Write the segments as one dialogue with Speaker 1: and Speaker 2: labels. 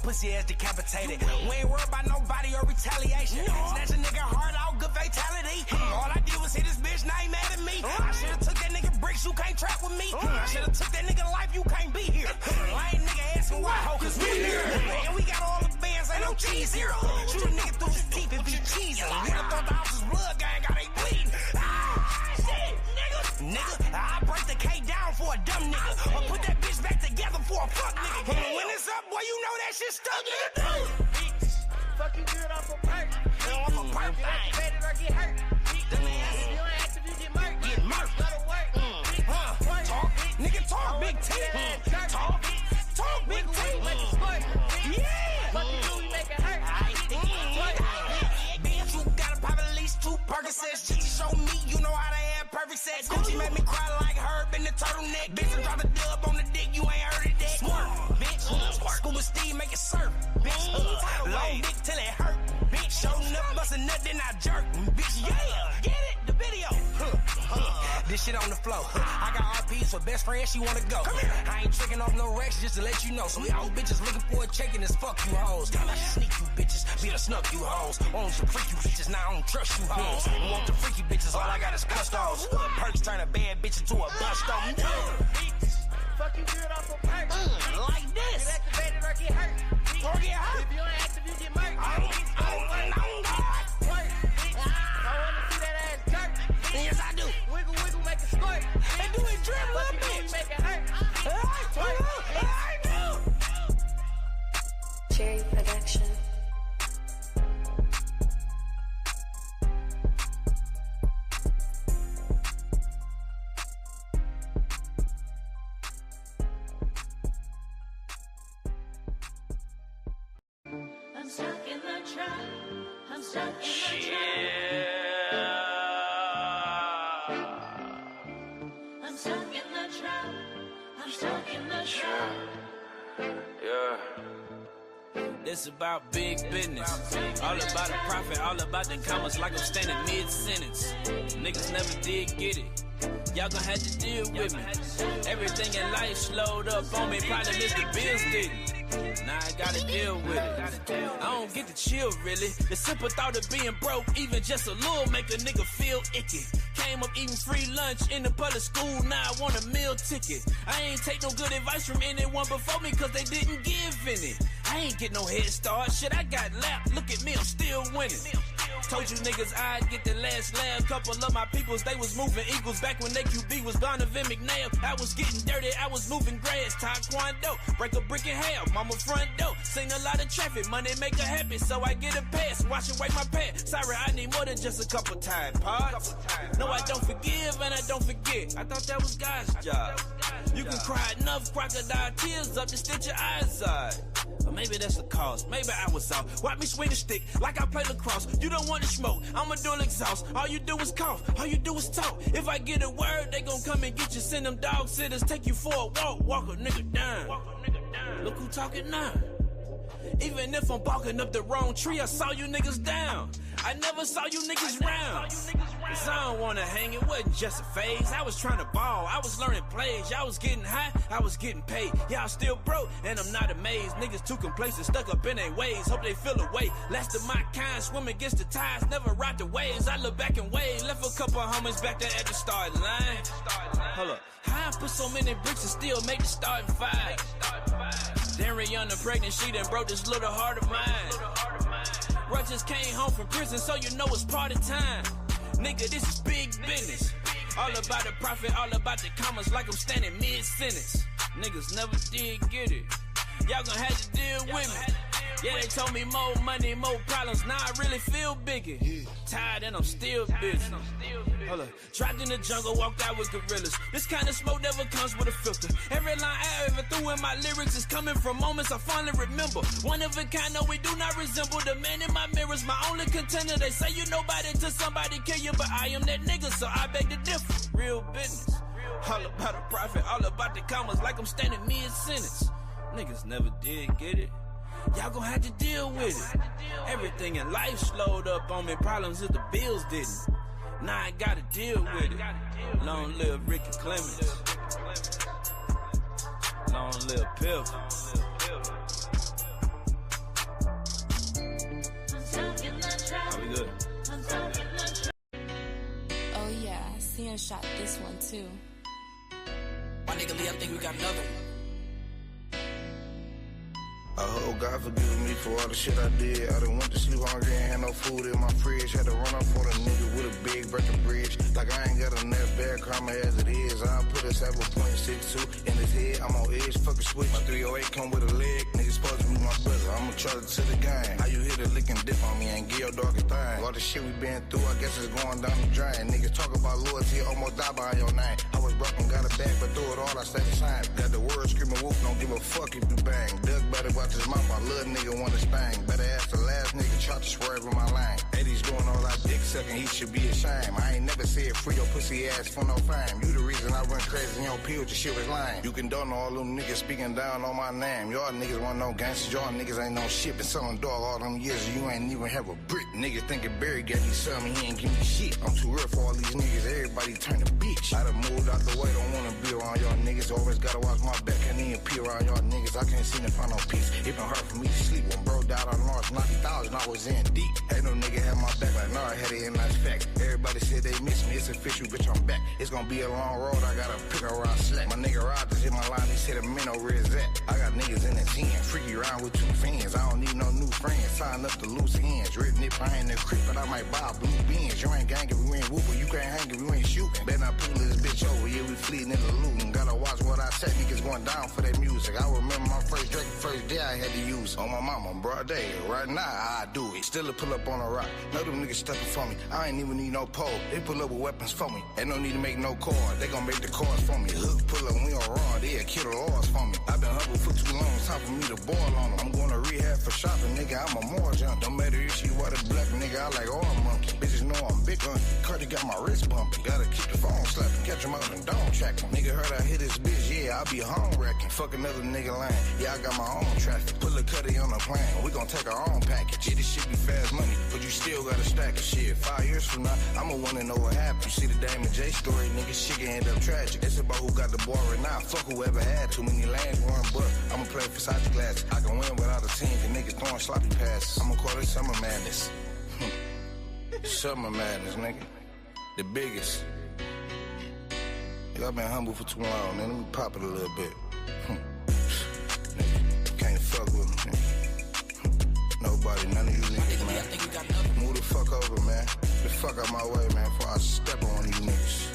Speaker 1: pussy ass decapitated. We ain't worried about nobody or retaliation. Snatch a nigga heart out, good fatality. All I did was hit this bitch, now he mad at me. I should've took that nigga bricks, you can't trap with me. I should've took that nigga life, you can't be here. Lame nigga asking why, ho, cause we here. And we got all the bands, ain't no cheese here. Shoot a nigga through his teeth if he cheesy. Nigga thought the house was blood gang, got they bleed. Shit, nigga, I break the K down for a dumb nigga. Or put that bitch back together for a fuck nigga. When it's up, boy, you know that shit stuck, nigga.
Speaker 2: Fuck you good off a perk.
Speaker 1: Off a perk,
Speaker 2: get activated or get hurt. If you ain't active, you get murked.
Speaker 1: Get murked.
Speaker 2: Go to work.
Speaker 1: Talk, nigga, talk, big T. Talk, big T. Yeah.
Speaker 2: Fuck you do, we make it hurt.
Speaker 1: Bitch, you gotta pop at least 2 Percocets just to show me you know how to have perfect sex. Gucci made me cry like Herb in the turtleneck. Bitch, I drop a dub on the dick, you ain't heard of that. Smart, bitch. Scuba Steve make it surf, bitch. Long dick till it hurt, bitch. Showing up, bust a nut, then I jerk, bitch. Yeah, get it, the video. This shit on the floor. I got RPs for best friends, she wanna go. I ain't tricking off no racks just to let you know. So y'all bitches looking for a check and it's fuck you hoes. I sneak you bitches, be the snuck you hoes. Want some freaky bitches, now I don't trust you hoes. Want the freaky bitches, all I got is custos. Perks turn a bad bitch into a busto.
Speaker 2: Fuck you good off a perk.
Speaker 1: Like this.
Speaker 2: Get activated or get hurt.
Speaker 1: Or get hurt.
Speaker 2: If you ain't active, you get murked.
Speaker 1: I don't
Speaker 2: Work, bitch. I wanna see that ass jerk.
Speaker 1: Yes, I do.
Speaker 2: Wiggle, wiggle, make it squirt.
Speaker 1: And do it drip,
Speaker 2: Fuck
Speaker 1: little
Speaker 2: you do,
Speaker 1: bitch.
Speaker 2: we make it hurt.
Speaker 1: I know.
Speaker 3: Cherry Production.
Speaker 4: I'm stuck in the trap. I'm stuck in the trap. I'm stuck in the trap. I'm stuck in the trap.
Speaker 5: Yeah. This about big business. All about the profit, all about the commas like I'm standing mid-sentence. Niggas never did get it. Y'all gon' have to deal with me. Everything in life slowed up on me. Probably missed the bills didn't. Now I gotta deal with it. I don't get to chill really. The simple thought of being broke, even just a little, make a nigga feel icky. Came up eating free lunch in the public school, now I want a meal ticket. I ain't take no good advice from anyone before me, cause they didn't give any. I ain't get no head start, shit I got lapped, look at me, I'm still winning. Told you niggas I'd get the last laugh. Couple of my peoples, they was moving eagles back when they QB was Donovan McNabb. I was getting dirty, I was moving grass. Taekwondo, break a brick in half. Mama front door, seen a lot of traffic. Money make her happy, so I get a pass. Wash away my pad. Sorry, I need more than just a couple Tide Pods. No, I don't forgive and I don't forget. I thought that was God's job. You can cry enough crocodile tears up to stitch your eyes out. Or maybe that's the cause, maybe I was off. Watch me swing the stick like I play lacrosse. You don't want to smoke, I'ma dual exhaust. All you do is cough, all you do is talk. If I get a word, they gon' come and get you. Send them dog sitters, take you for a walk. Walk a nigga down. Look who talking now. Even if I'm barking up the wrong tree, I saw you niggas down. I never saw you niggas round. Cause I don't wanna hang, it wasn't just a phase. I was trying to ball, I was learning plays. Y'all was getting high, I was getting paid. Y'all still broke, and I'm not amazed. Niggas too complacent, stuck up in their ways. Hope they feel away. Last of my kind, swim against the tides. Never ride the waves, I look back and wave. Left a couple homies back there at the starting line. Hold up, how I put so many bricks and still make the starting five? Then Rihanna pregnant, she done broke this little heart of mine. Russ just came home from prison, so you know it's party time. Nigga, this is big business. All about the profit, all about the commas, like I'm standing mid-sentence. Niggas never did get it. Y'all gon' have to deal with me. Yeah, they told me more money, more problems. Now I really feel bigger. Tired and I'm still busy. Hold up. Trapped in the jungle, walked out with gorillas. This kind of smoke never comes with a filter. Every line I ever threw in my lyrics is coming from moments I finally remember. One of a kind, no, we do not resemble. The man in my mirror's my only contender. They say you nobody till somebody kill you, but I am that nigga, so I beg to differ. Real business. All about the profit, all about the commas, like I'm standing mid-sentence. Niggas never did get it. Y'all gon' have to deal with it. Everything in life slowed up on me. Problems if the bills didn't. Now I gotta deal with it. Long live Ricky Clemens. Long live Piff.
Speaker 6: shot this one too.
Speaker 1: My nigga Lee, I think we got another one.
Speaker 7: I hope God forgive me for all the shit I did. I done went to sleep hungry, ain't had no food in my fridge. Had to run up on a nigga with a big breaking bridge. Like I ain't got enough bad karma as it is. I put a 7.62 in his head. I'm on edge, fucking switch. My 308 come with a leg. Niggas supposed to be my brother. I'ma try to the game. How you hit a lick and dip on me? Ain't give your dog a thing. All the shit we been through, I guess it's going down the drain. Niggas talk about loyalty, almost die behind your name. I was broken, got a bag, but through it all, I stayed the same. Got the word screaming whoop, don't give a fuck if you bang. Doug better watch his mouth, my little nigga want to spang. Better ask the last nigga, try to swerve in my lane. 80's doing all that dick sucking, he should be ashamed. I ain't never said free your pussy ass for no fame. You the reason I run crazy in your pills, your shit was lame. You can don't know all them niggas speaking down on my name. Y'all niggas want no gangsters, y'all niggas ain't no shit. Been selling dog all them years, you ain't even have a brick. Niggas thinking Barry got me something, he ain't give me shit. I'm too real for all these niggas, everybody turn a bitch. I done moved out the way, don't wanna be around y'all niggas. Always gotta watch my back, can't even pee around y'all niggas. I can't seem to find no peace. It been hard for me to sleep. When bro died, I lost 90,000, I was in deep. Ain't no nigga had my back like, nah, I had it in that's fact. Everybody said they miss me, it's official, bitch, I'm back. It's gonna be a long road, I gotta pick a ride slack. My nigga Rod just hit my line, he said a minnow, where is that? I got niggas in the 10, freaky around with 2 fans. I don't need no new friends, sign up to loose ends. Written it behind the creep, but I might buy blue beans. You ain't gang if you ain't whooping, you can't hang if you ain't shooting. Better not pull this bitch over, yeah, we fleeing in the looting. Gotta watch what I say, niggas going down for that music. I remember my first Drake, first day I had to use on my mama, broad day. Right now, I do it. Still a pull up on a rock. Know them niggas stuck for me. I ain't even need no pole. They pull up with weapons for me. Ain't no need to make no call. They gon' make the calls for me. Hook pull up, we on raw. They'll kill the laws for me. I been humble for too long. It's time for me to boil on them. I'm going to rehab for shopping, nigga. I'm a more junk. Don't matter if she white or black, nigga. I like all monkey. Bitches know I'm big gun. Cardi got my wrist bumpy. Gotta keep the phone slapping. Catch him out and don't track him. Nigga heard I hit this bitch. Yeah, I be home wrecking. Fuck another nigga lane. Yeah, I got my own traffic. Pull a cutty on the plane. We gon' take our own package. Yeah, this shit be fast money, but you still gotta stack of shit. 5 years from now, I'ma wanna know what happened. You see the Damon J story, nigga, shit can end up tragic. It's about who got the ball right now. Fuck whoever had too many lanes, one but I'ma play Versace glasses. I can win without a team, the niggas throwing sloppy passes. I'ma call it summer madness. Summer madness, nigga. The biggest. Y'all been humble for too long, man. Let me pop it a little bit. Nigga, can't fuck with me, nigga. Nobody, none of you niggas, man. Move the fuck over, man. Get the fuck out my way, man, before I step on one of you niggas.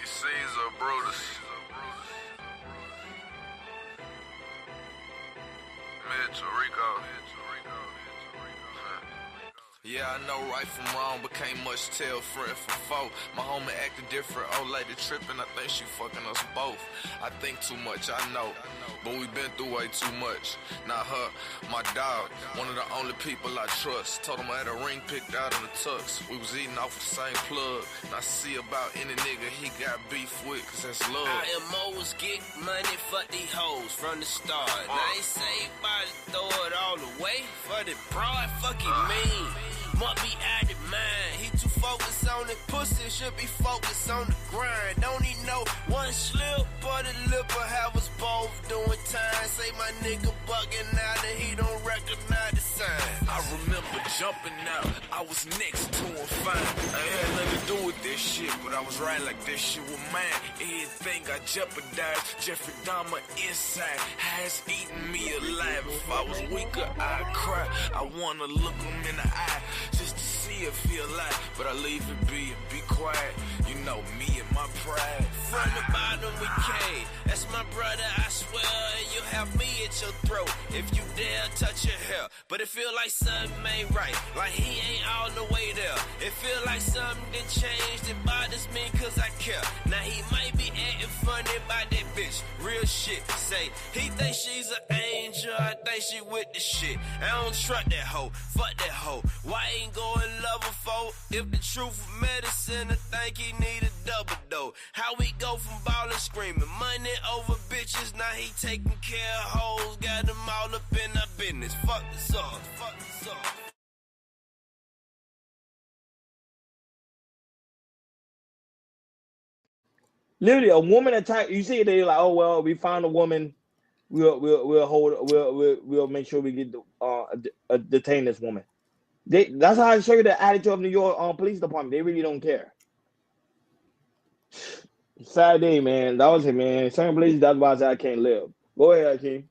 Speaker 8: Caesar Brutus. Mitchell Rico. Yeah, I know right from wrong, but can't much tell friend from foe. My homie acting different, old lady tripping, I think she fucking us both. I think too much, I know, but we been through way too much. Not her, my dog, one of the only people I trust. Told him I had a ring picked out in the tux. We was eating off the same plug, and I see about any nigga he got beef with, cause that's love.
Speaker 5: I am always get money for these hoes from the start. Now they say about to throw it all away for the broad fucking mean. Must be out of mind. He too focused on the pussy, should be focused on the grind. Don't he know one slip or the lip will have us both doing time. Say my nigga bugging out and he don't recognize the sign.
Speaker 8: I remember jumping out, I was next to him fine. I ain't had nothing to do with this shit, but I was right like this shit was mine. Everything I jeopardized, Jeffrey Dahmer inside has eaten me alive. If I was weaker, I'd cry. I wanna look him in the eye just to see if he alive, but I leave it be and be quiet. You know me and my pride.
Speaker 5: From the bottom we came. That's my brother, I swear, and you'll have me at your throat if you dare touch your hair. But it feel like something ain't right, like he ain't all the way there. It feel like something done changed. It bothers me cause I care. Now he might be acting funny by that bitch. Real shit, say he think she's an angel, I think she with the shit. I don't trust that hoe, fuck that hoe. Why ain't going love her for? If the truth was medicine, I think he need a double though. How we go from ballin' screaming, money over bitches, now he taking care of hoes, got them all up in our business. Fuck the sauce, fuck the sauce.
Speaker 2: Literally, a woman attack. You see, they like, oh well, we found a woman
Speaker 6: we'll make sure we get detain this woman. That's how I show you the attitude of New York police department. They really don't care. Sad day, man. That was it, man. Certain places, that's why I said I can't live. Go ahead, Hakeem.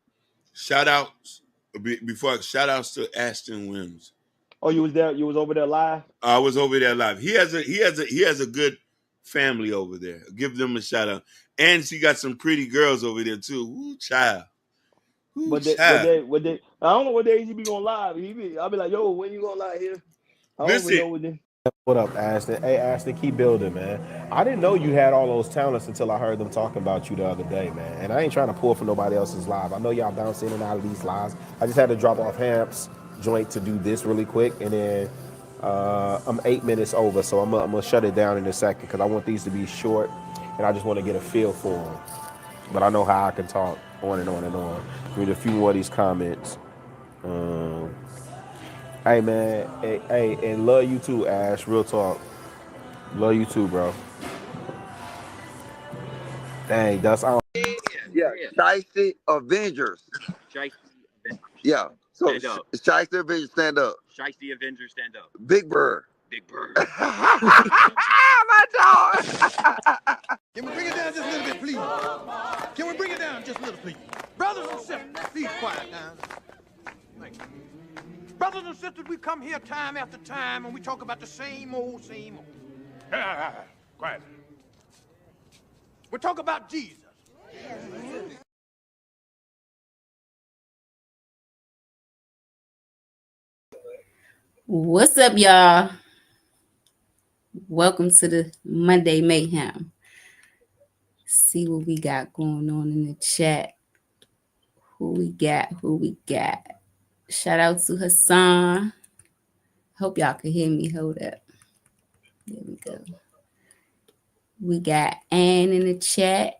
Speaker 9: Shout outs to Ashton Williams.
Speaker 6: Oh, you was there? You was over there live?
Speaker 9: I was over there live. He has a good family over there. Give them a shout out. And she got some pretty girls over there too. Ooh, child.
Speaker 6: But I don't know what days he be going live. I'll be like, yo, when you going live here? I don't even know what day.
Speaker 10: What up, Ashton? Hey, Ashton, keep building, man. I didn't know you had all those talents until I heard them talking about you the other day, man. And I ain't trying to pull for nobody else's live. I know y'all bounce in and out of these lives. I just had to drop off Hamp's joint to do this really quick, and then I'm 8 minutes over, so I'm gonna shut it down in a second because I want these to be short, and I just want to get a feel for them. But I know how I can talk on and on and on. Read a few more of these comments. Hey, man. Hey, and love you too, Ash. Real talk. Love you too, bro. Dang, that's all.
Speaker 11: Yeah, Shiesty Avengers.
Speaker 12: Shiesty Avengers.
Speaker 11: Yeah. So
Speaker 12: Stand up.
Speaker 11: Shiesty Avengers, stand up.
Speaker 12: Shiesty Avengers, stand up.
Speaker 11: Big Bird.
Speaker 12: Big Bird.
Speaker 11: My dog.
Speaker 13: Can we bring it down just a little bit, please? Can we bring it down just a little, please? Brothers and sisters, please quiet down. Thank you. Brothers and sisters, we come here time after time and we talk about the same old. Quiet. We talk about Jesus.
Speaker 14: What's up, y'all? Welcome to the Monday Mayhem. See what we got going on in the chat. Who we got? Shout out to Hassan. Hope y'all can hear me. Hold up. There we go. We got Ann in the chat.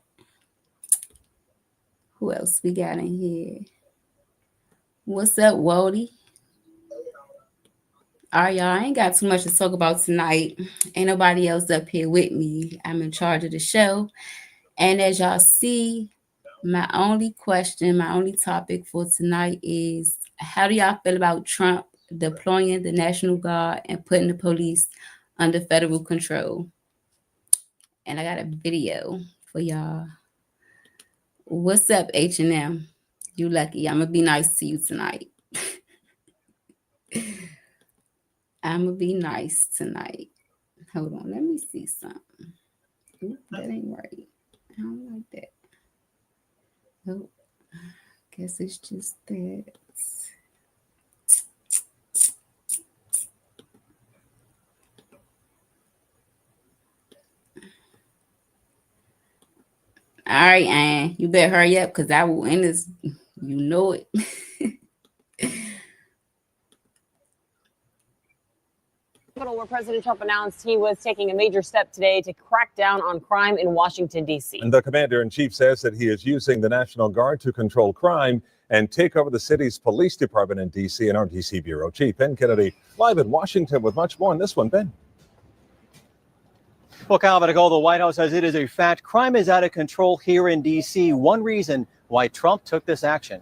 Speaker 14: Who else we got in here? What's up, Wody? All right, y'all. I ain't got too much to talk about tonight. Ain't nobody else up here with me. I'm in charge of the show. And as y'all see, my only topic for tonight is, how do y'all feel about Trump deploying the National Guard and putting the police under federal control? And I got a video for y'all. What's up, H&M? You lucky. I'm going to be nice to you tonight. I'm going to be nice tonight. Hold on. Let me see something. Ooh, that ain't right. I don't like that. Oh, guess it's just that. All right, Ann, you better hurry up because I will end this. You know it.
Speaker 15: Where President Trump announced he was taking a major step today to crack down on crime in Washington, D.C.
Speaker 16: And the commander-in-chief says that he is using the National Guard to control crime and take over the city's police department in D.C. And our D.C. bureau chief, Ben Kennedy, live in Washington with much more on this one. Ben.
Speaker 17: Well, Calvin, the White House says it is a fact. Crime is out of control here in D.C. One reason why Trump took this action.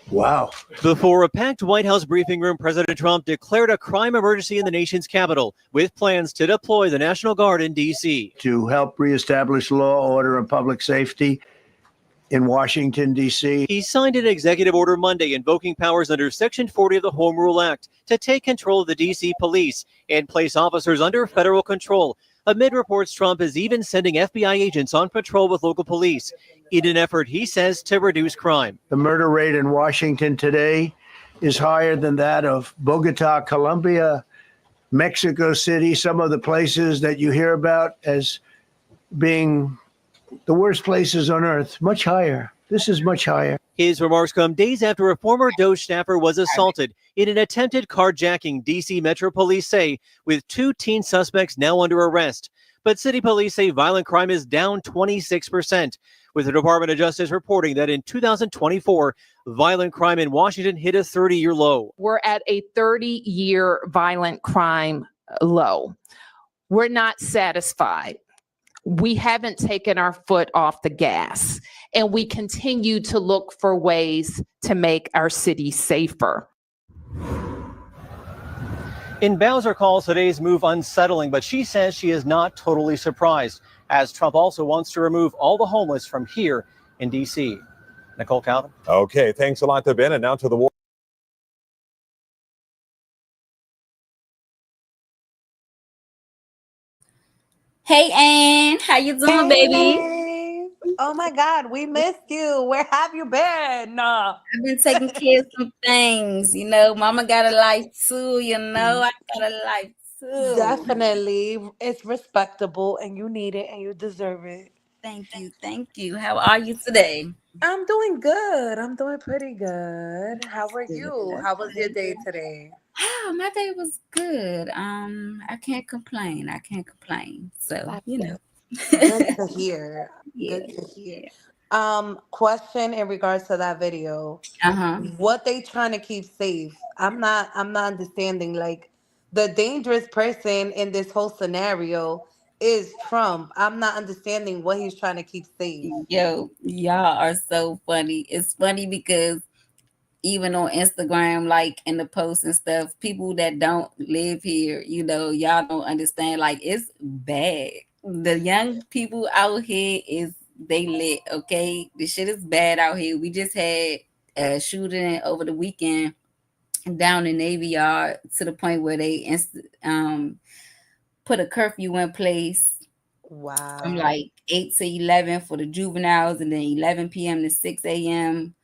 Speaker 18: Wow.
Speaker 17: Before a packed White House briefing room, President Trump declared a crime emergency in the nation's capital with plans to deploy the National Guard in D.C.
Speaker 18: to help reestablish law, order, and public safety in Washington, D.C.
Speaker 17: He signed an executive order Monday invoking powers under Section 40 of the Home Rule Act to take control of the D.C. police and place officers under federal control. Amid reports, Trump is even sending FBI agents on patrol with local police in an effort, he says, to reduce crime.
Speaker 18: The murder rate in Washington today is higher than that of Bogota, Colombia, Mexico City, some of the places that you hear about as being the worst places on earth. Much higher. This is much higher.
Speaker 17: His remarks come days after a former DOJ staffer was assaulted in an attempted carjacking, D.C. Metro Police say, with 2 teen suspects now under arrest. But city police say violent crime is down 26%, with the Department of Justice reporting that in 2024, violent crime in Washington hit a 30-year low.
Speaker 19: We're at a 30-year violent crime low. We're not satisfied. we haven't taken our foot off the gas, and we continue to look for ways to make our city safer.
Speaker 17: In Bowser calls today's move unsettling, but she says she is not totally surprised, as Trump also wants to remove all the homeless from here in D.C. Nicole Calvin.
Speaker 16: Okay, thanks a lot to Ben. And now to the war.
Speaker 14: Hey, Ann, how you doing, baby?
Speaker 20: Hey. Oh my God, we missed you. Where have you been?
Speaker 14: I've been taking care of some things. You know, mama got a life too. You know, I got a life too.
Speaker 20: Definitely. It's respectable and you need it and you deserve it.
Speaker 14: Thank you. Thank you. How are you today?
Speaker 20: I'm doing good. I'm doing pretty good. How are
Speaker 14: Good.
Speaker 20: you? How was your day today?
Speaker 14: Oh, my day was good. I can't complain. I can't complain. So, you know.
Speaker 20: Good to hear.
Speaker 14: Yeah,
Speaker 20: Good to hear.
Speaker 14: yeah.
Speaker 20: Question in regards to that video.
Speaker 14: Uh-huh.
Speaker 20: What they trying to keep safe? I'm not understanding. Like, the dangerous person in this whole scenario is Trump. I'm not understanding what he's trying to keep safe.
Speaker 14: Yo, y'all are so funny. It's funny because even on Instagram, like in the posts and stuff, people that don't live here, you know, y'all don't understand. Like, it's bad. The young people out here they lit, okay? The shit is bad out here. We just had a shooting over the weekend down in Navy Yard to the point where they put a curfew in place from
Speaker 20: Wow.
Speaker 14: like 8 to 11 for the juveniles, and then 11 p.m. to 6 a.m.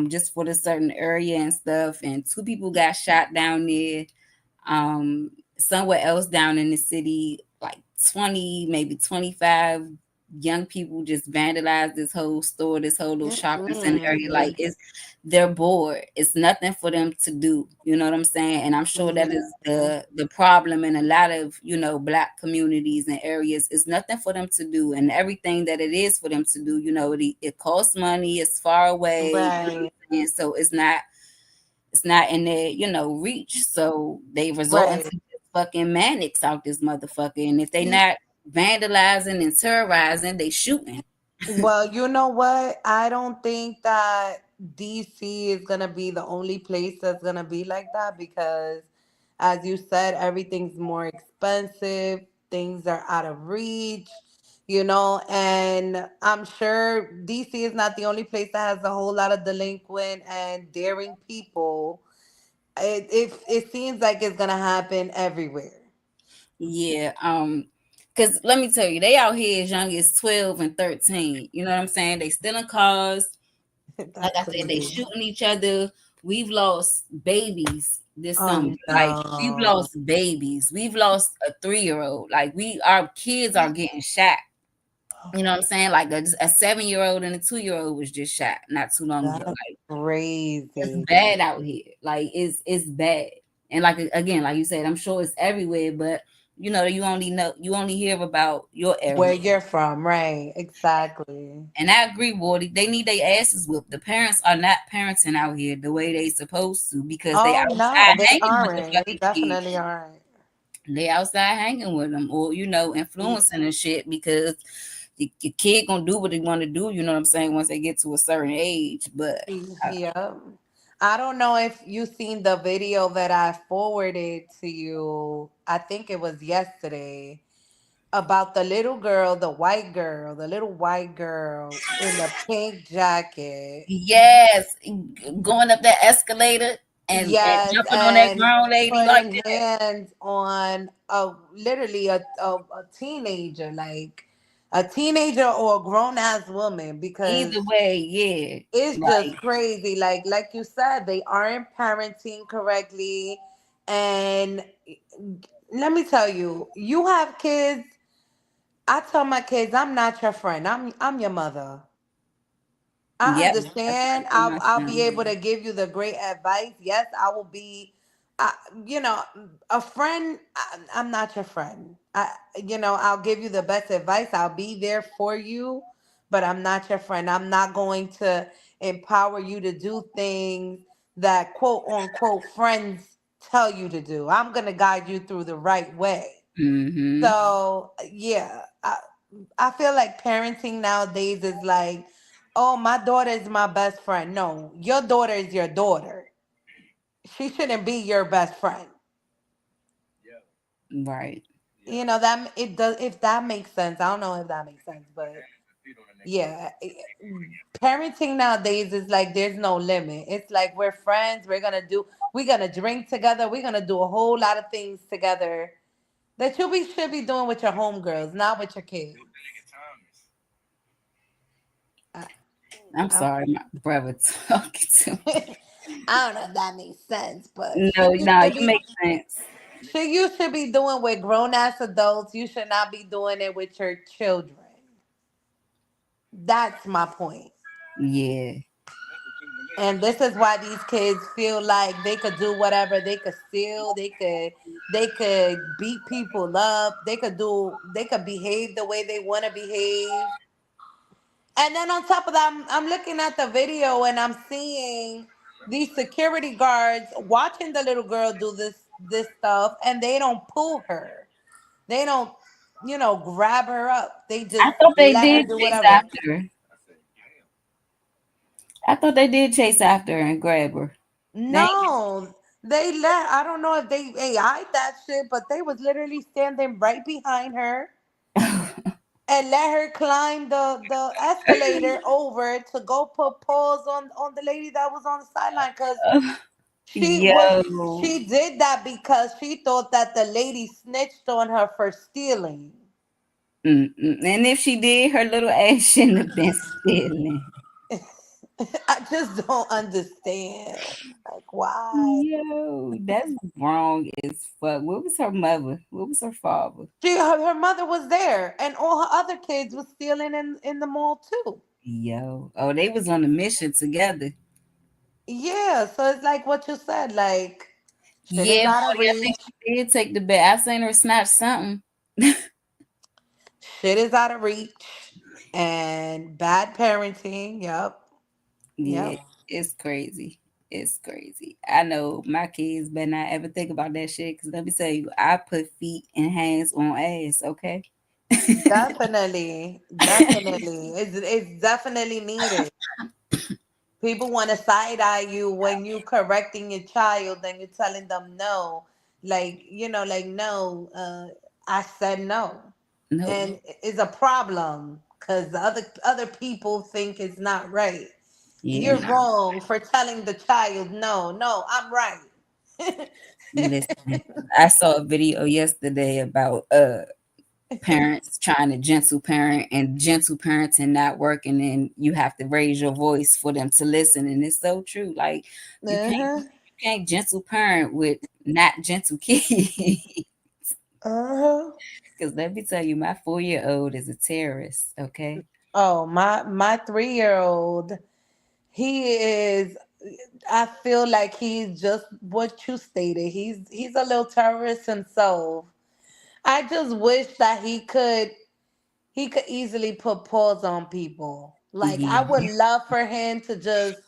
Speaker 14: Just for the certain area and stuff. And 2 people got shot down there. Somewhere else down in the city, like 20, maybe 25 young people just vandalized this whole store, this whole little shopping center area. Like, they're bored. It's nothing for them to do. You know what I'm saying? And I'm sure that is the problem in a lot of, you know, Black communities and areas. It's nothing for them to do. And everything that it is for them to do, you know, it costs money, it's far away.
Speaker 20: Right.
Speaker 14: And so it's not in their, you know, reach. So they resort into fucking manics out this motherfucker. And if they not vandalizing and terrorizing, they shooting.
Speaker 20: Well, you know what? I don't think that DC is gonna be the only place that's gonna be like that because, as you said, everything's more expensive, things are out of reach, you know, and I'm sure DC is not the only place that has a whole lot of delinquent and daring people. It seems like it's gonna happen everywhere.
Speaker 14: Yeah. Because let me tell you, they out here as young as 12 and 13. You know what I'm saying? They stealing cars. Like I said, they shooting each other. We've lost babies this summer. Like, we've lost babies. We've lost a 3-year-old. Like, our kids are getting shot. You know what I'm saying? Like, a 7-year-old and a 2-year-old was just shot not too long ago. Like,
Speaker 20: crazy.
Speaker 14: It's bad out here. Like, it's bad. And like, again, like you said, I'm sure it's everywhere, but you know, you only hear about your area.
Speaker 20: Where you're from, right? Exactly.
Speaker 14: And I agree, Wardy. They need their asses whipped. The parents are not parenting out here the way they supposed to because they outside hanging with the fucking
Speaker 20: They definitely
Speaker 14: kids.
Speaker 20: aren't.
Speaker 14: They outside hanging with them, or you know, influencing and shit because your kid gonna do what they want to do. You know what I'm saying? Once they get to a certain age, but
Speaker 20: Yeah. I don't know if you seen the video that I forwarded to you. I think it was yesterday about the little girl, the little white girl in the pink jacket.
Speaker 14: yes, going up that escalator and
Speaker 20: Yes,
Speaker 14: jumping on that
Speaker 20: and
Speaker 14: grown lady like
Speaker 20: putting
Speaker 14: that.
Speaker 20: hands on literally a teenager, like a teenager or a grown ass woman, because
Speaker 14: Either way, yeah.
Speaker 20: it's just
Speaker 14: Like,
Speaker 20: crazy. Like you said, they aren't parenting correctly. And let me tell you, you have kids. I tell my kids, I'm not your friend. I'm your mother. I
Speaker 14: yep. That's
Speaker 20: understand.
Speaker 14: right, my
Speaker 20: I'll be able
Speaker 14: son.
Speaker 20: to give you the great advice. Yes, I will be. I, you know, a friend. I'm not your friend. I'll give you the best advice. I'll be there for you, but I'm not your friend. I'm not going to empower you to do things that quote unquote friends tell you to do. I'm gonna guide you through the right way.
Speaker 14: Mm-hmm.
Speaker 20: So yeah, I feel like parenting nowadays is like, oh, my daughter is my best friend. No, your daughter is your daughter. She shouldn't be your best friend.
Speaker 14: Right.
Speaker 20: You know that it does. If that makes sense, I don't know if that makes sense, but yeah, parenting nowadays is like there's no limit. It's like we're friends. We're gonna drink together. We're gonna do a whole lot of things together that should be doing with your homegirls, not with your kids. I,
Speaker 14: I'm
Speaker 20: I,
Speaker 14: sorry, my brother talking to me.
Speaker 20: I don't know if that makes sense, but
Speaker 14: No, no, you make sense.
Speaker 20: you should be doing with grown ass adults. You should not be doing it with your children. That's my point.
Speaker 14: Yeah.
Speaker 20: And this is why these kids feel like they could do whatever. They could steal. They could beat people up. They could behave the way they want to behave. And then on top of that, I'm looking at the video and I'm seeing these security guards watching the little girl do this stuff, and they don't pull her. They don't, grab her up. They just
Speaker 14: I thought they
Speaker 20: let her
Speaker 14: did
Speaker 20: do
Speaker 14: chase
Speaker 20: whatever.
Speaker 14: after her. I thought they did chase after her and grab her.
Speaker 20: No, I don't know if they AI that shit, but they was literally standing right behind her and let her climb the escalator over to go put paws on the lady that was on the sideline, because
Speaker 14: Yo.
Speaker 20: she did that because she thought that the lady snitched on her for stealing.
Speaker 14: And if she did, her little ass shouldn't have been stealing.
Speaker 20: I just don't understand. Like, why?
Speaker 14: Yo, that's wrong as fuck. What was her mother? What was her father?
Speaker 20: Her mother was there, and all her other kids was stealing in the mall too.
Speaker 14: Yo. Oh, they was on a mission together.
Speaker 20: Yeah, so it's like what you said, like shit is
Speaker 14: Yeah,
Speaker 20: out of
Speaker 14: Molly, I think
Speaker 20: reach.
Speaker 14: she did take the bet. I seen her snatch something.
Speaker 20: Shit is out of reach. And bad parenting. Yep.
Speaker 14: Yeah,
Speaker 20: Yep.
Speaker 14: it's crazy. It's crazy. I know my kids better not ever think about that shit. Cause let me tell you, I put feet and hands on ass. Okay.
Speaker 20: Definitely. Definitely. It's definitely needed. People want to side eye you when you correcting your child and you're telling them no. Like, like no, I said no.
Speaker 14: No.
Speaker 20: And it's a problem because the other people think it's not right. You're
Speaker 14: Yeah.
Speaker 20: wrong for telling the child no. No, I'm right.
Speaker 14: Listen, I saw a video yesterday about parents trying to gentle parent and gentle parenting not working, and you have to raise your voice for them to listen. And it's so true. Like you can't gentle parent with not gentle kids. Because let me tell you, my 4-year-old is a terrorist. Okay.
Speaker 20: Oh, my 3-year-old, he is. I feel like he's just what you stated. He's a little terrorist himself. I just wish that he could easily put paws on people. Like I would
Speaker 14: Yeah.
Speaker 20: love for him to just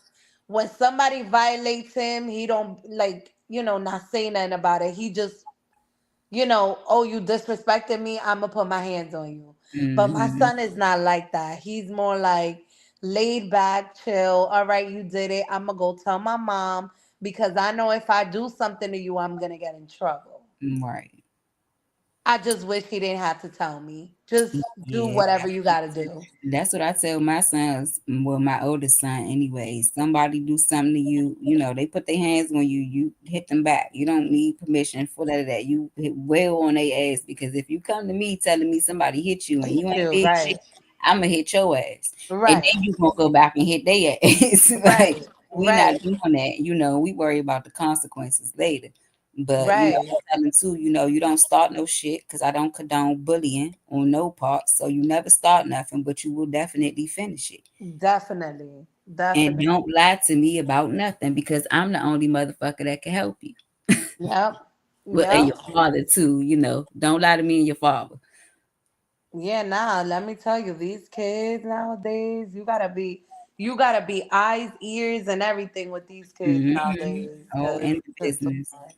Speaker 20: when somebody violates him, he don't like, not say nothing about it. He just, oh, you disrespected me, I'm gonna put my hands on you. But my
Speaker 14: Mm-hmm.
Speaker 20: son is not like that. He's more like laid back, chill. All right, you did it. I'm gonna go tell my mom because I know if I do something to you, I'm gonna get in trouble.
Speaker 14: Right.
Speaker 20: I just wish he didn't have to tell me. Just do
Speaker 14: Yeah.
Speaker 20: whatever you gotta do.
Speaker 14: That's what I tell my sons. Well, my oldest son, anyway. Somebody do something to you, they put their hands on you. You hit them back. You don't need permission for that. You hit well on their ass, because if you come to me telling me somebody hit you and you ain't did
Speaker 20: Right.
Speaker 14: shit, I'm gonna hit your ass, and
Speaker 20: Right.
Speaker 14: then you gonna go back and hit their ass. Like
Speaker 20: Right.
Speaker 14: we not
Speaker 20: Right.
Speaker 14: doing that. We worry about the consequences later. But
Speaker 20: Right.
Speaker 14: I tell them too, you don't start no shit, because I don't condone bullying on no part. So you never start nothing, but you will definitely finish it.
Speaker 20: Definitely.
Speaker 14: And
Speaker 20: Definitely.
Speaker 14: don't lie to me about nothing, because I'm the only motherfucker that can help you.
Speaker 20: Yep.
Speaker 14: Well, and
Speaker 20: Yep.
Speaker 14: your father too, Don't lie to me and your father.
Speaker 20: Yeah, nah, let me tell you, these kids nowadays, you gotta be eyes, ears, and everything with these kids
Speaker 14: Mm-hmm.
Speaker 20: nowadays.
Speaker 14: Oh,
Speaker 20: Cause
Speaker 14: in
Speaker 20: it's
Speaker 14: the
Speaker 20: just too
Speaker 14: business.
Speaker 20: much.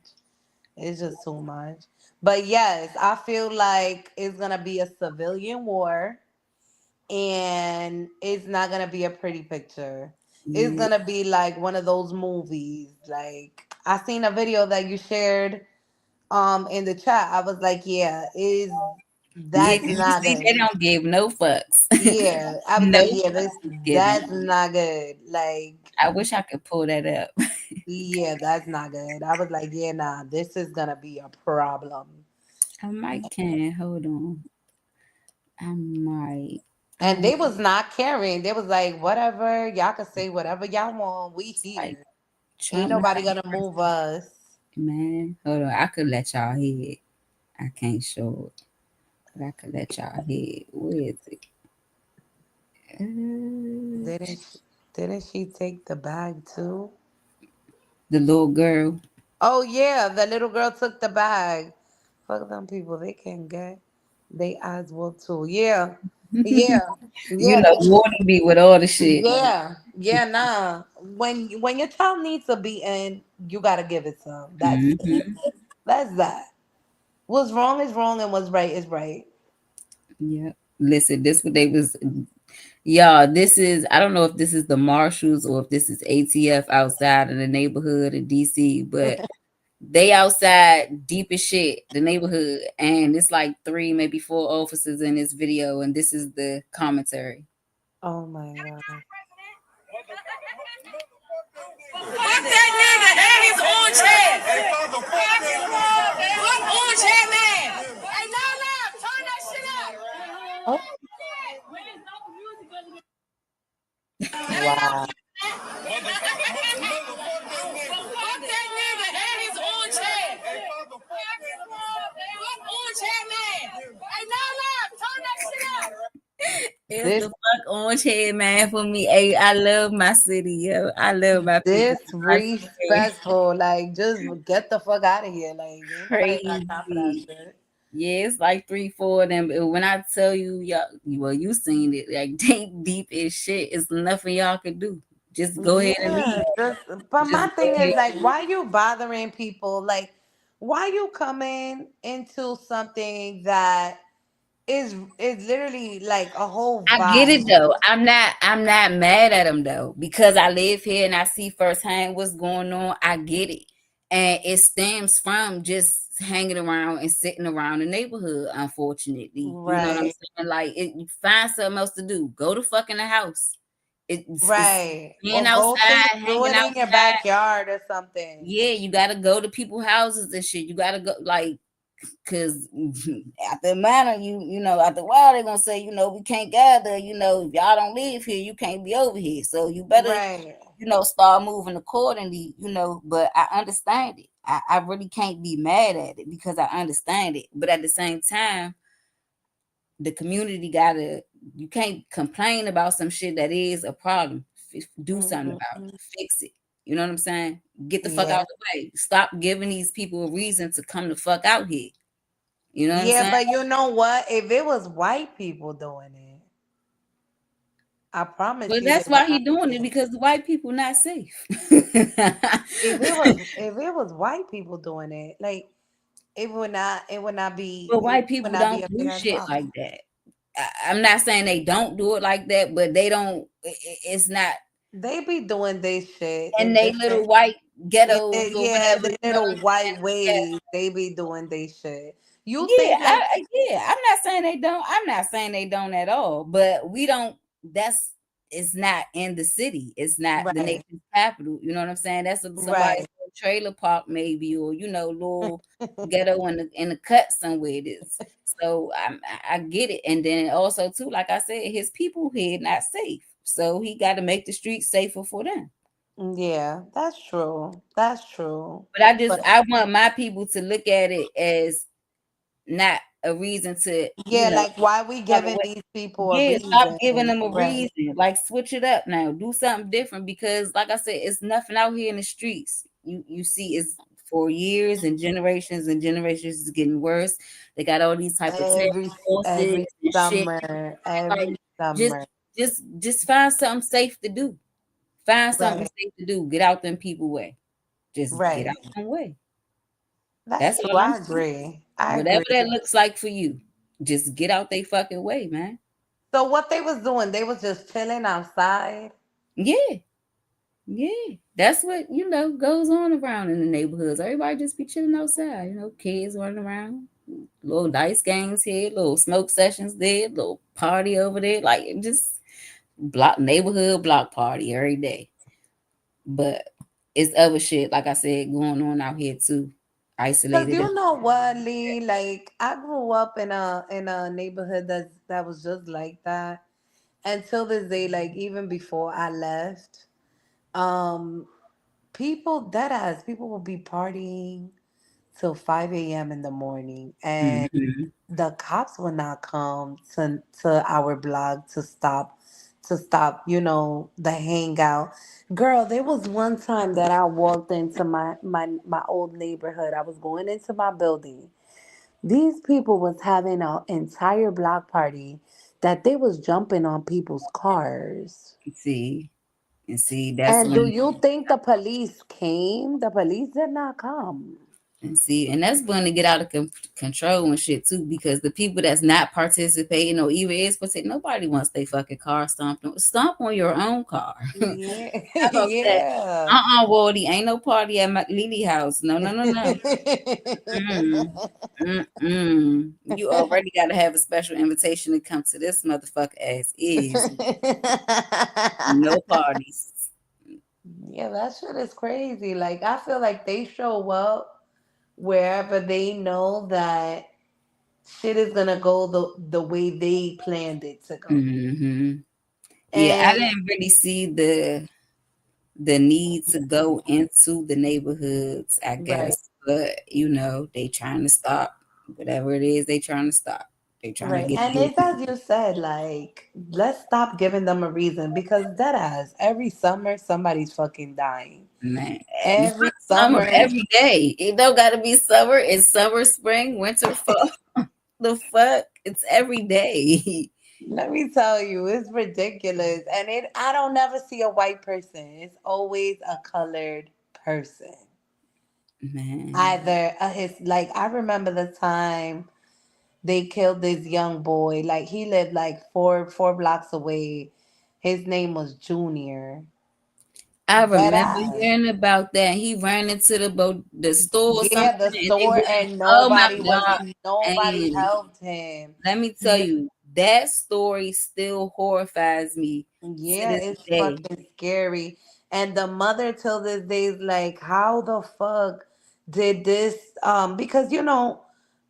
Speaker 20: It's just too much. But yes, I feel like it's gonna be a civilian war, and it's not gonna be a pretty picture. It's
Speaker 14: Yeah.
Speaker 20: gonna be like one of those movies. Like I seen a video that you shared in the chat. I was like, yeah, is
Speaker 14: Yeah,
Speaker 20: that's
Speaker 14: 'cause you
Speaker 20: not
Speaker 14: see,
Speaker 20: good.
Speaker 14: they don't give no fucks.
Speaker 20: Yeah, I was
Speaker 14: No
Speaker 20: like, yeah,
Speaker 14: fucks is given.
Speaker 20: that's not good. Like,
Speaker 14: I wish I could pull that up.
Speaker 20: yeah, that's not good. I was like, yeah, nah, this is gonna be a problem.
Speaker 14: I might can. Hold on. I might.
Speaker 20: And they was not caring. They was like, whatever, y'all can say whatever y'all want. We
Speaker 14: Like
Speaker 20: here. Ain't
Speaker 14: Trump not
Speaker 20: nobody
Speaker 14: the
Speaker 20: gonna move
Speaker 14: president.
Speaker 20: us.
Speaker 14: Man, hold on. I could let y'all hear it. I can't show it, but I could let y'all hear it. Where is it?
Speaker 20: Didn't she take the bag too?
Speaker 14: The little girl.
Speaker 20: Oh yeah, the little girl took the bag. Fuck them people. They can get they eyes whooped too. Yeah. Yeah.
Speaker 14: You
Speaker 20: Yeah.
Speaker 14: know, Warden be with all the shit.
Speaker 20: Yeah. Yeah, nah. When your child needs a beating, you gotta give it some. That's it.
Speaker 14: Hmm.
Speaker 20: That's that. What's wrong is wrong and what's right is right.
Speaker 14: Yeah. Listen, this what they was. Y'all, this is. I don't know if this is the marshals or if this is ATF outside in the neighborhood in DC, but they outside deep as shit, the neighborhood, and it's like 3, maybe 4 officers in this video, and this is the commentary.
Speaker 20: Oh my god.
Speaker 1: Fuck that nigga and his orange head. Fuck orange head man. Hey, Nala, turn that shit up.
Speaker 20: Oh. Wow.
Speaker 1: Fuck that nigga and his orange head. Fuck orange head man. Hey, Nala, turn that shit up.
Speaker 14: It's
Speaker 20: This
Speaker 14: the fuck orange head man for me. Hey, I love my city, yo. I love my people. I swear.
Speaker 20: disrespectful. Like, just get the fuck out of here. Like, ain't nobody got time for that
Speaker 14: Crazy.
Speaker 20: shit.
Speaker 14: Yeah, it's like 3, 4 of them. But when I tell you, y'all, well, you seen it. Like they deep as shit. It's nothing y'all can do. Just go ahead and
Speaker 20: Yeah,
Speaker 14: leave.
Speaker 20: but
Speaker 14: Just
Speaker 20: my
Speaker 14: go
Speaker 20: thing is
Speaker 14: ahead.
Speaker 20: like, why you bothering people? Like, why you coming into something that is literally like a whole
Speaker 14: I get it
Speaker 20: vibe?
Speaker 14: though. I'm not mad at them though because I live here and I see firsthand what's going on. I get it. And it stems from just hanging around and sitting around the neighborhood, unfortunately. You know what I'm
Speaker 20: Right,
Speaker 14: saying? Like you find something else to do. Go to fucking the house. It's
Speaker 20: right.
Speaker 14: being
Speaker 20: Or go through,
Speaker 14: outside,
Speaker 20: do
Speaker 14: hanging
Speaker 20: it in your
Speaker 14: outside.
Speaker 20: backyard or something.
Speaker 14: Yeah, you gotta go to people's houses and shit. You gotta go like because after a manner, after a while they're gonna say, we can't gather, if y'all don't live here, you can't be over here. So you better,
Speaker 20: Right.
Speaker 14: start moving accordingly, but I understand it. I really can't be mad at it because I understand it. But at the same time, the community gotta you can't complain about some shit that is a problem. Do something about
Speaker 20: Mhm.
Speaker 14: it. Fix it. You know what I'm saying? Get the fuck
Speaker 20: Yeah.
Speaker 14: out the way. Stop giving these people a reason to come the fuck out here. You know what I'm
Speaker 20: Yeah,
Speaker 14: saying?
Speaker 20: but you know what? If it was white people doing it, I promise
Speaker 14: But
Speaker 20: you they
Speaker 14: that's
Speaker 20: would
Speaker 14: why he
Speaker 20: not
Speaker 14: doing it
Speaker 20: care.
Speaker 14: because the white people not safe.
Speaker 20: If it was white people doing it, like it would not be
Speaker 14: But white
Speaker 20: it would
Speaker 14: people
Speaker 20: not be
Speaker 14: don't
Speaker 20: a big
Speaker 14: do
Speaker 20: ass
Speaker 14: shit like
Speaker 20: problem.
Speaker 14: that. I'm not saying they don't do it like that, but they don't. It's not
Speaker 20: They be doing this shit
Speaker 14: in
Speaker 20: in
Speaker 14: they little
Speaker 20: different
Speaker 14: white ghettos or
Speaker 20: yeah,
Speaker 14: whatever.
Speaker 20: the
Speaker 14: You know what
Speaker 20: little
Speaker 14: I'm
Speaker 20: white
Speaker 14: saying?
Speaker 20: ways they be doing this shit. You
Speaker 14: Yeah,
Speaker 20: think like
Speaker 14: I'm not saying they don't. I'm not saying they don't at all. But we don't. That's it's not in the city. It's not the
Speaker 20: right,
Speaker 14: nation's capital. You know what I'm saying? That's somebody's
Speaker 20: right.
Speaker 14: trailer park maybe, or little ghetto in the cut somewhere it is. So I get it. And then also too, like I said, his people here not safe. So he got to make the streets safer for them.
Speaker 20: Yeah, that's true. That's true.
Speaker 14: But
Speaker 20: But
Speaker 14: I want my people to look at it as not a reason to,
Speaker 20: yeah, like why we
Speaker 14: run
Speaker 20: giving
Speaker 14: away.
Speaker 20: these people a
Speaker 14: Yeah, stop
Speaker 20: reason?
Speaker 14: giving them a
Speaker 20: Right.
Speaker 14: reason. Like switch it up now. Do something different because, like I said, it's nothing out here in the streets. You see, it's for years and generations is getting worse. They got all these type of task
Speaker 20: Every
Speaker 14: forces
Speaker 20: every
Speaker 14: and shit.
Speaker 20: summer,
Speaker 14: Like
Speaker 20: every
Speaker 14: just
Speaker 20: summer.
Speaker 14: just find something safe to do. Find something
Speaker 20: Right.
Speaker 14: safe to do. Get out them people way. Just get out
Speaker 20: Right.
Speaker 14: some way.
Speaker 20: That's
Speaker 14: That's
Speaker 20: true.
Speaker 14: all I'm
Speaker 20: I
Speaker 14: saying.
Speaker 20: agree. I
Speaker 14: Whatever
Speaker 20: agree.
Speaker 14: that looks like for you, just get out they fucking way, man.
Speaker 20: So what they was doing, they was just chilling outside.
Speaker 14: Yeah, yeah. That's what goes on around in the neighborhoods. Everybody just be chilling outside. Kids running around, little dice games here, little smoke sessions there, little party over there, like just neighborhood block party every day. But it's other shit, like I said, going on out here too.
Speaker 20: Cause
Speaker 14: Isolated.
Speaker 20: you know what, Lee? Like I grew up in a neighborhood that was just like that. Until this day, like even before I left, um, people will be partying till 5 a.m. in the morning, and
Speaker 14: Mhm.
Speaker 20: the cops will not come to our block to stop the hangout. Girl, there was one time that I walked into my old neighborhood. I was going into my building. These people was having an entire block party that they was jumping on people's cars.
Speaker 14: See, and see, that's
Speaker 20: And do
Speaker 14: when.
Speaker 20: you think the police came? The police did not come.
Speaker 14: And see, and that's going to get out of control and shit too, because the people that's not participating or even is participating, nobody wants their fucking car stomped on. Stomp on your own car.
Speaker 20: Yeah,
Speaker 14: How about that?
Speaker 20: yeah.
Speaker 14: Wardy, ain't no party at my Lily house. No, no, no, no. Mm, You already got to have a special invitation to come to this motherfucker as is. No parties.
Speaker 20: Yeah, that shit is crazy. Like I feel like they show up wherever they know that shit is gonna go the way they planned it to go.
Speaker 14: Hmm. Yeah, I
Speaker 20: And
Speaker 14: didn't really see the need to go into the neighborhoods, I
Speaker 20: right,
Speaker 14: guess. But they trying to stop whatever it is they trying to stop. They trying to
Speaker 20: right.
Speaker 14: get
Speaker 20: And
Speaker 14: those
Speaker 20: it's as you said, like, let's stop giving them a reason because dead ass, every summer somebody's fucking dying.
Speaker 14: man.
Speaker 20: Every
Speaker 14: Summer
Speaker 20: summer.
Speaker 14: every day. It don't gotta be summer. It's summer, spring, winter, fall. The fuck? It's every day.
Speaker 20: Let me tell you, it's ridiculous. And I don't never see a white person. It's always a colored person.
Speaker 14: Man.
Speaker 20: Either his like I remember the time they killed this young boy. Like he lived like four blocks away. His name was Junior.
Speaker 14: I
Speaker 20: That
Speaker 14: remember
Speaker 20: ass.
Speaker 14: hearing about that. He ran into the store or something,
Speaker 20: Yeah, the
Speaker 14: and they
Speaker 20: store
Speaker 14: were,
Speaker 20: and
Speaker 14: oh my
Speaker 20: nobody
Speaker 14: god!
Speaker 20: nobody
Speaker 14: And
Speaker 20: helped him.
Speaker 14: let me tell
Speaker 20: Yeah,
Speaker 14: you, that story still horrifies me to
Speaker 20: yeah,
Speaker 14: this
Speaker 20: it's
Speaker 14: day.
Speaker 20: fucking scary. And the mother till this day is like, how the fuck did this? Because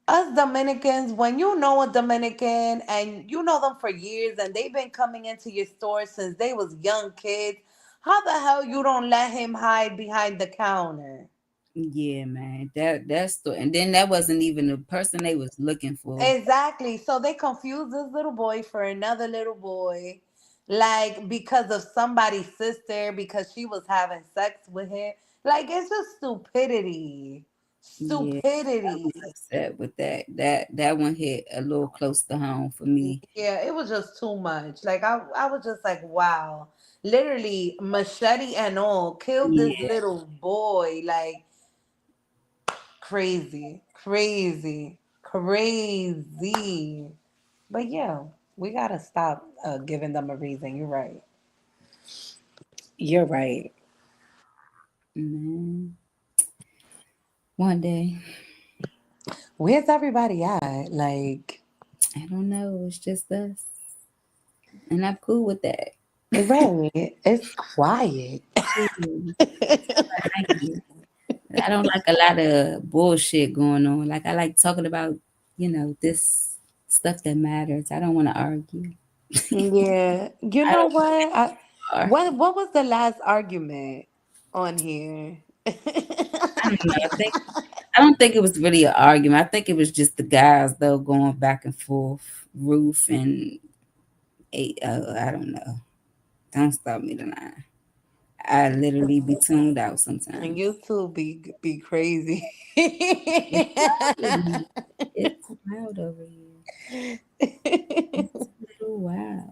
Speaker 20: us Dominicans, when you know a Dominican and you know them for years and they've been coming into your store since they was young kids, how the hell you don't let him hide behind the counter?
Speaker 14: Yeah, man. That's the and then that wasn't even the person they was looking for.
Speaker 20: Exactly. So they confused this little boy for another little boy, like because of somebody's sister, because she was having sex with him. Like it's just stupidity.
Speaker 14: Yeah, I
Speaker 20: Stupidity.
Speaker 14: was upset with that. That one hit a little close to home for me.
Speaker 20: Yeah, it was just too much. Like I was just like, wow. Literally machete and all killed this
Speaker 14: Yeah,
Speaker 20: little boy. Like crazy. Crazy. Crazy. But yeah, we gotta stop giving them a reason. You're right. You're right.
Speaker 14: man. One day,
Speaker 20: Where's everybody at? Like,
Speaker 14: I don't know. It's just us, and I'm cool with that.
Speaker 20: right. It's quiet.
Speaker 14: Cool. I like it. I don't like a lot of bullshit going on. Like I like talking about, this stuff that matters. I don't want to argue.
Speaker 20: Yeah. You
Speaker 14: I
Speaker 20: know
Speaker 14: don't
Speaker 20: what?
Speaker 14: argue.
Speaker 20: What was the last argument on here?
Speaker 14: I don't know. I don't think it was really an argument. I think it was just the guys though going back and forth, Roof and I don't know. Don't stop me tonight. I literally be tuned out
Speaker 20: And
Speaker 14: sometimes.
Speaker 20: you two be crazy.
Speaker 14: It's loud. It's loud over here. It's a little wild.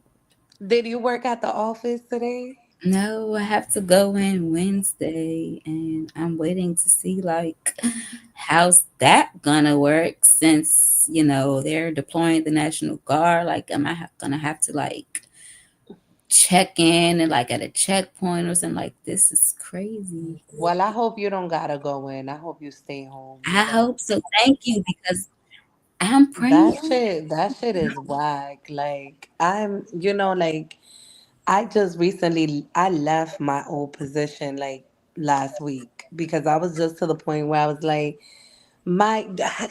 Speaker 20: Did you work at the office today?
Speaker 14: No, I have to go in Wednesday, and I'm waiting to see like how's that gonna work since they're deploying the National Guard? Like, am I gonna have to like check in and like at a checkpoint or something? Like, this is crazy.
Speaker 20: Well, I hope you don't gotta go in. I hope you stay home
Speaker 14: I
Speaker 20: because
Speaker 14: hope so. Thank you, because I'm
Speaker 20: that
Speaker 14: praying.
Speaker 20: shit is whack. Like like I just recently I left my old position like last week because I was just to the point where I was like,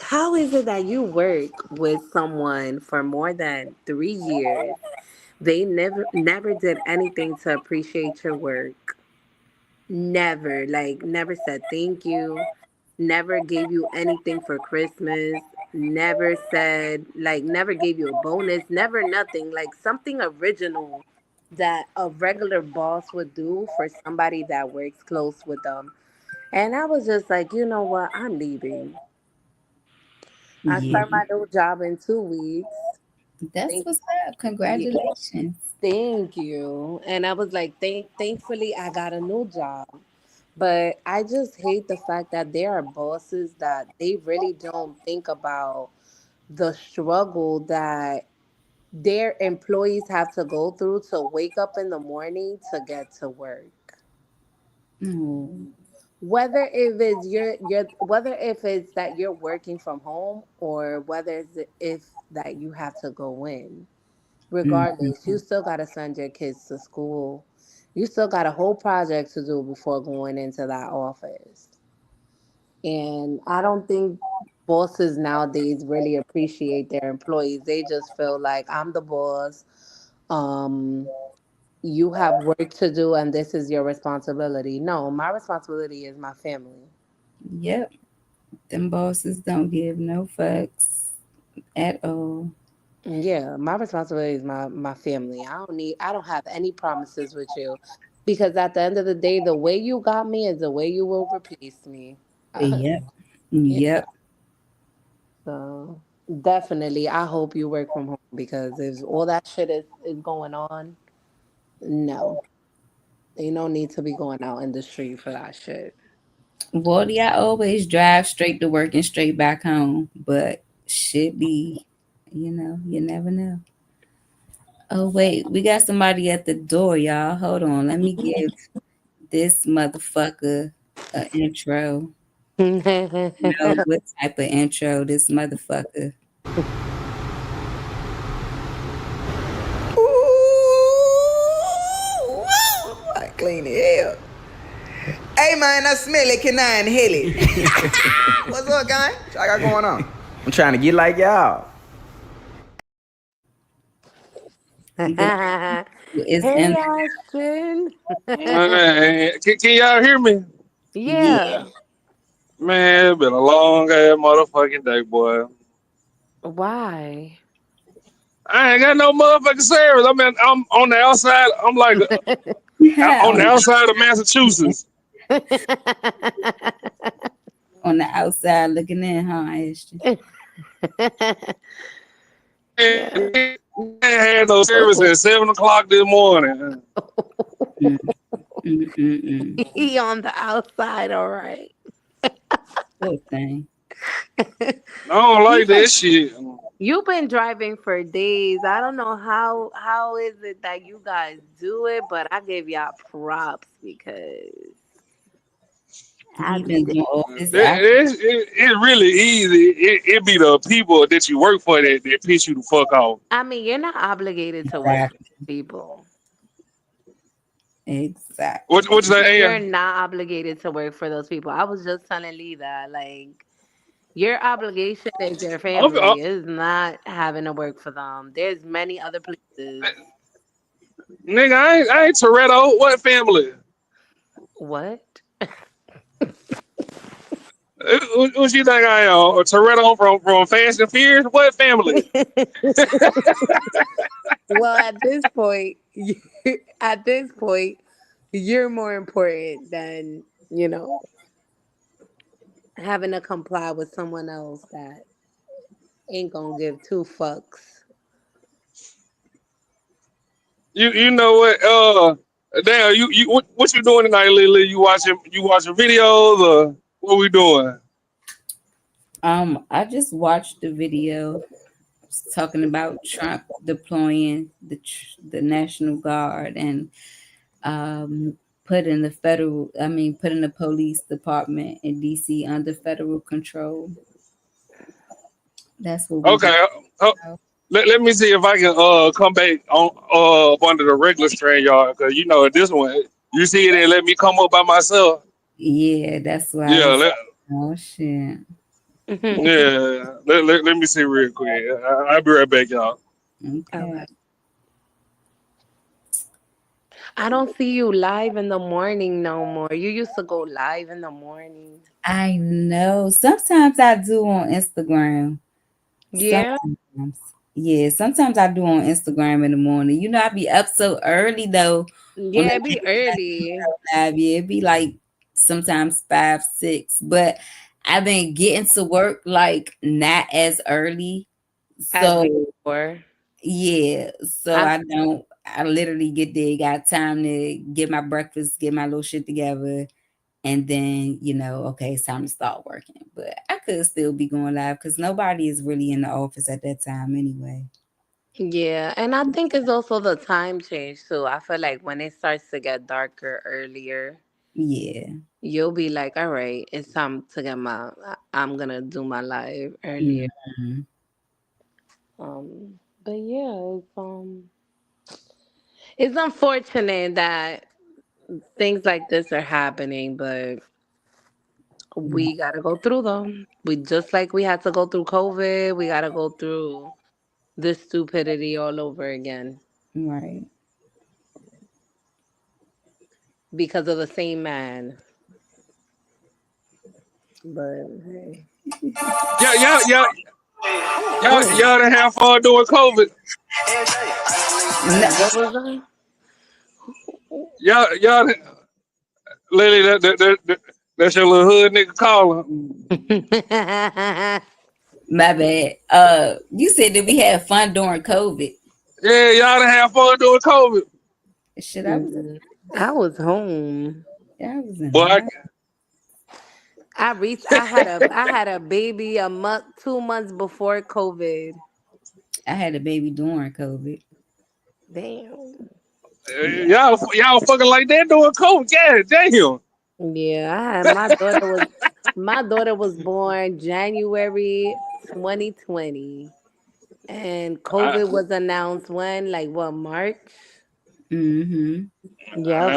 Speaker 20: how is it that you work with someone for more than 3 years? They never did anything to appreciate your work. Never, like, never said thank you, never gave you anything for Christmas, never said, like, never gave you a bonus, never nothing, like something original that a regular boss would do for somebody that works close with them. And I was just like, you know what? I'm leaving. I
Speaker 14: Yeah,
Speaker 20: start my new job in 2 weeks.
Speaker 14: that's
Speaker 20: Thank,
Speaker 14: what's up.
Speaker 20: yeah,
Speaker 14: Congratulations.
Speaker 20: thank you. And I was like, thankfully, I got a new job. But I just hate the fact that there are bosses that they really don't think about the struggle that their employees have to go through to wake up in the morning to get to work.
Speaker 14: Mm.
Speaker 20: Whether if it's whether if it's that you're working from home or whether it's if that you have to go in. Regardless, you
Speaker 14: Mhm.
Speaker 20: still gotta send your kids to school. You still got a whole project to do before going into that office. And I don't think bosses nowadays really appreciate their employees. They just feel like I'm the boss. Um, you have work to do and this is your responsibility. No, my responsibility is my family.
Speaker 14: Yep, them bosses don't give no fucks at all.
Speaker 20: Yeah, my responsibility is my family. I don't have any promises with you because at the end of the day, the way you got me is the way you will replace me.
Speaker 14: Yep,
Speaker 20: Yeah.
Speaker 14: yep.
Speaker 20: So definitely, I hope you work from home because if all that shit is going on, no, ain't no need to be going out in the street for that shit.
Speaker 14: Well, yeah, I always drive straight to work and straight back home, but should be, you never know. Oh wait, we got somebody at the door, y'all. Hold on, let me give this motherfucker an intro. No, what type of intro? This motherfucker.
Speaker 21: I clean the hell. Hey man, that smelly canine hilly. What's up, guy? What y'all got going on? I'm trying to get like y'all.
Speaker 14: It's
Speaker 20: Hey,
Speaker 14: in.
Speaker 20: Ashton.
Speaker 22: Man, can y'all hear me?
Speaker 14: Yeah.
Speaker 20: Yeah.
Speaker 22: Man, it's been a long ass motherfucking day, boy.
Speaker 20: Why?
Speaker 22: I ain't got no motherfucking service. I'm on the outside. I'm like on the outside of Massachusetts.
Speaker 14: On the outside looking in, huh, Ashton?
Speaker 20: Yeah.
Speaker 22: I ain't had no service at 7 o'clock this morning.
Speaker 20: He on the outside, all right.
Speaker 14: Poor thing.
Speaker 22: I don't like that shit.
Speaker 20: You've been driving for days. I don't know how is it that you guys do it, but I give y'all props because I
Speaker 14: He
Speaker 20: be
Speaker 14: been doing all this
Speaker 22: It's really easy. It be the people that you work for that piss you the fuck off.
Speaker 20: I mean, you're not obligated to work for people.
Speaker 14: Exactly.
Speaker 22: What you say,
Speaker 20: You're
Speaker 22: Ann?
Speaker 20: not obligated to work for those people. I was just telling Lee that, like, your obligation is your family. Is not having to work for them. There's many other places.
Speaker 22: Nigga, I ain't Toretto. What family?
Speaker 20: What?
Speaker 22: What you think I am? A Toretto from Fast and Furious? What family?
Speaker 20: Well, at this point, you're more important than having to comply with someone else that ain't gonna give two fucks.
Speaker 22: You know what? Damn, what you doing tonight, Lily? You watching videos or what we doing?
Speaker 14: I just watched the video talking about Trump deploying the National Guard and putting putting the police department in DC under federal control. That's what we
Speaker 22: Okay.
Speaker 14: just
Speaker 22: Let me see if I can come back on up under the regular strain, y'all. Cause you know this one, you see it and let me come up by myself.
Speaker 14: yeah, that's why I
Speaker 22: Yeah,
Speaker 14: was oh shit.
Speaker 22: yeah. Let me see real quick. I'll be right back, y'all.
Speaker 14: Okay.
Speaker 20: I don't see you live in the morning no more. You used to go live in the morning.
Speaker 14: I know. Sometimes I do on Instagram.
Speaker 20: Yeah.
Speaker 14: Sometimes. Yeah, sometimes I do on Instagram in the morning. You know, I be up so early though. When
Speaker 20: Yeah,
Speaker 14: I
Speaker 20: it be early.
Speaker 14: live, yeah, it be like sometimes 5, 6. But I've been getting to work like not as early.
Speaker 20: As
Speaker 14: So
Speaker 20: before.
Speaker 14: yeah, so
Speaker 20: I
Speaker 14: I literally get there, got time to get my breakfast, get my little shit together, and then okay, it's time to start working. But I could still be going live because nobody is really in the office at that time anyway.
Speaker 20: Yeah, and I think it's also the time change too. I feel like when it starts to get darker earlier,
Speaker 14: Yeah.
Speaker 20: you'll be like, all right, it's time to I'm gonna do my live earlier.
Speaker 14: Mhm.
Speaker 20: But yeah, it's unfortunate that things like this are happening, but we gotta go through them. We just like we had to go through COVID, we gotta go through this stupidity all over again
Speaker 14: Right.
Speaker 20: because of the same man. But hey.
Speaker 22: Y'all done have fun doing COVID.
Speaker 20: What was that?
Speaker 22: Y'all, Lily, that's your little hood nigga calling.
Speaker 14: My bad. You said that we had fun during COVID.
Speaker 22: Yeah, y'all done have fun doing COVID.
Speaker 14: Shit, I was
Speaker 20: I was home.
Speaker 14: Yeah, I was in
Speaker 22: Boy,
Speaker 20: I had a baby a month, 2 months before COVID.
Speaker 14: I had a baby during COVID.
Speaker 20: Damn.
Speaker 22: y'all fucking like that doing COVID. Yeah, damn.
Speaker 20: Yeah, my daughter was born January 2020. And
Speaker 22: I,
Speaker 20: COVID was announced when? Like what, March?
Speaker 14: Mm-hmm.
Speaker 20: Yep.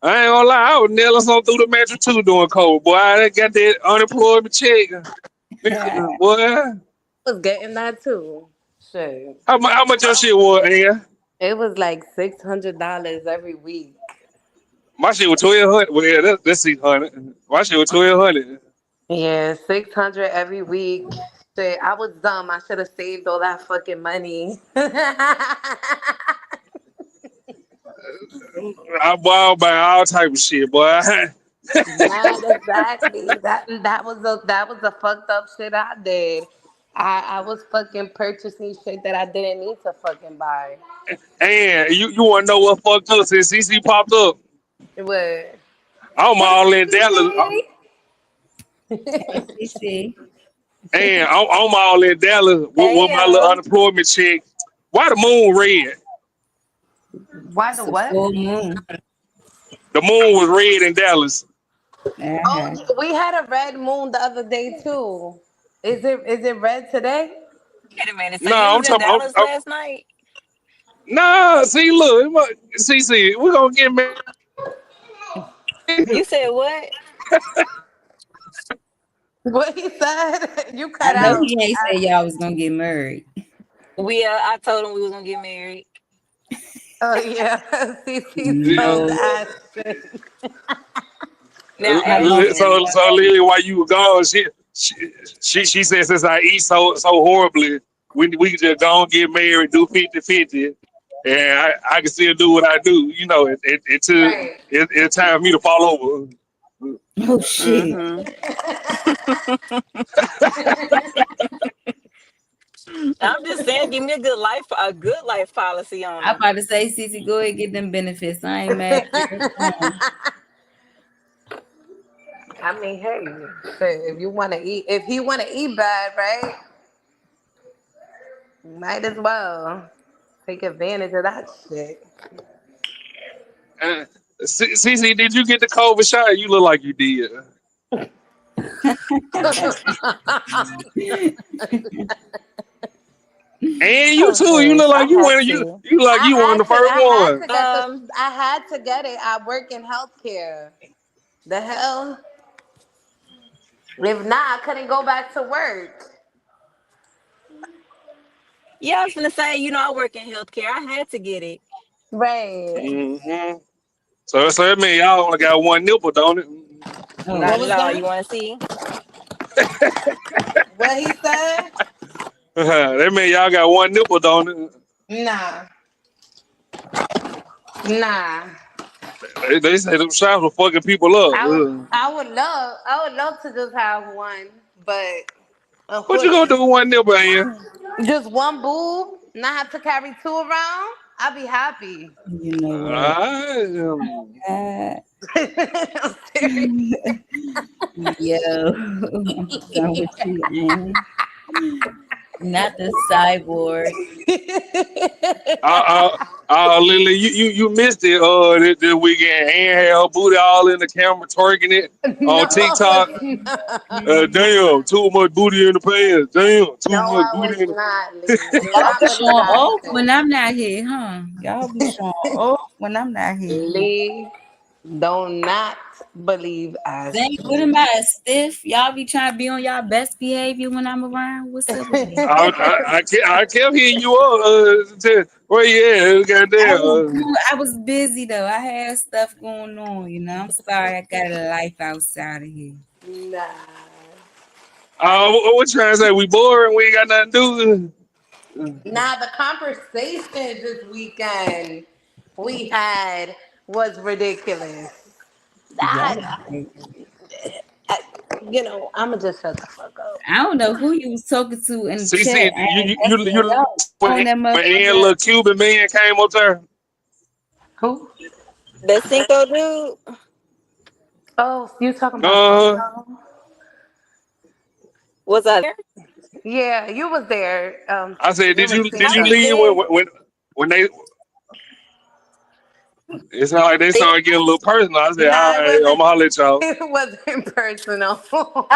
Speaker 22: I ain't gonna lie, I was nailing something through the mattress too doing COVID. Boy, I got that unemployment check. Boy,
Speaker 20: I was getting that too. Shit.
Speaker 22: how much your shit was, Ann?
Speaker 20: It was like $600 every week.
Speaker 22: My shit was 1,200. Well, yeah, that's 600. My shit was 1,200.
Speaker 20: Yeah, 600 every week. Shit, I was dumb. I should have saved all that fucking money.
Speaker 22: I bought by all type of shit, boy.
Speaker 20: Not exactly. That was a fucked up shit I did. I was fucking purchasing shit that I didn't need to fucking buy.
Speaker 22: And you wanna know what fucked up since CC popped up?
Speaker 20: What?
Speaker 22: I'm
Speaker 20: Hey,
Speaker 22: all in Dallas.
Speaker 14: CC.
Speaker 22: And I'm all in Dallas with my little
Speaker 20: Damn.
Speaker 22: unemployment check. Why the moon red?
Speaker 20: Why
Speaker 14: It's
Speaker 20: the
Speaker 14: a
Speaker 20: what?
Speaker 14: full moon.
Speaker 22: The moon was red in Dallas.
Speaker 14: Uh-huh.
Speaker 20: Oh, we had a red moon the other day too. Is it red today?
Speaker 3: Wait a minute. So
Speaker 22: No,
Speaker 3: you
Speaker 22: I'm
Speaker 3: was in
Speaker 22: talking.
Speaker 3: Dallas last night?
Speaker 22: Nah, see, look, CC, we gonna get married.
Speaker 3: You said what?
Speaker 20: What he said? You
Speaker 14: I
Speaker 20: cut
Speaker 14: know
Speaker 20: out.
Speaker 14: he ain't said y'all was gonna get married.
Speaker 3: I told him we was gonna get married.
Speaker 20: Oh yeah, CC so
Speaker 14: No.
Speaker 20: bad.
Speaker 3: Now
Speaker 14: How long
Speaker 3: Ashley,
Speaker 22: So Lily, while you were gone, she said since I eat so horribly, we can just go and get married, do 50-50, and I can still do what I do. You know,
Speaker 20: Right.
Speaker 22: it's time for me to fall over.
Speaker 14: Oh shit.
Speaker 3: I'm just saying, give me a good life policy on
Speaker 14: I'm
Speaker 3: her.
Speaker 14: about to say, Cece, go ahead and get them benefits. I ain't mad.
Speaker 20: I mean, hey, shit, if you want to eat, if he want to eat bad, right? Might as well take advantage of that shit.
Speaker 22: Cece, did you get the COVID shot? You look like you did. And you too. You look like
Speaker 3: I
Speaker 22: you
Speaker 3: had
Speaker 22: went.
Speaker 3: to.
Speaker 22: You like you one of the first one.
Speaker 20: I had to get it. I work in healthcare. The hell? If not, I couldn't go back to work.
Speaker 3: Yeah, I was gonna say, I work in healthcare. I had to get it.
Speaker 20: Right.
Speaker 22: Mm-hmm. So that means y'all only got one nipple, don't it?
Speaker 3: Not at all. You want to see?
Speaker 20: What he said?
Speaker 22: That means y'all got one nipple, don't it?
Speaker 20: Nah. Nah.
Speaker 22: They say them shots will fucking people up.
Speaker 20: I would love to just have one, but
Speaker 22: What you gonna do with one nipple, Ian?
Speaker 20: just one boob, not have to carry two around. I'd be happy.
Speaker 14: You know what? Yo, I'm done with you, man. Not the cyborg.
Speaker 22: Lily, you missed it. This weekend, Ann had her booty all in the camera, twerking it on TikTok. Damn, too much booty in the pants. Damn, too much booty in the.
Speaker 14: Y'all be showing off when I'm not here, huh? Y'all be showing off when I'm not here.
Speaker 20: Lee, do not believe us.
Speaker 14: What am I, stiff? Y'all be trying to be on y'all best behavior when I'm around? What's up with me?
Speaker 22: I kept hitting you up. Where you at? Goddamn.
Speaker 14: I was busy though. I had stuff going on, I'm sorry. I got a life outside of here.
Speaker 20: Nah.
Speaker 22: What trying to say? We boring? We ain't got nothing to do.
Speaker 20: Nah, the conversation this weekend we had was ridiculous. I'ma just shut the fuck up.
Speaker 14: I don't know who you was talking to in the
Speaker 22: See,
Speaker 14: chat.
Speaker 22: when little Cuban man came up there.
Speaker 20: Who?
Speaker 3: The Cinco dude.
Speaker 20: Oh, you talking about Cinco?
Speaker 3: Was I there?
Speaker 20: Yeah, you was there.
Speaker 22: I said, did you leave when they? It's not like they started getting a little personal. I said, all right, I'm gonna holler at y'all.
Speaker 20: It wasn't personal.
Speaker 3: No,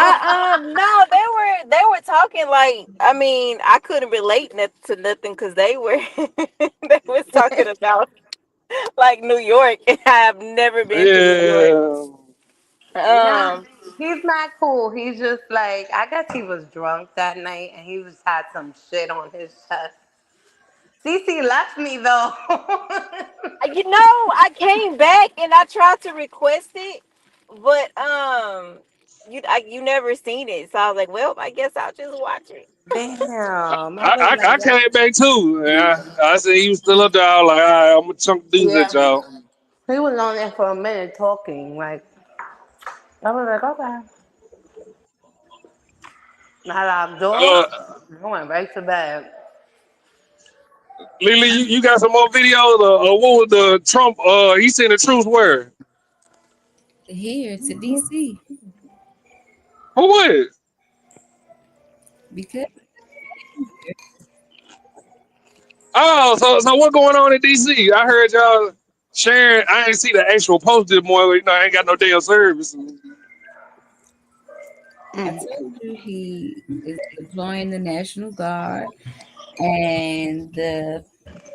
Speaker 3: they were talking like, I couldn't relate to nothing because they was talking about like New York, and I have never been to New York.
Speaker 20: He's not cool. He's just like, I guess he was drunk that night and he just had some shit on his chest. Cece left me though.
Speaker 3: I came back and I tried to request it, but you never seen it, so I was like, well, I guess I'll just watch it.
Speaker 20: Damn.
Speaker 22: I came back too. I said he was still up there. I was like, all right, I'm gonna chunk dudes at y'all.
Speaker 20: He was on there for a minute talking. Like, I was like, okay. Now I'm doing. I went right to bed.
Speaker 22: Lily, you got some more videos? What was the Trump? He sent the truth word.
Speaker 14: Here to DC.
Speaker 22: For what?
Speaker 14: Because.
Speaker 22: Oh, so what going on in DC? I heard y'all sharing. I ain't see the actual post this morning. I ain't got no damn service.
Speaker 14: I told you he is deploying the National Guard, and the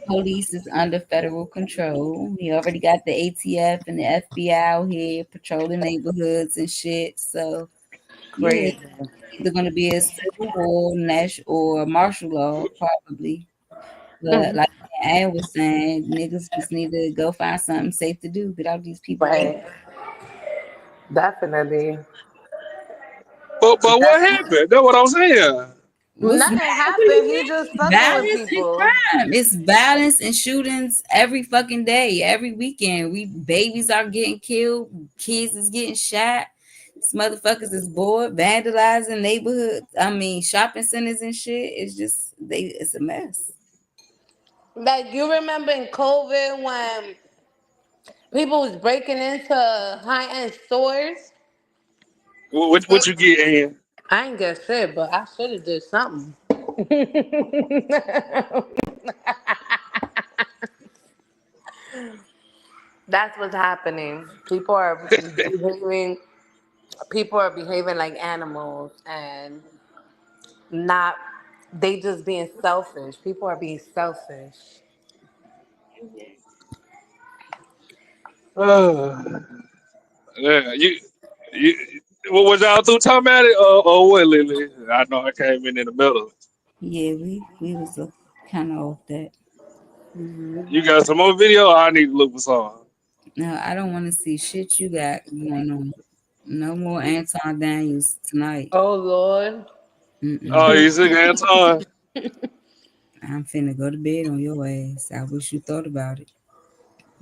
Speaker 14: police is under federal control. He already got the ATF and the FBI out here patrolling neighborhoods and shit. So,
Speaker 20: crazy.
Speaker 14: Yeah, it's either going to be a civil war, or martial law, probably. But like Ann was saying, niggas just need to go find something safe to do. Get out these people.
Speaker 20: Right. Definitely.
Speaker 22: But what happened? That's what I'm saying.
Speaker 20: Nothing happened. He just fucking with people.
Speaker 14: Crime. It's violence and shootings every fucking day, every weekend. Babies are getting killed, kids is getting shot. These motherfuckers is bored, vandalizing neighborhoods. Shopping centers and shit. It's a mess.
Speaker 20: Like, you remember in COVID when people was breaking into high-end stores?
Speaker 22: What you get, Ann?
Speaker 20: I ain't get shit, but I should have did something. That's what's happening. People are behaving like animals and not they just being selfish. People are being selfish.
Speaker 22: Yeah, you, what was y'all through talking about it, or what, Lily? I know I came in the middle.
Speaker 14: Yeah, we was kind of off that.
Speaker 22: You got some more video? I need to look for some.
Speaker 14: No, I don't want to see shit you got going on. No more Anton Daniels tonight.
Speaker 20: Oh Lord.
Speaker 22: Oh,
Speaker 14: Mm-mm.
Speaker 22: you sick of Anton?
Speaker 14: I'm finna go to bed on your ass. I wish you thought about it.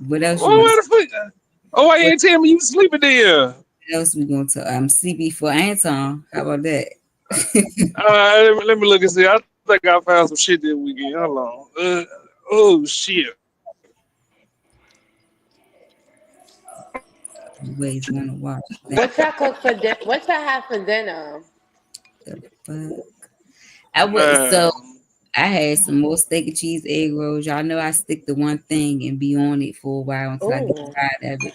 Speaker 14: What else you
Speaker 22: Well,
Speaker 14: want
Speaker 22: where
Speaker 14: to?
Speaker 22: the fuck? Oh, why you
Speaker 14: What
Speaker 22: ain't tell me you sleeping there?
Speaker 14: else we going to? CB for Anton. How about that?
Speaker 22: Let me look and see. I think I found some shit this weekend. Hold on. Oh shit.
Speaker 14: Always want to watch
Speaker 20: What y'all cook for dinner? What y'all have for dinner?
Speaker 14: the fuck. I would
Speaker 22: Man.
Speaker 14: so I had some more steak and cheese egg rolls. Y'all know I stick to one thing and be on it for a while until I get
Speaker 20: Oh.
Speaker 14: tired of it.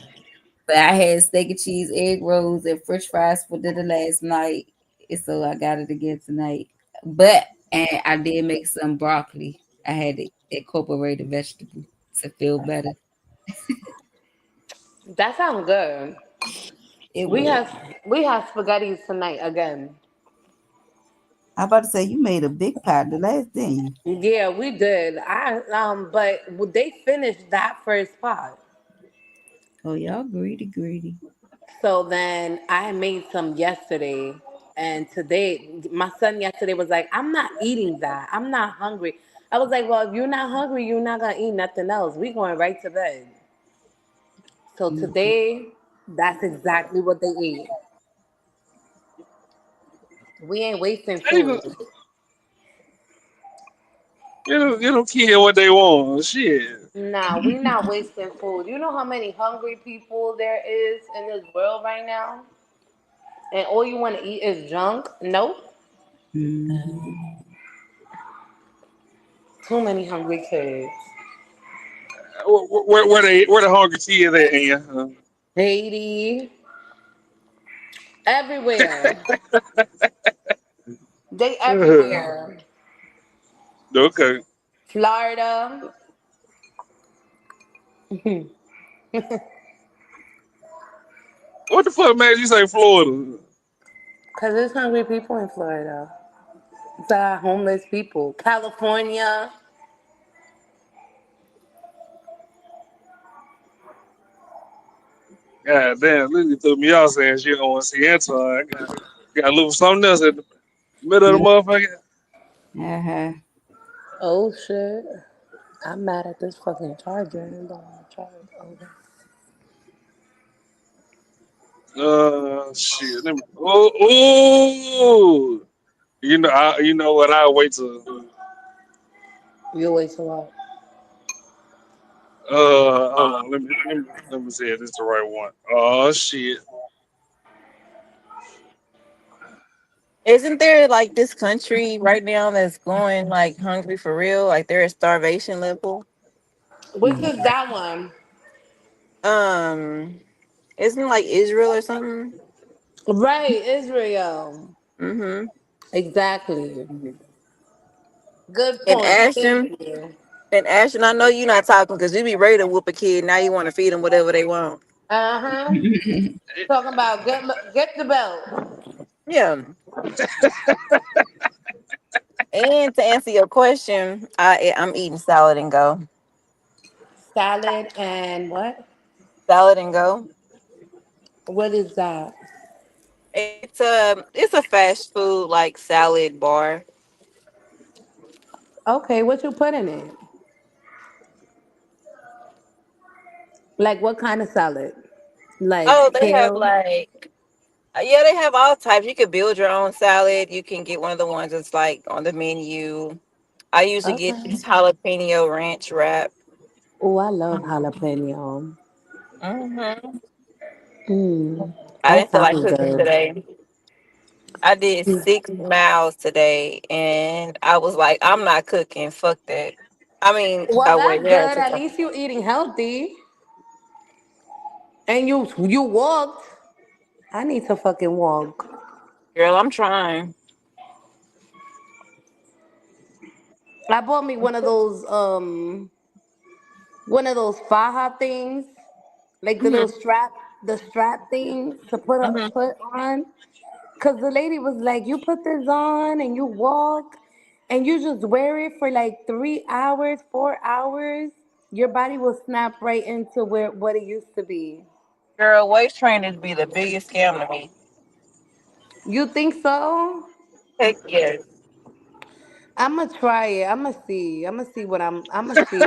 Speaker 14: But I had steak and cheese egg rolls and French fries for dinner last night, and so I got it again tonight. But and I did make some broccoli. I had to incorporate a vegetable to feel better.
Speaker 20: That sounds good.
Speaker 14: It
Speaker 20: We
Speaker 14: was.
Speaker 20: have we have spaghetti tonight again.
Speaker 14: I about to say you made a big pot the last day.
Speaker 20: Yeah, we did. But they finished that first pot.
Speaker 14: Oh, y'all greedy.
Speaker 20: So then I made some yesterday, and today my son yesterday was like, "I'm not eating that. I'm not hungry." I was like, "Well, if you're not hungry, you're not gonna eat nothing else. We going right to bed." So
Speaker 14: Mhm.
Speaker 20: today, that's exactly what they ate. We ain't wasting food.
Speaker 22: You don't care what they want. Shit.
Speaker 20: Nah, we not wasting food. You know how many hungry people there is in this world right now? And all you want to eat is junk? Nope.
Speaker 14: Mhm.
Speaker 20: Too many hungry kids.
Speaker 22: Where the hungry kids at, Ann?
Speaker 20: Haiti, everywhere. They everywhere.
Speaker 22: Okay.
Speaker 20: Florida.
Speaker 22: What the fuck made you say Florida?
Speaker 20: Because there's hungry people in Florida. It's homeless people. California.
Speaker 22: God damn, Lily threw me off saying she don't want to see Anton. Got to look for something else in the middle of the motherfucker.
Speaker 14: Uh-huh.
Speaker 20: Oh, shit. I'm mad at this fucking charger. I don't want to charge over.
Speaker 22: Shit. Oh. You know what? I'll wait till.
Speaker 20: You wait so long.
Speaker 22: Hold on. Let me see if this is the right one. Oh shit.
Speaker 3: Isn't there like this country right now that's going like hungry for real? Like they're at starvation level.
Speaker 20: Which is that one?
Speaker 3: Um, isn't it like Israel or something?
Speaker 20: Right, Israel.
Speaker 3: Mm-hmm.
Speaker 20: Exactly. Good
Speaker 3: And
Speaker 20: point. Thank
Speaker 3: Ashton,
Speaker 20: you.
Speaker 3: I know you're not talking because you be ready to whoop a kid. Now you want to feed them whatever they want.
Speaker 20: Uh-huh. Talking about get the belt.
Speaker 3: Yeah. And to answer your question, I'm eating salad and go.
Speaker 20: Salad and what?
Speaker 3: Salad and go.
Speaker 20: What is that?
Speaker 3: It's a fast food like salad bar.
Speaker 20: Okay, what you put in it? Like what kind of salad? Like
Speaker 3: Oh, they have
Speaker 20: kale?
Speaker 3: like yeah, they have all types. You could build your own salad. You can get one of the ones that's like on the menu. I usually get
Speaker 20: Okay.
Speaker 3: this jalapeno ranch wrap.
Speaker 20: Oh, I love jalapeno.
Speaker 3: Hmm
Speaker 20: Mm,
Speaker 3: I
Speaker 20: that
Speaker 3: didn't feel like
Speaker 20: sounds
Speaker 3: cooking
Speaker 20: good.
Speaker 3: today. I did 6 miles today, and I was like, I'm not cooking. Fuck that. I mean,
Speaker 20: Well,
Speaker 3: I went
Speaker 20: that's
Speaker 3: there
Speaker 20: good.
Speaker 3: to
Speaker 20: At
Speaker 3: cook.
Speaker 20: least you eating healthy, and you walked. I need to fucking walk.
Speaker 3: Girl, I'm trying.
Speaker 20: I bought me one of those faja things, like the little
Speaker 3: Hmm.
Speaker 20: strap things to
Speaker 3: Hmm.
Speaker 20: put on. Cause the lady was like, you put this on and you walk and you just wear it for like 3 hours, 4 hours. Your body will snap right into where what it used to be.
Speaker 3: Girl, waist trainers be the biggest scam to me.
Speaker 20: You think so?
Speaker 3: Heck yes.
Speaker 20: I'ma try it. I'ma see what I'ma see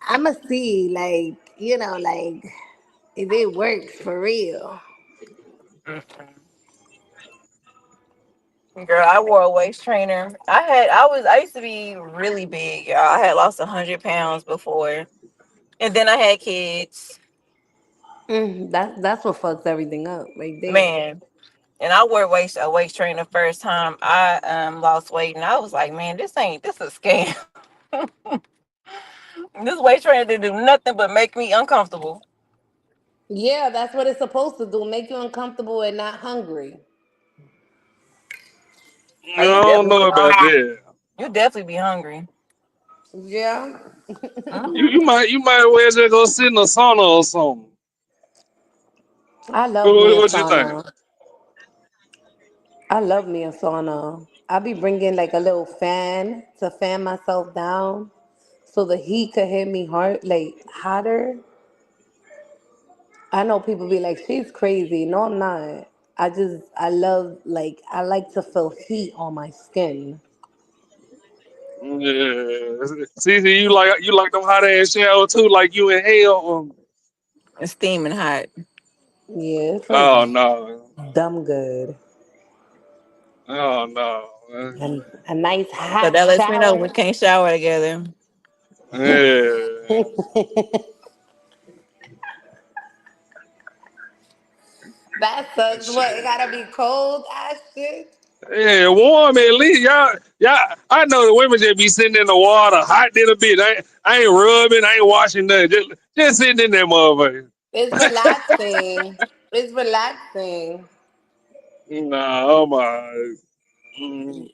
Speaker 20: I'ma see like if it works for real.
Speaker 3: Girl, I wore a waist trainer. I used to be really big, y'all. I had lost 100 pounds before. And then I had kids.
Speaker 20: That's what fucks everything up right there.
Speaker 3: Man. And I wore a waist trainer first time I lost weight, and I was like, man, this is a scam. This waist trainer didn't do nothing but make me uncomfortable.
Speaker 20: Yeah, that's what it's supposed to do. Make you uncomfortable and not hungry.
Speaker 22: I
Speaker 3: Oh, you
Speaker 22: don't
Speaker 3: definitely
Speaker 22: know
Speaker 3: be
Speaker 22: about
Speaker 3: hungry.
Speaker 22: that.
Speaker 3: You definitely be hungry.
Speaker 20: Yeah.
Speaker 3: Mhm.
Speaker 22: You might well just go sit in a sauna or something.
Speaker 20: I
Speaker 22: What,
Speaker 20: love me a
Speaker 22: what you think?
Speaker 20: sauna. I love me a sauna. I be bringing like a little fan to fan myself down so the heat could hit me hard, like hotter. I know people be like, she's crazy. No, I'm not. I like to feel heat on my skin.
Speaker 22: Yeah. See, you like them hot ass shower too, like you in hell.
Speaker 3: It's steaming hot.
Speaker 20: Yeah, it
Speaker 22: Oh
Speaker 20: feels
Speaker 22: no.
Speaker 20: dumb good.
Speaker 22: Oh no.
Speaker 20: And a nice
Speaker 3: So
Speaker 20: hot
Speaker 3: that lets me know we
Speaker 20: shower.
Speaker 3: can't shower together.
Speaker 22: Yeah.
Speaker 20: That sucks. What? It gotta be cold ass shit.
Speaker 22: Yeah, warm at least. Y'all. I know the women just be sitting in the water, hot than a bitch. I ain't rubbing, I ain't washing nothing. Just sitting in that motherfucker.
Speaker 20: It's relaxing. It's relaxing.
Speaker 22: Nah, oh my. Mm,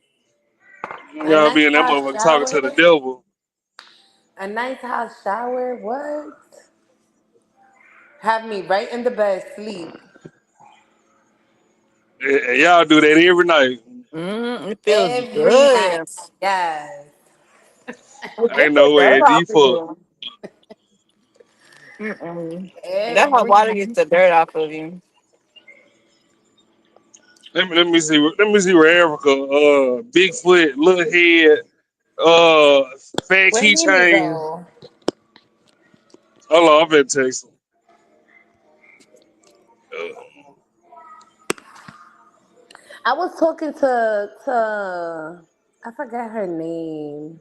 Speaker 20: A
Speaker 22: y'all
Speaker 20: nice
Speaker 22: be in that
Speaker 20: hot
Speaker 22: motherfucker talking to the
Speaker 20: shower.
Speaker 22: devil.
Speaker 20: A nice hot shower. What? Have me right in the bed, sleep.
Speaker 22: And y'all do that every night.
Speaker 3: It feels
Speaker 20: Every night.
Speaker 3: good.
Speaker 20: Yes.
Speaker 3: It
Speaker 22: Ain't
Speaker 3: gets the
Speaker 22: no way
Speaker 3: dirt
Speaker 22: it
Speaker 3: off of
Speaker 22: default.
Speaker 3: you. Mm-mm. That hot
Speaker 20: Every
Speaker 3: water
Speaker 20: night.
Speaker 3: gets the dirt off of you.
Speaker 22: Let me see where Africa, Bigfoot, little head, fat
Speaker 20: Where Mimi
Speaker 22: keychain.
Speaker 20: go?
Speaker 22: Hold on, I'm finna text him.
Speaker 20: I was talking to I forgot her name.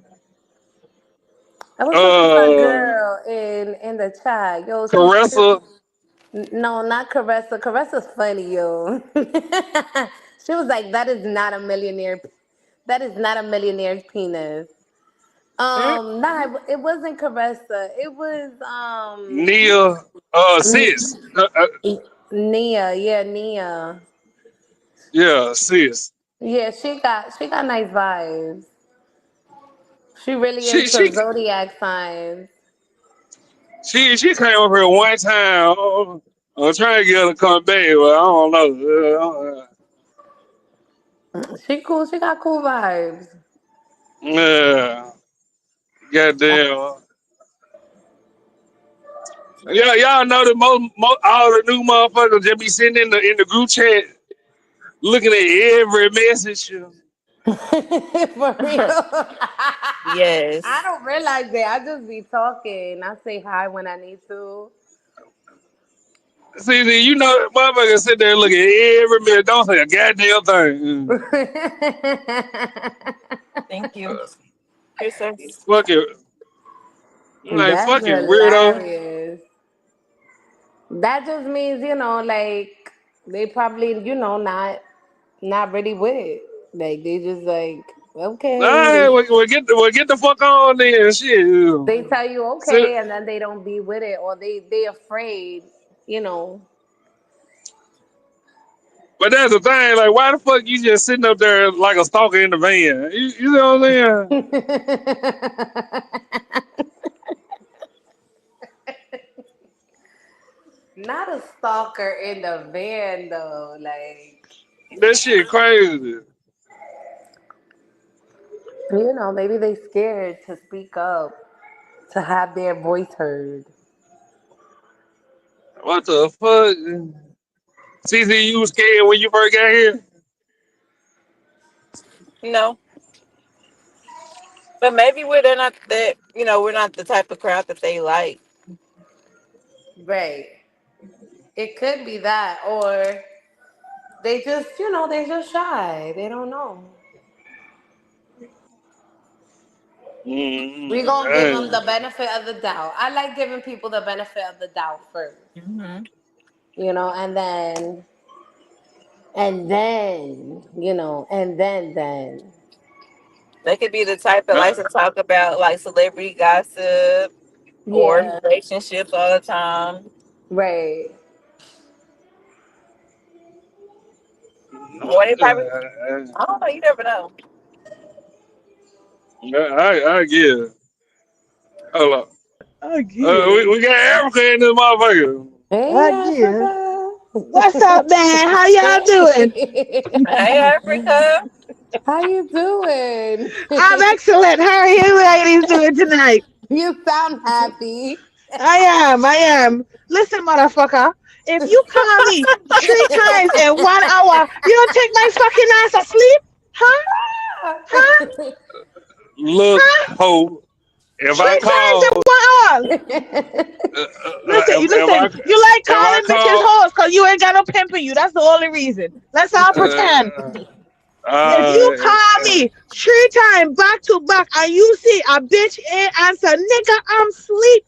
Speaker 20: I was talking to a
Speaker 22: Uh,
Speaker 20: girl in the chat. Yo,
Speaker 22: Caressa.
Speaker 20: no, not Caressa. Caressa's funny, yo. She was like, "That is not a millionaire. That is not a millionaire's penis." Nah, it wasn't Caressa. It was
Speaker 22: Nia,
Speaker 20: N-
Speaker 22: sis.
Speaker 20: Nia. Yeah, Nia.
Speaker 22: Yeah, sis.
Speaker 20: Yeah, she got nice vibes. She really
Speaker 22: She
Speaker 20: into
Speaker 22: she
Speaker 20: zodiac signs.
Speaker 22: she came up here one time. I'm trying to get her to come back, but I don't know.
Speaker 20: She cool. She got cool vibes.
Speaker 22: Yeah, goddamn. Yeah, y'all know that all the new motherfuckers just be sitting in the group chat looking at every message.
Speaker 20: For real. I
Speaker 3: Yes.
Speaker 20: don't realize it. I just be talking. I say hi when I need to.
Speaker 22: See, you know, motherfuckers sit there looking at every message. Don't say a goddamn thing.
Speaker 3: Thank you. Kisses.
Speaker 22: Fuck it. Like,
Speaker 20: That's
Speaker 22: fucking weirdo.
Speaker 20: hilarious. That just means, like, they probably, not. not really with it. Like they just like, okay.
Speaker 22: Nah, we get the fuck on then. Shit.
Speaker 20: They tell you
Speaker 22: Sit-
Speaker 20: okay, and then they don't be with it, or they afraid, you know.
Speaker 22: But that's the thing. Like, why the fuck you just sitting up there like a stalker in the van? You know what I'm saying?
Speaker 20: Not a stalker in the van though, like
Speaker 22: That shit crazy.
Speaker 20: you know, maybe they scared to speak up, to have their voice heard.
Speaker 22: What the fuck? CC, you was scared when you first got here?
Speaker 3: No, but maybe they're not that. We're not the type of crowd that they like.
Speaker 20: Right. It could be that, or they just, they're just shy. They don't know. We're gonna give them the benefit of the doubt. I like giving people the benefit of the doubt first.
Speaker 3: Mm-hmm.
Speaker 20: And then
Speaker 3: They could be the type that likes to talk about like celebrity gossip or
Speaker 20: yeah,
Speaker 3: relationships all the time.
Speaker 20: right.
Speaker 3: Or they probably, I don't know. You never know.
Speaker 22: I get. Hold up.
Speaker 4: I get.
Speaker 22: We got Africa in this motherfucker.
Speaker 4: What's up, man? How y'all doing?
Speaker 3: Hey, Africa.
Speaker 20: How you doing?
Speaker 4: I'm excellent. How are you ladies doing tonight?
Speaker 20: You sound happy.
Speaker 4: I am. Listen, motherfucker. If you call me 3 times in 1 hour, you don't take my fucking ass asleep? Huh?
Speaker 22: Look, ho. If
Speaker 4: 3
Speaker 22: I call,
Speaker 4: times in 1 hour. Listen. You like calling bitches hoes because you ain't got no pimp in you. That's the only reason. Let's all pretend. If you call me 3 times back to back and you see a bitch ain't answer, nigga, I'm sleep,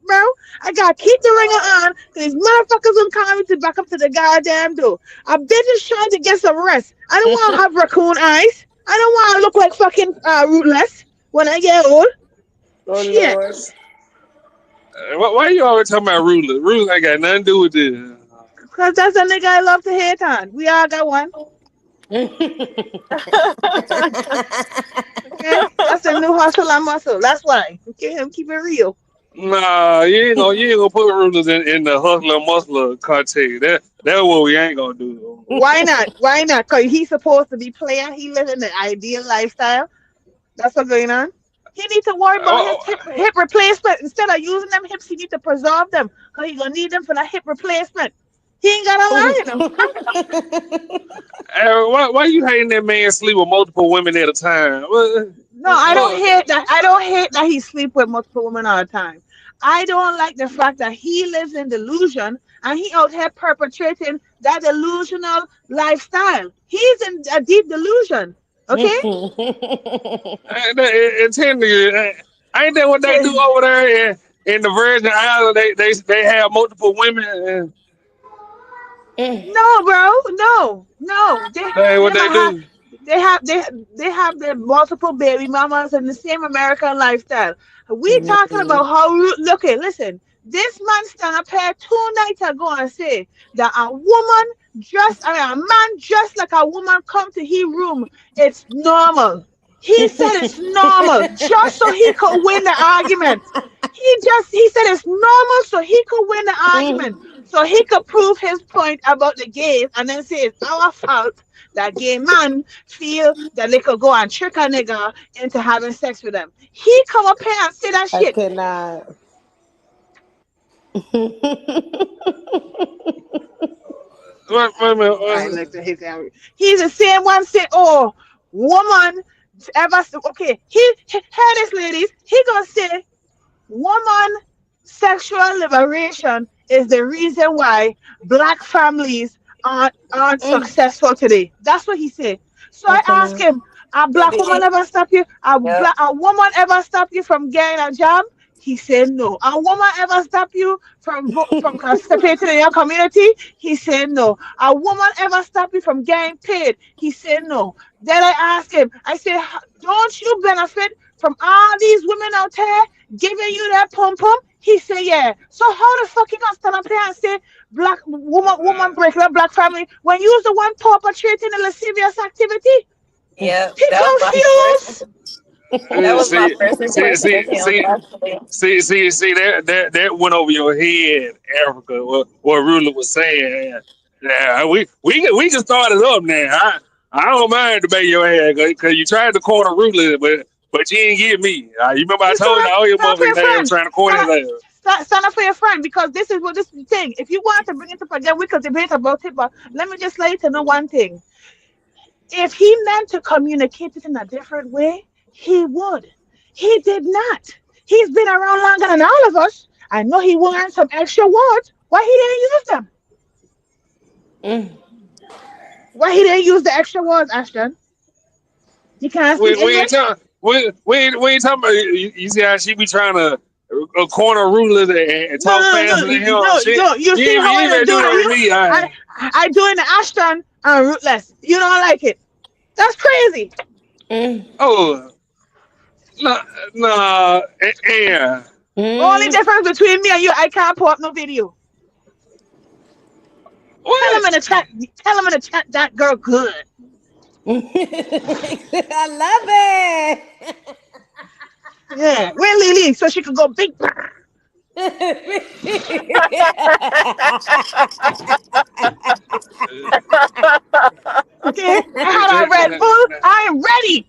Speaker 4: bro. I gotta keep the ringer on because these motherfuckers don't call me to back up to the goddamn door. A bitch is trying to get some rest. I don't want to have raccoon eyes. I don't want to look like fucking rootless when I get old.
Speaker 20: Oh,
Speaker 4: shit.
Speaker 20: Lord.
Speaker 22: why you always talking about ruthless? Ruthless ain't got nothing to do with this.
Speaker 4: Because that's a nigga I love to hate on. We all got one. Okay? That's the new hustle and muscle. That's why. Okay, I'm keeping it real.
Speaker 22: Nah, you ain't gonna put ruthless in the hustler muscle context. That's what we ain't gonna do.
Speaker 4: Why not? Why not? Because he's supposed to be playing. He living the ideal lifestyle. That's what's going on. He needs to worry about his hip replacement. Instead of using them hips, he needs to preserve them. Because he's going to need them for that hip replacement. He ain't got to lie,
Speaker 22: Why you hating that man sleep with multiple women at a time?
Speaker 4: No, I don't hate that. I don't hate that he sleep with multiple women all the time. I don't like the fact that he lives in delusion and he out here perpetrating that delusional lifestyle. He's in a deep delusion. Okay?
Speaker 22: Ain't that what they do over there in the Virgin Islands? They have multiple women.
Speaker 4: No, bro. No. They have their multiple baby mamas and the same American lifestyle. We talking about how listen. This man stand up here 2 nights ago and say that a man dressed like a woman come to his room. It's normal. He said it's normal just so he could win the argument. He said it's normal so he could win the argument. So he could prove his point about the gays and then say it's our fault that gay man feel that they could go and trick a nigga into having sex with them. He come up here and say that shit.
Speaker 20: I cannot.
Speaker 4: He's the same one say, oh, woman ever okay. He heard this, ladies. He gonna say woman sexual liberation is the reason why black families aren't successful today. That's what he said. So I asked him, a black woman ever stop you? A woman ever stop you from getting a job? He said no. A woman ever stop you from participating in your community? He said no. A woman ever stop you from getting paid? He said no. Then I asked him, I said, don't you benefit from all these women out there giving you that pum pum? He said, yeah. So how the fuck you gonna stand up here and say black woman breaking up black family when you're the one perpetrating a lascivious activity?
Speaker 3: Yeah,
Speaker 4: He
Speaker 3: that was my
Speaker 4: confused.
Speaker 3: that was my
Speaker 22: See,
Speaker 3: first impression of him. Actually,
Speaker 22: that went over your head, Africa. What Ruler was saying. Yeah, we can start it up now. I don't mind debating your ass because you tried to corner Ruler, but you didn't get me. You remember I told you all your
Speaker 4: Stand up for your
Speaker 22: motherfucking ass
Speaker 4: friend.
Speaker 22: trying to corner his ass.
Speaker 4: Stand up for your friend because this is the thing. If you want to bring it up again, we could debate about it. But let me just let you to know one thing. If he meant to communicate it in a different way, he would. He did not. He's been around longer than all of us. I know he learned some extra words. Why he didn't use them? Why he didn't use the extra words, Ashton? You can't speak
Speaker 22: We ain't
Speaker 4: English?
Speaker 22: talking about you see how she be trying to corner Ruler and
Speaker 4: No,
Speaker 22: talk
Speaker 4: no,
Speaker 22: faster
Speaker 4: no,
Speaker 22: than him. Shit,
Speaker 4: no. You see
Speaker 22: you
Speaker 4: how
Speaker 22: ain't
Speaker 4: I
Speaker 22: better
Speaker 4: do
Speaker 22: do that
Speaker 4: it?
Speaker 22: with me.
Speaker 4: I do it in Ashton and Rootless. You don't like it. That's crazy.
Speaker 22: Oh no, yeah.
Speaker 4: Only difference between me and you, I can't pull up no video. Tell him in the chat. Tell him in the chat that girl good.
Speaker 20: I love it.
Speaker 4: Yeah, where Lily so she could go big. Okay, I had a Red Bull. I am ready.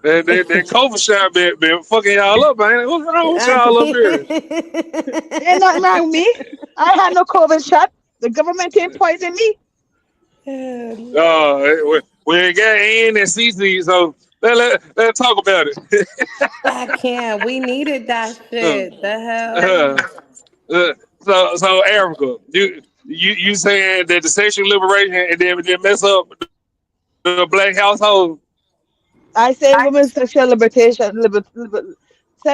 Speaker 22: That COVID shot been fucking y'all up, man. What's wrong with y'all up here?
Speaker 4: Ain't nothing wrong with me. I had no COVID shot. The government ain't poison me.
Speaker 22: We ain't got N and CC, so let's talk about it.
Speaker 20: I can't. We needed that shit. The hell?
Speaker 22: So Erica, you saying that the sexual liberation and then mess up the black household?
Speaker 4: I say women's sexual liberation,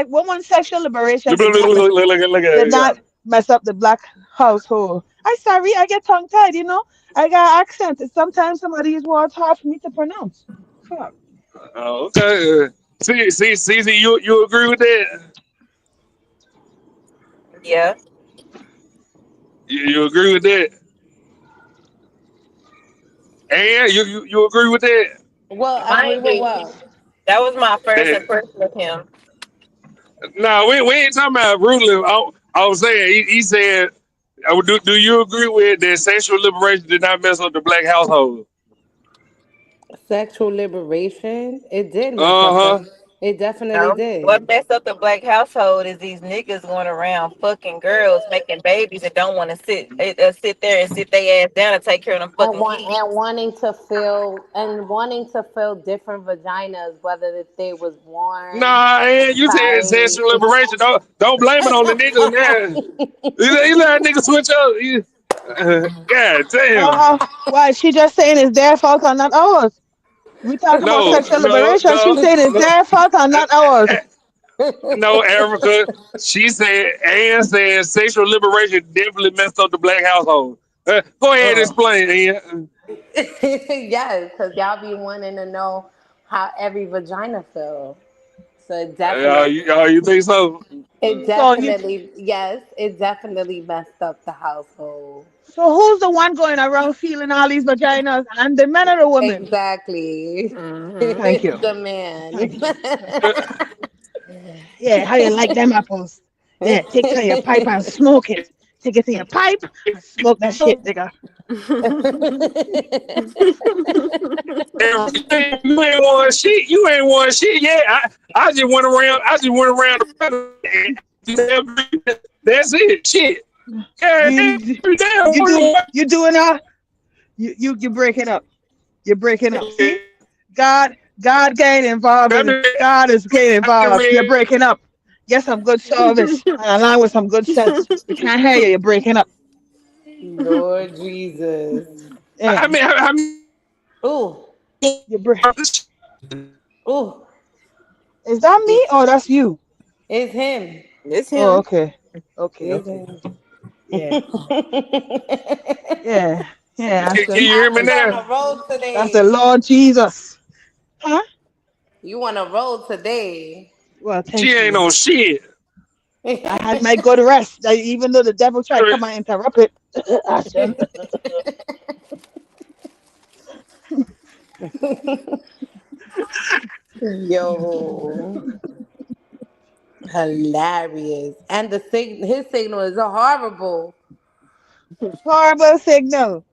Speaker 4: women's sexual liberation
Speaker 22: Look at
Speaker 4: did
Speaker 22: it, yeah.
Speaker 4: not mess up the black household. I'm sorry, I get tongue tied, you know. I got accent. Sometimes some of these words hard for me to pronounce. Fuck.
Speaker 22: Oh, okay. See, you agree with that?
Speaker 3: yeah.
Speaker 22: You agree with that? And you agree with that?
Speaker 20: Well, agree
Speaker 3: Mind
Speaker 20: with
Speaker 3: you,
Speaker 20: what?
Speaker 3: that was my first
Speaker 22: That
Speaker 3: impression of him.
Speaker 22: no, we ain't talking about ruling. I was saying he said, do you agree with that sexual liberation did not mess up the black household?
Speaker 20: Sexual liberation? It did mess up
Speaker 22: Uh
Speaker 20: the. It definitely
Speaker 3: No, what
Speaker 20: did.
Speaker 3: messed up the black household is these niggas going around fucking girls, making babies, and don't want to sit there and sit their ass down and take care of them fucking kids.
Speaker 20: Wanting to feel different vaginas, whether that they was warm,
Speaker 22: Nah, and you said
Speaker 20: tight.
Speaker 22: sexual liberation. Don't blame it on the niggas now. You let niggas switch up. God damn.
Speaker 4: Why? She just saying it's their fault and not ours. We talk about
Speaker 22: No,
Speaker 4: sexual
Speaker 22: no,
Speaker 4: liberation. She
Speaker 22: no,
Speaker 4: said it's
Speaker 22: no.
Speaker 4: their fault and not ours.
Speaker 22: No, Erica. She said, Ann said sexual liberation definitely messed up the black household. Go ahead and explain, Ann.
Speaker 20: Yes, because y'all be wanting to know how every vagina feels. So
Speaker 22: You think so?
Speaker 20: Yes, it definitely messed up the household.
Speaker 4: So who's the one going around feeling all these vaginas? And the men or the women?
Speaker 20: Exactly.
Speaker 4: Thank
Speaker 20: It's
Speaker 4: you.
Speaker 20: the man.
Speaker 4: Thank you. Yeah, how you like them apples? Yeah, take to your pipe and smoke it. Take it to your pipe and smoke that shit, nigga.
Speaker 22: You ain't won shit. You ain't won shit yet. I just went around. That's it. Shit. God
Speaker 4: You doing all? You break it up. You're breaking up. See? God getting involved. God is getting involved. You're breaking up. Get some good service and align with some good sense. We can't hear you. You're breaking up.
Speaker 20: Lord Jesus.
Speaker 4: Yeah.
Speaker 22: I mean,
Speaker 20: ooh.
Speaker 4: You break.
Speaker 20: Ooh.
Speaker 4: Is that me or that's you?
Speaker 20: It's him.
Speaker 3: It's him.
Speaker 4: Oh, okay.
Speaker 20: It's him.
Speaker 4: Yeah. Yeah. Yeah.
Speaker 22: Can you hear me
Speaker 20: Ashley on
Speaker 22: now?
Speaker 20: a roll
Speaker 4: That's the
Speaker 20: today.
Speaker 4: Lord Jesus. Huh?
Speaker 20: You on a roll today.
Speaker 4: Well,
Speaker 22: She
Speaker 4: thank
Speaker 22: ain't
Speaker 4: you.
Speaker 22: no shit.
Speaker 4: I had my good rest. Even though the devil tried to come and interrupt it. Ashton.
Speaker 20: Yo. Hilarious. And his signal is horrible.
Speaker 4: Horrible signal.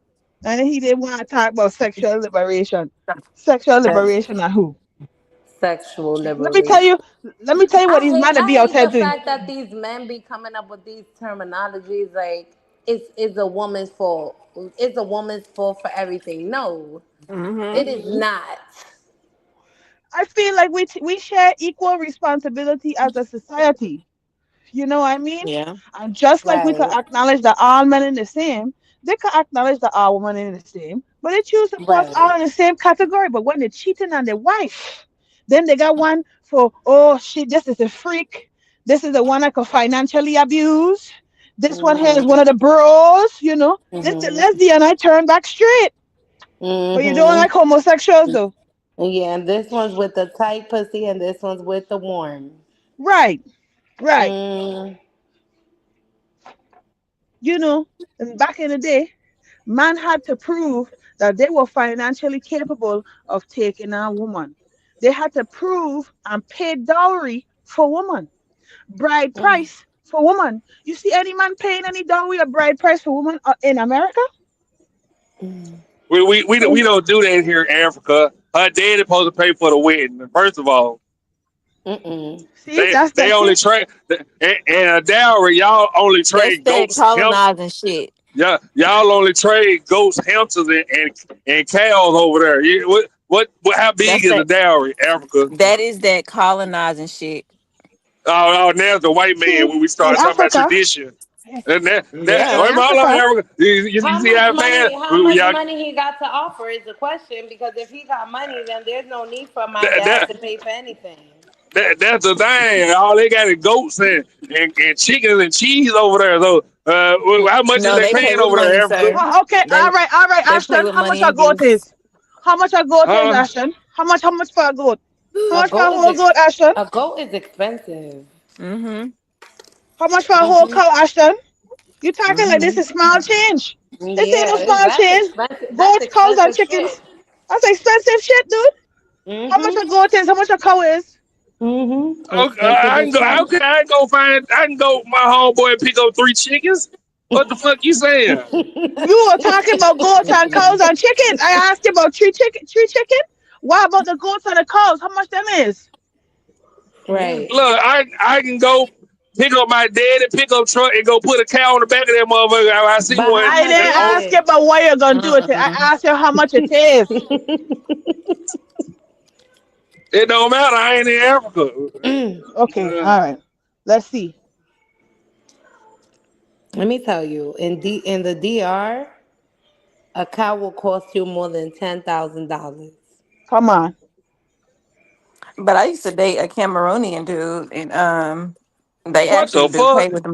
Speaker 4: And he didn't want to talk about sexual liberation. Sexual
Speaker 20: That's
Speaker 4: liberation and who?
Speaker 20: sexual
Speaker 4: Let me tell
Speaker 20: liberation.
Speaker 4: you. Let me tell you what these men be
Speaker 20: I
Speaker 4: out
Speaker 20: hate
Speaker 4: here
Speaker 20: the
Speaker 4: doing.
Speaker 20: fact that these men be coming up with these terminologies like it's a woman's fault. It's a woman's fault for everything. No, it is not.
Speaker 4: I feel like we share equal responsibility as a society. You know what I mean?
Speaker 3: Yeah.
Speaker 4: And just like we could
Speaker 20: Right.
Speaker 4: acknowledge that all men in the same, they could acknowledge that all women in the same, but they choose to put us
Speaker 20: Right.
Speaker 4: all in the same category. But when they're cheating on their wife, then they got one for, oh shit, this is a freak. This is the one I could financially abuse. This one here is one of the bros, you know. This the
Speaker 20: Mhm.
Speaker 4: lesbian I turn back straight. But you don't
Speaker 20: Mhm.
Speaker 4: like homosexuals though.
Speaker 20: Yeah, and this one's with the tight pussy, and this one's with the warm.
Speaker 4: Right, right.
Speaker 20: Mm.
Speaker 4: You know, and back in the day, man had to prove that they were financially capable of taking a woman. They had to prove and pay dowry for woman, bride price for woman. You see any man paying any dowry or bride price for woman in America?
Speaker 22: We don't do that here in Africa. Her daddy supposed to pay for the wedding. First of all,
Speaker 4: See, that's
Speaker 22: they
Speaker 4: that.
Speaker 22: only
Speaker 4: See,
Speaker 22: trade and a dowry. Y'all only
Speaker 3: That's
Speaker 22: trade
Speaker 3: that
Speaker 22: goats, hamsters.
Speaker 3: colonizing shit.
Speaker 22: Yeah, y'all only trade goats, hamsters, and cows over there. What? How big
Speaker 3: That's
Speaker 22: is the
Speaker 3: that.
Speaker 22: dowry, Africa?
Speaker 3: That is that colonizing shit.
Speaker 22: Oh, now the white man
Speaker 4: see,
Speaker 22: when we
Speaker 4: in
Speaker 22: start talking about
Speaker 4: Africa,
Speaker 22: tradition. And that
Speaker 4: in
Speaker 22: wait,
Speaker 3: Yeah.
Speaker 22: hold on,
Speaker 4: Africa,
Speaker 22: Africa. You
Speaker 20: How
Speaker 22: see
Speaker 20: much
Speaker 22: how
Speaker 20: money?
Speaker 22: bad?
Speaker 20: How much
Speaker 22: Y'all,
Speaker 20: money he got to offer is the question. Because if he got money, then there's no need for my
Speaker 22: that,
Speaker 20: dad
Speaker 22: that,
Speaker 20: to pay for anything.
Speaker 22: that's the thing. All they got is goats and chickens and cheese over there. So, how much is
Speaker 3: No,
Speaker 22: they
Speaker 3: they play
Speaker 22: paying
Speaker 3: with
Speaker 22: over
Speaker 3: money,
Speaker 22: there, Africa?
Speaker 3: sir.
Speaker 4: okay,
Speaker 3: They
Speaker 4: all right,
Speaker 3: they play
Speaker 4: Ashton,
Speaker 3: with
Speaker 4: how much
Speaker 3: money
Speaker 4: a
Speaker 3: and
Speaker 4: goat
Speaker 3: goose.
Speaker 4: is? How much a goat is,
Speaker 22: Huh?
Speaker 4: Ashton? How much for a goat? How
Speaker 20: A
Speaker 4: much for a
Speaker 20: goat
Speaker 4: whole
Speaker 20: is
Speaker 4: goat, Ashton?
Speaker 20: a goat is expensive.
Speaker 3: Mm-hmm.
Speaker 4: How much for a whole
Speaker 20: Mhm.
Speaker 4: cow, Ashton? You talking like this
Speaker 3: Mm-hmm.
Speaker 4: is small change. This ain't no
Speaker 20: Yeah,
Speaker 4: small
Speaker 20: that's
Speaker 4: change.
Speaker 20: expensive. That's
Speaker 4: Goats, cows, and
Speaker 20: expensive
Speaker 4: chickens.
Speaker 20: shit.
Speaker 4: That's expensive shit, dude. How much
Speaker 20: Mhm.
Speaker 4: a goat is? How much a cow is?
Speaker 20: Mhm.
Speaker 22: Okay,
Speaker 20: Expensive
Speaker 22: I can
Speaker 20: as
Speaker 22: go.
Speaker 20: fuck.
Speaker 22: Okay, I can go. My homeboy and pick up 3 chickens. What the fuck you saying?
Speaker 4: You were talking about goats and cows and chickens. I asked you about three chicken. What about the goats and the cows? How much them is?
Speaker 20: Right.
Speaker 22: Look, I can go pick up my daddy pickup truck and go put a cow on the back of that motherfucker. I see
Speaker 20: But
Speaker 22: one.
Speaker 20: how
Speaker 4: I
Speaker 20: much
Speaker 4: didn't
Speaker 20: is
Speaker 22: On,
Speaker 4: ask you
Speaker 20: it?
Speaker 4: about what you're gonna do with it. I
Speaker 3: Mm-mm.
Speaker 4: asked you how much it is.
Speaker 22: it don't matter. I ain't in Africa.
Speaker 4: Okay, all right. Let's see.
Speaker 20: Let me tell you, in the DR, a cow will cost you more than $10,000.
Speaker 4: Come on.
Speaker 3: But I used to date a Cameroonian dude, and they
Speaker 22: What
Speaker 3: actually
Speaker 22: the
Speaker 3: do pay
Speaker 22: fuck?
Speaker 3: with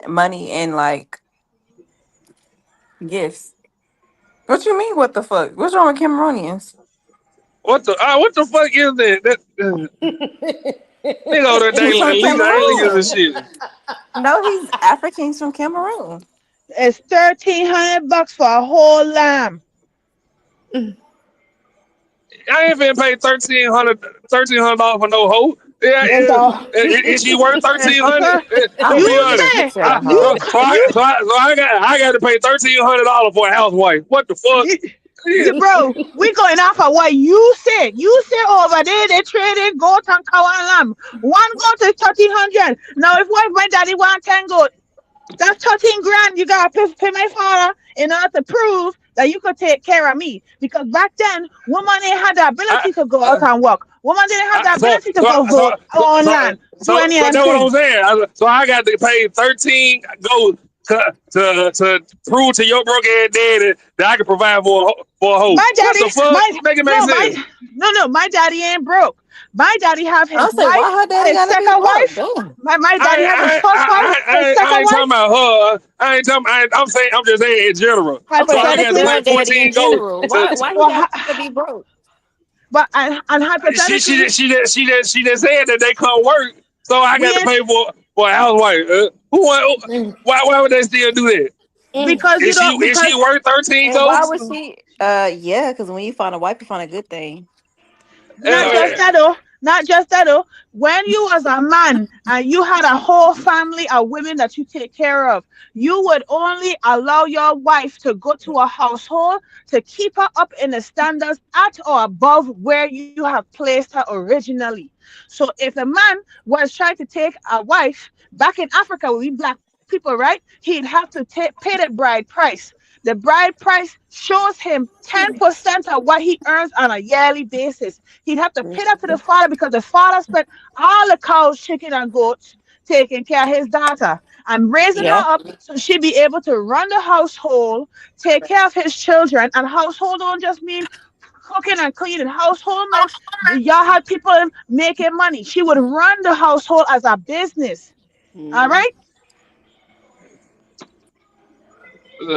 Speaker 3: money and like gifts. What you mean? What the fuck? What's wrong with Cameroonians?
Speaker 22: What the fuck is that? They go there dating
Speaker 3: He's
Speaker 22: like
Speaker 3: from
Speaker 22: illegal aliens and
Speaker 3: Cameroon.
Speaker 22: shit.
Speaker 3: No, he's African. He's from Cameroon.
Speaker 4: It's $1,300 for a whole lamb.
Speaker 22: I ain't finna pay $1,300 for no hoe. Yeah,
Speaker 4: It's a
Speaker 22: is she worth $1,300?
Speaker 3: I'm
Speaker 22: Be
Speaker 4: you
Speaker 3: weak.
Speaker 22: honest.
Speaker 3: He
Speaker 4: say
Speaker 3: said a hoe.
Speaker 22: I got to pay $1,300 for a housewife. What the fuck?
Speaker 4: you, bro, we going off of what you said. You said over there they traded goat and cow and lamb. One goat is 1,300. Now if my daddy want 10 goat, that's 13 grand. You gotta pay my father in order to prove that you could take care of me. Because back then, woman ain't had the
Speaker 22: I,
Speaker 4: ability to go out and work. Woman didn't have
Speaker 22: I,
Speaker 4: the ability to go vote on land, do any
Speaker 22: so
Speaker 4: damn
Speaker 22: that's what I'm
Speaker 4: thing.
Speaker 22: saying. So I got to pay 13 go to prove to your broke ass daddy that I can provide for a hoe.
Speaker 4: My daddy,
Speaker 22: What the fuck? Make it make sense.
Speaker 4: my daddy ain't broke. My daddy have his
Speaker 3: I say,
Speaker 4: wife,
Speaker 3: why her daddy
Speaker 4: his
Speaker 3: gotta be
Speaker 4: second
Speaker 3: broke?
Speaker 4: wife.
Speaker 3: Damn.
Speaker 4: My daddy have his first wife, his
Speaker 22: I
Speaker 4: second
Speaker 22: ain't talking
Speaker 4: wife.
Speaker 22: about her. I'm saying I'm just saying in general. So
Speaker 3: Okay,
Speaker 22: I
Speaker 3: I'm
Speaker 22: got
Speaker 3: just
Speaker 22: to
Speaker 4: Hypothetically,
Speaker 22: pay
Speaker 3: saying daddy in
Speaker 22: 14 goats
Speaker 3: general.
Speaker 22: to.
Speaker 3: Why he
Speaker 4: well,
Speaker 3: gotta be broke?
Speaker 4: but and hypothetically,
Speaker 22: She just said that they come work, so I
Speaker 4: we
Speaker 22: got to
Speaker 4: ain't
Speaker 22: pay for a housewife. Why would they still do that?
Speaker 4: because you don't
Speaker 22: Is
Speaker 4: because
Speaker 22: she worth 13
Speaker 3: And why
Speaker 22: goats?
Speaker 3: would she? Yeah, because when you find a wife, you find a good thing.
Speaker 4: not just that though. Not just that though. When you was a man and you had a whole family of women that you take care of, you would only allow your wife to go to a household to keep her up in the standards at or above where you have placed her originally. So if a man was trying to take a wife back in Africa, we black people, right? He'd have to pay the bride price. The bride price shows him 10% of what he earns on a yearly basis. He'd have to pay that to the father because the father spent all the cows, chicken, and goats taking care of his daughter and raising
Speaker 3: Yeah.
Speaker 4: her up so she'd be able to run the household, take care of his children. And household don't just mean cooking and cleaning. Household meant y'all had people making money. She would run the household as a business. All right?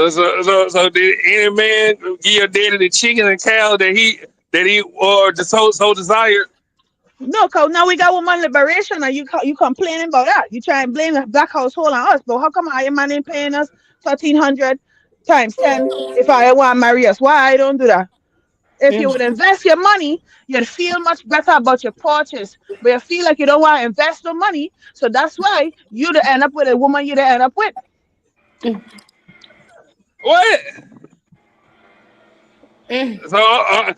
Speaker 22: So did any man give your daddy the chicken and cow that he just so desired?
Speaker 4: No, cause now we got woman liberation, and you complaining about that. You try and blame the black household on us, but how come Iron Man ain't paying us 1,300 times 10 if I want to marry us? Why I don't do that? If you would invest your money, you'd feel much better about your purchase. But you feel like you don't want to invest the money, so that's why you'd end up with a woman you'd end up with.
Speaker 22: What?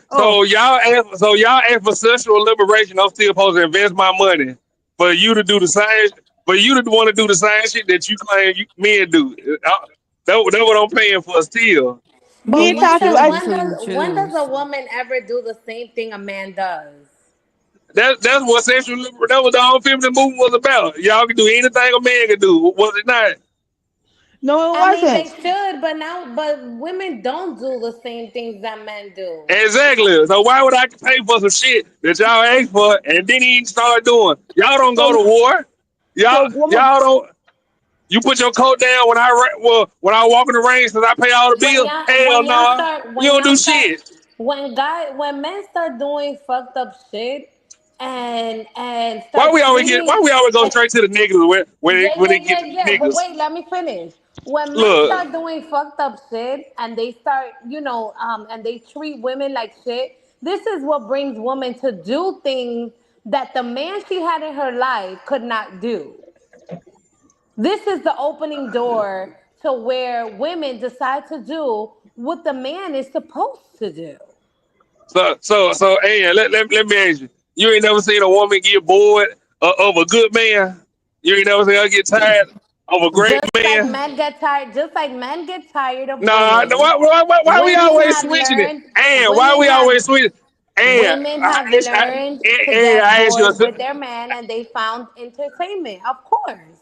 Speaker 22: So y'all ask for sexual liberation. I'm still supposed to invest my money for you to do the same. But you to want to do the same shit that you claim men do. That's what I'm paying for still.
Speaker 20: But
Speaker 4: We ain't
Speaker 20: when
Speaker 4: talking.
Speaker 20: does a woman ever do the same thing a man does?
Speaker 22: That's what that was the whole feminine movement was about. Y'all can do anything a man can do. Was it not?
Speaker 4: No, it
Speaker 20: I mean, they
Speaker 4: wasn't.
Speaker 20: should, but women don't do the same things that men do.
Speaker 22: Exactly. So why would I pay for some shit that y'all asked for and didn't even start doing? Y'all don't go to war. Y'all don't. You put your coat down when I walk in the rain since I pay all the bills. Hell no. You don't do shit.
Speaker 20: When men start doing fucked up shit and
Speaker 22: Why
Speaker 20: start
Speaker 22: we always go
Speaker 20: treating.
Speaker 22: straight to the niggas when it get to
Speaker 20: Yeah. But
Speaker 22: niggas?
Speaker 20: wait, let me finish. When men
Speaker 22: Look,
Speaker 20: start doing fucked up shit and they start, and they treat women like shit, this is what brings women to do things that the man she had in her life could not do. This is the opening door to where women decide to do what the man is supposed to do.
Speaker 22: hey, let me ask you. You ain't never seen a woman get bored of a good man? You ain't never seen her get tired of a great man?
Speaker 20: Just like men get tired of
Speaker 22: Nah,
Speaker 20: women.
Speaker 22: why we
Speaker 20: Women
Speaker 22: always
Speaker 20: have
Speaker 22: switching it?
Speaker 20: learned.
Speaker 22: And why
Speaker 20: Women
Speaker 22: we
Speaker 20: have.
Speaker 22: always switching? And
Speaker 20: Women have learned to get
Speaker 22: I ask you a
Speaker 20: bored with their man, and they found entertainment. Of course,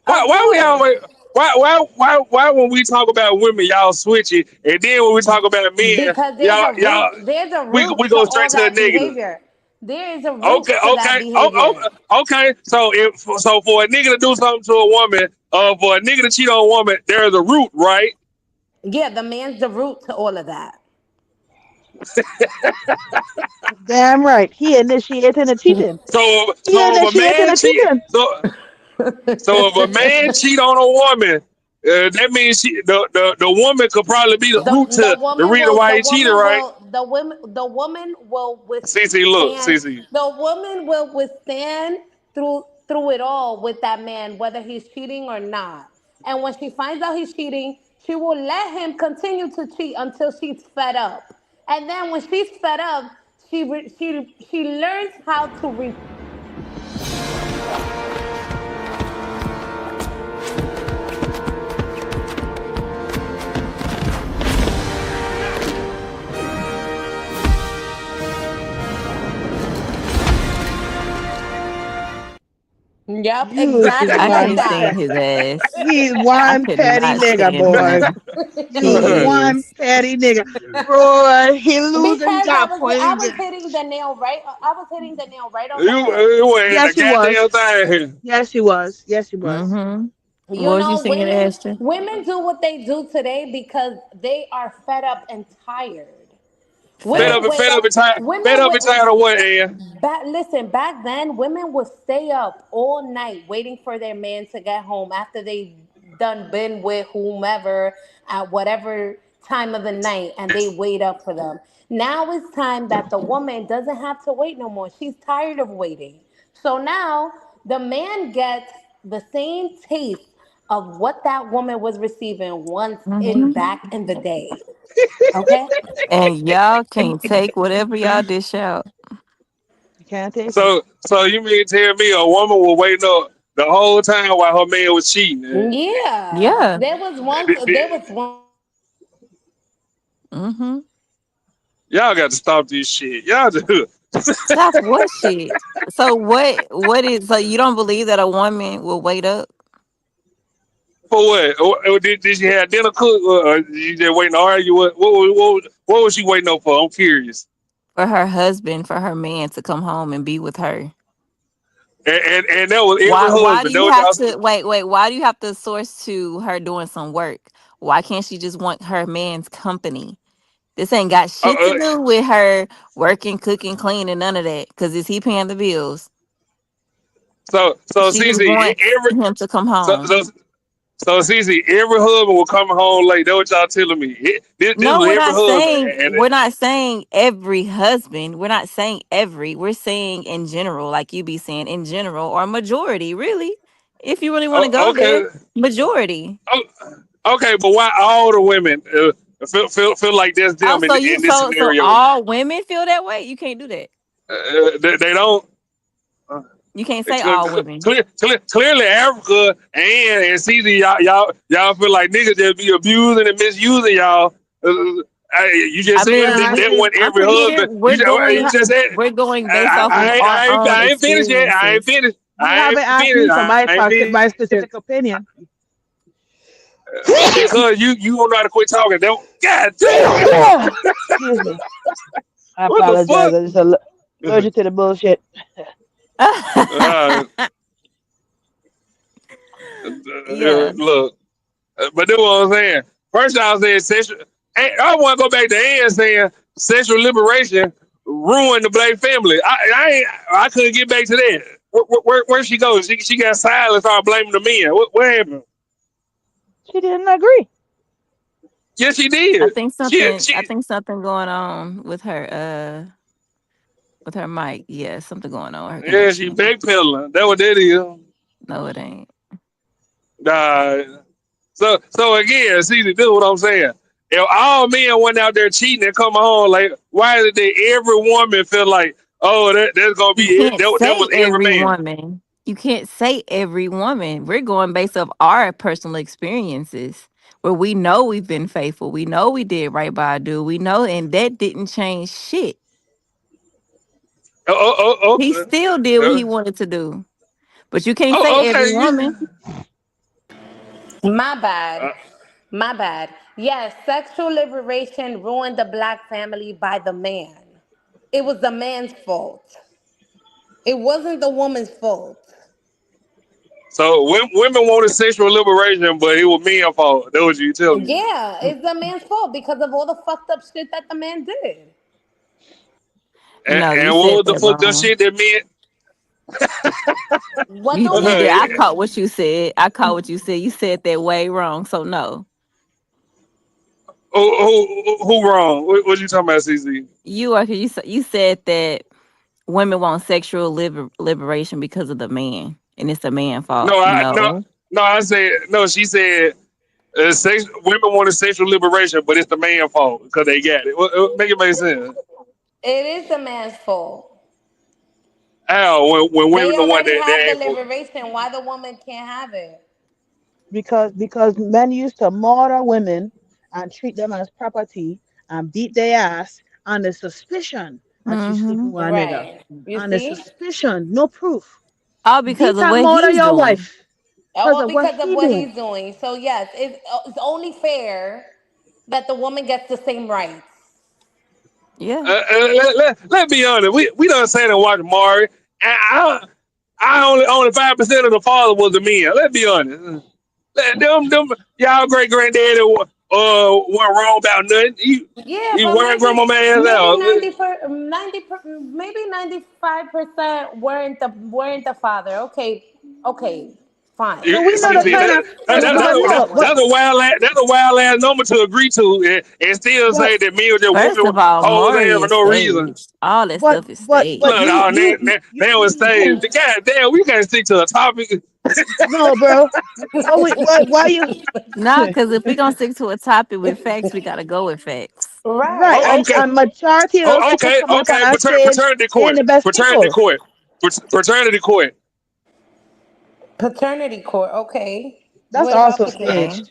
Speaker 22: why we always why when we talk about women y'all switch it, and then when we talk about men
Speaker 20: because
Speaker 22: y'all
Speaker 20: there's a
Speaker 22: we
Speaker 20: root to
Speaker 22: go
Speaker 20: all
Speaker 22: straight to the
Speaker 20: that
Speaker 22: negative.
Speaker 20: behavior. There is a root
Speaker 22: Okay,
Speaker 20: to that
Speaker 22: okay,
Speaker 20: behavior.
Speaker 22: okay. So for a nigga to do something to a woman, for a nigga to cheat on a woman, there is a root, right?
Speaker 20: Yeah, the man's the root to all of that.
Speaker 4: Damn right. He initiating the cheating.
Speaker 22: So
Speaker 4: He
Speaker 22: if a
Speaker 4: initiating
Speaker 22: man
Speaker 4: the
Speaker 22: cheat,
Speaker 4: cheating.
Speaker 22: so if a man cheat on a woman, that means the woman could probably be the root to the reason why he cheated, right?
Speaker 20: The woman will
Speaker 22: CC, look,
Speaker 20: withstand.
Speaker 22: CC.
Speaker 20: The woman will withstand through it all with that man, whether he's cheating or not. And when she finds out he's cheating, she will let him continue to cheat until she's fed up. And then when she's fed up, she learns how to Yep,
Speaker 4: You is
Speaker 20: exactly
Speaker 3: I
Speaker 20: like
Speaker 3: can't
Speaker 4: one
Speaker 20: that.
Speaker 3: stand
Speaker 4: pet.
Speaker 3: his ass.
Speaker 4: He's
Speaker 3: I
Speaker 4: one
Speaker 3: could
Speaker 4: petty
Speaker 3: not
Speaker 4: nigga,
Speaker 3: stand
Speaker 4: boy.
Speaker 3: him.
Speaker 4: He's
Speaker 3: He
Speaker 4: one
Speaker 3: is.
Speaker 4: petty nigga. Boy, he losing
Speaker 15: Because
Speaker 4: job
Speaker 15: I
Speaker 4: points.
Speaker 15: was hitting the nail right. I was hitting the nail right on the head.
Speaker 22: You ain't the
Speaker 4: Yes, he was.
Speaker 22: goddamn thing.
Speaker 4: Yes, he was. Yes, he was.
Speaker 3: Mm-hmm.
Speaker 15: You
Speaker 3: What was you
Speaker 15: know,
Speaker 3: singing, Esther?
Speaker 15: women do what they do today because they are fed up and tired.
Speaker 22: Fed
Speaker 15: Women
Speaker 22: up and
Speaker 3: Facts.
Speaker 15: wait
Speaker 22: fed up
Speaker 15: up.
Speaker 22: and tired. Fed
Speaker 15: Women
Speaker 22: up and tired of what, Ann?
Speaker 15: listen, back then women would stay up all night waiting for their man to get home after they done been with whomever at whatever time of the night, and they wait up for them. Now it's time that the woman doesn't have to wait no more. She's tired of waiting. So now the man gets the same taste of what that woman was receiving once in
Speaker 3: Mm-hmm.
Speaker 15: back in the day. Okay?
Speaker 3: And y'all can't take whatever y'all dish out.
Speaker 4: You can't take it.
Speaker 22: So you mean to tell me a woman was waiting up the whole time while her man was cheating?
Speaker 15: Yeah.
Speaker 3: Yeah.
Speaker 15: There was one.
Speaker 3: Mm-hmm.
Speaker 22: Y'all got to stop this shit. Y'all do.
Speaker 3: Stop what shit? So what is so you don't believe that a woman will wait up
Speaker 22: For what? Did she have dinner cook or you just waiting to argue? What was she waiting up for? I'm curious.
Speaker 3: for her husband, for her man to come home and be with her?
Speaker 22: And that was every
Speaker 3: Why do
Speaker 22: husband. That
Speaker 3: you
Speaker 22: was
Speaker 3: have
Speaker 22: y'all.
Speaker 3: to wait, why do you have to source to her doing some work? Why can't she just want her man's company? This ain't got
Speaker 22: Uh,
Speaker 3: shit to
Speaker 22: uh,
Speaker 3: do with her working, cooking, cleaning, none of that. Cause is he paying the bills?
Speaker 22: so
Speaker 3: She just
Speaker 22: Cece,
Speaker 3: wants him to come
Speaker 22: so
Speaker 3: home.
Speaker 22: so so Cece, every husband will come home late. That's what y'all telling me. This
Speaker 3: No,
Speaker 22: was every husband,
Speaker 3: we're not saying every husband. We're not saying every. We're saying in general, like you be saying in general, or majority, really. If you really want to go there,
Speaker 22: okay,
Speaker 3: majority.
Speaker 22: oh, okay, but why all the women feel like that's
Speaker 3: Oh,
Speaker 22: them in this
Speaker 3: so
Speaker 22: scenario?
Speaker 3: all women feel that way? You can't do that.
Speaker 22: They don't.
Speaker 3: You can't say all women.
Speaker 22: Clearly, Africa and Caesar, y'all feel like niggas just be abusing and misusing y'all. You just
Speaker 3: I
Speaker 22: said
Speaker 3: mean,
Speaker 22: that
Speaker 3: we.
Speaker 22: wasn't
Speaker 3: I'm
Speaker 22: every
Speaker 3: pretty sure
Speaker 22: husband.
Speaker 3: we're
Speaker 22: You
Speaker 3: going.
Speaker 22: just said
Speaker 3: We're going based off of our own
Speaker 22: I ain't finished yet.
Speaker 3: experiences.
Speaker 4: You haven't asked me for
Speaker 22: I ain't finished
Speaker 4: my specific opinion.
Speaker 22: because you don't know how to quit talking. God damn!
Speaker 4: Excuse me. I
Speaker 22: What the
Speaker 4: apologize.
Speaker 22: fuck?
Speaker 4: I'm just allergic to the bullshit.
Speaker 22: Uh,
Speaker 3: Yeah.
Speaker 22: look, but that's what I'm saying. First, I was saying sexual. I want to go back to Ann saying sexual liberation ruined the black family. I couldn't get back to that. Where she goes? She got silent and started blaming the men. What happened?
Speaker 4: She didn't agree.
Speaker 22: Yes, she did.
Speaker 3: I think something going on with her mic. Yeah, something going on with her
Speaker 22: Yeah, she
Speaker 3: connection.
Speaker 22: backpedaling. That what that is.
Speaker 3: No, it ain't.
Speaker 22: So again, see, this is what I'm saying. If all men went out there cheating and come home, like, why is it that every woman feel like, oh, that's gonna
Speaker 3: You
Speaker 22: be it?
Speaker 3: can't
Speaker 22: That
Speaker 3: say
Speaker 22: was every
Speaker 3: every
Speaker 22: man.
Speaker 3: woman. You can't say every woman. We're going based off our personal experiences where we know we've been faithful. We know we did right by our dude. We know, and that didn't change shit. He still did what he wanted to do. But you can't say every
Speaker 22: Okay.
Speaker 3: woman.
Speaker 15: My bad. My bad. Yes, sexual liberation ruined the black family by the man. It was the man's fault. It wasn't the woman's fault.
Speaker 22: So women wanted sexual liberation, but it was men's fault. That was you telling me.
Speaker 15: Yeah, it's the man's fault because of all the fucked up shit that the man did.
Speaker 3: No, you
Speaker 22: And what
Speaker 3: said
Speaker 22: was the
Speaker 3: that
Speaker 22: fucked up
Speaker 3: wrong.
Speaker 22: shit that men?
Speaker 15: What do
Speaker 3: You did. I
Speaker 22: Okay.
Speaker 3: caught what you said. I caught what you said. You said that way wrong. So no.
Speaker 22: Who wrong? What you talking about, CZ?
Speaker 3: You said that women want sexual liberation because of the man, and it's the man fault.
Speaker 22: No,
Speaker 3: No,
Speaker 22: no. I said no. She said women wanted sexual liberation, but it's the man fault because they got it. Make it make sense.
Speaker 15: It is the man's fault.
Speaker 22: How when women
Speaker 15: They
Speaker 22: the one
Speaker 15: already
Speaker 22: that
Speaker 15: have the
Speaker 22: ain't for.
Speaker 15: liberation. Why the woman can't have it?
Speaker 4: Because men used to murder women and treat them as property and beat their ass on the suspicion that you sleeping
Speaker 3: mm-hmm.
Speaker 4: with a nigga.
Speaker 15: Right. You
Speaker 4: On the
Speaker 15: see?
Speaker 4: suspicion, no proof.
Speaker 3: All because of
Speaker 4: detox
Speaker 3: what
Speaker 4: more than
Speaker 3: he's
Speaker 4: your
Speaker 3: doing.
Speaker 4: wife.
Speaker 15: Oh,
Speaker 4: Of what
Speaker 15: because of
Speaker 4: he
Speaker 15: what
Speaker 4: doing.
Speaker 15: he's doing. So yes, it's only fair that the woman gets the same rights.
Speaker 3: Yeah.
Speaker 22: Let's be honest. We done sat and watched Maury. I only 5% of the father was the men. Let's be honest. Them y'all great granddaddy wasn't wrong about nothing.
Speaker 15: Yeah,
Speaker 22: He
Speaker 15: but
Speaker 22: wearing
Speaker 15: maybe
Speaker 22: grandma ass
Speaker 15: maybe
Speaker 22: out.
Speaker 15: 90 maybe 95% weren't the father. Okay, fine.
Speaker 4: But we know the
Speaker 22: See,
Speaker 4: kind of
Speaker 15: You got that one.
Speaker 22: that's a wild ass number to agree to, and still
Speaker 4: but
Speaker 22: say that men were just
Speaker 3: First
Speaker 22: whooping
Speaker 3: of all,
Speaker 22: hoes
Speaker 3: Maury
Speaker 22: ass for
Speaker 3: is
Speaker 22: no reason.
Speaker 3: staged. All that stuff is
Speaker 4: but
Speaker 3: staged.
Speaker 22: Look, oh, they was staged. God damn, we can't stick to a topic.
Speaker 4: no, bro. Why you
Speaker 3: Nah, because if we're gonna stick to a topic with facts, we gotta go with facts.
Speaker 4: right?
Speaker 22: Oh,
Speaker 4: And
Speaker 22: okay.
Speaker 4: a majority of those
Speaker 22: Oh,
Speaker 4: people
Speaker 22: okay,
Speaker 4: come up on
Speaker 22: okay.
Speaker 4: our stage
Speaker 22: Paternity
Speaker 4: ain't
Speaker 22: court.
Speaker 4: the best
Speaker 22: Paternity
Speaker 4: people.
Speaker 22: court. Paternity court.
Speaker 15: Paternity court, okay.
Speaker 4: That's
Speaker 15: What about
Speaker 4: also
Speaker 15: paternity?
Speaker 3: Okay.
Speaker 4: staged.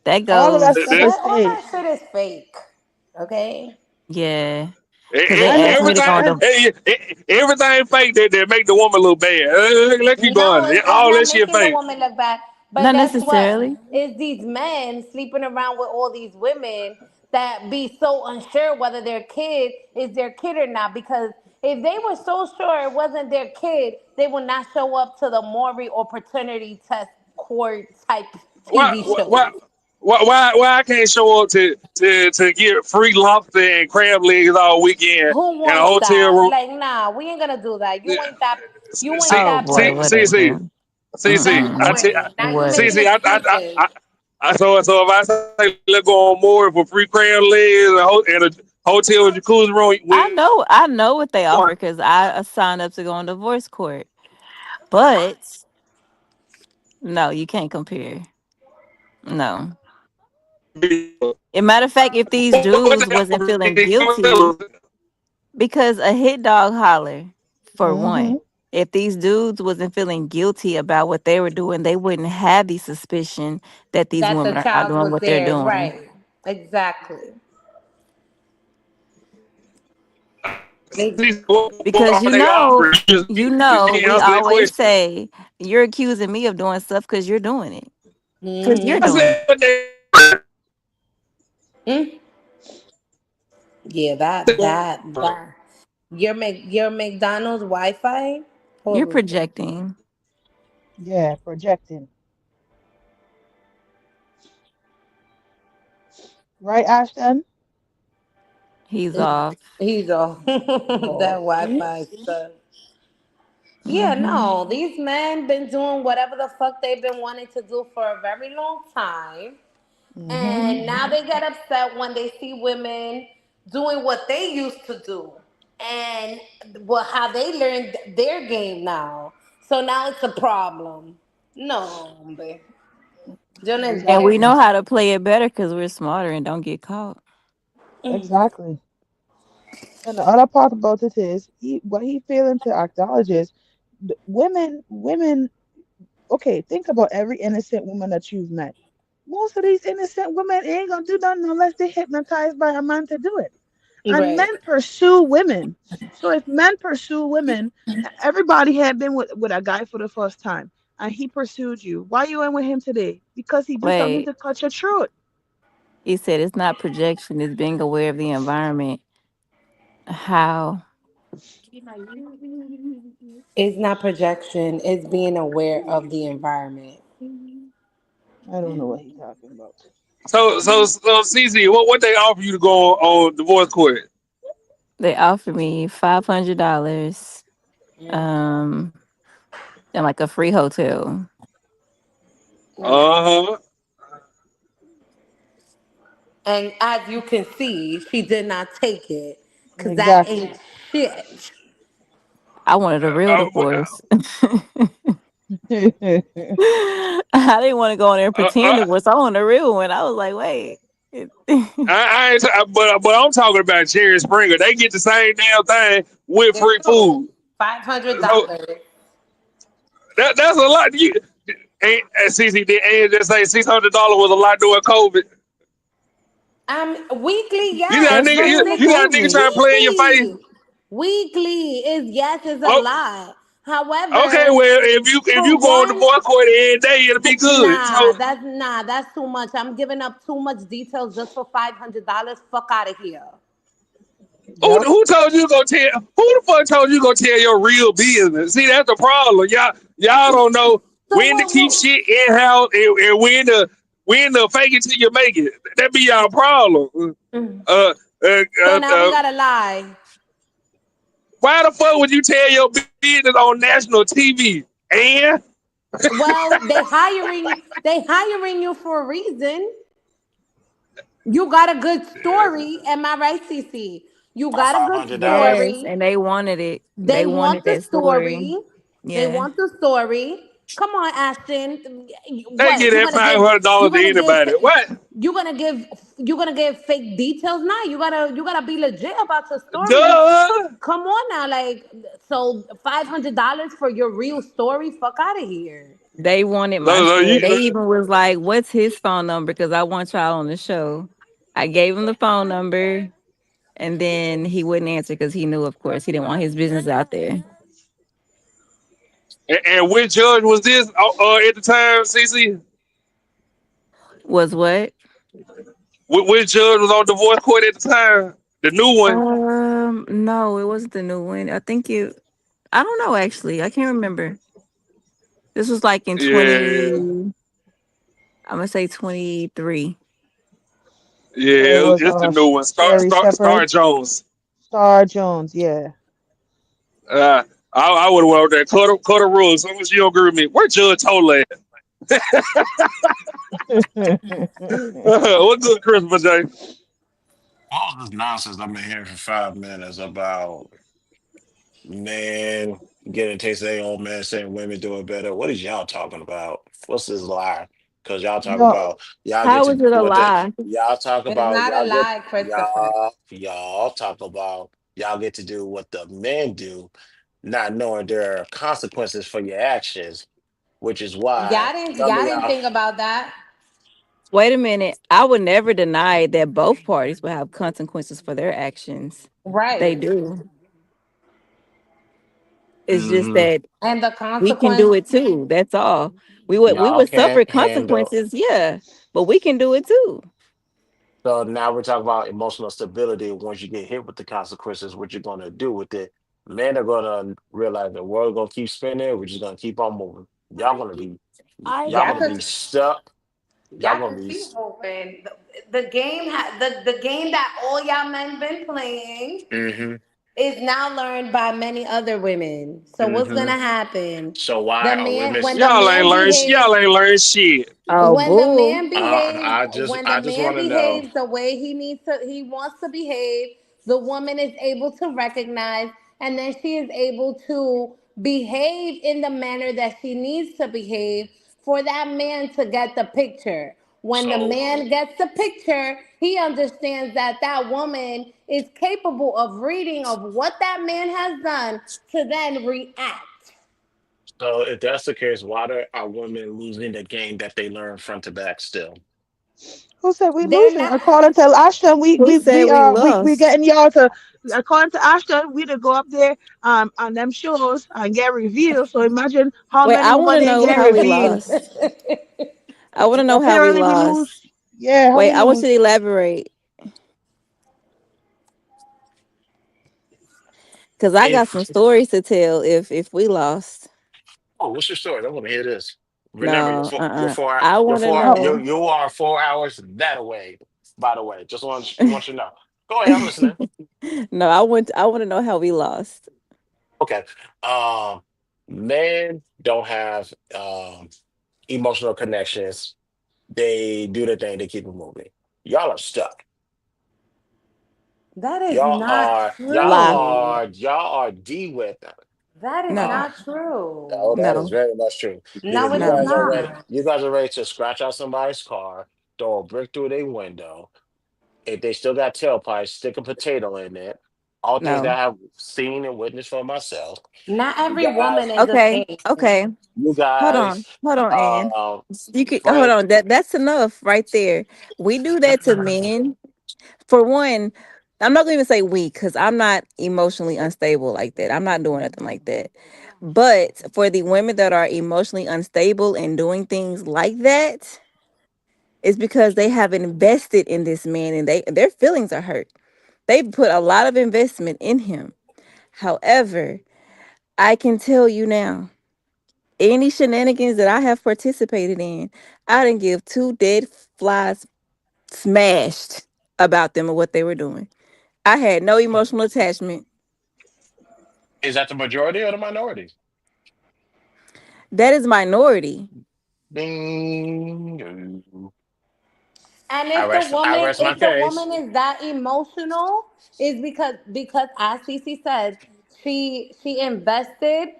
Speaker 3: That
Speaker 4: All of that
Speaker 3: goes.
Speaker 4: stuff is
Speaker 15: All that
Speaker 4: staged.
Speaker 15: shit is fake. Okay.
Speaker 3: Yeah. Because they
Speaker 4: And
Speaker 3: asked me to go
Speaker 22: Everything,
Speaker 3: on the.
Speaker 22: everything fake that make the woman look bad. Let's keep
Speaker 15: No,
Speaker 22: going.
Speaker 15: it's
Speaker 22: All
Speaker 15: not
Speaker 22: that shit
Speaker 15: making the
Speaker 22: fake.
Speaker 15: woman look bad. But
Speaker 3: Not
Speaker 15: guess what?
Speaker 3: necessarily.
Speaker 15: It's these men sleeping around with all these women that be so unsure whether their kid is their kid or not. Because if they were so sure it wasn't their kid, they would not show up to the Maury or paternity test court type
Speaker 22: Why,
Speaker 15: TV
Speaker 22: why,
Speaker 15: shows.
Speaker 22: why I can't show up to get free lobster and crab legs all weekend
Speaker 15: Who
Speaker 22: in a
Speaker 15: wants
Speaker 22: hotel
Speaker 15: that?
Speaker 22: room?
Speaker 15: Like, nah, we ain't gonna do that. You ain't that. You ain't
Speaker 22: See,
Speaker 3: Oh
Speaker 15: that
Speaker 3: boy,
Speaker 22: see,
Speaker 15: brave.
Speaker 22: see, see,
Speaker 3: whatever.
Speaker 22: see.
Speaker 3: Mm-mm.
Speaker 15: Now you
Speaker 22: See,
Speaker 15: making
Speaker 3: What?
Speaker 22: see.
Speaker 15: excuses.
Speaker 22: So if I say let's go on more for free crab legs and a hotel with jacuzzi room,
Speaker 3: I know what they offer because I signed up to go on divorce court. But no, you can't compare. No. As a matter of fact, if these dudes wasn't feeling guilty, because a hit dog holler, for
Speaker 4: Mm-hmm.
Speaker 3: one. If these dudes wasn't feeling guilty about what they were doing, they wouldn't have the suspicion that these
Speaker 15: That the
Speaker 3: women are out
Speaker 15: child
Speaker 3: doing
Speaker 15: was
Speaker 3: what they're
Speaker 15: there,
Speaker 3: doing.
Speaker 15: right? Exactly.
Speaker 3: Because
Speaker 22: what they offer, you can't
Speaker 3: we
Speaker 22: answer that
Speaker 3: always
Speaker 22: question.
Speaker 3: say you're accusing me of doing stuff because you're doing it. Because you're
Speaker 15: Mm-hmm.
Speaker 22: I
Speaker 3: doing it.
Speaker 22: said they
Speaker 15: Yeah, that. Your McDonald's Wi-Fi.
Speaker 3: You're
Speaker 15: Hold on.
Speaker 3: projecting.
Speaker 4: Yeah, projecting. Right, Ashton?
Speaker 3: He's off.
Speaker 15: He's off. That
Speaker 4: Oh, see?
Speaker 15: Wi-Fi stuff. Yeah,
Speaker 3: Hmm.
Speaker 15: no, these men been doing whatever the fuck they've been wanting to do for a very long time.
Speaker 4: Mm-hmm.
Speaker 15: And now they get upset when they see women doing what they used to do and how they learned their game now. So now it's a problem. No, hombre. Yo no
Speaker 3: And we
Speaker 15: entiendo.
Speaker 3: know how to play it better because we're smarter and don't get caught.
Speaker 4: Exactly. And the other part about it is what he failing to acknowledge is women. Okay, think about every innocent woman that you've met. Most of these innocent women ain't gonna do nothing unless they're hypnotized by a man to do it. And
Speaker 15: Right.
Speaker 4: men pursue women. So if men pursue women, everybody had been with a guy for the first time, and he pursued you. Why you in with him today? Because he do something
Speaker 3: Wait,
Speaker 4: to touch your truth.
Speaker 3: he said it's not projection, it's being aware of the environment. How?
Speaker 15: It's not projection, it's being aware of the environment.
Speaker 4: I don't know what he's talking about.
Speaker 22: so CZ, what they offer you to go on divorce court?
Speaker 3: They offered me $500 um and like a free hotel.
Speaker 22: Uh huh.
Speaker 15: And as you can see, she did not take it because that
Speaker 4: Exactly.
Speaker 15: ain't shit.
Speaker 3: I wanted a real divorce. I didn't want to go in there and pretend divorce. I wanted a real one. I was like, wait.
Speaker 22: But I'm talking about Jerry Springer. They get the same damn thing with
Speaker 15: They
Speaker 22: free
Speaker 15: do.
Speaker 22: food. So
Speaker 15: $500.
Speaker 22: that's a lot. You ain't CC ain't just say $600 was a lot during COVID.
Speaker 15: Weekly,
Speaker 22: You got
Speaker 15: yes.
Speaker 3: That's
Speaker 22: nigga,
Speaker 15: But
Speaker 3: during the
Speaker 22: you got
Speaker 15: six
Speaker 22: niggas
Speaker 3: COVID.
Speaker 22: trying to play in your face.
Speaker 15: weekly. Weekly is yes is a
Speaker 22: Oh,
Speaker 15: lot. However,
Speaker 22: Okay, well, if you go on divorce court every day, it'll be good. So
Speaker 15: that's too much. I'm giving up too much details just for $500. Fuck out of here.
Speaker 22: who told you go tell? Who the fuck told you go tell your real business? See, that's the problem. Y'all don't know when to keep shit in house and when to fake it till you make it. That be y'all problem.
Speaker 15: So now we gotta lie.
Speaker 22: Why the fuck would you tell your business on national TV? And
Speaker 15: Well, they hiring you for a reason. You got a good story. Am I right, Cece? You got a good
Speaker 3: Yes,
Speaker 15: story.
Speaker 3: and they wanted it.
Speaker 15: They
Speaker 3: wanted
Speaker 15: want the
Speaker 3: that story.
Speaker 15: story. They
Speaker 3: Yeah.
Speaker 15: want the story. Come on, Ashton.
Speaker 22: they
Speaker 15: What
Speaker 22: get
Speaker 15: you
Speaker 22: that
Speaker 15: gonna give? You
Speaker 22: $500 to
Speaker 15: gonna give?
Speaker 22: anybody. What?
Speaker 15: You gonna give? You gonna give fake details now? You gotta be legit about your story.
Speaker 22: Duh.
Speaker 15: Come on now, like so $500 for your real story? Fuck out of here.
Speaker 3: They wanted my story. They even was like, "What's his phone number?" Because I want y'all on the show. I gave him the phone number, and then he wouldn't answer because he knew, of course, he didn't want his business out there.
Speaker 22: And which judge was this at the time, CC?
Speaker 3: Was what?
Speaker 22: Which judge was on divorce court at the time? The new one.
Speaker 3: No, it wasn't the new one. I think I don't know actually. I can't remember. This was like in 20.
Speaker 22: Yeah,
Speaker 3: I'm gonna say 23.
Speaker 22: yeah, it's the new one.
Speaker 4: Terry
Speaker 22: Star
Speaker 4: Shepard,
Speaker 22: Jones.
Speaker 4: Star Jones. Yeah.
Speaker 22: I would have went over there, cut a rule. As long as you don't agree with me, where Judge Toll at? What's good, Christopher J?
Speaker 10: All this nonsense I've been hearing for 5 minutes about men getting a taste of their old man saying women do it better. What is y'all talking about? What's this lie? Because y'all talk
Speaker 4: No,
Speaker 10: about y'all get
Speaker 3: How
Speaker 10: to
Speaker 3: is it
Speaker 10: do
Speaker 3: a
Speaker 10: what the
Speaker 3: lie?
Speaker 10: y'all talk
Speaker 15: It's
Speaker 10: about
Speaker 15: not a lie, Christopher.
Speaker 10: y'all talk about y'all get to do what the men do, not knowing there are consequences for your actions, which is why some of
Speaker 15: Y'all didn't
Speaker 10: y'all
Speaker 15: think about that.
Speaker 3: Wait a minute. I would never deny that both parties will have consequences for their actions. They
Speaker 15: Right.
Speaker 3: do. It's just
Speaker 10: mhm,
Speaker 3: that
Speaker 15: And the
Speaker 3: we can do
Speaker 15: consequence,
Speaker 3: it too. That's all. We
Speaker 10: y'all
Speaker 3: would suffer
Speaker 10: can't handle.
Speaker 3: consequences, yeah, but we can do it too.
Speaker 10: So now we're talking about emotional stability. Once you get hit with the consequences, what you're going to do with it. Men are going to realize the world going to keep spinning. We're just going to keep on moving. Y'all
Speaker 15: y'all
Speaker 10: going to
Speaker 15: could
Speaker 10: be stuck. Y'all
Speaker 15: y'all
Speaker 10: going to
Speaker 15: could
Speaker 10: be,
Speaker 15: keep moving. The game the game that all y'all men been playing
Speaker 10: mm-hmm,
Speaker 15: is now learned by many other women. So what's
Speaker 10: mm-hmm.
Speaker 15: gonna happen?
Speaker 10: So why
Speaker 15: The
Speaker 10: are
Speaker 15: man
Speaker 10: women?
Speaker 15: when the
Speaker 22: Y'all ain't
Speaker 15: man
Speaker 22: learned.
Speaker 15: behaves
Speaker 22: Y'all ain't learned shit.
Speaker 3: Oh, boo.
Speaker 15: when the
Speaker 10: I just
Speaker 15: man
Speaker 10: want to know.
Speaker 15: behaves the way he wants to behave, the woman is able to recognize, and then she is able to behave in the manner that she needs to behave for that man to get the picture. When the
Speaker 10: So
Speaker 15: man gets the picture, he understands that that woman is capable of reading of what that man has done to then react.
Speaker 10: so if that's the case, are women losing the game that they learned front to back still?
Speaker 4: who said we
Speaker 15: They're
Speaker 4: losing?
Speaker 15: not.
Speaker 4: According to Ashton,
Speaker 3: Who said we
Speaker 4: we
Speaker 3: lost?
Speaker 4: getting y'all to. According to Ashton, we to go up there on them shows and get revealed. So imagine how
Speaker 3: Wait,
Speaker 4: many
Speaker 3: I want
Speaker 4: women
Speaker 3: to
Speaker 4: didn't
Speaker 3: know
Speaker 4: get
Speaker 3: how we
Speaker 4: revealed.
Speaker 3: lost. I want to know how we
Speaker 4: Apparently, we
Speaker 3: lost.
Speaker 4: lose. Yeah, how
Speaker 3: Wait,
Speaker 4: we
Speaker 3: I want you
Speaker 4: lose.
Speaker 3: to elaborate because I got
Speaker 10: If
Speaker 3: some stories to tell if we lost.
Speaker 10: Oh, what's your story? I want to hear this. Remember,
Speaker 3: No, I
Speaker 10: you're
Speaker 3: want to know.
Speaker 10: you are 4 hours that away. By the way, just want you to know. Go ahead, I'm listening.
Speaker 3: No, I want to know how we lost.
Speaker 10: Okay. Um, Men don't have emotional connections. They do the thing. They keep it moving. Y'all are stuck.
Speaker 15: That is not
Speaker 3: Lie.
Speaker 15: true.
Speaker 10: Y'all are D with them.
Speaker 15: That is
Speaker 3: No,
Speaker 15: not true.
Speaker 10: Oh, that is
Speaker 3: no,
Speaker 10: very much true.
Speaker 15: No,
Speaker 10: Because
Speaker 15: it is
Speaker 3: no.
Speaker 15: not.
Speaker 10: you guys are ready to scratch out somebody's car, throw a brick through their window. If they still got tailpipes, stick a potato in it. All things
Speaker 3: No.
Speaker 10: that I have seen and witnessed for myself.
Speaker 15: Not
Speaker 10: You
Speaker 15: every woman
Speaker 10: guys,
Speaker 15: is the
Speaker 3: Okay,
Speaker 15: same.
Speaker 3: okay.
Speaker 10: you guys,
Speaker 3: Hold on, Ann.
Speaker 10: uh,
Speaker 3: You could
Speaker 10: go
Speaker 3: hold
Speaker 10: ahead.
Speaker 3: on. That's enough right there. We do that to men. For one, I'm not going to even say we because I'm not emotionally unstable like that. I'm not doing nothing like that. But for the women that are emotionally unstable and doing things like that, it's because they have invested in this man and their feelings are hurt. They've put a lot of investment in him. However, I can tell you now, any shenanigans that I have participated in, I didn't give two dead flies smashed about them or what they were doing. I had no emotional attachment.
Speaker 7: Is that the majority or the minority?
Speaker 3: That is minority.
Speaker 7: Bingo.
Speaker 15: And
Speaker 7: I
Speaker 15: if
Speaker 7: rest my
Speaker 15: the
Speaker 7: case.
Speaker 15: woman is that emotional, is because as Cece said, she invested.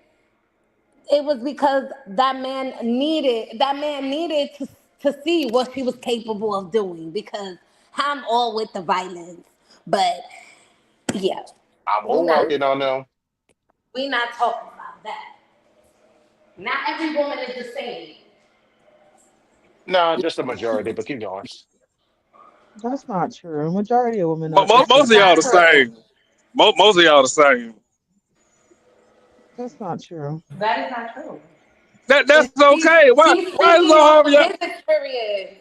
Speaker 15: It was because that man needed to see what she was capable of doing. Because I'm all with the violence, but yeah,
Speaker 7: I'm
Speaker 15: we
Speaker 7: all
Speaker 15: not
Speaker 7: working on them.
Speaker 15: we not talking about that. Not every woman is the same.
Speaker 7: No, just the majority, but keep going.
Speaker 4: That's not true. Majority of women
Speaker 22: But
Speaker 4: aren't the
Speaker 22: most of
Speaker 4: same.
Speaker 22: y'all
Speaker 15: Not
Speaker 22: the
Speaker 15: true.
Speaker 22: same. Most of y'all the same.
Speaker 4: That's not true.
Speaker 15: That is not true.
Speaker 22: That's
Speaker 15: And
Speaker 22: okay.
Speaker 15: he's
Speaker 22: Why is it so
Speaker 15: speaking off
Speaker 22: hard for
Speaker 15: of
Speaker 22: y'all?
Speaker 15: his experience.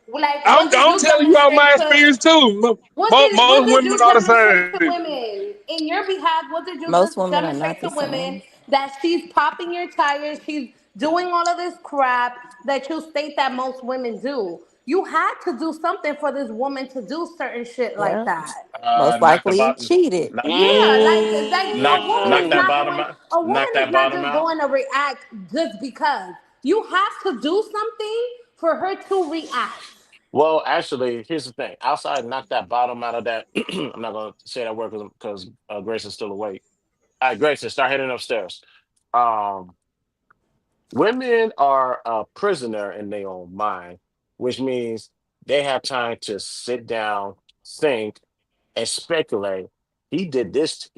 Speaker 15: Like,
Speaker 22: I'm
Speaker 15: what did
Speaker 22: I'm
Speaker 15: you
Speaker 22: telling you about my
Speaker 15: demonstrate to?
Speaker 22: experience too.
Speaker 15: What
Speaker 22: Most
Speaker 15: did
Speaker 22: women
Speaker 15: you
Speaker 22: are the
Speaker 15: demonstrate to
Speaker 22: same.
Speaker 15: women in your behalf? What did you
Speaker 3: Most women are
Speaker 15: demonstrate
Speaker 3: not
Speaker 15: to
Speaker 3: the
Speaker 15: women
Speaker 3: same.
Speaker 15: that she's popping your tires, she's doing all of this crap that you state that most women do? You had to do something for this woman to do certain shit like
Speaker 3: Yeah.
Speaker 15: that.
Speaker 3: Most
Speaker 7: Knock the
Speaker 3: likely
Speaker 7: bottom.
Speaker 3: cheated.
Speaker 7: Knock,
Speaker 15: Yeah, like
Speaker 7: knock that bottom out.
Speaker 15: a woman
Speaker 7: Knock
Speaker 15: is
Speaker 7: that
Speaker 15: not
Speaker 7: bottom
Speaker 15: just
Speaker 7: out.
Speaker 15: going to react just because. You have to do something for her to react.
Speaker 7: Well, actually, here's the thing. Outside, knock that bottom out of that. I'm not gonna say that word because Grace is still awake. All right, Grace, start heading upstairs. Um, Women are a prisoner in their own mind, which means they have time to sit down, think, and speculate. He did this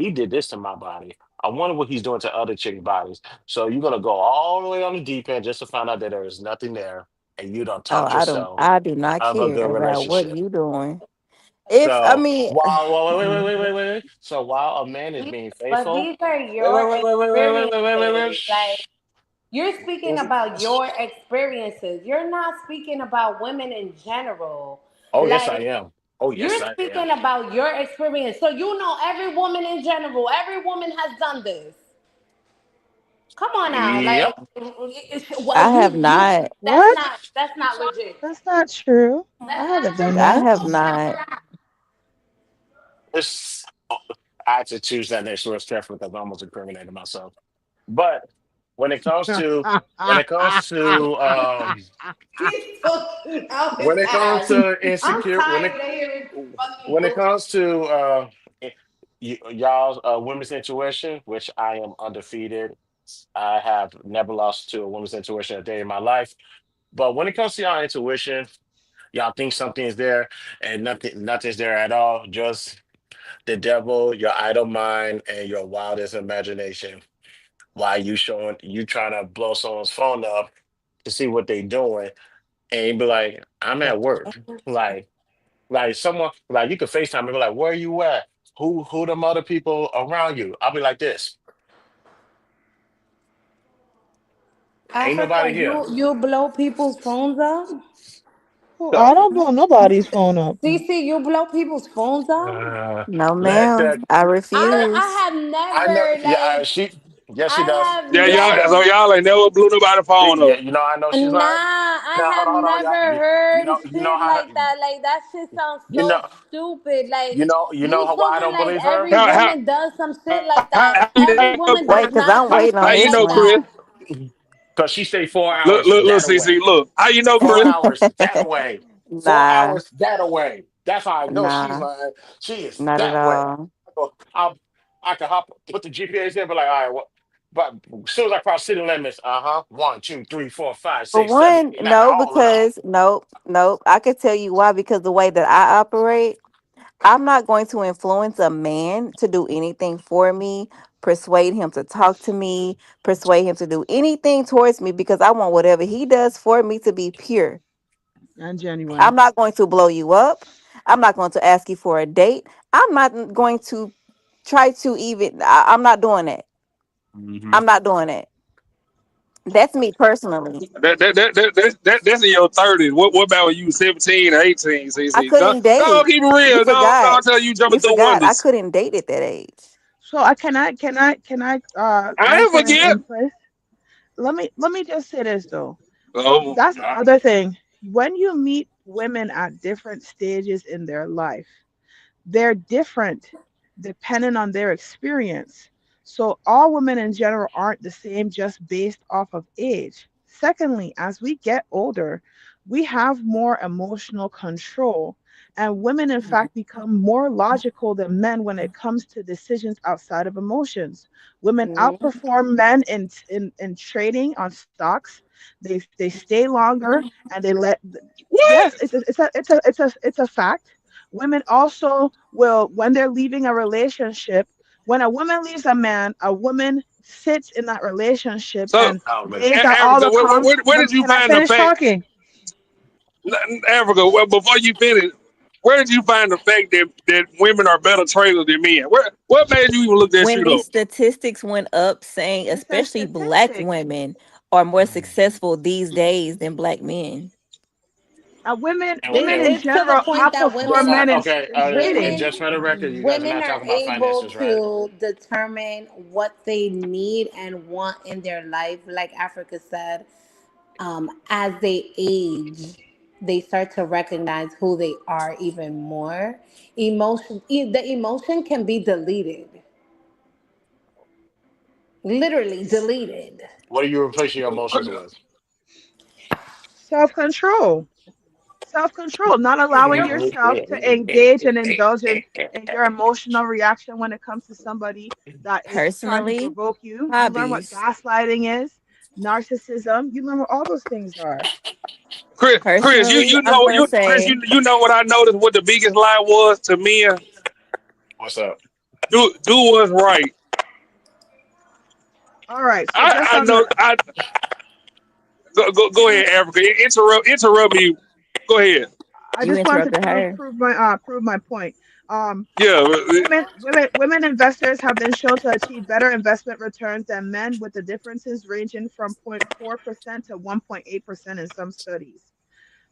Speaker 7: to my body. I wonder what he's doing to other chicks' bodies. So you're gonna go all the way on the deep end just to find out that there is nothing there, and you don't
Speaker 3: Oh,
Speaker 7: talk yourself
Speaker 3: I do not
Speaker 7: of a
Speaker 3: care
Speaker 7: good
Speaker 3: about what
Speaker 7: relationship.
Speaker 3: you doing. If I
Speaker 7: So
Speaker 3: mean,
Speaker 7: while wait. So while a man is being
Speaker 15: But
Speaker 7: faithful,
Speaker 15: these are your experiences. Like,
Speaker 7: Shh.
Speaker 15: you're speaking about your experiences. You're not speaking about women in general.
Speaker 7: Oh yes, I
Speaker 15: Like,
Speaker 7: am. Oh
Speaker 15: you're
Speaker 7: yes, I am.
Speaker 15: speaking about your experience. So you know every woman in general, every woman has done this. Come on now.
Speaker 7: Yep.
Speaker 15: Like, well,
Speaker 3: I have
Speaker 15: you
Speaker 3: not.
Speaker 4: What?
Speaker 15: that's not legit.
Speaker 4: That's not true. I
Speaker 15: That's
Speaker 4: haven't
Speaker 15: not
Speaker 4: done
Speaker 3: I
Speaker 4: that.
Speaker 3: have
Speaker 15: true.
Speaker 3: not.
Speaker 7: It's, I had to choose that next word carefully because I almost incriminated myself. But when it comes to when it comes to
Speaker 15: He's talking out his
Speaker 7: when it comes
Speaker 15: ass.
Speaker 7: to
Speaker 15: I'm
Speaker 7: insecure
Speaker 15: tired of hearing fucking
Speaker 7: when it
Speaker 15: bullshit.
Speaker 7: comes to y'all's women's intuition, which I am undefeated. I have never lost to a woman's intuition a day in my life. But when it comes to y'all intuition, y'all think something's there and nothing's there at all. Just the devil, your idle mind, and your wildest imagination. Why you trying to blow someone's phone up to see what they doing, and you be like, I'm at work. Someone like you could FaceTime and be like, where you at? Who them other people around you? I'll be like this. Ain't
Speaker 15: Africa,
Speaker 7: nobody here.
Speaker 15: you blow people's phones up?
Speaker 4: Well,
Speaker 7: So
Speaker 4: I don't blow nobody's phone up.
Speaker 15: CC, you blow people's phones up?
Speaker 3: No,
Speaker 7: let
Speaker 3: ma'am.
Speaker 7: that
Speaker 3: I
Speaker 15: I
Speaker 3: refuse.
Speaker 15: have
Speaker 7: I know
Speaker 15: never
Speaker 7: yeah,
Speaker 15: like
Speaker 7: she yes she
Speaker 15: I
Speaker 7: does.
Speaker 15: have
Speaker 22: Yeah,
Speaker 7: Yes she
Speaker 22: y'all. So
Speaker 7: does.
Speaker 15: never
Speaker 22: y'all ain't never blew nobody phone
Speaker 7: Yeah,
Speaker 22: up.
Speaker 7: I know she's
Speaker 15: Nah,
Speaker 7: lying.
Speaker 15: I
Speaker 7: Now
Speaker 15: have
Speaker 7: hold on,
Speaker 15: never
Speaker 7: y'all.
Speaker 15: heard
Speaker 7: You know
Speaker 15: shit
Speaker 7: how to
Speaker 15: like that. Like, that shit sounds
Speaker 7: you know
Speaker 15: so stupid. Like,
Speaker 7: you know
Speaker 15: you
Speaker 7: why I
Speaker 15: talking
Speaker 7: don't
Speaker 15: like
Speaker 7: believe her?
Speaker 15: every woman does some shit like that. Every woman
Speaker 3: Wait,
Speaker 15: does
Speaker 3: because
Speaker 15: not
Speaker 3: I'm
Speaker 15: do
Speaker 3: waiting
Speaker 22: How
Speaker 3: on
Speaker 15: shit
Speaker 22: you
Speaker 3: this
Speaker 15: like
Speaker 22: know,
Speaker 3: one.
Speaker 22: Chris?
Speaker 15: that.
Speaker 7: Because she stayed four
Speaker 22: Look,
Speaker 7: hours
Speaker 22: look, look,
Speaker 7: that
Speaker 22: CC.
Speaker 7: away.
Speaker 22: Look, how you know,
Speaker 7: Four
Speaker 22: Chris?
Speaker 7: hours that away. Four
Speaker 3: Nah,
Speaker 7: hours that away. That's how I know she's
Speaker 3: nah,
Speaker 7: lying. She is
Speaker 3: not at
Speaker 7: that way.
Speaker 3: all.
Speaker 7: I can hop, put the GPS in, but like, all right, what? But as soon as I cross city limits, 1, 2, 3, 4, 5,
Speaker 3: For
Speaker 7: 6, 7,
Speaker 3: one,
Speaker 7: 8, 9,
Speaker 3: no,
Speaker 7: all of them.
Speaker 3: because nope. I could tell you why. Because the way that I operate, I'm not going to influence a man to do anything for me, persuade him to talk to me, persuade him to do anything towards me because I want whatever he does for me to be pure.
Speaker 4: And
Speaker 3: I'm
Speaker 4: genuine.
Speaker 3: not going to blow you up. I'm not going to ask you for a date. I'm not going to try to even, I'm not doing that. I'm not doing it. That's me personally.
Speaker 22: That's in your 30s. What about when you 17 or 18?
Speaker 3: I
Speaker 22: CC?
Speaker 3: couldn't
Speaker 22: No,
Speaker 3: date.
Speaker 22: keep it
Speaker 3: You
Speaker 22: real. No,
Speaker 3: forgot.
Speaker 22: tell you jumping
Speaker 3: You
Speaker 22: through
Speaker 3: forgot. I
Speaker 22: windows.
Speaker 3: couldn't date at that age.
Speaker 4: So can I
Speaker 22: I ain't
Speaker 4: answer
Speaker 22: forget.
Speaker 4: in place? Let me just say this though.
Speaker 22: Oh,
Speaker 4: That's the other thing. When you meet women at different stages in their life, they're different depending on their experience. So all women in general aren't the same just based off of age. Secondly, as we get older, we have more emotional control. And women, in fact, become more logical than men when it comes to decisions outside of emotions. Women
Speaker 3: Mhm.
Speaker 4: outperform men in trading on stocks. They stay longer and they let.
Speaker 22: what?
Speaker 4: Yes, it's a fact. Women also will, when they're leaving a relationship, when a woman leaves a woman sits in that relationship
Speaker 22: So,
Speaker 4: and weighs out all
Speaker 22: Africa,
Speaker 4: the cons.
Speaker 22: where did you
Speaker 4: Can I
Speaker 22: find the
Speaker 4: finish
Speaker 22: fact?
Speaker 4: talking?
Speaker 22: Africa, well, before you finish, where did you find the fact that women are better traders than men? What made you even look that
Speaker 3: When
Speaker 22: shit
Speaker 3: these
Speaker 22: up?
Speaker 3: statistics went up saying
Speaker 4: It's a
Speaker 3: especially black
Speaker 4: statistic.
Speaker 3: women are more successful these days than black men.
Speaker 4: Women
Speaker 7: And,
Speaker 4: women
Speaker 7: and,
Speaker 4: in
Speaker 15: It's to the
Speaker 4: general
Speaker 15: point that
Speaker 4: outperform men
Speaker 7: okay,
Speaker 4: in
Speaker 7: and
Speaker 4: trading.
Speaker 7: just for the record, you guys are
Speaker 15: women
Speaker 7: not
Speaker 15: are
Speaker 7: talking about
Speaker 15: able
Speaker 7: finances, right?
Speaker 15: to determine what they need and want in their life, like Africa said. As they age, they start to recognize who they are even more. The emotion can be deleted, literally deleted.
Speaker 7: What are you replacing your emotions with?
Speaker 4: Self-control. Self-control, not allowing yourself to engage and indulge in your emotional reaction when it comes to somebody that is trying to
Speaker 3: Personally,
Speaker 4: provoke you. You learn what
Speaker 3: hobbies.
Speaker 4: gaslighting is, narcissism. You learn what all those things are.
Speaker 22: Chris,
Speaker 3: Personally, I'm gonna
Speaker 22: Chris,
Speaker 3: say
Speaker 22: you know what I noticed? What the biggest lie was to men?
Speaker 7: What's up?
Speaker 22: Do what's right.
Speaker 4: All right, so just
Speaker 22: I
Speaker 4: on
Speaker 22: know.
Speaker 4: the
Speaker 22: Go ahead, Africa. Interrupt me. Go ahead.
Speaker 4: I
Speaker 3: you
Speaker 4: just wanted to
Speaker 3: interrupted her.
Speaker 4: prove my point.
Speaker 22: Yeah.
Speaker 4: Women investors have been shown to achieve better investment returns than men, with the differences ranging from 0.4% to 1.8% in some studies.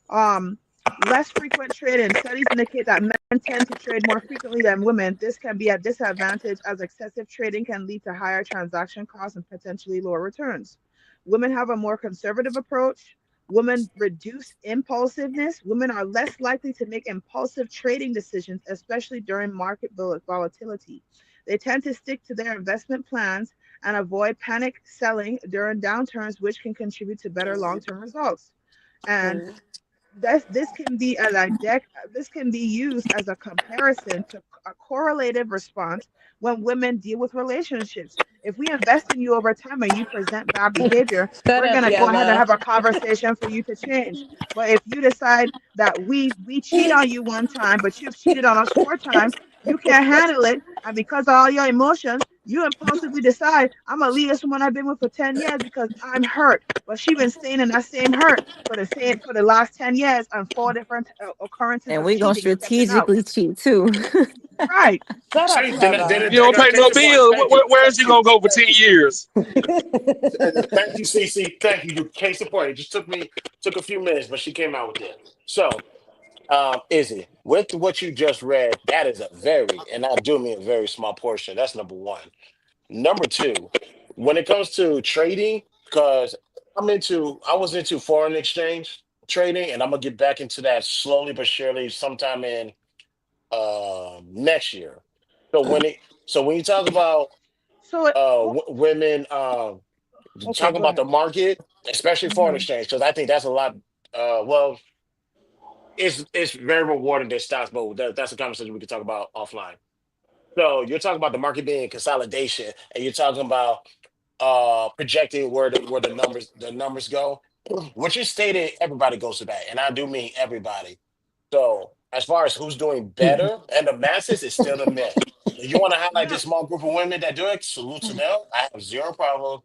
Speaker 4: Um, Less frequent trading. Studies indicate that men tend to trade more frequently than women. This can be a disadvantage as excessive trading can lead to higher transaction costs and potentially lower returns. Women have a more conservative approach. Women reduce impulsiveness. Women are less likely to make impulsive trading decisions, especially during market volatility. They tend to stick to their investment plans and avoid panic selling during downturns, which can contribute to better long-term results. And this can be used as a comparison to a correlative response when women deal with relationships. If we invest in you over time and you present bad behavior,
Speaker 15: Shut
Speaker 4: we're
Speaker 15: up,
Speaker 4: gonna go ahead and
Speaker 15: Yella.
Speaker 4: have a conversation for you to change. But if you decide that we cheat on you one time, but you've cheated on us 4 times, you can't handle it, and because of all your emotions, you impulsively decide I'm gonna leave this woman I've been with for 10 years because I'm hurt, but she been staying in that same hurt for the last 10 years on 4 different occurrences
Speaker 3: And
Speaker 4: of
Speaker 3: we're gonna
Speaker 4: cheating and stepping out.
Speaker 3: strategically cheat too.
Speaker 4: Right.
Speaker 15: Shut up,
Speaker 7: See, then
Speaker 15: Yella.
Speaker 22: You don't
Speaker 7: there,
Speaker 22: pay
Speaker 7: case
Speaker 22: no
Speaker 7: in point.
Speaker 22: bills.
Speaker 7: Thank you.
Speaker 22: Where's
Speaker 7: Thank
Speaker 22: you
Speaker 7: you.
Speaker 22: gonna go for
Speaker 7: Thank
Speaker 22: 10
Speaker 7: you.
Speaker 22: years?
Speaker 7: Thank you, CC. Thank you. Case in point. It just took a few minutes, but she came out with it. So, Izzy, with what you just read, that is a very, and I do mean a very small portion. That's number one. Number two, when it comes to trading, because I was into foreign exchange trading, and I'm gonna get back into that slowly but surely sometime in next year. So when you talk about
Speaker 4: So it,
Speaker 7: women
Speaker 4: okay,
Speaker 7: talking
Speaker 4: go
Speaker 7: about the
Speaker 4: ahead.
Speaker 7: market, especially foreign
Speaker 4: Hmm.
Speaker 7: exchange, because I think that's a lot. Well, it's very rewarding than stocks, but that's a conversation we can talk about offline. So you're talking about the market being in consolidation, and you're talking about projecting where the numbers go. What you stated, everybody goes to that, and I do mean everybody. So as far as who's doing better, and the masses is still the men. If you want to highlight
Speaker 4: Yeah.
Speaker 7: this small group of women that do it, salute to them. I have zero problem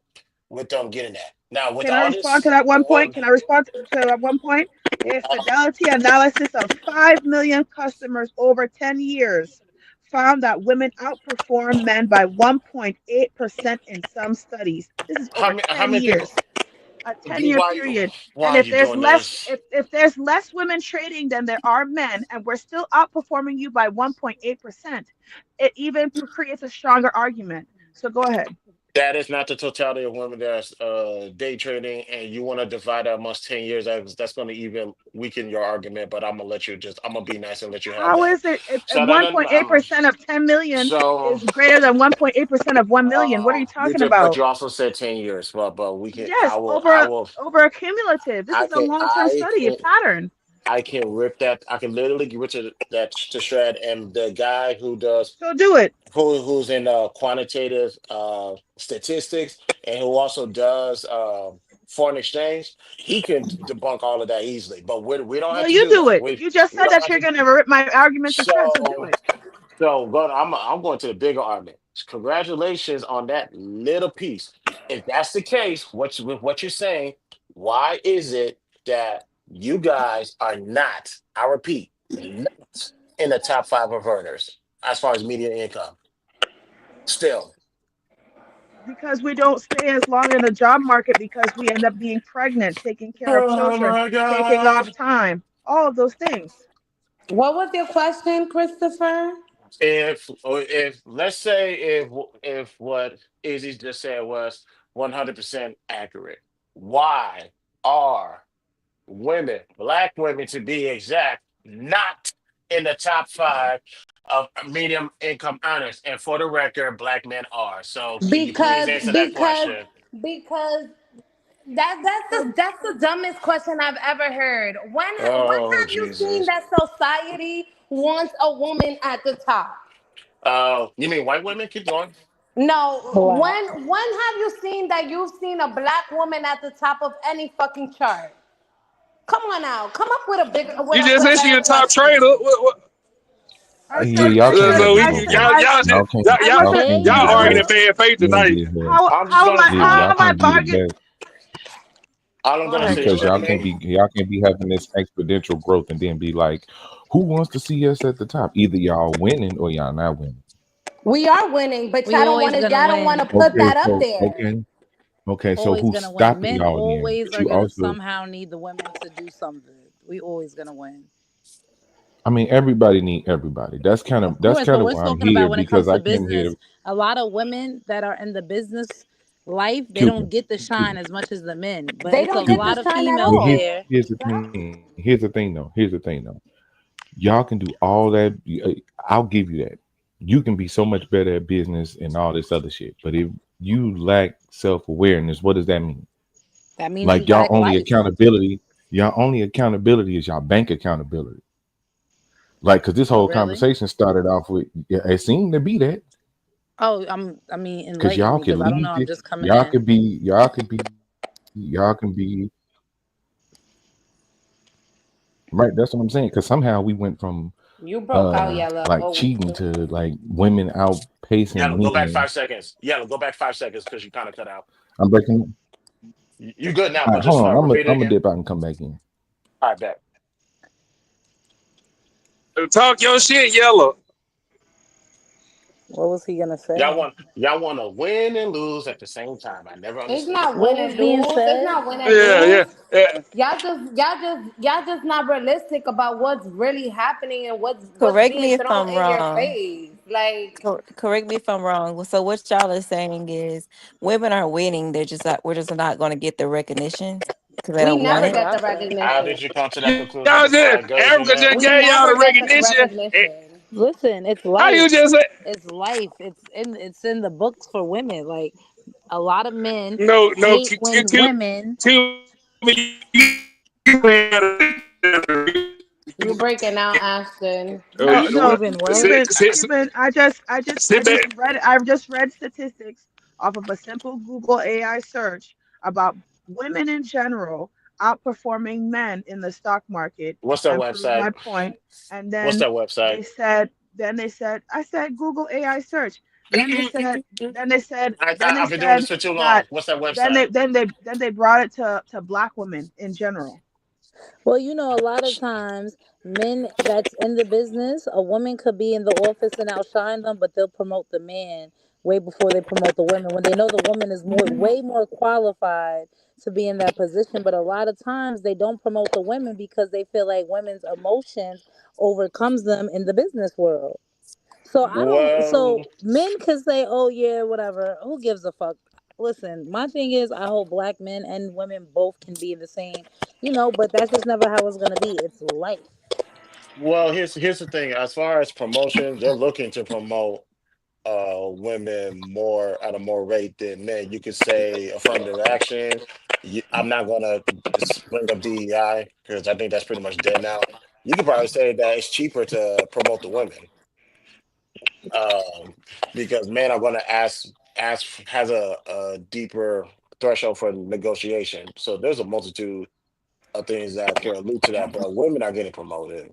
Speaker 7: with them getting that. Now with
Speaker 4: Can I
Speaker 7: all
Speaker 4: respond to
Speaker 7: this,
Speaker 4: that one point? Can I respond to that one point? A fidelity analysis of 5 million customers over 10 years found that women outperform men by 1.8% in some studies. This is over
Speaker 7: How
Speaker 4: 10
Speaker 7: many people?
Speaker 4: years, a 10-year period.
Speaker 7: Why
Speaker 4: And
Speaker 7: are
Speaker 4: if
Speaker 7: you
Speaker 4: there's
Speaker 7: doing
Speaker 4: less
Speaker 7: this?
Speaker 4: if there's less women trading than there are men, and we're still outperforming you by 1.8%, it even creates a stronger argument. So go ahead.
Speaker 7: That is not the totality of women that's day trading, and you want to divide that amongst 10 years. That's going to even weaken your argument. But I'm gonna let you just. I'm gonna be nice and let you have
Speaker 4: How
Speaker 7: that.
Speaker 4: is it if
Speaker 7: So no, no, no,
Speaker 4: 1.8% of 10 million
Speaker 7: so
Speaker 4: is greater than 1.8% of 1 million? What are you
Speaker 7: you
Speaker 4: talking
Speaker 7: did, but
Speaker 4: about?
Speaker 7: you also said 10 years. But we can.
Speaker 4: Yes, over a cumulative. This is a long-term study, a pattern.
Speaker 7: I can rip that. I can literally get rid of that to shred. And the guy who does
Speaker 4: So do it.
Speaker 7: who's in quantitative statistics and who also does foreign exchange, he can debunk all of that easily. But we don't have
Speaker 4: Well,
Speaker 7: to
Speaker 4: you
Speaker 7: do
Speaker 4: do
Speaker 7: that.
Speaker 4: it. You just
Speaker 7: We
Speaker 4: said
Speaker 7: don't
Speaker 4: that
Speaker 7: have
Speaker 4: you're
Speaker 7: to.
Speaker 4: going to rip my argument to shreds, so do
Speaker 7: So
Speaker 4: it.
Speaker 7: I'm going to the bigger argument. Congratulations on that little piece. If that's the case, with what you're saying, why is it that you guys are not? I repeat, not in the top five of earners as far as median income. Still.
Speaker 4: Because we don't stay as long in the job market because we end up being pregnant, taking care of
Speaker 7: Oh
Speaker 4: children,
Speaker 7: my
Speaker 4: taking off
Speaker 7: God.
Speaker 4: time, all of those things.
Speaker 20: What was your question, Christopher?
Speaker 7: If let's say if what Izzy just said was 100% accurate, why are women, black women to be exact, not in the top five of medium income earners? And for the record, black men are. So can you please
Speaker 20: Because
Speaker 7: answer that
Speaker 20: because
Speaker 7: question?
Speaker 20: because that's the dumbest question I've ever heard. When
Speaker 7: Oh
Speaker 20: have you seen
Speaker 7: Jesus.
Speaker 20: that society wants a woman at the top?
Speaker 7: You mean white women? Keep going.
Speaker 20: No,
Speaker 19: Black.
Speaker 20: when have you seen that you've seen a black woman at the top of any fucking chart? Come on now, come up with a bigger
Speaker 22: You just
Speaker 20: with a
Speaker 22: said she
Speaker 20: better
Speaker 22: a top trader.
Speaker 20: question.
Speaker 4: I
Speaker 5: Yeah,
Speaker 4: said,
Speaker 5: y'all
Speaker 4: I
Speaker 5: can't
Speaker 4: said,
Speaker 5: get
Speaker 22: So
Speaker 5: me
Speaker 4: I
Speaker 22: we,
Speaker 5: over
Speaker 4: said,
Speaker 5: here.
Speaker 22: y'all,
Speaker 5: Y'all can't.
Speaker 4: I
Speaker 22: y'all,
Speaker 4: wasn't,
Speaker 5: Y'all
Speaker 19: There
Speaker 5: can't
Speaker 19: you
Speaker 5: beat
Speaker 22: y'all
Speaker 5: it,
Speaker 4: I
Speaker 22: arguing
Speaker 19: go.
Speaker 22: in
Speaker 5: bro.
Speaker 4: wasn't.
Speaker 22: bad faith
Speaker 5: You ain't
Speaker 22: tonight.
Speaker 5: get here.
Speaker 4: How am I?
Speaker 5: Yeah,
Speaker 4: How
Speaker 5: y'all
Speaker 4: am I
Speaker 5: can't beat it,
Speaker 4: bargain?
Speaker 5: bro.
Speaker 7: All I'm
Speaker 4: Go
Speaker 7: gonna
Speaker 4: ahead.
Speaker 7: say is
Speaker 5: Because
Speaker 7: this,
Speaker 5: y'all can't be having this exponential growth and then be like, who wants to see us at the top? Either y'all winning or y'all not winning.
Speaker 20: We are winning, but
Speaker 8: We always gonna
Speaker 20: y'all don't want
Speaker 8: win.
Speaker 20: to put
Speaker 5: Okay,
Speaker 20: that up
Speaker 5: so
Speaker 20: there.
Speaker 5: okay, so
Speaker 8: Always
Speaker 5: who's
Speaker 8: gonna win.
Speaker 5: stopping
Speaker 8: Men
Speaker 5: y'all then?
Speaker 8: always
Speaker 5: But
Speaker 8: are
Speaker 5: you
Speaker 8: gonna
Speaker 5: also,
Speaker 8: somehow need the women to do something. We always gonna win.
Speaker 5: I mean, everybody need everybody.
Speaker 8: Of
Speaker 5: That's
Speaker 8: course,
Speaker 5: kind
Speaker 8: but
Speaker 5: of
Speaker 8: we're
Speaker 5: why I'm
Speaker 8: talking
Speaker 5: here
Speaker 8: about when it comes
Speaker 5: because
Speaker 8: to
Speaker 5: I came here
Speaker 8: business. A lot of women that are in the business life, they don't
Speaker 5: to
Speaker 8: get the
Speaker 5: to
Speaker 8: shine as much as the men. But
Speaker 20: They
Speaker 8: it's a
Speaker 20: don't get the
Speaker 8: lot
Speaker 5: to.
Speaker 8: of
Speaker 20: shine at
Speaker 8: females
Speaker 5: Well,
Speaker 20: all.
Speaker 8: there.
Speaker 5: here's the thing. Here's the thing, though. Here's the thing, though. Y'all can do all that. I'll give you that. You can be so much better at business and all this other shit. But if you lack self awareness, what does that mean?
Speaker 8: That means you
Speaker 5: Like y'all
Speaker 8: lack
Speaker 5: only
Speaker 8: life.
Speaker 5: accountability. Y'all only accountability is y'all bank accountability. Like, cause this
Speaker 8: Oh,
Speaker 5: whole
Speaker 8: really?
Speaker 5: conversation started off with, yeah, it seemed to be that.
Speaker 8: Oh, I mean,
Speaker 5: Cause
Speaker 8: enlighten
Speaker 5: y'all
Speaker 8: me
Speaker 5: can
Speaker 8: because I don't know.
Speaker 5: lead
Speaker 8: I'm
Speaker 5: it.
Speaker 8: just coming
Speaker 5: Y'all
Speaker 8: in.
Speaker 5: could be. Y'all can be. Right. That's what I'm saying. Cause somehow we went from
Speaker 20: You broke out, Yella.
Speaker 5: like
Speaker 20: Oh,
Speaker 5: cheating to like women outpacing
Speaker 7: Yellow, go back
Speaker 5: men.
Speaker 7: 5 seconds. Yellow, go back 5 seconds because you kind of cut out.
Speaker 5: I'm breaking.
Speaker 7: You good now,
Speaker 5: All
Speaker 7: but
Speaker 5: right, hold
Speaker 7: just
Speaker 5: on.
Speaker 7: repeat it
Speaker 5: I'm gonna
Speaker 7: again.
Speaker 5: dip out and come back in.
Speaker 7: All right, back.
Speaker 22: Talk your shit, Yellow.
Speaker 8: What was he gonna say?
Speaker 7: Y'all want to win and lose at the same time. I never
Speaker 20: it's
Speaker 7: understood
Speaker 20: not
Speaker 7: that.
Speaker 8: What
Speaker 20: win
Speaker 8: was
Speaker 20: and
Speaker 8: being
Speaker 20: lose. It's
Speaker 8: said?
Speaker 20: not win and
Speaker 22: Yeah,
Speaker 20: lose.
Speaker 22: yeah.
Speaker 20: Y'all just not realistic about what's really happening and what's
Speaker 3: Correct
Speaker 20: being
Speaker 3: me if
Speaker 20: thrown
Speaker 3: I'm
Speaker 20: in your
Speaker 3: wrong.
Speaker 20: face. Like
Speaker 3: Correct me if I'm wrong. So what y'all are saying is women are winning. They're just not. We're just not going to get the recognition because they
Speaker 20: we
Speaker 3: don't want
Speaker 20: never
Speaker 8: That's what
Speaker 3: it.
Speaker 20: get
Speaker 8: I
Speaker 20: the
Speaker 8: said.
Speaker 7: How
Speaker 20: recognition.
Speaker 7: did you come to that conclusion
Speaker 22: Y'all
Speaker 7: before I
Speaker 22: just,
Speaker 7: engage in
Speaker 22: Erica
Speaker 7: that?
Speaker 22: just
Speaker 20: We
Speaker 22: gave y'all
Speaker 20: never
Speaker 22: the
Speaker 20: get the
Speaker 22: recognition.
Speaker 20: recognition.
Speaker 8: Listen, it's
Speaker 22: How
Speaker 8: life.
Speaker 22: you just say,
Speaker 8: It's life. It's in the books for women. Like a lot of men
Speaker 22: no,
Speaker 8: hate when women.
Speaker 20: You breaking out, Ashton.
Speaker 22: oh,
Speaker 4: No,
Speaker 22: you know
Speaker 4: no,
Speaker 22: what?
Speaker 8: Cuban what?
Speaker 22: Sit,
Speaker 4: Cuban,
Speaker 22: sit, sit,
Speaker 4: Cuban.
Speaker 22: sit back.
Speaker 4: I've just read statistics off of a simple Google AI search about women in general outperforming men in the stock market
Speaker 7: What's that
Speaker 4: and prove
Speaker 7: website?
Speaker 4: my point. And
Speaker 7: What's
Speaker 4: then
Speaker 7: that website?
Speaker 4: they said, I said Google AI search. Then they said,
Speaker 7: I've been doing this for too long.
Speaker 4: that,
Speaker 7: What's that website?
Speaker 4: then they brought it to black women in general.
Speaker 8: Well, you know, a lot of times men that's in the business, a woman could be in the office and outshine them, but they'll promote the man way before they promote the women when they know the woman is way more qualified to be in that position. But a lot of times they don't promote the women because they feel like women's emotions overcomes them in the business world. So I don't.
Speaker 7: Well,
Speaker 8: So men can say, "Oh yeah, whatever. Who gives a fuck?" Listen, my thing is, I hope black men and women both can be the same, But that's just never how it's gonna be. It's life.
Speaker 7: here's the thing. As far as promotion, they're looking to promote women more at a more rate than men. You could say affirmative action. I'm not gonna just bring up DEI because I think that's pretty much dead now. You could probably say that it's cheaper to promote the women um, because men are gonna ask has a deeper threshold for negotiation. So there's a multitude of things that can allude to that, but women are getting promoted.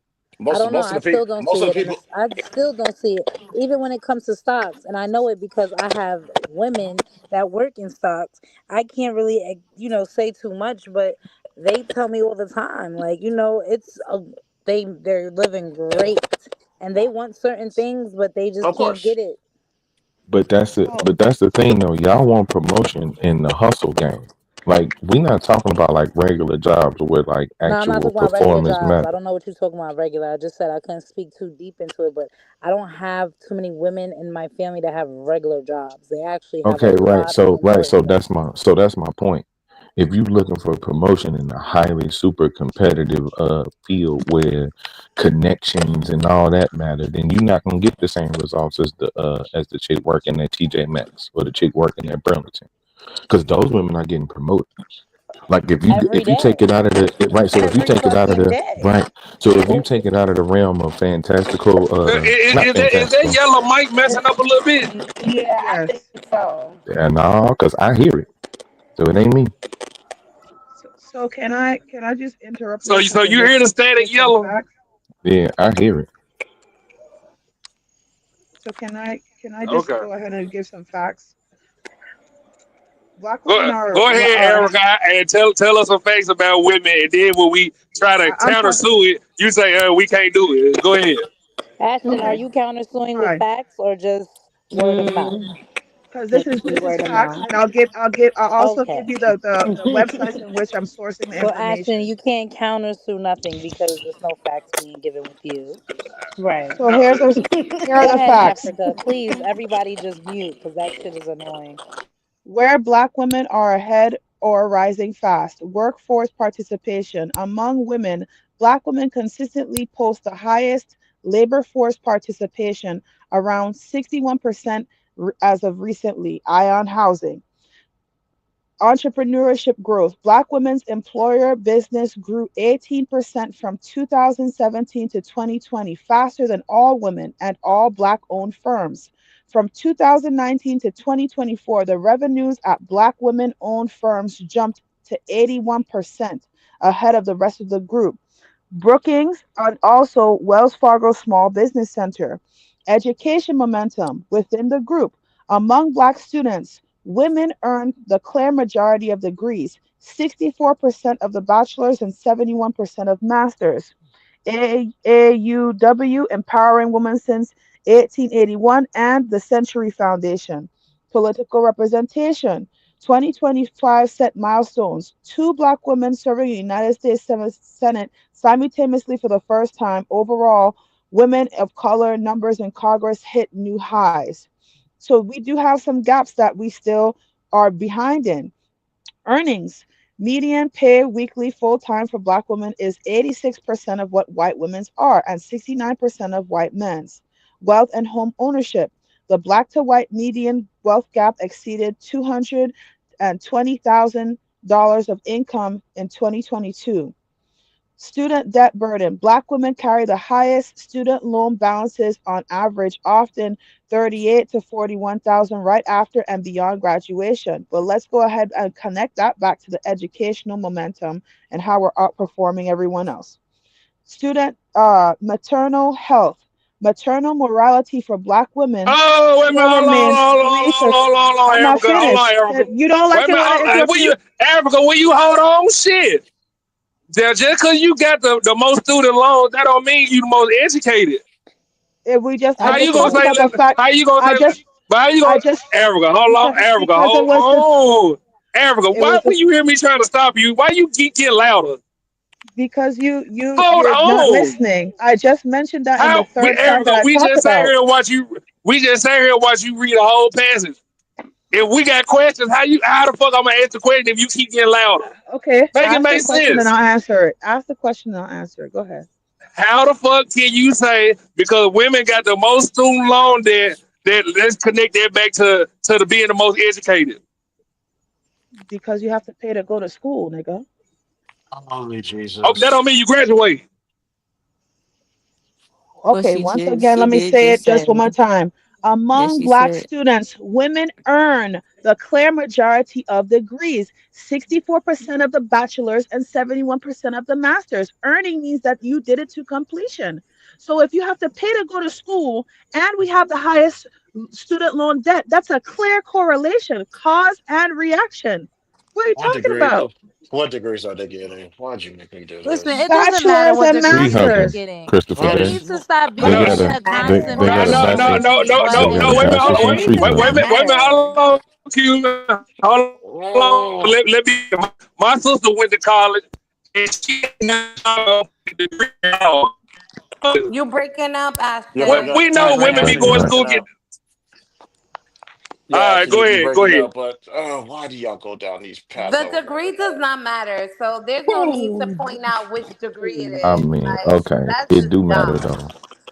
Speaker 8: I don't know.
Speaker 7: Most of
Speaker 8: I
Speaker 7: the
Speaker 8: still
Speaker 7: people,
Speaker 8: don't
Speaker 7: most
Speaker 8: see
Speaker 7: of the
Speaker 8: it, and
Speaker 7: people.
Speaker 8: I still don't see it. Even when it comes to stocks, and I know it because I have women that work in stocks. I can't really, say too much, but they tell me all the time, like, they're living great, and they want certain things, but they just
Speaker 7: Of
Speaker 8: can't
Speaker 7: course.
Speaker 8: get it.
Speaker 4: Oh,
Speaker 5: but that's the thing though. Y'all want promotion in the hustle game. Like we not talking about like regular jobs where like
Speaker 8: No, I'm not
Speaker 5: actual
Speaker 8: talking about regular
Speaker 5: performance
Speaker 8: jobs. I
Speaker 5: matter.
Speaker 8: don't know what you're talking about regular. I just said I couldn't speak too deep into it, but I don't have too many women in my family that have regular jobs. They actually have a
Speaker 5: Okay, right.
Speaker 8: lot of
Speaker 5: So
Speaker 8: important
Speaker 5: that's
Speaker 8: things.
Speaker 5: my point. If you're looking for promotion in a highly super competitive field where connections and all that matter, then you're not gonna get the same results as the chick working at TJ Maxx or the chick working at Burlington. Because those women are getting promoted. Like
Speaker 8: Every
Speaker 5: if you take
Speaker 8: day.
Speaker 5: it out of the right, so if you
Speaker 8: Every
Speaker 5: take it out of
Speaker 8: fucking
Speaker 5: the
Speaker 8: day.
Speaker 5: right, so if you take it out of the realm of fantastical, not
Speaker 22: Is that
Speaker 5: fantastical,
Speaker 22: yellow mic messing up a little bit?
Speaker 20: Yeah, I think
Speaker 4: yes.
Speaker 20: so.
Speaker 5: yeah, no, because I hear it, so it ain't me.
Speaker 4: So can I just interrupt
Speaker 22: So
Speaker 4: real
Speaker 22: so
Speaker 4: quick and
Speaker 22: you hear
Speaker 4: just
Speaker 22: the
Speaker 4: give
Speaker 22: static
Speaker 4: some
Speaker 22: yellow?
Speaker 4: facts?
Speaker 5: Yeah, I hear it.
Speaker 4: So can I just
Speaker 22: Okay.
Speaker 4: go ahead and give some facts? Black women
Speaker 22: Go ahead,
Speaker 4: are
Speaker 22: Erica, and tell us some facts about women, and then when we try to
Speaker 4: I'm
Speaker 22: counter
Speaker 4: talking.
Speaker 22: sue it, you say we can't do it. Go ahead.
Speaker 8: Ashton, are
Speaker 4: Okay,
Speaker 8: you countersuing with
Speaker 4: fine.
Speaker 8: facts or just word of mouth?
Speaker 20: Mm,
Speaker 4: Because this is
Speaker 20: definitely
Speaker 4: this is
Speaker 20: word of
Speaker 4: facts,
Speaker 20: mouth.
Speaker 4: and I'll also
Speaker 8: Okay.
Speaker 4: give you the websites in which I'm sourcing the
Speaker 8: Well, Ashton,
Speaker 4: information.
Speaker 8: you can't countersue nothing because there's no facts being given with you.
Speaker 20: Right.
Speaker 4: So
Speaker 22: Uh,
Speaker 4: here are
Speaker 8: Go
Speaker 4: the
Speaker 8: ahead,
Speaker 4: facts.
Speaker 8: Africa. Please, everybody just mute because that shit is annoying.
Speaker 4: Where Black women are ahead or rising fast. Workforce participation. Among women, Black women consistently post the highest labor force participation, around 61% as of recently. Ion Housing. Entrepreneurship growth. Black women's employer business grew 18% from 2017 to 2020, faster than all women and all Black owned firms. From 2019 to 2024, the revenues at Black women owned firms jumped to 81%, ahead of the rest of the group. Brookings and also Wells Fargo Small Business Center. Education momentum within the group. Among Black students, women earned the clear majority of degrees, 64% of the bachelor's and 71% of master's. AUW, Empowering Women Since 1881, and the Century Foundation. Political representation. 2025 set milestones. Two Black women serving in the United States Senate simultaneously for the first time. Overall, women of color numbers in Congress hit new highs. So we do have some gaps that we still are behind in. Earnings. Median pay weekly full time for Black women is 86% of what white women's are and 69% of white men's. Wealth and home ownership. The Black to white median wealth gap exceeded $220,000 of income in 2022. Student debt burden. Black women carry the highest student loan balances on average, often 38 to 41,000 right after and beyond graduation. But let's go ahead and connect that back to the educational momentum and how we're outperforming everyone else. Student maternal health. Maternal morality for Black women
Speaker 22: Oh, wait a minute,
Speaker 4: still
Speaker 22: hold on,
Speaker 4: remains
Speaker 22: hold on,
Speaker 4: 3 to
Speaker 22: hold on,
Speaker 4: I'm not
Speaker 22: Africa, hold
Speaker 4: finished.
Speaker 22: on, Africa.
Speaker 4: You don't
Speaker 22: Wait
Speaker 4: like
Speaker 22: a
Speaker 4: it
Speaker 22: minute,
Speaker 4: when I
Speaker 22: will
Speaker 4: interrupt
Speaker 22: you,
Speaker 4: you?
Speaker 22: Africa, will you hold on? Shit. Just because you got the most student loans, that don't mean you the most educated.
Speaker 4: If we just, I
Speaker 22: How
Speaker 4: just
Speaker 22: you gonna
Speaker 4: talked
Speaker 22: say?
Speaker 4: about the fact.
Speaker 22: How you gonna
Speaker 4: I
Speaker 22: say?
Speaker 4: just,
Speaker 22: But how you
Speaker 4: I
Speaker 22: gonna?
Speaker 4: just
Speaker 22: Erica, hold on, Erica,
Speaker 4: because it
Speaker 22: hold
Speaker 4: was the,
Speaker 22: on. Erica,
Speaker 4: it
Speaker 22: why
Speaker 4: was the
Speaker 22: when you hear me trying to stop you, why you keep getting louder?
Speaker 4: because
Speaker 22: Hold
Speaker 4: you're not
Speaker 22: on.
Speaker 4: listening. I just mentioned that in the
Speaker 22: How we
Speaker 4: third fact
Speaker 22: Erica,
Speaker 4: that I
Speaker 22: we
Speaker 4: talked
Speaker 22: just sat
Speaker 4: about.
Speaker 22: here and watch you. We just sat here and watch you read a whole passage. If we got questions, how the fuck I'm gonna answer the question if you keep getting louder?
Speaker 4: Okay,
Speaker 22: Make it
Speaker 4: ask the
Speaker 22: make
Speaker 4: question and
Speaker 22: sense.
Speaker 4: I'll answer it. Ask the question and I'll answer it. Go ahead.
Speaker 22: How the fuck can you say because women got the most student loan debt that let's connect that back to the being the most educated?
Speaker 4: Because you have to pay to go to school, nigga.
Speaker 7: Holy
Speaker 22: Oh, that
Speaker 7: Jesus.
Speaker 22: don't mean you graduate.
Speaker 3: Well,
Speaker 4: Okay, once again,
Speaker 3: she
Speaker 4: let me
Speaker 3: did
Speaker 4: say
Speaker 3: just
Speaker 4: it just
Speaker 3: say.
Speaker 4: one more time.
Speaker 3: Yeah,
Speaker 4: Among
Speaker 3: she
Speaker 4: Black
Speaker 3: said.
Speaker 4: students, women earn the clear majority of degrees, 64% of the bachelor's and 71% of the master's. Earning means that you did it to completion. So if you have to pay to go to school and we have the highest student loan debt, that's a clear correlation, cause and reaction. What are you
Speaker 7: What
Speaker 4: talking
Speaker 7: degree?
Speaker 4: about?
Speaker 7: What degrees are they getting? Why'd you make me do
Speaker 8: Listen,
Speaker 7: this?
Speaker 8: it doesn't matter
Speaker 4: Bachelor's
Speaker 8: what
Speaker 4: and
Speaker 5: Tree
Speaker 8: degrees they're
Speaker 5: hugging,
Speaker 4: master's.
Speaker 8: getting.
Speaker 5: Christopher
Speaker 8: It
Speaker 5: Day.
Speaker 8: needs to stop
Speaker 5: They
Speaker 8: being
Speaker 5: got
Speaker 8: a
Speaker 5: a
Speaker 4: Matter.
Speaker 8: constant
Speaker 5: they got a
Speaker 22: No, no,
Speaker 5: bachelor's.
Speaker 22: no,
Speaker 8: rivalry.
Speaker 22: no,
Speaker 5: They
Speaker 22: no,
Speaker 8: Like,
Speaker 5: got
Speaker 22: no.
Speaker 5: a
Speaker 22: Wait a minute, hold
Speaker 5: bachelor's
Speaker 22: on,
Speaker 5: in
Speaker 22: wait,
Speaker 5: tree
Speaker 8: degrees
Speaker 22: wait,
Speaker 8: is
Speaker 22: wait a
Speaker 8: not
Speaker 5: hugging.
Speaker 22: minute, wait a minute,
Speaker 8: matter.
Speaker 22: hold on, Q. Hold on,
Speaker 7: Oh,
Speaker 22: let me. My sister went to college and she got a degree at all.
Speaker 15: You breaking up,
Speaker 7: you're
Speaker 22: When
Speaker 7: breaking
Speaker 15: Ashton.
Speaker 7: up.
Speaker 22: we
Speaker 7: You're
Speaker 22: know
Speaker 5: She's
Speaker 7: breaking.
Speaker 22: women be
Speaker 7: Actually,
Speaker 5: breaking
Speaker 7: you're
Speaker 22: going to
Speaker 5: up.
Speaker 22: school
Speaker 7: breaking
Speaker 22: get.
Speaker 7: up. Yeah,
Speaker 22: All right,
Speaker 7: actually,
Speaker 22: go
Speaker 7: you
Speaker 22: ahead, go
Speaker 7: breaking
Speaker 22: ahead.
Speaker 7: up. But why do y'all go down these paths?
Speaker 15: The
Speaker 7: I want to
Speaker 15: degree
Speaker 7: know.
Speaker 15: does not matter, so there's no need to point out which degree it
Speaker 5: I
Speaker 15: is.
Speaker 5: mean,
Speaker 15: Like
Speaker 5: okay,
Speaker 15: that's
Speaker 5: it
Speaker 15: just
Speaker 5: do matter
Speaker 15: dumb.
Speaker 5: though.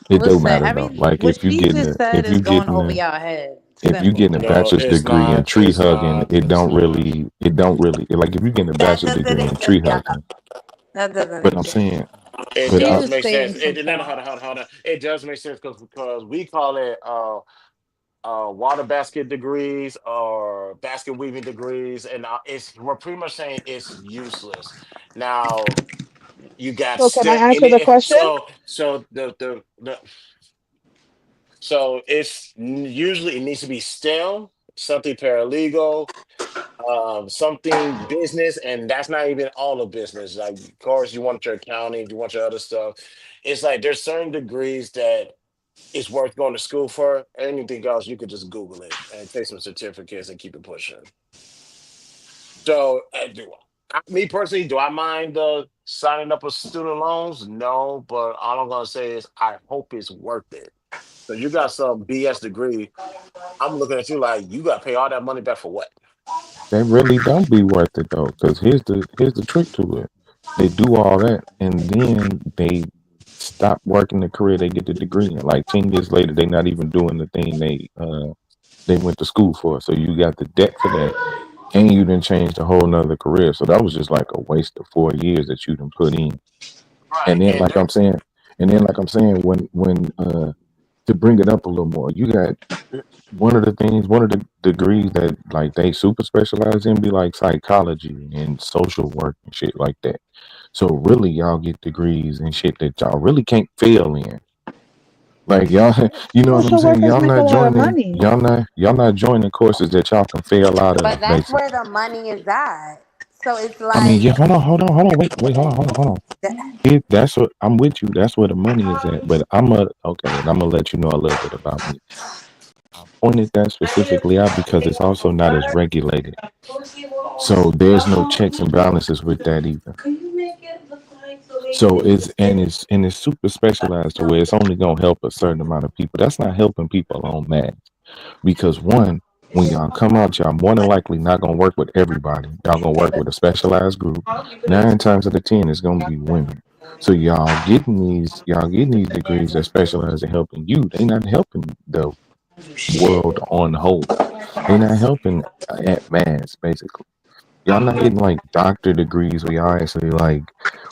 Speaker 5: It do
Speaker 8: Listen,
Speaker 5: matter though. Like
Speaker 8: what she just said is going over your head.
Speaker 5: if you
Speaker 8: Simple.
Speaker 5: getting a
Speaker 7: No,
Speaker 5: bachelor's
Speaker 7: it's
Speaker 5: degree in
Speaker 7: not.
Speaker 5: tree
Speaker 7: It's
Speaker 5: hugging,
Speaker 7: not. It's not.
Speaker 5: it don't really like if you getting a
Speaker 15: That
Speaker 5: bachelor's
Speaker 15: doesn't
Speaker 5: degree in
Speaker 15: exist,
Speaker 5: tree
Speaker 15: yeah.
Speaker 5: hugging.
Speaker 15: That doesn't
Speaker 5: But I'm
Speaker 15: exist.
Speaker 5: saying,
Speaker 7: It
Speaker 5: but
Speaker 8: She's
Speaker 7: does
Speaker 8: just
Speaker 7: make sense.
Speaker 8: stating
Speaker 7: It
Speaker 8: some
Speaker 7: no, no,
Speaker 8: facts.
Speaker 7: hold on. It does make sense because we call it water basket degrees or basket weaving degrees, and it's we're pretty much saying it's useless. Now you got
Speaker 4: So can I
Speaker 7: STEM in
Speaker 4: answer the
Speaker 7: it,
Speaker 4: question?
Speaker 7: so the so usually it needs to be STEM, something paralegal, something business, and that's not even all of business. Like, of course, you want your accounting, you want your other stuff. It's like there's certain degrees that it's worth going to school for. Anything else, you could just Google it and take some certificates and keep it pushing. So, me personally, do I mind signing up with student loans? No, but all I'm gonna say is I hope it's worth it. So you got some BS degree. I'm looking at you like you got to pay all that money back for what?
Speaker 5: they really don't be worth it though. Because here's the trick to it. They do all that and then they stop working the career they get the degree in. Like 10 years later, they not even doing the thing they went to school for. So you got the debt for that, and you didn't change the whole nother career. So that was just like a waste of 4 years that you didn't put in.
Speaker 7: Right,
Speaker 5: And then
Speaker 7: and
Speaker 5: like I'm saying, when to bring it up a little more, you got one of the degrees that like they super specialize in be like psychology and social work and shit like that. So really, y'all get degrees and shit that y'all really can't fail in. Like y'all, you know what I'm
Speaker 4: Social
Speaker 5: saying?
Speaker 4: workers make a lot of money.
Speaker 5: Y'all not joining courses that y'all can fail out
Speaker 15: But
Speaker 5: of,
Speaker 15: that's where
Speaker 5: basically.
Speaker 15: the money is at. So it's
Speaker 5: I mean,
Speaker 15: like
Speaker 5: yeah, wait, hold on. That's what I'm with you. That's where the money is at. But and I'm gonna let you know a little bit about me. I pointed that specifically out because it's also not as regulated. So there's no checks and balances with that either. So it's super specialized to where it's only gonna help a certain amount of people. That's not helping people en masse. Because one, when y'all come out, y'all more than likely not gonna work with everybody. Y'all gonna work with a specialized group. 9 times out of 10, it's gonna be women. So y'all getting these degrees that specialize in helping you. They not helping the world on the whole. They not helping at mass, basically. Y'all not getting like doctor degrees where y'all actually like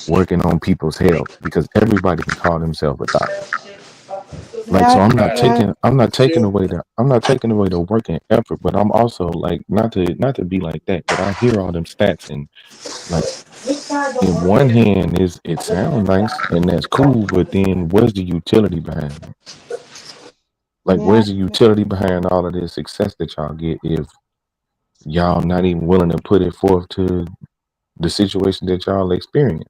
Speaker 5: working on people's health because everybody can call themselves a doctor. Like so
Speaker 4: That that
Speaker 7: Q,
Speaker 5: I'm not taking away the work and effort, but I'm also like not to be like that, but I hear all them stats and like in one hand is it sounds nice and that's cool, but then where's the utility behind it? Like
Speaker 4: yeah.
Speaker 5: where's the utility behind all of this success that y'all get if y'all not even willing to put it forth to the situation that y'all experience?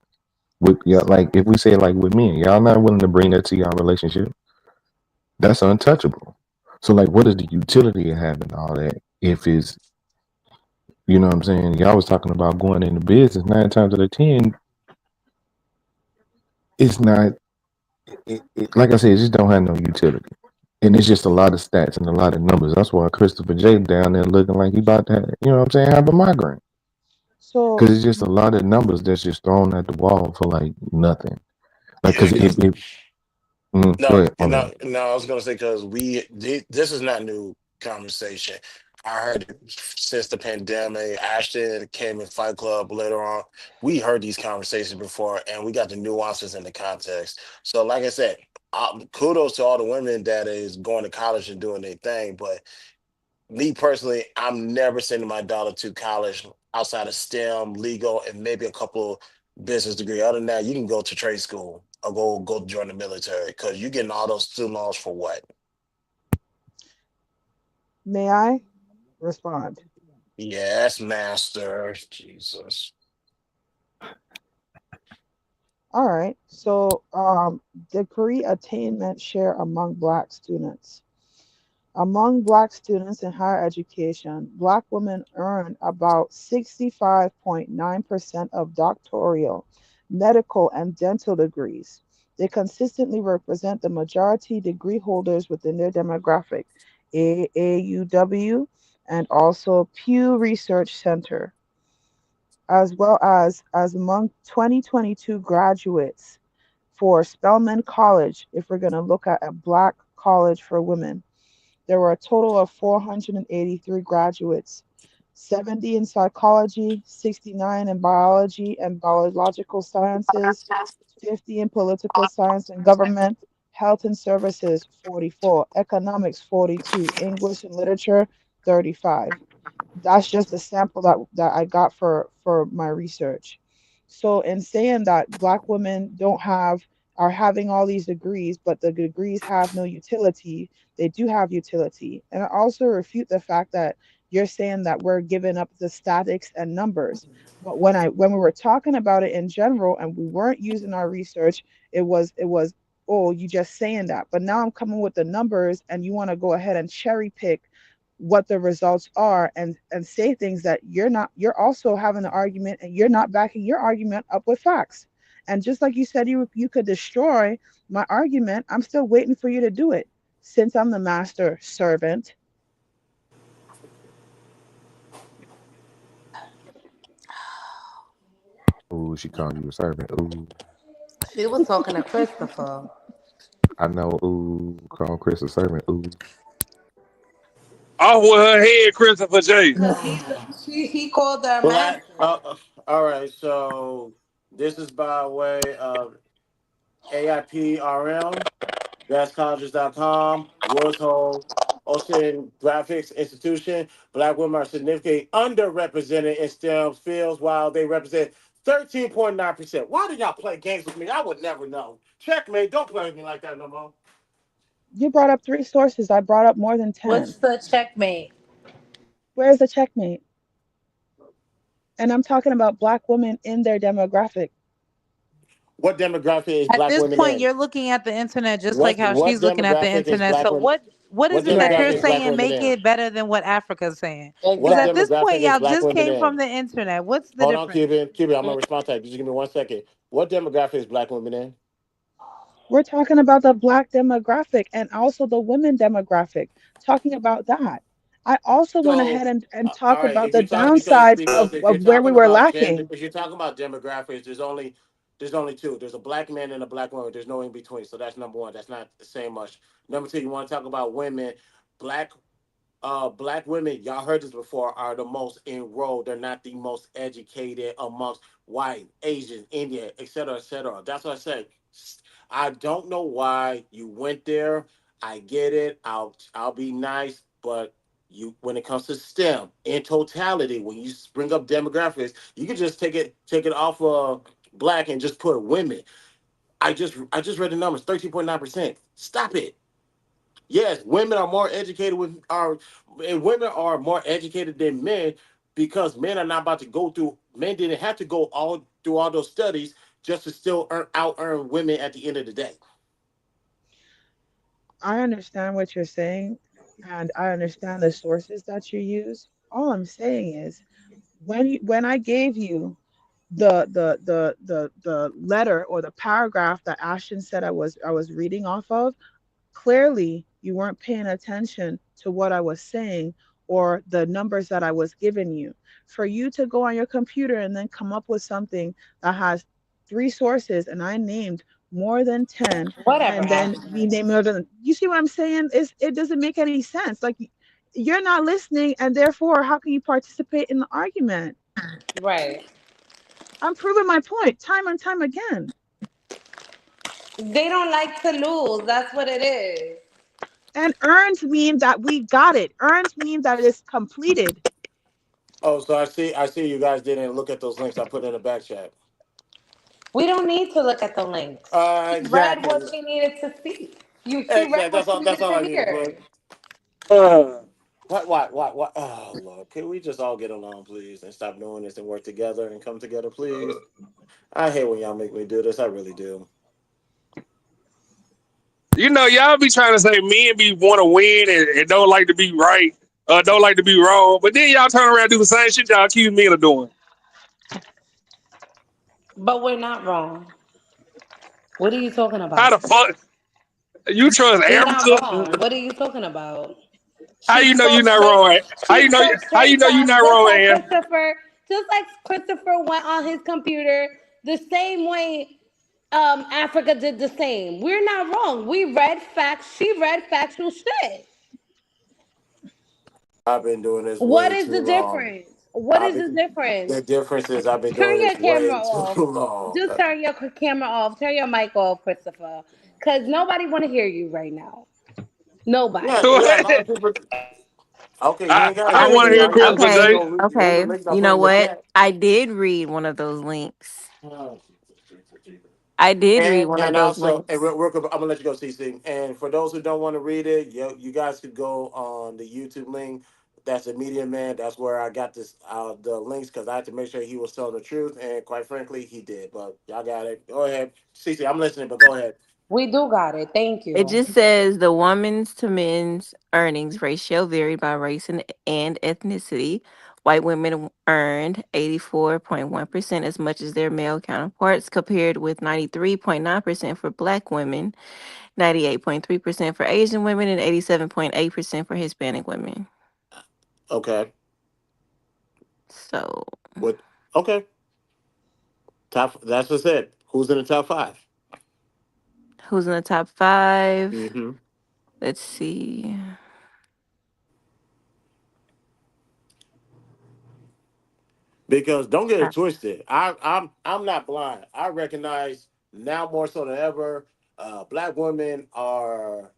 Speaker 5: With y'all, like if we say like with men, y'all not willing to bring that to y'all relationship, that's untouchable. So like, what is the utility of having all that if it's, you know what I'm saying? Y'all was talking about going into business. 9 times out of 10, it's not. Like I said, it just don't have no utility, and it's just a lot of stats and a lot of numbers. That's why Christopher J down there looking like he about to, have, you know what I'm saying, have a migraine.
Speaker 4: So
Speaker 5: Because it's just a lot of numbers that's just thrown at the wall for like nothing. Like,
Speaker 7: Yeah,
Speaker 5: because
Speaker 7: because
Speaker 5: go
Speaker 7: no,
Speaker 5: ahead, my bad.
Speaker 7: I was gonna say because this is not new conversation. I heard it since the pandemic. Ashton came in Fight Club later on. We heard these conversations before, and we got the nuances and the context. So, like I said, kudos to all the women that is going to college and doing their thing. But me personally, I'm never sending my daughter to college outside of STEM, legal, and maybe a couple business degree. Other than that, you can go to trade school or go join the military because you're getting all those student loans for what?
Speaker 4: may I respond?
Speaker 7: Yes, master. Jesus.
Speaker 4: All right. So, degree attainment share among Black students. Among Black students in higher education, Black women earn about 65.9% of doctoral, medical, and dental degrees. They consistently represent the majority degree holders within their demographic, AAUW, and also Pew Research Center, as well as among 2022 graduates for Spelman College, if we're going to look at a Black college for women. There were a total of 483 graduates, 70 in psychology, 69 in biology and biological sciences, 50 in political science and government, health and services 44, economics 42, English and literature 35. That's just a sample that I got for my research. So in saying that Black women don't have are having all these degrees, but the degrees have no utility, they do have utility. And I also refute the fact that you're saying that we're giving up the statics and numbers. But when we were talking about it in general and we weren't using our research, it was oh, you just saying that. But now I'm coming with the numbers and you want to go ahead and cherry pick what the results are and say things that you're also having an argument and you're not backing your argument up with facts. And just like you said you could destroy my argument, I'm still waiting for you to do it since I'm the master servant.
Speaker 5: Ooh, she called you a servant. Ooh,
Speaker 15: She was talking to Christopher.
Speaker 5: I know. Ooh, call Chris a servant. Ooh,
Speaker 22: Off with her head, Christopher J.
Speaker 15: Because he called her
Speaker 7: Black.
Speaker 15: master.
Speaker 7: All right. So this is by way of AIPRM. BestColleges.com, Woods Hole, Ocean Graphics Institution. Black women are significantly underrepresented in STEM fields while they represent 13.9%. Why do y'all play games with me? I would never know. Checkmate, don't play with me like that no more.
Speaker 4: You brought up 3 sources, I brought up more than 10.
Speaker 15: What's the checkmate?
Speaker 4: Where's the checkmate? And I'm talking about Black women in their demographic.
Speaker 7: What demographic is
Speaker 8: At
Speaker 7: black
Speaker 8: this
Speaker 7: women
Speaker 8: point,
Speaker 7: in?
Speaker 8: you're looking at the internet just like
Speaker 7: What
Speaker 8: how
Speaker 7: what
Speaker 8: she's looking at the
Speaker 7: demographic is
Speaker 8: internet.
Speaker 7: black
Speaker 8: So
Speaker 7: women?
Speaker 8: what is
Speaker 7: What
Speaker 8: it that
Speaker 7: demographic
Speaker 8: you're
Speaker 7: is
Speaker 15: Right.
Speaker 7: black
Speaker 8: saying
Speaker 7: women
Speaker 8: make
Speaker 7: in?
Speaker 8: it better than what Africa's saying? Because
Speaker 7: What
Speaker 8: at this
Speaker 15: Exactly.
Speaker 7: demographic
Speaker 8: point,
Speaker 7: is
Speaker 8: y'all
Speaker 7: black
Speaker 8: just
Speaker 7: women
Speaker 8: came
Speaker 7: in?
Speaker 8: from the internet. What's the
Speaker 7: Hold on,
Speaker 8: difference?
Speaker 7: Cuban. I'm gonna respond to that. Just give me 1 second. What demographic is black women in?
Speaker 4: We're talking about the Black demographic and also the women demographic, talking about that. I also went
Speaker 7: So,
Speaker 4: ahead and
Speaker 7: all
Speaker 4: talk
Speaker 7: right,
Speaker 4: about
Speaker 7: if
Speaker 4: the
Speaker 7: you talk because
Speaker 4: downsides
Speaker 7: because if you're
Speaker 4: of where we
Speaker 7: talking
Speaker 4: were
Speaker 7: about gender,
Speaker 4: lacking.
Speaker 7: if you're talking about demographics, there's only two. There's a black man and a black woman. There's no in between. So that's number one. That's not the same much. Number two, you want to talk about women, black black women, y'all heard this before, are the most enrolled. They're not the most educated amongst white, Asian, Indian, et cetera, et cetera. That's what I say. I don't know why you went there. I get it. I'll be nice, but you when it comes to STEM in totality, when you bring up demographics, you can just take it off of black and just put women. I just read the numbers, 13.9%. Stop it. Yes, women are more educated and women are more educated than men because men are not about to go through. Men didn't have to go all through all those studies just to still out earn women at the end of the day.
Speaker 4: I understand what you're saying, and I understand the sources that you use. All I'm saying is, when I gave you the letter or the paragraph that Ashton said I was reading off of, clearly you weren't paying attention to what I was saying or the numbers that I was giving you. For you to go on your computer and then come up with something that has three sources and I named more than 10,
Speaker 15: Whatever,
Speaker 4: and then me
Speaker 15: Ashton.
Speaker 4: name more than, you see what I'm saying? It doesn't make any sense. Like, you're not listening, and therefore how can you participate in the argument?
Speaker 15: Right.
Speaker 4: I'm proving my point time and time again.
Speaker 15: They don't like to lose. That's what it is.
Speaker 4: And earns mean that we got it. Earns mean that it's completed.
Speaker 7: Oh, so I see you guys didn't look at those links I put in the back chat.
Speaker 15: We don't need to look at the links. She read
Speaker 7: Exactly.
Speaker 15: what she needed to see. She read
Speaker 7: Exactly.
Speaker 15: what
Speaker 7: That's
Speaker 15: she
Speaker 7: all. That's
Speaker 15: needed
Speaker 7: all
Speaker 15: to
Speaker 7: I needed.
Speaker 15: hear.
Speaker 7: But what? Oh Lord, can we just all get along, please, and stop doing this and work together and come together, please? I hate when y'all make me do this. I really do.
Speaker 22: You know, y'all be trying to say men be want to win and don't like to be right, don't like to be wrong, but then y'all turn around and do the same shit y'all accuse men of doing.
Speaker 15: But we're not wrong. What are you talking
Speaker 22: How
Speaker 15: about?
Speaker 22: the fuck you trust
Speaker 15: We're not
Speaker 22: Erica?
Speaker 15: wrong. What are you talking about?
Speaker 22: How
Speaker 15: She
Speaker 22: you know you're
Speaker 15: spoke
Speaker 22: not
Speaker 15: straight.
Speaker 22: wrong? How
Speaker 15: She
Speaker 22: you know?
Speaker 15: spoke
Speaker 22: How you
Speaker 15: straight
Speaker 22: know
Speaker 15: to
Speaker 22: you're
Speaker 15: us,
Speaker 22: not
Speaker 15: just
Speaker 22: wrong,
Speaker 15: like
Speaker 22: Ann?
Speaker 15: Christopher. Just like Christopher went on his computer the same way. Africa did the same. We're not wrong. We read facts. She read factual shit.
Speaker 7: I've been doing this
Speaker 15: What
Speaker 7: way
Speaker 15: is
Speaker 7: too
Speaker 15: the
Speaker 7: long.
Speaker 15: difference? What
Speaker 7: I've
Speaker 15: is the
Speaker 7: been,
Speaker 15: difference?
Speaker 7: the difference is I've been
Speaker 15: Turn
Speaker 7: doing
Speaker 15: your
Speaker 7: this
Speaker 15: camera
Speaker 7: way too
Speaker 15: off.
Speaker 7: long.
Speaker 15: Just turn your camera off. Turn your mic off, Christopher. Cause nobody want to hear you right now.
Speaker 7: Yeah,
Speaker 15: Nobody.
Speaker 7: yeah. A lot of people. Okay, you
Speaker 22: I
Speaker 7: ain't gotta
Speaker 22: I
Speaker 3: I
Speaker 7: hear
Speaker 22: want to
Speaker 7: me.
Speaker 22: hear
Speaker 3: mean,
Speaker 7: All you gotta
Speaker 22: Christopher
Speaker 7: do is
Speaker 3: okay,
Speaker 22: say.
Speaker 7: go read the
Speaker 3: okay.
Speaker 7: links I
Speaker 3: You
Speaker 7: put
Speaker 3: know
Speaker 7: in the
Speaker 3: what?
Speaker 7: chat.
Speaker 3: I did read one of those links. I did read one of
Speaker 7: And
Speaker 3: those
Speaker 7: also, and
Speaker 3: links.
Speaker 7: I'm gonna let you go, CC. And for those who don't want to read it, you guys could go on the YouTube link. That's a Media Man. That's where I got this the links because I had to make sure he was telling the truth, and quite frankly, he did. But y'all got it. Go ahead, CC. I'm listening, but go ahead.
Speaker 15: We do got it. Thank
Speaker 3: It
Speaker 15: you.
Speaker 3: just says the woman's to men's earnings ratio varied by race and ethnicity. White women earned 84.1% as much as their male counterparts, compared with 93.9% for Black women, 98.3% for Asian women, and 87.8% for Hispanic women.
Speaker 7: Okay.
Speaker 3: So,
Speaker 7: What? Okay. Top. That's just it. Who's in the top 5?
Speaker 3: who's in the top 5?
Speaker 7: Mm-hmm.
Speaker 3: Let's see.
Speaker 7: Because don't get it twisted. I'm not blind. I recognize now more so than ever, Black women are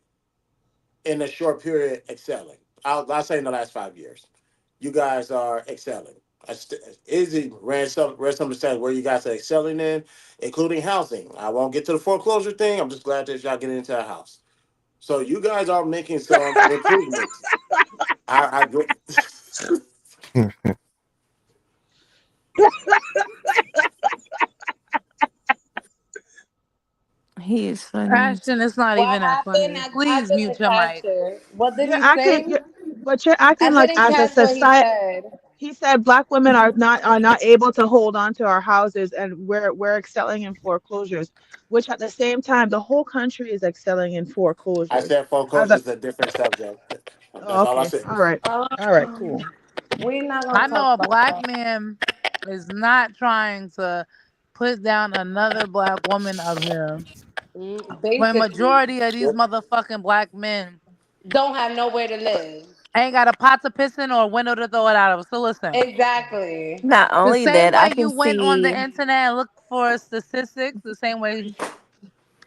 Speaker 7: in a short period excelling. I'll say in the last 5 years, you guys are excelling. Izzy read some of the stats where you guys are excelling in, including housing. I won't get to the foreclosure thing. I'm just glad that y'all get into a house. So you guys are making some improvements. I agree.
Speaker 3: He is funny.
Speaker 8: Ashton, it's not
Speaker 15: What
Speaker 8: even that
Speaker 15: happened?
Speaker 8: funny.
Speaker 15: I
Speaker 8: Please
Speaker 15: didn't
Speaker 8: mute your
Speaker 15: catch
Speaker 8: mic.
Speaker 15: it. What did
Speaker 4: You're
Speaker 15: he
Speaker 4: acting,
Speaker 15: say?
Speaker 4: but you're
Speaker 15: I
Speaker 4: acting like
Speaker 15: didn't
Speaker 4: as a
Speaker 15: catch what he
Speaker 4: society.
Speaker 15: said.
Speaker 4: He said Black women are not able to hold on to our houses, and we're excelling in foreclosures, which at the same time the whole country is excelling in
Speaker 7: I
Speaker 4: foreclosures.
Speaker 7: said
Speaker 4: As
Speaker 7: foreclosure
Speaker 4: a
Speaker 7: is a different subject.
Speaker 4: oh,
Speaker 7: That's all I
Speaker 4: okay,
Speaker 7: said.
Speaker 4: all right, cool.
Speaker 15: We're not
Speaker 8: I
Speaker 15: gonna talk
Speaker 8: know a
Speaker 15: about
Speaker 8: black
Speaker 15: that.
Speaker 8: man is not trying to put down another black woman up here. When
Speaker 15: Basically,
Speaker 8: majority of these motherfucking black men
Speaker 15: don't have nowhere to live.
Speaker 8: ain't got a pot to piss in or a window to throw it out of. So listen,
Speaker 15: Exactly.
Speaker 3: Not
Speaker 8: the
Speaker 3: only
Speaker 8: same
Speaker 3: that, I
Speaker 8: way
Speaker 3: can
Speaker 8: you went on the
Speaker 3: see
Speaker 8: internet and looked for statistics, the same way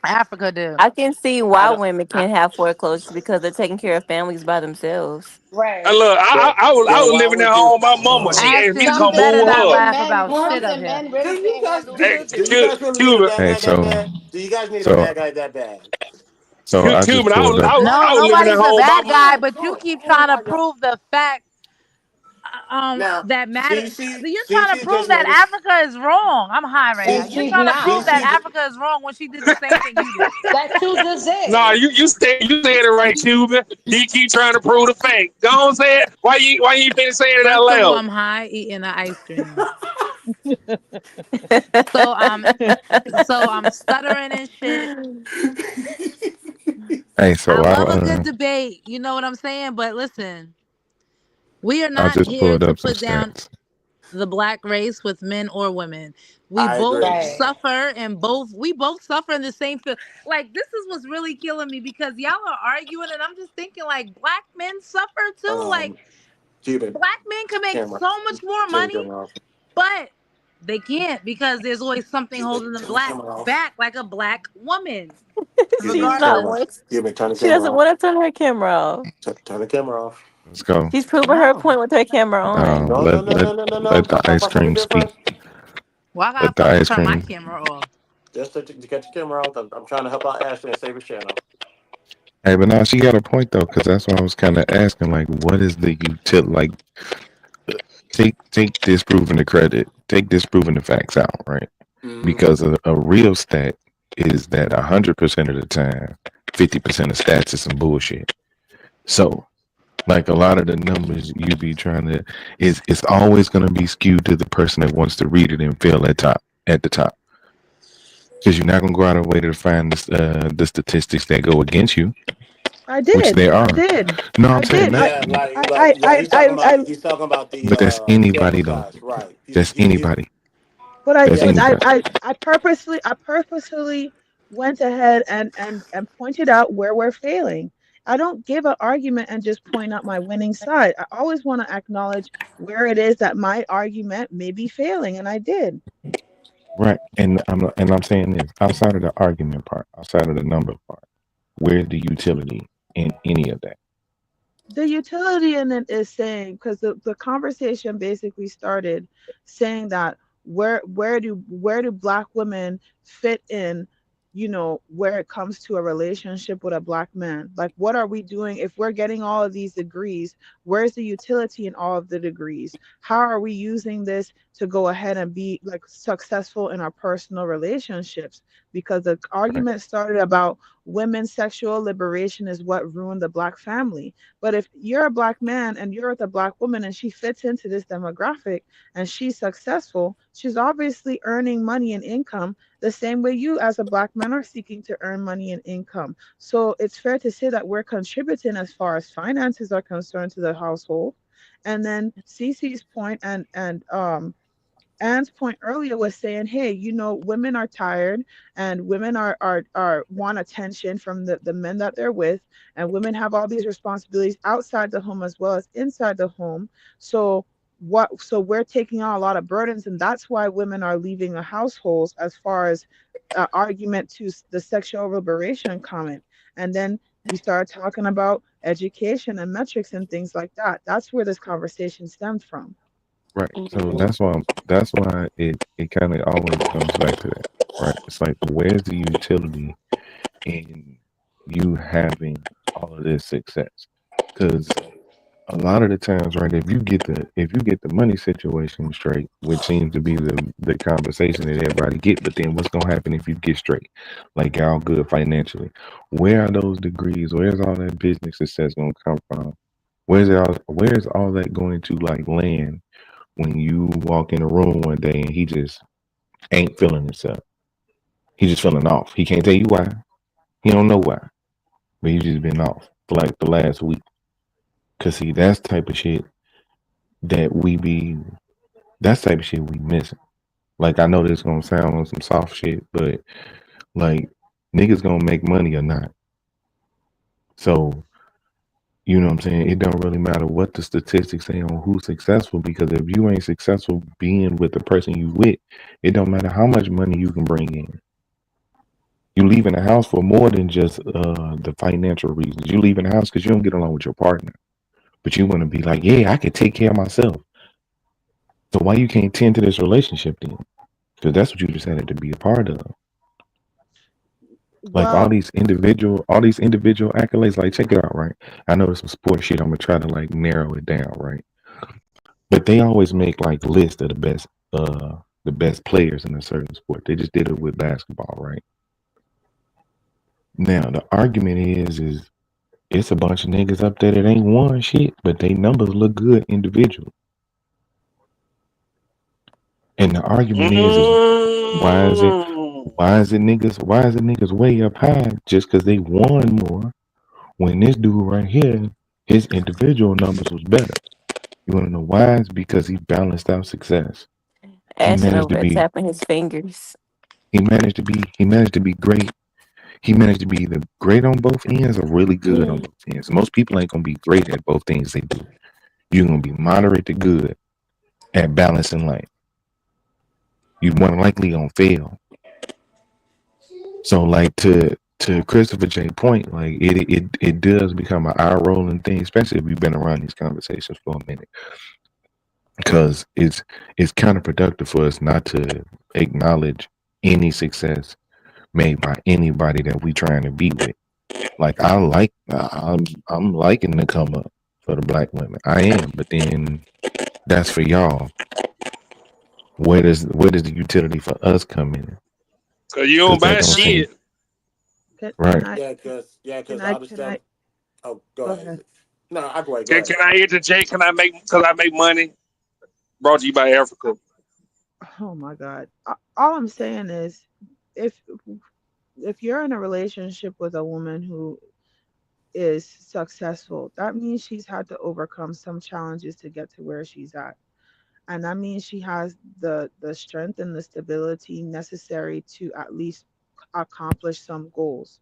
Speaker 8: Africa did.
Speaker 3: I can see
Speaker 7: I
Speaker 3: why
Speaker 7: don't.
Speaker 3: women
Speaker 7: I,
Speaker 3: can't have foreclosures because they're taking care of families by themselves.
Speaker 15: Right.
Speaker 22: Look,
Speaker 7: then,
Speaker 22: I
Speaker 7: then
Speaker 22: was
Speaker 7: why
Speaker 22: living at
Speaker 7: would you?
Speaker 22: home. My mama, she asked me to
Speaker 8: Ashton, you
Speaker 22: come
Speaker 8: better
Speaker 22: move
Speaker 8: not
Speaker 22: her.
Speaker 8: laugh about shit
Speaker 15: Some
Speaker 8: up here.
Speaker 15: men really can't handle
Speaker 22: Hey,
Speaker 15: shit
Speaker 7: Do you
Speaker 15: too.
Speaker 7: guys really need a
Speaker 22: Cuban,
Speaker 7: bad
Speaker 5: Hey,
Speaker 7: guy that
Speaker 5: so
Speaker 7: bad? Do you guys need a
Speaker 5: so
Speaker 7: bad guy that bad?
Speaker 5: so I just
Speaker 22: Cuban,
Speaker 5: pulled up.
Speaker 8: No,
Speaker 22: I was living at
Speaker 8: nobody's a
Speaker 22: home.
Speaker 8: bad guy,
Speaker 22: My
Speaker 8: but you
Speaker 7: Hold
Speaker 8: keep
Speaker 7: on,
Speaker 8: trying to
Speaker 7: why y'all?
Speaker 8: prove the fact
Speaker 7: Now,
Speaker 19: that matters. You're trying to
Speaker 7: CC
Speaker 19: prove
Speaker 7: just
Speaker 19: that
Speaker 7: made it.
Speaker 19: Africa is wrong. I'm high right now.
Speaker 15: And
Speaker 19: You're
Speaker 15: she's
Speaker 19: trying to
Speaker 15: not.
Speaker 19: prove that
Speaker 7: CC just,
Speaker 19: Africa is wrong when she did the same thing you did.
Speaker 15: That you just
Speaker 22: Nah,
Speaker 15: did.
Speaker 22: you said it right, Cuban. He keep trying to prove the fact. Go on, say it. Why you been saying it out
Speaker 19: First of all,
Speaker 22: loud?
Speaker 19: I'm high eating an ice cream. So I'm stuttering and shit.
Speaker 5: Hey, so
Speaker 19: I love a
Speaker 5: I
Speaker 19: good debate. You know what I'm saying? But listen, we are
Speaker 5: I
Speaker 19: not
Speaker 5: just
Speaker 19: here
Speaker 5: pulled
Speaker 19: to
Speaker 5: up some
Speaker 19: put down
Speaker 5: stats.
Speaker 19: the black race with men or women. We
Speaker 7: I
Speaker 19: both
Speaker 7: agree.
Speaker 15: Right.
Speaker 19: suffer and we both suffer in the same field. Like this is what's really killing me because y'all are arguing and I'm just thinking like black men suffer too. Like
Speaker 7: Cuban
Speaker 19: black men can make
Speaker 7: camera.
Speaker 19: so much more
Speaker 7: Turn the
Speaker 19: money,
Speaker 7: camera off.
Speaker 19: but they can't because there's always something holding them
Speaker 7: Turn the
Speaker 19: black
Speaker 7: camera off.
Speaker 19: back like a black woman.
Speaker 14: She's
Speaker 7: Cuban
Speaker 14: not
Speaker 19: Regardless.
Speaker 7: camera.
Speaker 14: work.
Speaker 7: Cuban, turn the
Speaker 14: She
Speaker 7: camera
Speaker 14: doesn't
Speaker 7: off.
Speaker 14: want to turn her camera off.
Speaker 7: Turn the camera off.
Speaker 5: Let's go.
Speaker 14: She's proving her
Speaker 19: No.
Speaker 14: point with her camera on.
Speaker 7: No, no,
Speaker 5: Let
Speaker 7: no,
Speaker 5: let
Speaker 7: no, no, no, no.
Speaker 5: let the
Speaker 7: Pop, pop,
Speaker 5: ice
Speaker 7: pop, something
Speaker 5: cream speak.
Speaker 7: different.
Speaker 19: Why I gotta
Speaker 5: Let the
Speaker 19: fucking
Speaker 5: ice
Speaker 19: turn my
Speaker 5: cream.
Speaker 19: camera off?
Speaker 7: Just to get your camera off. I'm trying to help out Ashley and save his channel.
Speaker 5: Hey, but now she got a point though, because that's why I was kind of asking, like, what is the utility? Like, take disproving the credit, take disproving the facts out, right? Because a real stat is that 100% of the time, 50% of stats is some bullshit. So, like a lot of the numbers you be trying to, it's always going to be skewed to the person that wants to read it and feel at the top. Because you're not going to go out of the way to find the statistics that go against you,
Speaker 4: I
Speaker 5: which
Speaker 4: did.
Speaker 5: they are.
Speaker 4: I did.
Speaker 5: No, I'm
Speaker 4: I
Speaker 5: saying
Speaker 4: did.
Speaker 5: not.
Speaker 7: Yeah, he's talking about the
Speaker 5: But that's anybody
Speaker 7: sample
Speaker 5: though.
Speaker 7: size, right?
Speaker 5: That's anybody.
Speaker 4: But
Speaker 5: That's anybody.
Speaker 4: I purposely went ahead and pointed out where we're failing. I don't give an argument and just point out my winning side. I always want to acknowledge where it is that my argument may be failing, and I did.
Speaker 5: Right. And I'm saying this outside of the argument part, outside of the number part, where's the utility in any of that?
Speaker 4: The utility in it is saying, because the conversation basically started saying that where do black women fit in, where it comes to a relationship with a black man? Like, what are we doing if we're getting all of these degrees? Where's the utility in all of the degrees? How are we using this to go ahead and be like successful in our personal relationships? Because the argument started about women's sexual liberation is what ruined the black family. But if you're a black man and you're with a black woman and she fits into this demographic and she's successful, she's obviously earning money and income the same way you as a black man are seeking to earn money and income. So it's fair to say that we're contributing as far as finances are concerned to the household. And then Cece's point and Anne's point earlier was saying, hey, women are tired and women are want attention from the men that they're with, and women have all these responsibilities outside the home as well as inside the home. So we're taking on a lot of burdens, and that's why women are leaving the households as far as argument to the sexual liberation comment. And then we started talking about education and metrics and things like that. That's where this conversation stemmed from.
Speaker 5: Right. So that's why it kind of always comes back to that. Right. It's like, where's the utility in you having all of this success? Because a lot of the times, right, if you get the money situation straight, which seems to be the conversation that everybody get, but then what's gonna happen if you get straight, like y'all good financially? Where are those degrees? Where's all that business success gonna come from? Where's all that going to like land when you walk in a room one day and he just ain't feeling himself? He's just feeling off. He can't tell you why. He don't know why, but he's just been off for like the last week. Cause see, that's the type of shit that we missing. Like, I know this gonna sound on some soft shit, but like, niggas gonna make money or not. So, you know what I'm saying? It don't really matter what the statistics say on who's successful, because if you ain't successful being with the person you with, it don't matter how much money you can bring in. You leaving the house for more than just the financial reasons. You leaving the house because you don't get along with your partner. But you want to be like, yeah, I can take care of myself. So why you can't tend to this relationship then? Because that's what you just had it to be a part of. Like all these individual accolades. Like, check it out, right? I know there's some sports shit. I'm gonna try to like narrow it down, right? But they always make like lists of the best players in a certain sport. They just did it with basketball, right? Now the argument is it's a bunch of niggas up there that ain't won shit, but they numbers look good individually. And the argument is why is it why is it niggas way up high just because they won more when this dude right here, his individual numbers was better. You wanna know why? It's because he balanced out success. He
Speaker 3: Ashton
Speaker 5: managed
Speaker 3: over
Speaker 5: to
Speaker 3: there
Speaker 5: be
Speaker 3: tapping his fingers.
Speaker 5: he managed to be great. He managed to be either great on both ends or really good on both ends. Most people ain't gonna be great at both things they do. You're gonna be moderate to good at balancing life. You more than likely gonna fail. So like to Christopher J point, like it does become an eye rolling thing, especially if you've been around these conversations for a minute. Because it's counterproductive for us not to acknowledge any success made by anybody that we trying to be with. Like I'm liking the come up for the black women. I am, but then that's for y'all. Where does the utility for us come in?
Speaker 22: Cause you don't
Speaker 5: Because that
Speaker 22: buy
Speaker 5: don't seem
Speaker 22: shit.
Speaker 5: right.
Speaker 7: Because I was telling. Oh, go ahead. No, I go ahead. Go ahead.
Speaker 22: Can I interject? Can I make? Cause I make money. Brought to you by Africa.
Speaker 4: Oh my God. All I'm saying is, if if you're in a relationship with a woman who is successful, that means she's had to overcome some challenges to get to where she's at. And that means she has the strength and the stability necessary to at least accomplish some goals.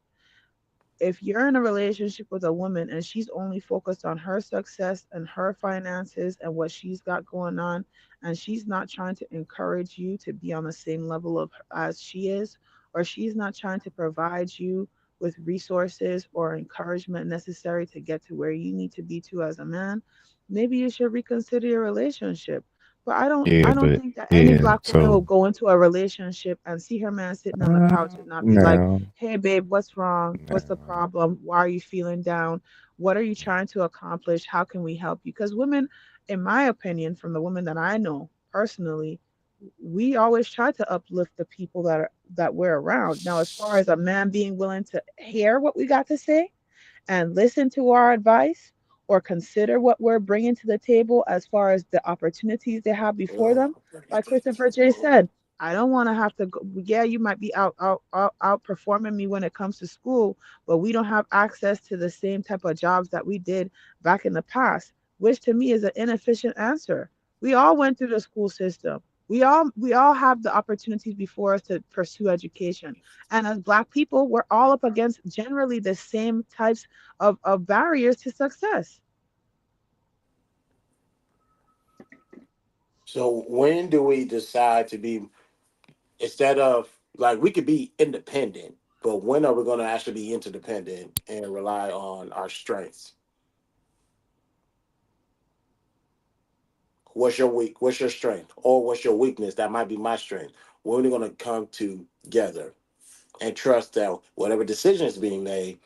Speaker 4: If you're in a relationship with a woman and she's only focused on her success and her finances and what she's got going on, and she's not trying to encourage you to be on the same level of as she is, or she's not trying to provide you with resources or encouragement necessary to get to where you need to be to as a man, maybe you should reconsider your relationship. But
Speaker 5: Yeah,
Speaker 4: I don't
Speaker 5: but
Speaker 4: think that any
Speaker 5: yeah,
Speaker 4: black woman will
Speaker 5: so
Speaker 4: go into a relationship and see her man sitting on the couch and not be like,
Speaker 5: now
Speaker 4: "Hey babe, what's wrong? What's the problem? Why are you feeling down? What are you trying to accomplish? How can we help you?" Because women, in my opinion, from the women that I know personally, we always try to uplift the people that we're around. Now, as far as a man being willing to hear what we got to say and listen to our advice or consider what we're bringing to the table as far as the opportunities they have before them. Like Christopher J said, I don't want to have to go. Yeah, you might be outperforming me when it comes to school, but we don't have access to the same type of jobs that we did back in the past, which to me is an inefficient answer. We all went through the school system. We all have the opportunities before us to pursue education. And as black people, we're all up against generally the same types of barriers to success.
Speaker 7: So when do we decide to be instead of like we could be independent, but when are we going to actually be interdependent and rely on our strengths? What's your weak? What's your strength, or what's your weakness? That might be my strength. When are we going to come together and trust that whatever decision is being made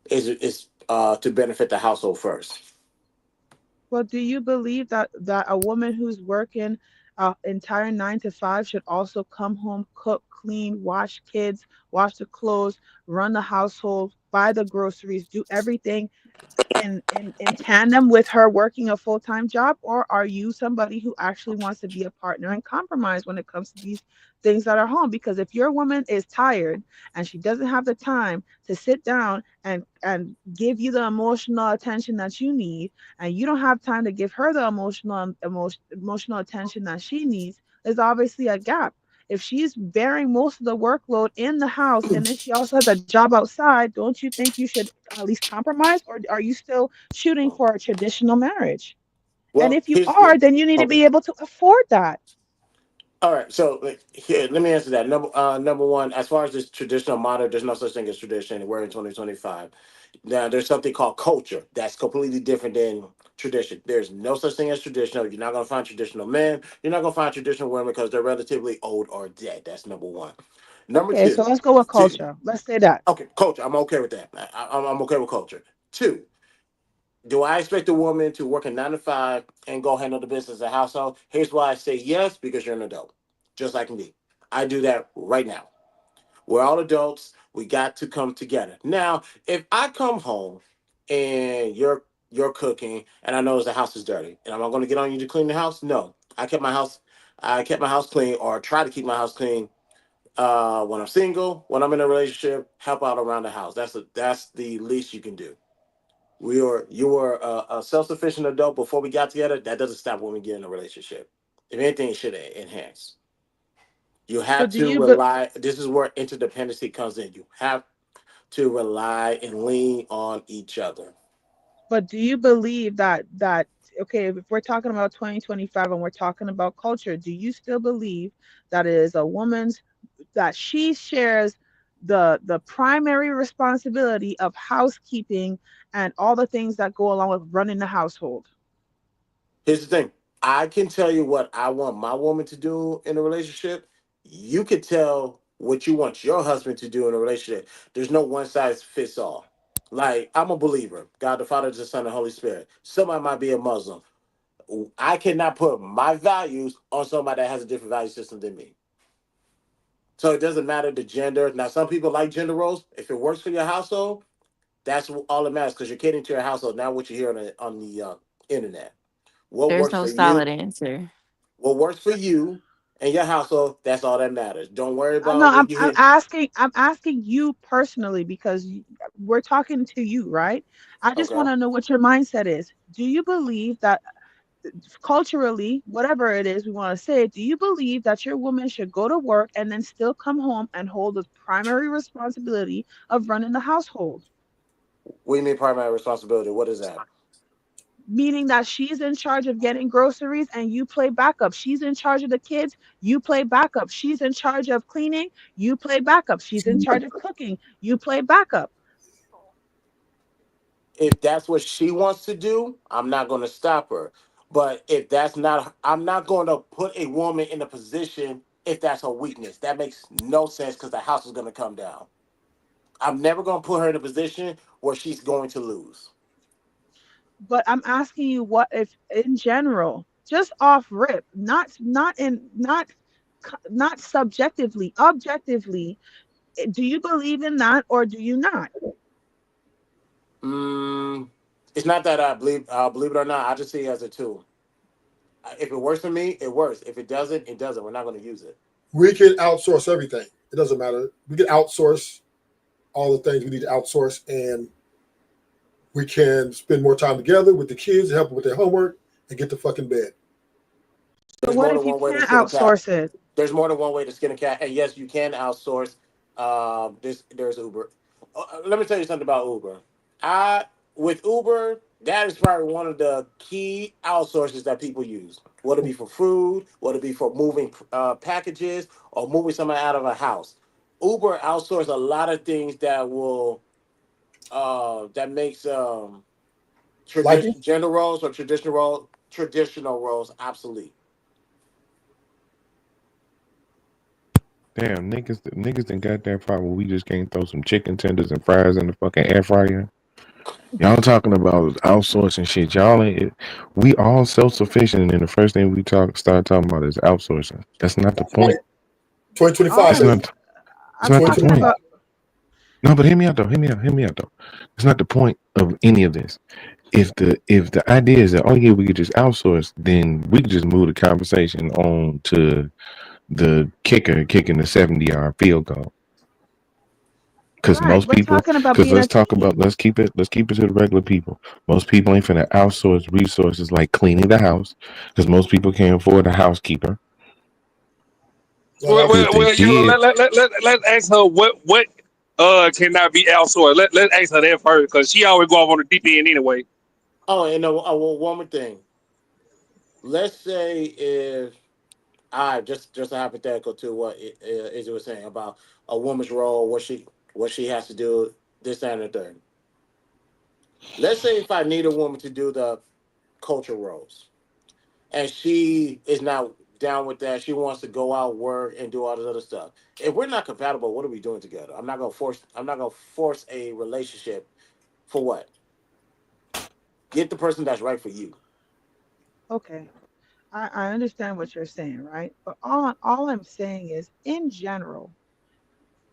Speaker 7: is to benefit the household first?
Speaker 4: Well, do you believe that a woman who's working entire 9 to 5 should also come home, cook, clean, wash kids, wash the clothes, run the household, buy the groceries, do everything in tandem with her working a full-time job, or are you somebody who actually wants to be a partner and compromise when it comes to these things that are home? Because if your woman is tired and she doesn't have the time to sit down and give you the emotional attention that you need, and you don't have time to give her the emotional attention that she needs, there's obviously a gap. If she's bearing most of the workload in the house and then she also has a job outside, don't you think you should at least compromise, or are you still shooting for a traditional marriage? And
Speaker 7: Well,
Speaker 4: if you are, then you need to
Speaker 7: okay.
Speaker 4: be able to afford that.
Speaker 7: All right, so like, here, let me answer that. Number one, as far as this traditional model, there's no such thing as tradition. We're in 2025. Now, there's something called culture that's completely different than tradition. There's no such thing as traditional. You're not going to find traditional men. You're not going to find traditional women because they're relatively old or dead. That's number one. Number
Speaker 4: Okay, so
Speaker 7: two,
Speaker 4: let's go with
Speaker 7: two
Speaker 4: culture. Let's say that.
Speaker 7: okay, culture. I'm okay with that. I'm okay with culture. Two, Do I expect a woman to work a 9 to 5 and go handle the business of the household? Here's why I say yes, because you're an adult, just like me. I do that right now. We're all adults. We got to come together. Now, if I come home and you're cooking and I know the house is dirty, and am I going to get on you to clean the house? No. I kept my house clean, or try to keep my house clean when I'm single, when I'm in a relationship, help out around the house. That's the least you can do. You were a self-sufficient adult before we got together. That doesn't stop when we get in a relationship. If anything, it should enhance. You
Speaker 4: So
Speaker 7: have
Speaker 4: do
Speaker 7: to
Speaker 4: you?
Speaker 7: rely. This is where interdependency comes in. You have to rely and lean on each other.
Speaker 4: But do you believe that okay, if we're talking about 2025 and we're talking about culture, do you still believe that it is a woman's that she shares the primary responsibility of housekeeping and all the things that go along with running the household?
Speaker 7: Here's the thing. I can tell you what I want my woman to do in a relationship. You could tell what you want your husband to do in a relationship. There's no one size fits all. Like, I'm a believer. God the Father, the Son, and Holy Spirit. Somebody might be a Muslim. I cannot put my values on somebody that has a different value system than me. So it doesn't matter the gender. Now, some people like gender roles. If it works for your household, that's all that matters, because you're catering to your household, not what you hear on the internet. What
Speaker 3: There's
Speaker 7: works
Speaker 3: no
Speaker 7: for you?
Speaker 3: solid answer.
Speaker 7: What works for you and your household? That's all that matters. Don't worry
Speaker 4: No,
Speaker 7: about what you
Speaker 4: I'm
Speaker 7: hear.
Speaker 4: asking you personally because we're talking to you, right? I just
Speaker 7: Okay.
Speaker 4: want to know what your mindset is. Do you believe that culturally, whatever it is we want to say, do you believe that your woman should go to work and then still come home and hold the primary responsibility of running the household?
Speaker 7: What do you mean primary responsibility? What is that?
Speaker 4: Meaning that she's in charge of getting groceries and you play backup. She's in charge of the kids, you play backup. She's in charge of cleaning, you play backup. She's in charge of cooking, you play backup.
Speaker 7: If that's what she wants to do, I'm not going to stop her. But if that's not, I'm not going to put a woman in a position if that's her weakness. That makes no sense, because the house is going to come down. I'm never going to put her in a position where she's going to lose.
Speaker 4: But I'm asking you what if in general, just off rip, not subjectively, objectively, do you believe in that or do you not?
Speaker 7: Mm, it's not that I believe it or not. I just see it as a tool. If it works for me, it works. If it doesn't, it doesn't. We're not going to use it.
Speaker 2: We can outsource everything. It doesn't matter. We can outsource all the things we need to outsource, and we can spend more time together with the kids, help them with their homework, and get to fucking bed.
Speaker 4: So
Speaker 7: There's
Speaker 4: what
Speaker 7: more
Speaker 4: if
Speaker 7: than
Speaker 4: you
Speaker 7: one way to
Speaker 4: can't
Speaker 7: skin a cat.
Speaker 4: outsource it?
Speaker 7: There's more than one way to skin a cat. And yes, you can outsource. There's Uber. Let me tell you something about Uber. I with Uber, that is probably one of the key outsources that people use. Whether it be for food, whether it be for moving packages, or moving somebody out of a house. Uber outsources a lot of things that makes
Speaker 2: Like it?
Speaker 7: gender roles or traditional roles obsolete.
Speaker 5: Damn, niggas done got that far where we just can't throw some chicken tenders and fries in the fucking air fryer. Y'all talking about outsourcing shit. We all self sufficient, and the first thing we start talking about is outsourcing. That's not the point.
Speaker 2: 2025
Speaker 5: That's
Speaker 4: I'm
Speaker 2: says
Speaker 5: not. That's
Speaker 4: I'm
Speaker 5: not the
Speaker 4: talking
Speaker 2: 2025.
Speaker 5: point.
Speaker 4: about
Speaker 5: No, but hear me out though. Hear me out though. It's not the point of any of this. If the idea is that, oh yeah, we could just outsource, then we could just move the conversation on to the kicker kicking the 70-yard field goal. Because
Speaker 4: right.
Speaker 5: most
Speaker 4: We're
Speaker 5: people,
Speaker 4: talking about
Speaker 5: because
Speaker 4: being a team.
Speaker 5: let's keep it to the regular people. Most people ain't finna outsource resources like cleaning the house, because most people can't afford a housekeeper.
Speaker 2: Well,
Speaker 22: Well,
Speaker 2: that's
Speaker 5: Because
Speaker 22: well,
Speaker 5: if they
Speaker 22: well, you know,
Speaker 5: did,
Speaker 22: let's ask her what cannot be outsourced. Let's ask her that first, because she always go off on the deep end anyway.
Speaker 7: Oh, and one more thing. Let's say if I just a hypothetical to what Izzy was saying about a woman's role, what she has to do, this that, and the third. Let's say if I need a woman to do the culture roles, and she is not down with that. She wants to go out, work, and do all this other stuff. If we're not compatible, what are we doing together? I'm not gonna force a relationship for what? Get the person that's right for you.
Speaker 4: Okay. I understand what you're saying, right? But all I'm saying is, in general,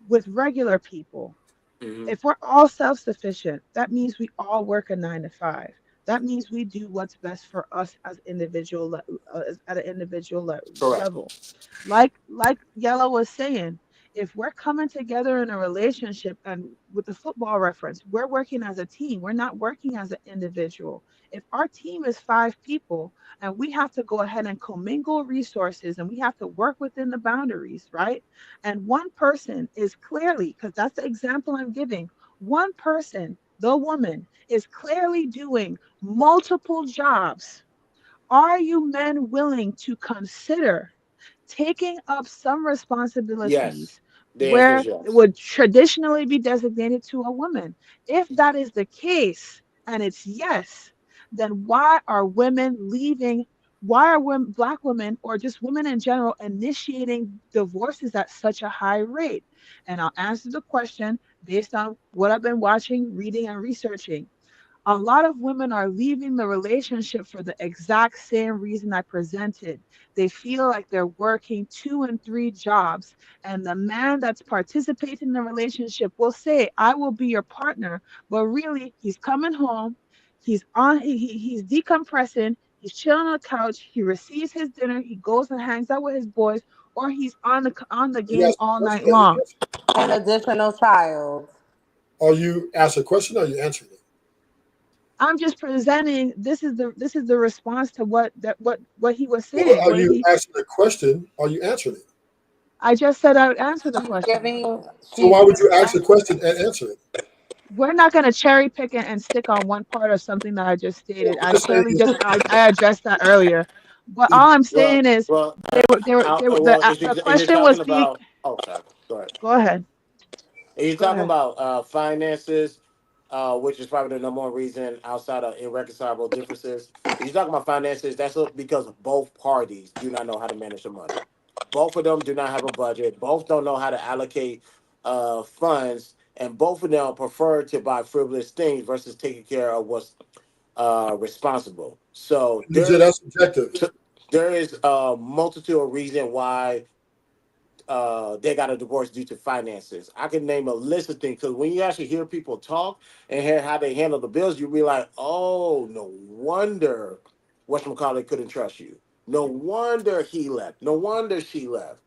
Speaker 4: with regular people,
Speaker 7: Hmm.
Speaker 4: if we're all self-sufficient, that means we all work a 9 to 5. That means we do what's best for us as at an individual
Speaker 7: Correct.
Speaker 4: level. Like Yellow was saying, if we're coming together in a relationship, and with the football reference, we're working as a team. We're not working as an individual. If our team is 5 people and we have to go ahead and commingle resources and we have to work within the boundaries, right? And one person is clearly, because that's the example I'm giving, one person, the woman, is clearly doing multiple jobs. Are you men willing to consider taking up some
Speaker 7: Yes.
Speaker 4: responsibilities
Speaker 7: The answer
Speaker 4: where
Speaker 7: is
Speaker 4: it
Speaker 7: yes.
Speaker 4: would traditionally be designated to a woman? If that is the case, and it's yes, then why are women leaving? Why are women, black women, or just women in general, initiating divorces at such a high rate? And I'll answer the question based on what I've been watching, reading, and researching. A lot of women are leaving the relationship for the exact same reason I presented. They feel like they're working 2 and 3 jobs, and the man that's participating in the relationship will say, I will be your partner, but really he's coming home, he's decompressing, he's chilling on the couch, he receives his dinner, he goes and hangs out with his boys, or he's on the
Speaker 2: You
Speaker 4: game
Speaker 2: ask
Speaker 4: all
Speaker 2: a question
Speaker 4: night
Speaker 2: or you
Speaker 4: long.
Speaker 2: answer it?
Speaker 20: An additional child.
Speaker 2: Or you ask a question or you answer it?
Speaker 4: I'm just presenting, this is the response to what he was
Speaker 2: Well,
Speaker 4: saying.
Speaker 2: are
Speaker 4: What did
Speaker 2: you
Speaker 4: he
Speaker 2: asking a question or you answering it?
Speaker 4: I just said I would answer the
Speaker 20: She's
Speaker 4: question.
Speaker 20: giving.
Speaker 2: So
Speaker 20: She's
Speaker 2: why would you
Speaker 20: giving.
Speaker 2: ask a question and answer it?
Speaker 4: We're not going to cherry pick and stick on one part of something that I just stated.
Speaker 2: Well,
Speaker 4: I
Speaker 2: just say
Speaker 4: clearly just I addressed that earlier. But all I'm
Speaker 7: Well,
Speaker 4: saying is
Speaker 7: well, if
Speaker 4: the
Speaker 7: you're
Speaker 4: question was
Speaker 7: talking
Speaker 4: being.
Speaker 7: about, oh, sorry, go ahead.
Speaker 4: Go ahead.
Speaker 7: If you're
Speaker 4: Go
Speaker 7: talking
Speaker 4: ahead.
Speaker 7: about finances, which is probably the number one reason outside of irreconcilable differences. If you're talking about finances, because both parties do not know how to manage the money. Both of them do not have a budget. Both don't know how to allocate funds, and both of them prefer to buy frivolous things versus taking care of what's responsible. So
Speaker 2: You said that's subjective.
Speaker 7: there is a multitude of reasons why they got a divorce due to finances. I can name a list of things because when you actually hear people talk and hear how they handle the bills, you be like, oh, no wonder whatchamacallit couldn't trust you. No wonder he left. No wonder she left.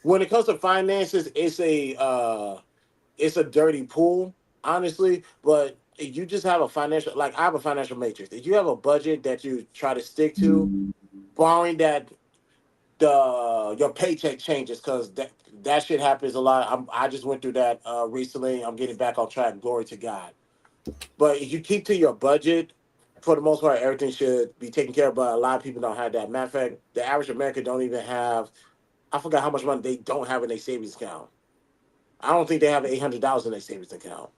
Speaker 7: When it comes to finances, it's a dirty pool, honestly. But if you just have a financial, like I have a financial matrix. If you have a budget that you try to stick to, barring that your paycheck changes, because that shit happens a lot. I just went through that recently. I'm getting back on track. Glory to God. But if you keep to your budget, for the most part, everything should be taken care of. But a lot of people don't have that. Matter of fact, the average American don't even have. I forgot how much money they don't have in their savings account. I don't think they have $800 in their savings account.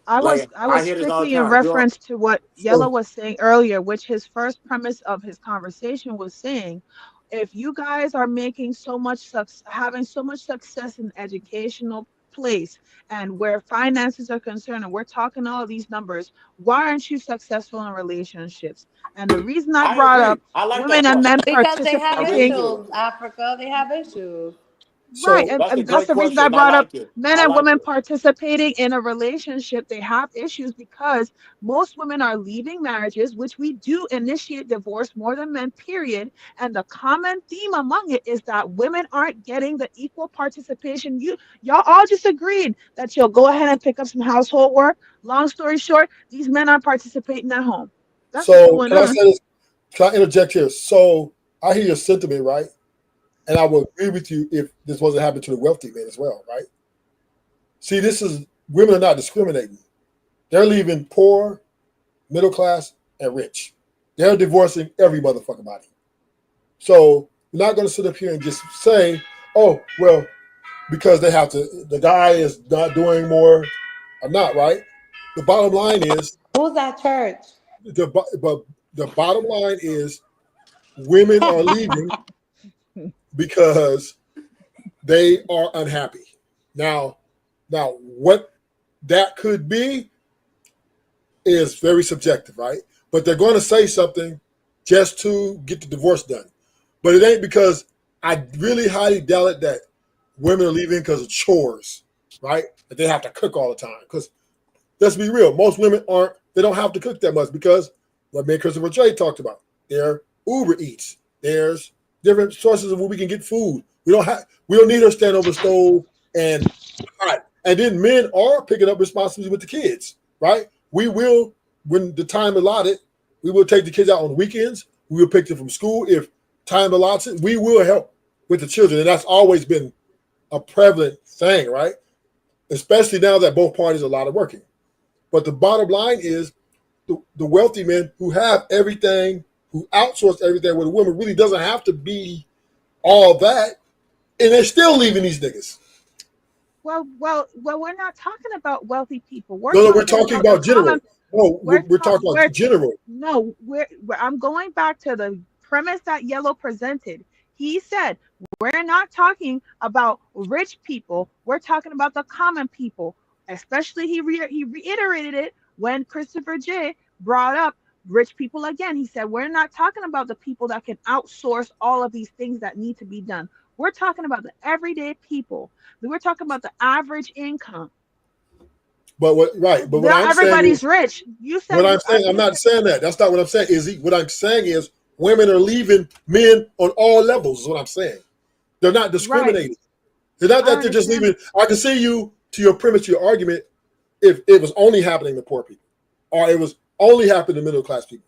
Speaker 7: Like
Speaker 4: I
Speaker 7: I
Speaker 4: was
Speaker 7: hear this all the
Speaker 4: strictly in
Speaker 7: time.
Speaker 4: reference to what Yellow
Speaker 2: So
Speaker 4: was saying earlier, which his first premise of his conversation was saying, if you guys are making so much having so much success in educational place and where finances are concerned, and we're talking all these numbers, why aren't you successful in relationships? And the reason I
Speaker 7: I
Speaker 4: brought up
Speaker 7: agree. I like that
Speaker 4: women and men
Speaker 7: question.
Speaker 20: Because they
Speaker 7: I
Speaker 20: have
Speaker 7: really
Speaker 4: participating.
Speaker 7: do.
Speaker 20: issues, Africa. They have issues.
Speaker 4: Right.
Speaker 2: so
Speaker 7: That's a
Speaker 4: And that's
Speaker 7: great
Speaker 4: the reason I
Speaker 7: question. I
Speaker 4: brought up
Speaker 7: like it.
Speaker 4: men
Speaker 7: I
Speaker 4: and
Speaker 7: like
Speaker 4: women
Speaker 7: it.
Speaker 4: participating in a relationship. They have issues because most women are leaving marriages, which we do initiate divorce more than men, period. And the common theme among it is that women aren't getting the equal participation. Y'all all just agreed that you'll go ahead and pick up some household work. Long story short, these men aren't participating at home. That's what's
Speaker 2: so
Speaker 4: going
Speaker 2: can I
Speaker 4: on.
Speaker 2: say this? Can I interject here? So I hear your sentiment, right? And I would agree with you if this wasn't happening to the wealthy men as well, right? See, this is women are not discriminating. They're leaving poor, middle class, and rich. They're divorcing every motherfucking body. So you're not going to sit up here and just say, "Oh, well, because they have to." The guy is not doing more or not, right? The bottom line is
Speaker 20: Who's at church?
Speaker 2: but the bottom line is women are leaving because they are unhappy. Now, what that could be is very subjective, right? but they're going to say something just to get the divorce done. But it ain't because I really highly doubt it that women are leaving because of chores, right? That they have to cook all the time. Because let's be real, most women they don't have to cook that much because what me and Christopher J talked about. There Uber Eats. There's different sources of where we can get food. We don't need her stand over the stove and hot. And then men are picking up responsibility with the kids, right? We will, when the time allotted, we will take the kids out on the weekends. We will pick them from school. If time allots it, we will help with the children. And that's always been a prevalent thing, right? Especially now that both parties are a lot of working. But the bottom line is the wealthy men who have everything, who outsource everything, where the woman really doesn't have to be all that, and they're still leaving these niggas.
Speaker 4: Well, we're not talking about wealthy people.
Speaker 2: We're talking about general. No, we're talking about general.
Speaker 4: No, I'm going back to the premise that Yellow presented. He said, we're not talking about rich people. We're talking about the common people. Especially, he reiterated it when Christopher J brought up rich people again. He said, we're not talking about the people that can outsource all of these things that need to be done. We're talking about the everyday people. We're talking about the average income.
Speaker 2: But what
Speaker 4: not everybody's rich. You said
Speaker 2: what I'm saying. I'm not saying that. That's not what I'm saying. What I'm saying is women are leaving men on all levels. Is what I'm saying. They're not discriminating. Right. It's not that they're just leaving. I can see you to your premise, your argument, if it was only happening to poor people, or it was only happening to middle class people.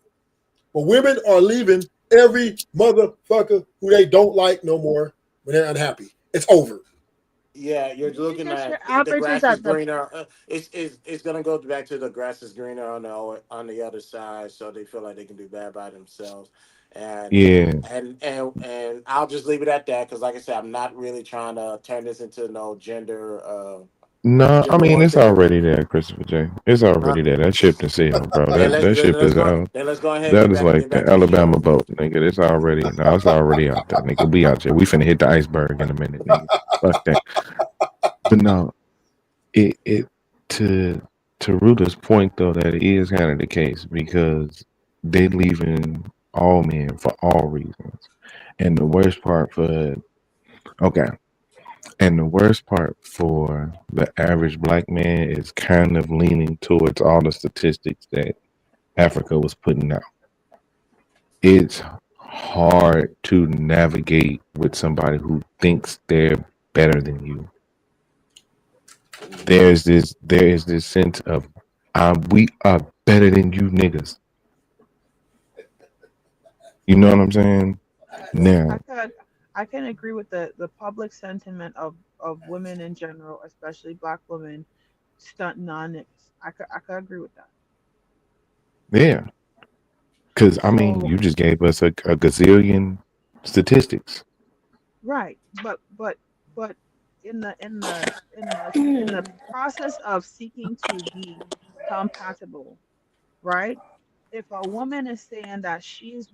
Speaker 2: But women are leaving every motherfucker who they don't like no more when they're unhappy. It's over.
Speaker 7: Yeah, you're looking at the grass is greener. It's gonna go back to the grass is greener on the other side, so they feel like they can do bad by themselves. And I'll just leave it at that because, like I said, I'm not really trying to turn this into no gender.
Speaker 5: No, I mean it's already there, Christopher J. It's already there. That ship is sailed, bro. That ship is out.
Speaker 7: Then let's go ahead.
Speaker 5: That is like the Alabama boat, nigga. It's already it's already out there, nigga. We out there. We finna hit the iceberg in a minute, nigga. Fuck that. But no, it to Ruda's point though, that it is kind of the case because they leaving all men for all reasons, and the worst part for the average black man is kind of leaning towards all the statistics that Africa was putting out. It's hard to navigate with somebody who thinks they're better than you. There is this sense of we are better than you niggas. You know what I'm saying? Now
Speaker 4: I can agree with the public sentiment of women in general, especially black women, stunting on niggas. I could agree with that.
Speaker 5: Yeah. Because I mean, you just gave us a gazillion statistics.
Speaker 4: Right. But in the process of seeking to be compatible, right? If a woman is saying that she's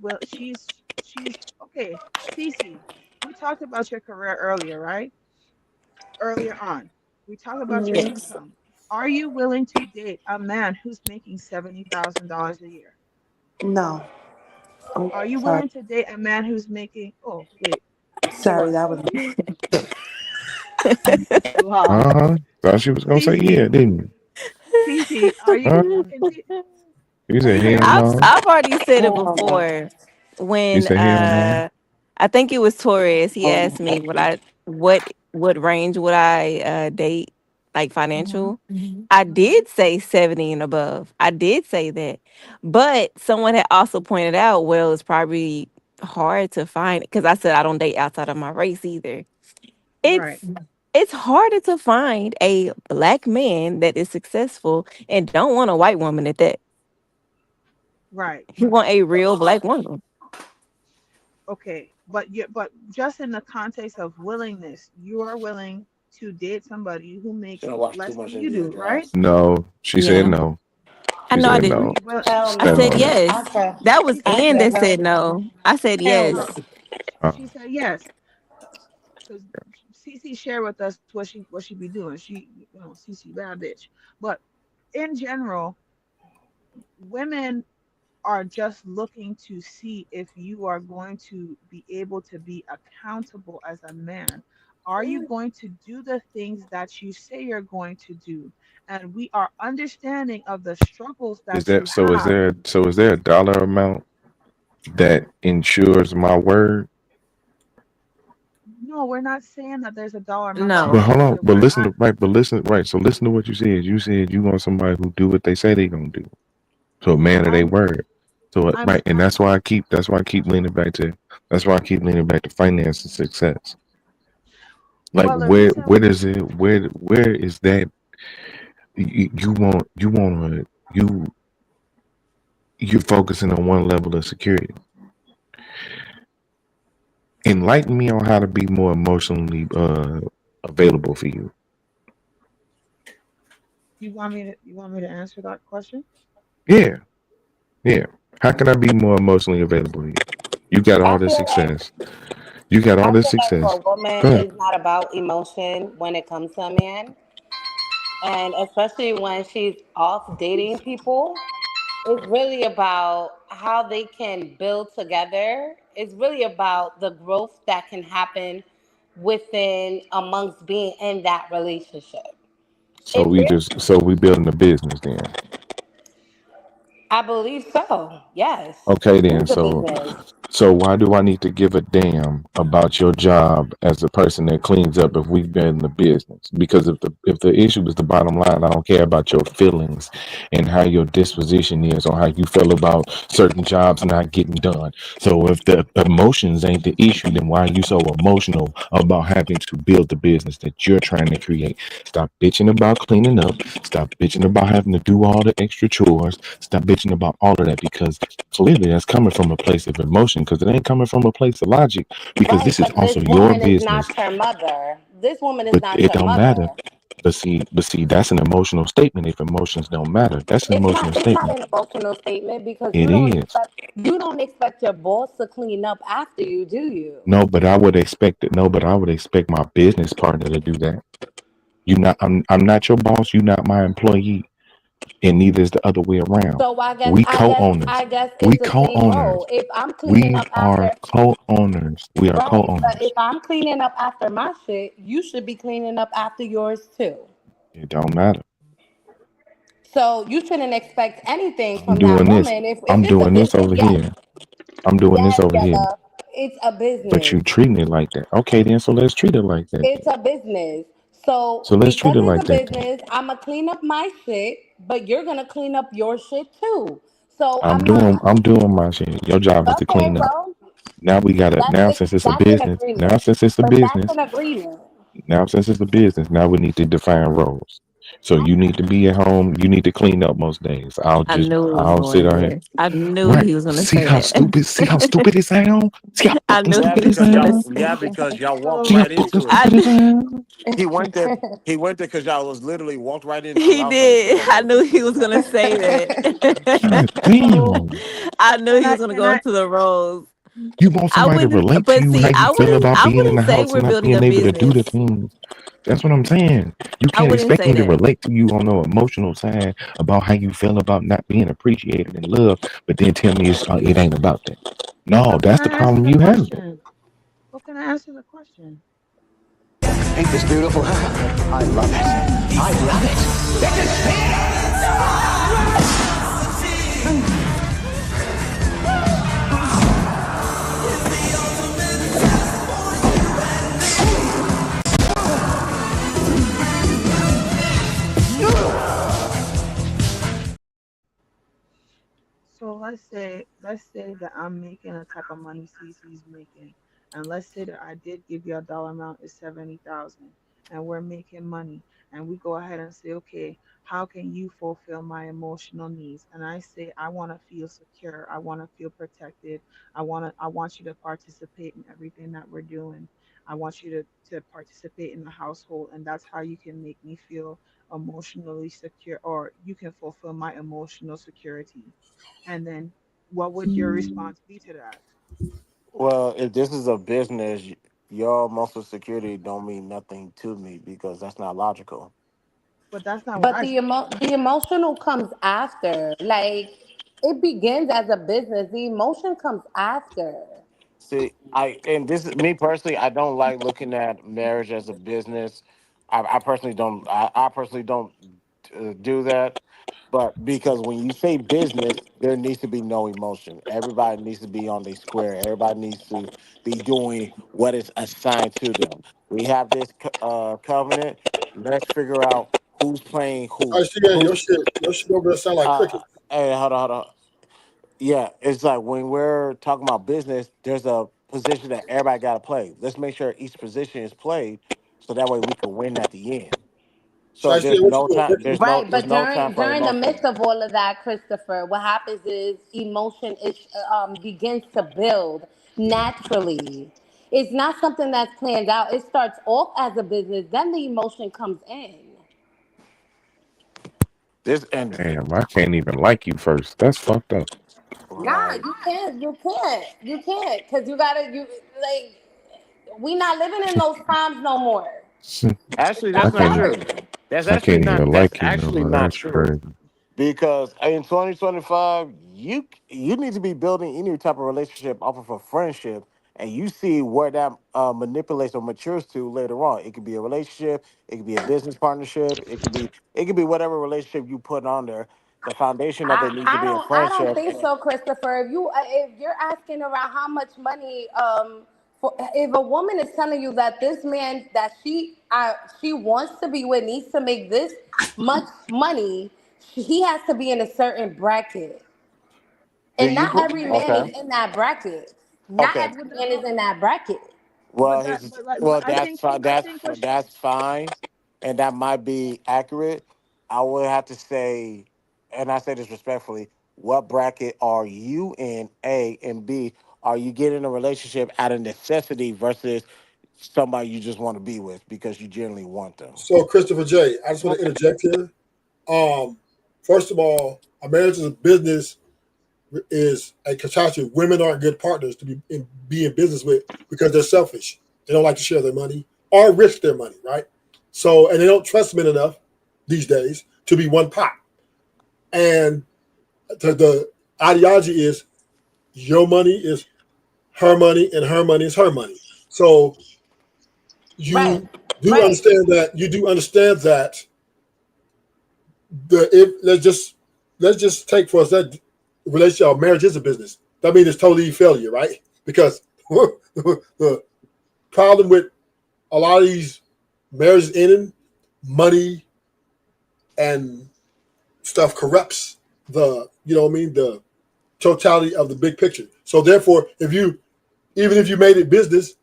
Speaker 4: okay, Cece, we talked about your career earlier, right? Earlier on, we talked about your income. Are you willing to date a man who's making $70,000 a year?
Speaker 20: No.
Speaker 4: Are you willing to date a man who's making? Oh wait,
Speaker 20: sorry, that was.
Speaker 5: Thought she was gonna say yeah, didn't you?
Speaker 4: Cece, are you?
Speaker 5: You said hell no.
Speaker 3: I've already said it before when I think it was Torres. He asked me what range would I date, like financial. I did say 70 and above. I did say that, but someone had also pointed out, well, it's probably hard to find because I said I don't date outside of my race either. It's harder to find a black man that is successful and don't want a white woman at that.
Speaker 4: Right.
Speaker 3: He want a real black woman.
Speaker 4: Okay, but just in the context of willingness, you are willing to date somebody who makes less than you do, right?
Speaker 5: No, she said no.
Speaker 3: I know I didn't. I said yes. That was Ann that said no. I said yes.
Speaker 4: She said yes. Because Cece shared with us what she be doing. She, Cece bad bitch. But in general, women are just looking to see if you are going to be able to be accountable as a man. Are you going to do the things that you say you're going to do? And we are understanding of the struggles
Speaker 5: Is
Speaker 4: that
Speaker 5: that
Speaker 4: you
Speaker 5: so? Is
Speaker 4: have.
Speaker 5: there is there a dollar amount that ensures my word?
Speaker 4: No, we're not saying that there's a dollar amount that
Speaker 5: But
Speaker 3: No.
Speaker 5: hold on,
Speaker 4: ensures it.
Speaker 5: but
Speaker 4: We're
Speaker 5: listen to right, but listen right. So listen to what you said. You said you want somebody who do what they say they gonna do. So a man of their
Speaker 4: I'm
Speaker 5: word. So
Speaker 4: I'm
Speaker 5: right, and that's why I keep leaning back to finance and success. Like
Speaker 4: well the
Speaker 5: where
Speaker 4: reason
Speaker 5: does it where is that you want to you're focusing on one level of security. Enlighten me on how to be more emotionally available for you.
Speaker 4: you want me to answer that question?
Speaker 5: Yeah, yeah. How can I be more emotionally available to you? You got all
Speaker 15: I
Speaker 5: this
Speaker 15: feel like
Speaker 5: success. You got all
Speaker 15: I
Speaker 5: this
Speaker 15: feel like for
Speaker 5: success.
Speaker 15: a woman,
Speaker 5: Go ahead.
Speaker 15: it's not about emotion when it comes to a man, and especially when she's off dating people. It's really about how they can build together. It's really about the growth that can happen within amongst being in that relationship.
Speaker 5: So
Speaker 15: If there,
Speaker 5: we building a business then.
Speaker 15: I believe so. Yes,
Speaker 5: Okay
Speaker 15: it
Speaker 5: then.
Speaker 15: is a business.
Speaker 5: So why do I need to give a damn about your job as a person that cleans up if we've been in the business? Because if the issue is the bottom line, I don't care about your feelings and how your disposition is or how you feel about certain jobs not getting done. So if the emotions ain't the issue, then why are you so emotional about having to build the business that you're trying to create? Stop bitching about cleaning up. Stop bitching about having to do all the extra chores. Stop bitching about all of that because clearly that's coming from a place of emotion because it ain't coming from a place of logic because
Speaker 15: Right,
Speaker 5: this is
Speaker 15: but
Speaker 5: also
Speaker 15: this
Speaker 5: your
Speaker 15: woman is
Speaker 5: business.
Speaker 15: not your mother. This woman is
Speaker 5: But
Speaker 15: not
Speaker 5: it
Speaker 15: your
Speaker 5: don't
Speaker 15: mother.
Speaker 5: matter. But see, that's an emotional statement. If emotions don't matter, that's an
Speaker 15: It's
Speaker 5: emotional
Speaker 15: not. It's not
Speaker 5: statement.
Speaker 15: an emotional statement because
Speaker 5: It is.
Speaker 15: you don't expect your boss to clean up after you, do you?
Speaker 5: No, but I would expect it. No, but I would expect my business partner to do that. You not. I'm not your boss. You're not my employee, and neither is the other way around.
Speaker 15: So I guess
Speaker 5: We
Speaker 15: I guess
Speaker 5: co-owners.
Speaker 15: I guess
Speaker 5: We
Speaker 15: it's the same
Speaker 5: co-owners.
Speaker 15: role. If I'm cleaning
Speaker 5: We
Speaker 15: up
Speaker 5: are
Speaker 15: after
Speaker 5: co-owners. We are
Speaker 15: right, but
Speaker 5: co-owners.
Speaker 15: if I'm cleaning up after my shit, you should be cleaning up after yours too.
Speaker 5: It don't matter.
Speaker 15: So you shouldn't expect anything
Speaker 5: I'm
Speaker 15: from that
Speaker 5: doing this.
Speaker 15: woman. If
Speaker 5: I'm
Speaker 15: it's a
Speaker 5: doing this
Speaker 15: business,
Speaker 5: over
Speaker 15: yes,
Speaker 5: here. I'm doing this
Speaker 15: yes,
Speaker 5: over here.
Speaker 15: Yella, it's a
Speaker 5: But
Speaker 15: business.
Speaker 5: you treating it like that. Okay, then. So let's treat it like that.
Speaker 15: It's
Speaker 5: Then.
Speaker 15: a business. So
Speaker 5: So let's treat
Speaker 15: because
Speaker 5: it
Speaker 15: it's
Speaker 5: like
Speaker 15: a
Speaker 5: that. Then.
Speaker 15: business, I'ma clean up my shit, but you're gonna clean up your shit too. So
Speaker 5: I'm
Speaker 15: I'm not
Speaker 5: doing. I'm doing my shit. Your job is to
Speaker 15: okay.
Speaker 5: clean up.
Speaker 15: Well,
Speaker 5: Now we got to. Now since it's a
Speaker 15: that's an
Speaker 5: business. Now
Speaker 15: agreement.
Speaker 5: since it's a
Speaker 15: But that's
Speaker 5: business.
Speaker 15: an agreement.
Speaker 5: Now since it's a business. Now we need to define roles. So you need to be at home. You need to clean up most days.
Speaker 3: I knew he was
Speaker 5: I'll sit
Speaker 3: going
Speaker 5: out here.
Speaker 3: there. I knew
Speaker 5: Right.
Speaker 3: he was gonna
Speaker 5: See
Speaker 3: say
Speaker 5: how
Speaker 3: that.
Speaker 5: stupid. See how stupid it sound. See how
Speaker 3: I
Speaker 5: fucking
Speaker 3: knew
Speaker 7: Yeah,
Speaker 3: he
Speaker 5: stupid it
Speaker 3: was
Speaker 7: because
Speaker 3: gonna
Speaker 7: y'all,
Speaker 5: sound.
Speaker 3: say
Speaker 7: yeah,
Speaker 3: that.
Speaker 7: because y'all walked
Speaker 5: See
Speaker 4: So
Speaker 5: how
Speaker 7: right
Speaker 5: fucking
Speaker 7: into it.
Speaker 5: stupid it sound.
Speaker 7: He went there. He went there because y'all was literally walked right into it.
Speaker 3: He
Speaker 7: I was like,
Speaker 3: did.
Speaker 7: damn,
Speaker 3: I
Speaker 7: what
Speaker 3: knew
Speaker 7: the
Speaker 3: he
Speaker 7: fuck is
Speaker 3: was gonna
Speaker 7: happening?
Speaker 3: say that.
Speaker 5: God
Speaker 4: so
Speaker 5: damn.
Speaker 3: I knew
Speaker 4: can
Speaker 3: he
Speaker 4: I
Speaker 3: was gonna
Speaker 4: can
Speaker 3: go
Speaker 4: I
Speaker 3: into the roles.
Speaker 5: You want
Speaker 3: I
Speaker 5: somebody to
Speaker 3: wouldn't,
Speaker 5: relate to
Speaker 3: but
Speaker 5: you,
Speaker 3: see,
Speaker 5: how you feel about
Speaker 3: I
Speaker 5: being in
Speaker 3: wouldn't
Speaker 5: the
Speaker 3: say
Speaker 5: house
Speaker 3: we're
Speaker 5: and not
Speaker 3: building a
Speaker 5: being able to do the
Speaker 3: business.
Speaker 5: things. That's what I'm saying. You
Speaker 3: I
Speaker 5: can't
Speaker 3: wouldn't
Speaker 5: expect
Speaker 3: say
Speaker 5: me to
Speaker 3: that.
Speaker 5: relate to you on the emotional side about how you feel about not being appreciated and loved, but then tell me it ain't about that. No,
Speaker 4: but can
Speaker 5: that's the
Speaker 4: I answer
Speaker 5: problem
Speaker 4: the
Speaker 5: you have.
Speaker 4: question? Well, can I answer the question?
Speaker 1: Ain't this beautiful, huh? I love it. I love it. Let the
Speaker 4: So let's say that I'm making a type of money Cece's making, and let's say that I did give you a dollar amount is 70,000, and we're making money, and we go ahead and say, okay, how can you fulfill my emotional needs? And I say I want to feel secure, I want to feel protected, I want you to participate in everything that we're doing. I want you to participate in the household, and that's how you can make me feel emotionally secure, or you can fulfill my emotional security. And then what would your response be to that?
Speaker 7: Well, if this is a business, your emotional security don't mean nothing to me because that's not logical.
Speaker 4: But that's not what
Speaker 15: But
Speaker 4: I said.
Speaker 15: the emotional comes after. Like It begins as a business. The emotion comes after.
Speaker 7: See, and this is me personally. I don't like looking at marriage as a business. I personally don't. I personally don't do that. But because when you say business, there needs to be no emotion. Everybody needs to be on their square. Everybody needs to be doing what is assigned to them. We have this covenant. Let's figure out who's playing who.
Speaker 2: Shiesty,
Speaker 7: Who's
Speaker 2: your shit over there sound like cricket.
Speaker 7: hey, hold on. Yeah, it's like when we're talking about business, there's a position that everybody got to play. Let's make sure each position is played, so that way we can win at the end. So
Speaker 2: Shiesty,
Speaker 7: there's
Speaker 2: what you
Speaker 7: no
Speaker 2: doing,
Speaker 7: time.
Speaker 2: cricket?
Speaker 15: Right,
Speaker 7: There's
Speaker 15: but
Speaker 7: no time for
Speaker 15: during the
Speaker 7: emotion.
Speaker 15: midst of all of that, Christopher, what happens is emotion is begins to build naturally. It's not something that's planned out. It starts off as a business, then the emotion comes in.
Speaker 7: This and
Speaker 5: Damn, I can't even like you first. That's fucked up.
Speaker 15: Nah,
Speaker 7: right.
Speaker 15: you can't, cause you gotta, you like, we not living in those times no more.
Speaker 7: Actually,
Speaker 5: I
Speaker 7: that's not
Speaker 5: can't.
Speaker 7: true. That's
Speaker 5: I
Speaker 7: actually
Speaker 5: can't
Speaker 7: not.
Speaker 5: even
Speaker 7: That's
Speaker 5: like you no
Speaker 7: actually
Speaker 5: more.
Speaker 7: not
Speaker 5: That's
Speaker 7: true.
Speaker 5: crazy.
Speaker 7: Because in 2025, you need to be building any type of relationship off of a friendship, and you see where that manipulates or matures to later on. It could be a relationship, it could be a business partnership, it could be whatever relationship you put on there. The foundation of it needs to be a
Speaker 15: I don't
Speaker 7: friendship.
Speaker 15: think so, Christopher. If you're asking around how much money for, if a woman is telling you that this man that she wants to be with needs to make this much money, he has to be in a certain bracket,
Speaker 7: Do
Speaker 15: and
Speaker 7: you
Speaker 15: not
Speaker 7: put
Speaker 15: every man
Speaker 7: okay?
Speaker 15: is in that bracket. Not
Speaker 7: Okay.
Speaker 15: every man is in that bracket.
Speaker 7: Well,
Speaker 4: But
Speaker 7: his
Speaker 4: but
Speaker 7: well, that's fine. That's fine, and that might be accurate. I would have to say, and I say this respectfully: what bracket are you in? A and B. Are you getting a relationship out of necessity versus somebody you just want to be with because you generally want them?
Speaker 2: So, Christopher J, I just want to interject here. First of all, a marriage is a business is a catastrophe. Women aren't good partners to be in business with because they're selfish. They don't like to share their money or risk their money, right? So, and they don't trust men enough these days to be one pot. And the ideology is your money is her money and her money is her money. So
Speaker 15: Right,
Speaker 2: you do
Speaker 15: right.
Speaker 2: understand that the if let's just take for us that relationship or marriage is a business. That means it's totally failure, right? Because the problem with a lot of these marriages ending, money and stuff corrupts the totality of the big picture. So therefore, even if you made it business,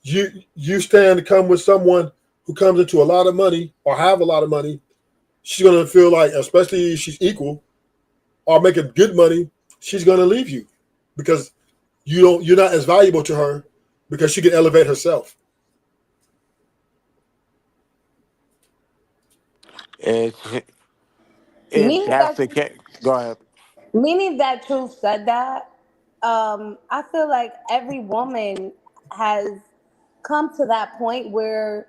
Speaker 2: you stand to come with someone who comes into a lot of money or have a lot of money, she's gonna feel like, especially if she's equal or making good money, she's gonna leave you because you're not as valuable to her because she can elevate herself.
Speaker 7: If if
Speaker 15: Meaning
Speaker 7: that's
Speaker 15: that
Speaker 7: the case, go ahead.
Speaker 15: Meaning that Truth said that, I feel like every woman has come to that point where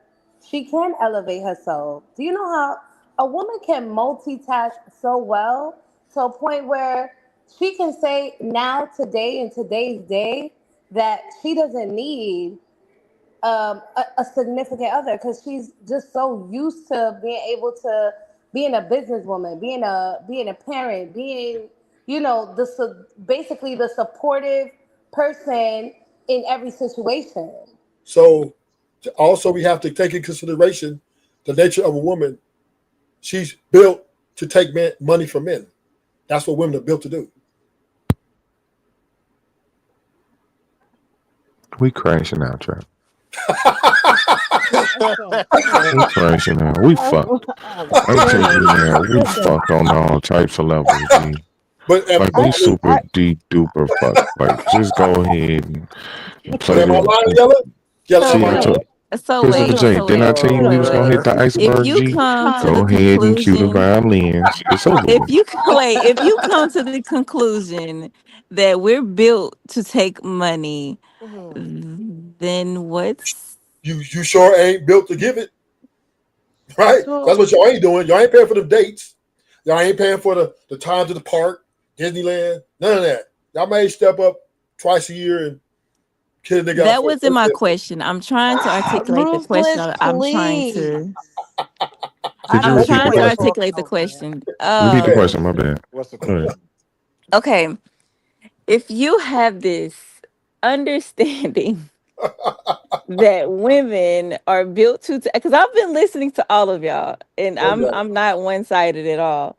Speaker 15: she can elevate herself. Do you know how a woman can multitask so well to a point where she can say now, today, in today's day, that she doesn't need a significant other because she's just so used to being able to being a businesswoman, being a parent, being basically the supportive person in every situation.
Speaker 2: So also we have to take in consideration the nature of a woman. She's built to take money from men. That's what women are built to do.
Speaker 5: We crashing out, Trap.
Speaker 4: So,
Speaker 5: We crashing out. We fucked. I'm telling you now, we
Speaker 4: listen,
Speaker 5: fucked on all types of levels, G.
Speaker 2: But
Speaker 5: Like
Speaker 2: but
Speaker 5: we
Speaker 4: I,
Speaker 5: super
Speaker 4: I,
Speaker 5: deep duper fuck. Like just go ahead and play
Speaker 2: am I lying,
Speaker 5: the.
Speaker 2: Yella? Yella,
Speaker 3: So
Speaker 2: am
Speaker 5: See,
Speaker 2: I
Speaker 5: I
Speaker 3: wait,
Speaker 5: told
Speaker 2: lying?
Speaker 3: so
Speaker 5: Christopher
Speaker 3: wait,
Speaker 5: J.
Speaker 3: so
Speaker 5: Didn't I
Speaker 3: wait,
Speaker 5: tell you
Speaker 3: wait,
Speaker 5: we
Speaker 3: wait,
Speaker 5: was
Speaker 3: wait,
Speaker 5: gonna hit
Speaker 3: wait.
Speaker 5: the
Speaker 3: If
Speaker 5: iceberg,
Speaker 3: you
Speaker 5: G?
Speaker 3: come to the
Speaker 5: Go ahead and cue the
Speaker 3: conclusion,
Speaker 5: violins. It's over
Speaker 3: if
Speaker 5: with.
Speaker 3: you wait, if you come to the conclusion that we're built to take money,
Speaker 15: Mhm.
Speaker 3: then what's
Speaker 2: You sure ain't built to give it, right? That's
Speaker 4: so
Speaker 2: what y'all ain't doing. Y'all ain't paying for the dates. Y'all ain't paying for the time to the park. Disneyland, none of that. Y'all may step up twice a year and kill a nigga out
Speaker 3: That
Speaker 2: for
Speaker 3: wasn't my question. I'm trying to articulate the question.
Speaker 20: Ruthless,
Speaker 3: I'm trying
Speaker 20: please.
Speaker 3: to.
Speaker 5: Could you
Speaker 3: I'm
Speaker 5: repeat the
Speaker 3: trying to
Speaker 5: question?
Speaker 3: articulate the question.
Speaker 5: Repeat the question. My bad.
Speaker 7: What's the
Speaker 5: Go ahead.
Speaker 7: question?
Speaker 3: Okay. If you have this understanding that women are built to, because I've been listening to all of y'all, and I'm not one sided at all.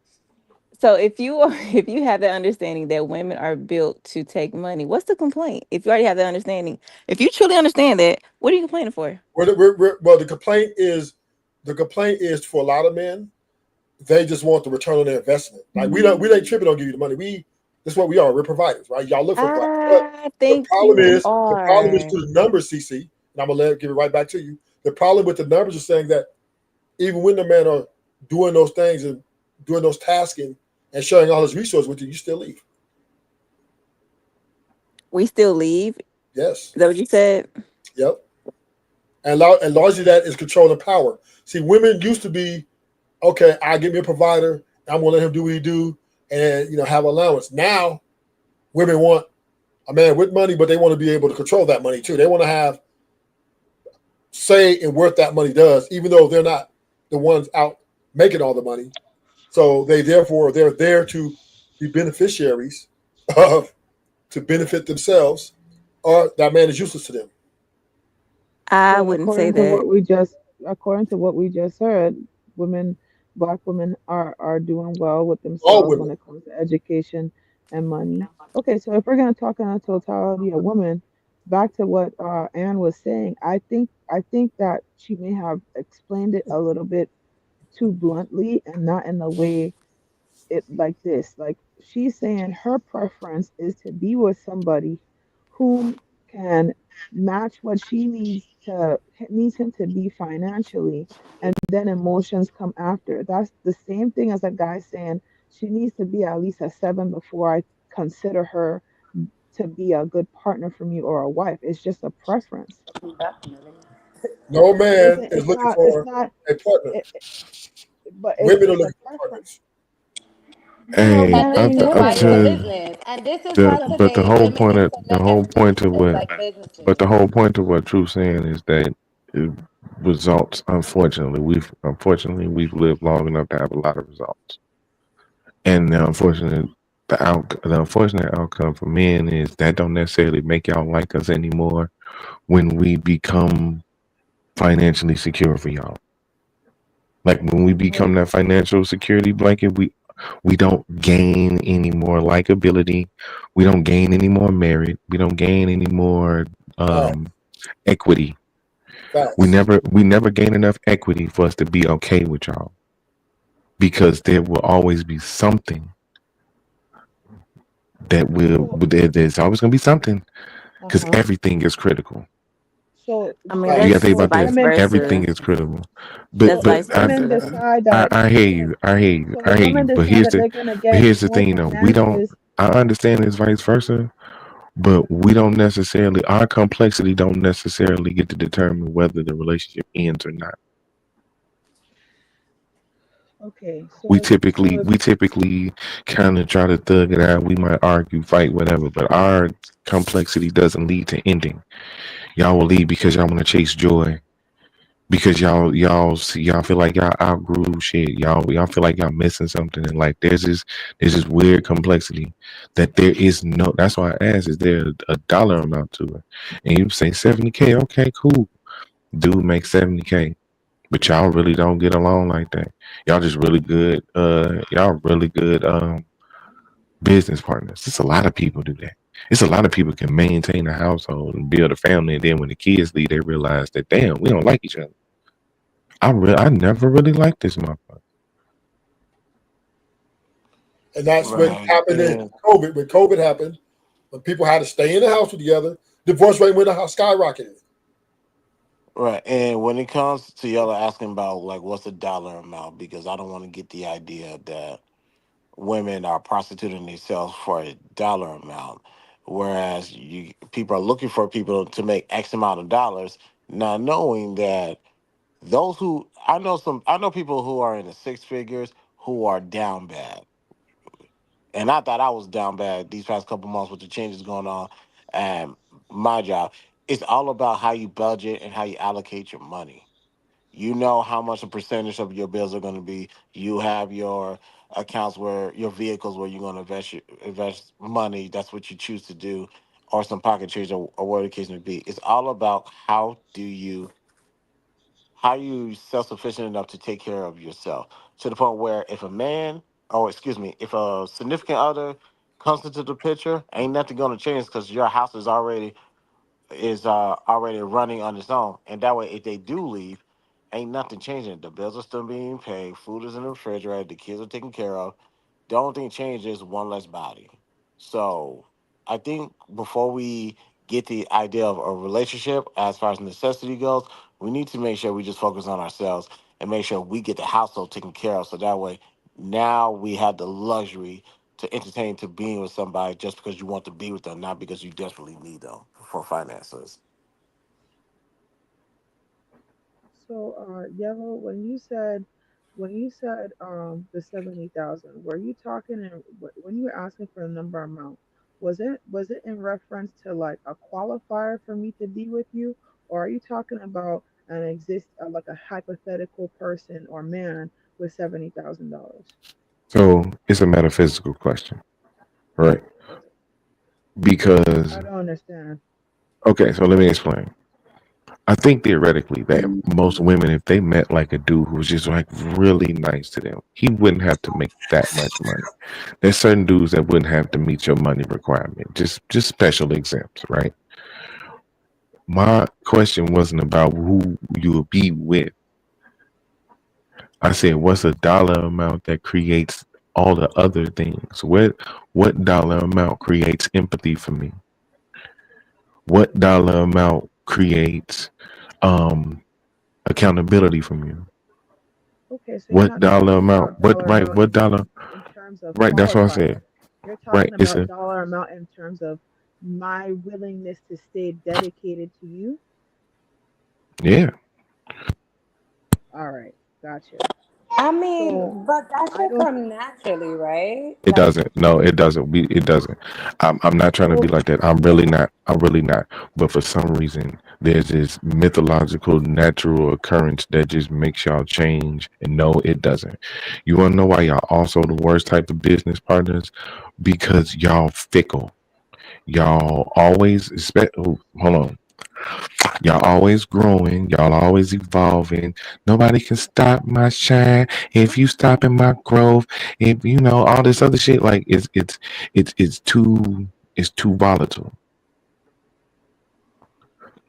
Speaker 3: So if you are, if you have that understanding that women are built to take money, what's the complaint? If you already have that understanding, if you truly understand that, what are you complaining for?
Speaker 2: Well, the complaint is for a lot of men. They just want the return on their investment. Like we ain't tripping on give you the money. That's what we are. We're providers, right? Y'all look for providers.
Speaker 3: I think you
Speaker 2: The problem is
Speaker 3: are.
Speaker 2: to the numbers, CC, and I'm gonna give it right back to you. The problem with the numbers is saying that even when the men are doing those things and doing those tasking and sharing all his resources with you, you still leave.
Speaker 3: We still leave.
Speaker 2: Yes.
Speaker 3: Is that what you said?
Speaker 2: Yep. And largely that is control and power. See, women used to be, okay, I give me a provider, I'm gonna let him do what he do, and have allowance. Now, women want a man with money, but they want to be able to control that money too. They want to have say in what that money does, even though they're not the ones out making all the money. So they're there to be beneficiaries of to benefit themselves, or that man is useless to them.
Speaker 3: I
Speaker 4: But
Speaker 3: wouldn't say that.
Speaker 4: according to what we just heard, women, black women are doing well with
Speaker 2: All
Speaker 4: themselves when
Speaker 2: women.
Speaker 4: it comes to education and money. Okay, so if we're gonna talk in a totality of women, back to what Anne was saying, I think that she may have explained it a little bit too bluntly and not in the way it like this. Like she's saying her preference is to be with somebody whom can match what she needs him to be financially, and then emotions come after. That's the same thing as a guy saying she needs to be at least a 7 before I consider her to be a good partner for me or a wife. It's just a preference.
Speaker 2: No
Speaker 4: It
Speaker 2: man
Speaker 4: isn't.
Speaker 2: is
Speaker 4: It's
Speaker 2: looking
Speaker 4: not. It's
Speaker 2: for
Speaker 4: not.
Speaker 2: a partner.
Speaker 4: It, but
Speaker 2: Women are
Speaker 4: it's a
Speaker 2: looking for
Speaker 4: preference.
Speaker 2: partners.
Speaker 4: No,
Speaker 5: Hey,
Speaker 15: But
Speaker 4: men
Speaker 15: this
Speaker 4: and
Speaker 15: is why it's a
Speaker 4: women.
Speaker 15: business. And this is
Speaker 5: the
Speaker 15: why
Speaker 5: but the
Speaker 15: today
Speaker 5: whole
Speaker 15: women
Speaker 5: point
Speaker 15: need
Speaker 5: of
Speaker 15: to
Speaker 5: the
Speaker 15: look
Speaker 5: whole
Speaker 15: at
Speaker 5: point of
Speaker 15: businesses
Speaker 5: what
Speaker 15: like businesses.
Speaker 5: but the whole point of what Truth's saying is that it results. Unfortunately we've lived long enough to have a lot of results, and the unfortunate outcome for men is that don't necessarily make y'all like us anymore when we become financially secure for y'all. Like when we become that financial security blanket, we don't gain any more likability. We don't gain any more merit. We don't gain any more
Speaker 2: Facts.
Speaker 5: equity. We
Speaker 2: Facts.
Speaker 5: never gain enough equity for us to be okay with y'all, because there will always be something there's always gonna be something, because
Speaker 4: Uh-huh.
Speaker 5: everything is critical.
Speaker 4: So
Speaker 3: I mean,
Speaker 5: You gotta
Speaker 3: that's
Speaker 5: think
Speaker 4: so
Speaker 5: about this.
Speaker 3: vice
Speaker 4: women
Speaker 5: Everything
Speaker 3: versa.
Speaker 5: is critical.
Speaker 3: That's
Speaker 5: But
Speaker 3: vice
Speaker 4: so
Speaker 5: I
Speaker 4: women
Speaker 3: versa, though.
Speaker 4: decide
Speaker 5: I,
Speaker 4: that
Speaker 5: I hear you. I hear you.
Speaker 4: so
Speaker 5: I hear you.
Speaker 4: women
Speaker 5: But
Speaker 4: decide that they're gonna get
Speaker 5: here's the
Speaker 4: more
Speaker 5: thing though. We don't.
Speaker 4: finances.
Speaker 5: I understand it's vice versa, but we don't necessarily. Our complexity don't necessarily get to determine whether the relationship ends or not.
Speaker 4: Okay,
Speaker 5: We
Speaker 4: so
Speaker 5: typically we typically kind of try to thug it out. We might argue, fight, whatever, but our complexity doesn't lead to ending. Y'all will leave because y'all want to chase joy, because y'all feel like y'all outgrew shit. Y'all feel like y'all missing something in life. There's this weird complexity that there is no. That's why I asked: is there a dollar amount to it? And you say 70K. Okay, cool. Dude makes 70K, but y'all really don't get along like that. Y'all just really good. Y'all really good business partners. It's a lot of people do that. It's a lot of people can maintain a household and build a family, and then when the kids leave, they realize that damn, we don't like each other. I never really liked this motherfucker.
Speaker 2: And that's what
Speaker 7: Right.
Speaker 2: happened in
Speaker 7: And
Speaker 2: COVID. When COVID happened, when people had to stay in the house together, divorce rate went skyrocketed.
Speaker 7: right. And when it comes to y'all are asking about like what's the dollar amount, because I don't want to get the idea that women are prostituting themselves for a dollar amount, whereas you people are looking for people to make X amount of dollars, not knowing that those who I know people who are in the six figures who are down bad, And I thought I was down bad these past couple months with the changes going on at my job. It's all about how you budget and how you allocate your money. You know how much a percentage of your bills are going to be. You have your accounts where your vehicles where you're going to invest money. That's what you choose to do, or some pocket change, or whatever the case may be. It's all about how you self sufficient enough to take care of yourself, to the point where if a man, or excuse me, if a significant other comes into the picture, ain't nothing going to change because your house is already running on its own. And that way, if they do leave, ain't nothing changing. The bills are still being paid, food is in the refrigerator, the kids are taken care of. The only thing changed is one less body. So I think before we get the idea of a relationship as far as necessity goes, we need to make sure we just focus on ourselves and make sure we get the household taken care of. So that way, now we have the luxury to entertain to being with somebody just because you want to be with them, not because you desperately need them for finances.
Speaker 4: So, Yellow, when you said the 70,000, were you talking when you were asking for the number amount? Was it in reference to like a qualifier for me to be with you, or are you talking about like a hypothetical person or man with $70,000?
Speaker 5: So it's a metaphysical question, right? Because
Speaker 4: I don't understand.
Speaker 5: okay, so let me explain. I think theoretically that most women, if they met like a dude who was just like really nice to them, he wouldn't have to make that much money. There's certain dudes that wouldn't have to meet your money requirement. Just special exempts, right? My question wasn't about who you would be with. I said, what's a dollar amount that creates all the other things? What dollar amount creates empathy for me? What dollar amount creates um accountability from you?
Speaker 4: Okay, so you're
Speaker 5: What
Speaker 4: not
Speaker 5: dollar
Speaker 4: talking
Speaker 5: amount?
Speaker 4: about
Speaker 5: What
Speaker 4: dollar
Speaker 5: right?
Speaker 4: amount
Speaker 5: What dollar?
Speaker 4: in terms of
Speaker 5: Right, that's what I
Speaker 4: qualifier.
Speaker 5: said.
Speaker 4: You're
Speaker 5: Right.
Speaker 4: talking
Speaker 5: It's
Speaker 4: about
Speaker 5: a
Speaker 4: dollar amount in terms of my willingness to stay dedicated to you.
Speaker 5: yeah.
Speaker 4: All right, gotcha.
Speaker 20: I mean,
Speaker 4: So
Speaker 20: but that
Speaker 4: I
Speaker 20: should
Speaker 4: don't.
Speaker 20: come naturally, right?
Speaker 5: It
Speaker 20: Like,
Speaker 5: doesn't. No, it doesn't. It doesn't. I'm not trying to be
Speaker 4: So
Speaker 5: like that. I'm really not. I'm really not. But for some reason, there's this mythological, natural occurrence that just makes y'all change. And no, it doesn't. You want to know why y'all also the worst type of business partners? Because y'all fickle. Y'all always expect. Oh, hold on. Y'all always growing. Y'all always evolving. Nobody can stop my shine. If you stop in my growth, if you know all this other shit, like it's too volatile.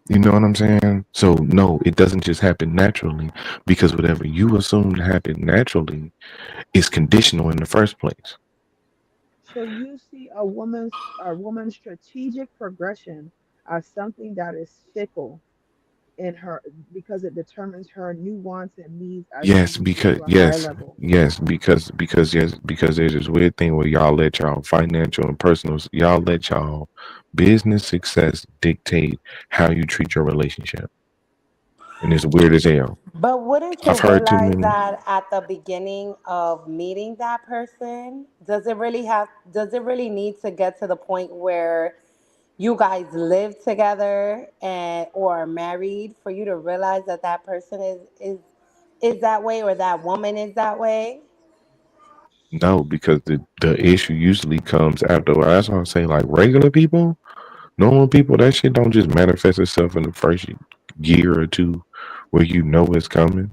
Speaker 5: You know what I'm saying? So no, it doesn't just happen naturally because whatever you assume to happen naturally is conditional in the first place.
Speaker 4: so you see a woman's strategic progression as something that is fickle in her because it determines her new wants and needs as she
Speaker 5: Yes,
Speaker 4: moves
Speaker 5: because
Speaker 4: to a higher
Speaker 5: yes,
Speaker 4: level.
Speaker 5: yes, because yes, because there's this weird thing where y'all let y'all financial and personal, y'all let y'all business success dictate how you treat your relationship, and it's weird as hell.
Speaker 20: but wouldn't you
Speaker 5: I've heard too
Speaker 20: realize
Speaker 5: many.
Speaker 20: that at the beginning of meeting that person? Does it really need to get to the point where you guys live together and or are married for you to realize that that person is that way or that woman is that way?
Speaker 5: No, because the issue usually comes after. That's why I say like regular people, normal people. That shit don't just manifest itself in the first year or two, where you know it's coming.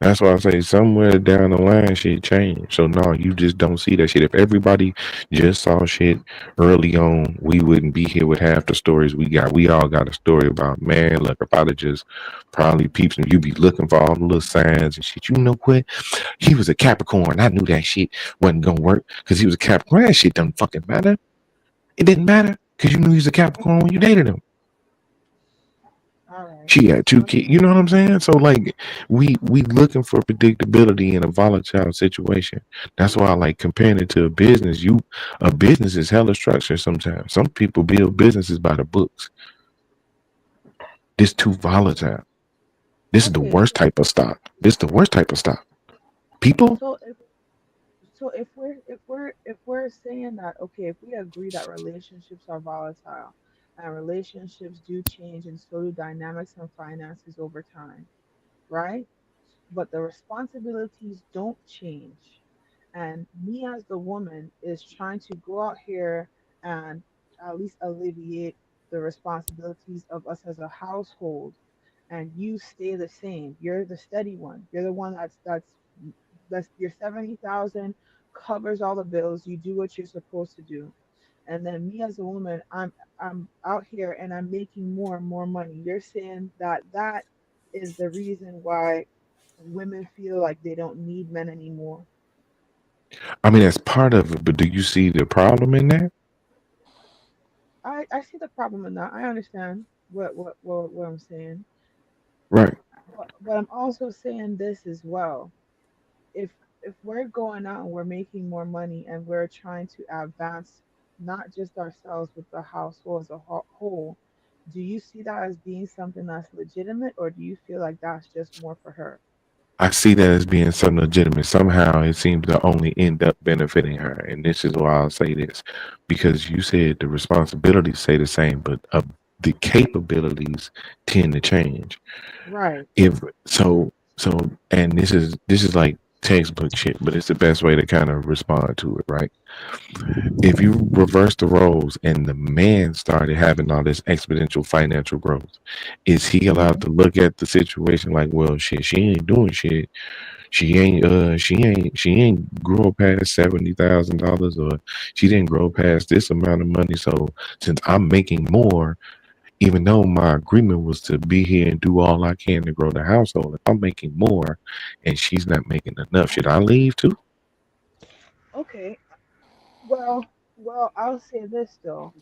Speaker 5: That's why I say somewhere down the line shit changed. So no, you just don't see that shit. If everybody just saw shit early on, we wouldn't be here with half the stories we got. We all got a story about man. Look, if I'd have just probably peeps and you be looking for all the little signs and shit. You know what? He was a Capricorn. I knew that shit wasn't gonna work because he was a Capricorn. That shit doesn't fucking matter. It didn't matter because you knew he was a Capricorn when you dated him.
Speaker 4: All right.
Speaker 5: She had two
Speaker 4: Let
Speaker 5: kids.
Speaker 4: me.
Speaker 5: You know what I'm saying? So like we looking for predictability in a volatile situation. That's why I like comparing it to a business. A business is hella structured sometimes. Some people build businesses by the books. This too volatile. This is the
Speaker 4: Okay.
Speaker 5: worst type of stock. This is the worst type of stock. People?
Speaker 4: So if So if we're saying that, okay, if we agree that relationships are volatile and relationships do change and so do dynamics and finances over time, right? But the responsibilities don't change. And me as the woman is trying to go out here and at least alleviate the responsibilities of us as a household. And you stay the same. You're the steady one. You're the one that's your 70,000 covers all the bills. You do what you're supposed to do. And then me as a woman, I'm out here and I'm making more and more money. You're saying that that is the reason why women feel like they don't need men anymore.
Speaker 5: I mean, that's part of it, but do you see the problem in that?
Speaker 4: I see the problem in that. I understand what I'm saying.
Speaker 5: Right.
Speaker 4: But I'm also saying this as well. If if we're going out and we're making more money and we're trying to advance not just ourselves but the household as a whole, do you see that as being something that's legitimate, or do you feel like that's just more for her?
Speaker 5: I see that as being something legitimate. Somehow it seems to only end up benefiting her. And this is why I'll say this. Because you said the responsibilities stay the same, but the capabilities tend to change.
Speaker 4: Right.
Speaker 5: If so, and this is like textbook shit, but it's the best way to kind of respond to it, right? If you reverse the roles and the man started having all this exponential financial growth, is he allowed to look at the situation like, well, shit, she ain't doing shit. She ain't grow past $70,000, or she didn't grow past this amount of money. So since I'm making more, even though my agreement was to be here and do all I can to grow the household, if I'm making more and she's not making enough, should I leave too?
Speaker 4: Okay. Well, I'll say this though.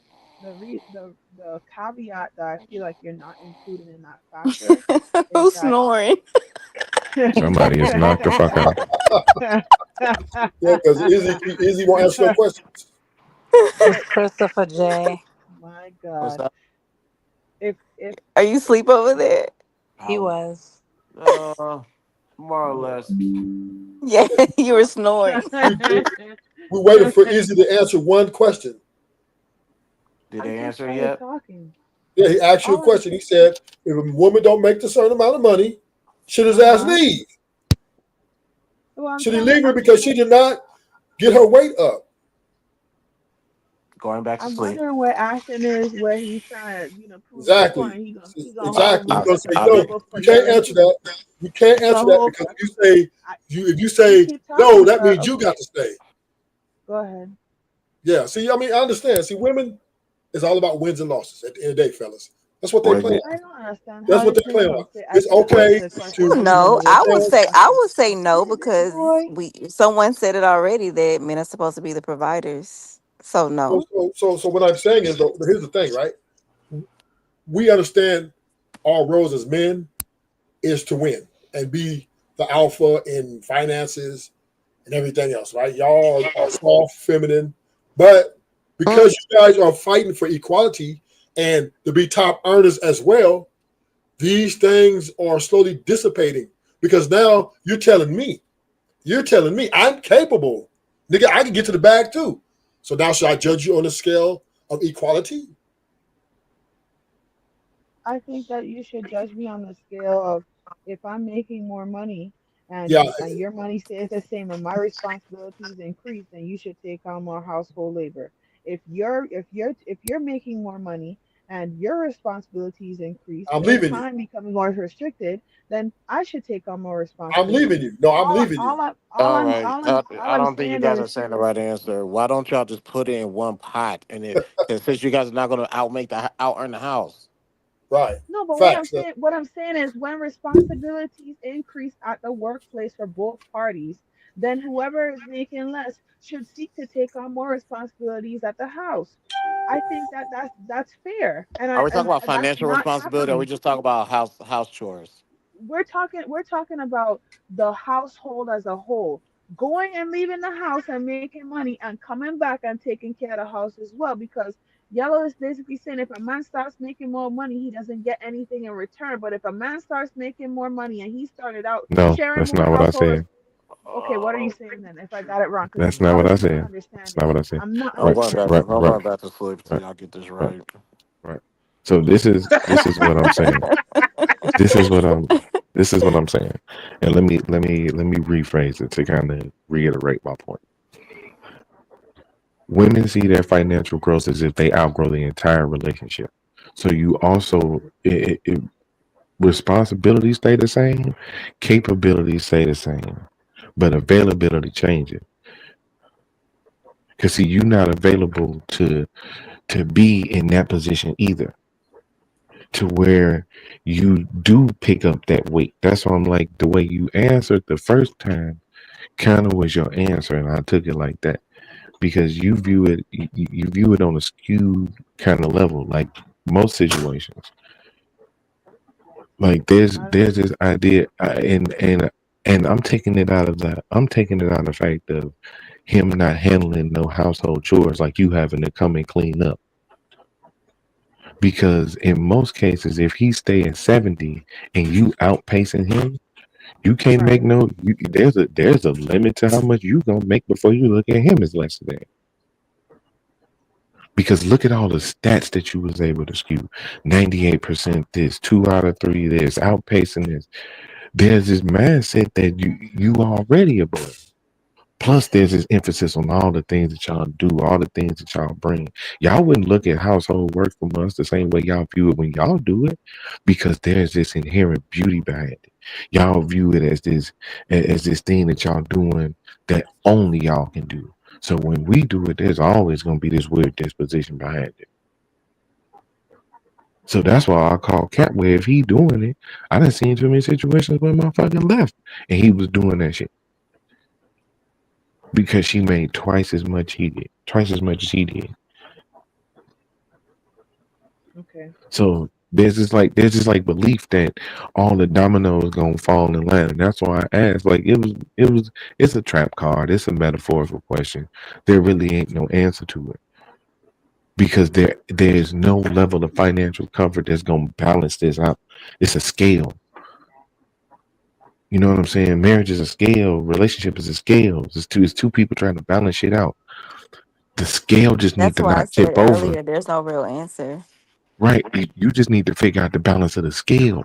Speaker 4: The caveat that I feel like you're not including in that factor is
Speaker 3: Who's
Speaker 4: that
Speaker 3: snoring?
Speaker 5: Somebody is knocked the fuck out.
Speaker 2: Yeah, because Izzy won't answer your questions.
Speaker 8: It's Christopher J.
Speaker 4: My
Speaker 7: What's
Speaker 4: God.
Speaker 7: up?
Speaker 4: If
Speaker 3: Are you asleep over there?
Speaker 8: He was.
Speaker 7: More or less.
Speaker 3: Yeah, you were snoring.
Speaker 2: We waited for Izzy to answer one question.
Speaker 7: Did
Speaker 4: I
Speaker 7: they
Speaker 4: just
Speaker 7: answer
Speaker 4: started
Speaker 7: yet?
Speaker 4: talking.
Speaker 2: Yeah, he asked you a
Speaker 4: All I'm
Speaker 2: question. He said, if a woman don't make the certain amount of money, should his ass
Speaker 4: uh-huh.
Speaker 2: leave?
Speaker 4: Well,
Speaker 2: Should he leave her because she did not get her weight up?
Speaker 7: Going back to
Speaker 4: I'm
Speaker 7: sleep.
Speaker 4: wondering where Ashton is, where he's trying to, prove his
Speaker 2: Exactly.
Speaker 4: point. He gonna hold
Speaker 2: Exactly. You're
Speaker 7: I'll,
Speaker 2: gonna
Speaker 4: Mr.
Speaker 2: say
Speaker 7: I'll
Speaker 2: no.
Speaker 7: be.
Speaker 4: accountable for
Speaker 2: You can't
Speaker 4: yelling.
Speaker 2: answer that. You can't
Speaker 4: He gonna
Speaker 2: answer that
Speaker 4: hold.
Speaker 2: because if you
Speaker 4: You
Speaker 2: say
Speaker 4: keep
Speaker 2: no,
Speaker 4: talking,
Speaker 2: that
Speaker 4: sir.
Speaker 2: means you got
Speaker 4: Okay,
Speaker 2: to stay.
Speaker 4: go ahead.
Speaker 2: Yeah. See, I mean, I understand. See, women, it's all about wins and losses at the end of the day, fellas. That's what they
Speaker 7: Wait,
Speaker 2: play on.
Speaker 4: I don't understand
Speaker 2: That's
Speaker 4: how
Speaker 2: what
Speaker 4: this
Speaker 2: they play
Speaker 4: nigga
Speaker 2: on.
Speaker 4: gonna say
Speaker 2: It's
Speaker 4: I can
Speaker 7: wait.
Speaker 2: okay
Speaker 4: answer the question.
Speaker 2: to,
Speaker 4: Women
Speaker 3: No,
Speaker 4: don't make the
Speaker 3: I
Speaker 4: responsibility.
Speaker 3: would say no because
Speaker 4: Boy,
Speaker 3: someone said it already that men are supposed to be the providers. So
Speaker 2: so,
Speaker 3: no.
Speaker 2: so what I'm saying is, though, here's the thing, right? We understand our roles as men is to win and be the alpha in finances and everything else, right? Y'all are soft, feminine, but because you guys are fighting for equality and to be top earners as well, these things are slowly dissipating because now you're telling me I'm capable. Nigga, I can get to the bag too. So now should I judge you on the scale of equality?
Speaker 4: I think that you should judge me on the scale of if I'm making more money
Speaker 2: Yeah,
Speaker 4: and your money stays the same and my responsibilities increase, then you should take on more household labor. If you're making more money and your responsibilities increase,
Speaker 2: I'm
Speaker 4: your
Speaker 2: leaving you.
Speaker 4: time becomes more restricted, then I should take on more
Speaker 2: I'm leaving
Speaker 4: responsibilities.
Speaker 2: you. No, I'm
Speaker 4: All
Speaker 2: leaving you.
Speaker 4: all I all
Speaker 7: All
Speaker 4: I'm
Speaker 7: right.
Speaker 4: all I'm all
Speaker 7: I
Speaker 4: I'm
Speaker 7: don't think you
Speaker 4: saying
Speaker 7: guys are
Speaker 4: is
Speaker 7: saying the right answer. Why don't y'all just put it in one pot and it, 'cause since you guys are not going to out earn the house.
Speaker 2: Right.
Speaker 4: no, but
Speaker 2: Facts.
Speaker 4: what I'm saying is when responsibilities increase at the workplace for both parties, then whoever is making less should seek to take on more responsibilities at the house. I think that that's fair, and
Speaker 7: Are
Speaker 4: I
Speaker 7: we talking
Speaker 4: and
Speaker 7: about
Speaker 4: that's
Speaker 7: financial
Speaker 4: not
Speaker 7: responsibility? Or are we
Speaker 4: happening.
Speaker 7: just talking about house chores?
Speaker 4: We're talking about the household as a whole, going and leaving the house and making money and coming back and taking care of the house as well, because yellow is basically saying if a man starts making more money he doesn't get anything in return, but if a man starts making more money and he started out
Speaker 5: No,
Speaker 4: sharing
Speaker 5: that's
Speaker 4: more
Speaker 5: not what I
Speaker 4: household
Speaker 5: said.
Speaker 4: Okay, what are you saying then? If I got it wrong, because
Speaker 5: That's not what I
Speaker 4: obviously I'm not
Speaker 5: said. That's not
Speaker 4: understanding.
Speaker 5: what I said.
Speaker 4: I'm not
Speaker 7: I'm
Speaker 5: Right,
Speaker 7: going back.
Speaker 4: understanding.
Speaker 5: right,
Speaker 7: I'm
Speaker 5: right,
Speaker 7: going back to sleep till
Speaker 5: right,
Speaker 7: y'all get this
Speaker 5: right,
Speaker 7: right.
Speaker 5: right. So this is what I'm saying. This is what I'm saying. And let me rephrase it to kind of reiterate my point. Women see their financial growth as if they outgrow the entire relationship. So you also responsibilities stay the same, capabilities stay the same, but availability changes. Cause see, you're not available to be in that position either, to where you do pick up that weight. That's why I'm like, the way you answered the first time kind of was your answer, and I took it like that because you view it on a skewed kind of level, like most situations. Like there's this idea, and I'm taking it out of the fact of him not handling no household chores, like you having to come and clean up. Because in most cases, if he stay at 70 and you outpacing him, you can't make no. There's a limit to how much you gonna make before you look at him as less than. Because look at all the stats that you was able to skew. 98% this, 2 out of 3 this, outpacing this. There's this mindset that you already above. Plus, there's this emphasis on all the things that y'all do, all the things that y'all bring. Y'all wouldn't look at household work from us the same way y'all view it when y'all do it, because there's this inherent beauty behind it. Y'all view it as this thing that y'all doing that only y'all can do. So when we do it, there's always gonna be this weird disposition behind it. So that's why I call Cat where if he doing it, I done seen too many situations where motherfucker left and he was doing that shit. Because she made twice as much as he did.
Speaker 4: Okay.
Speaker 5: So there's this like belief that all the dominoes gonna fall in line. And that's why I asked. Like it's a trap card, it's a metaphorical question. There really ain't no answer to it. Because there's no level of financial comfort that's gonna balance this out. It's a scale. You know what I'm saying? Marriage is a scale, relationship is a scale. It's two people trying to balance shit out. The scale just need
Speaker 3: That's
Speaker 5: to
Speaker 3: why I
Speaker 5: not
Speaker 3: said
Speaker 5: tip over.
Speaker 3: earlier there's no real answer.
Speaker 5: Right. You just need to figure out the balance of the scale.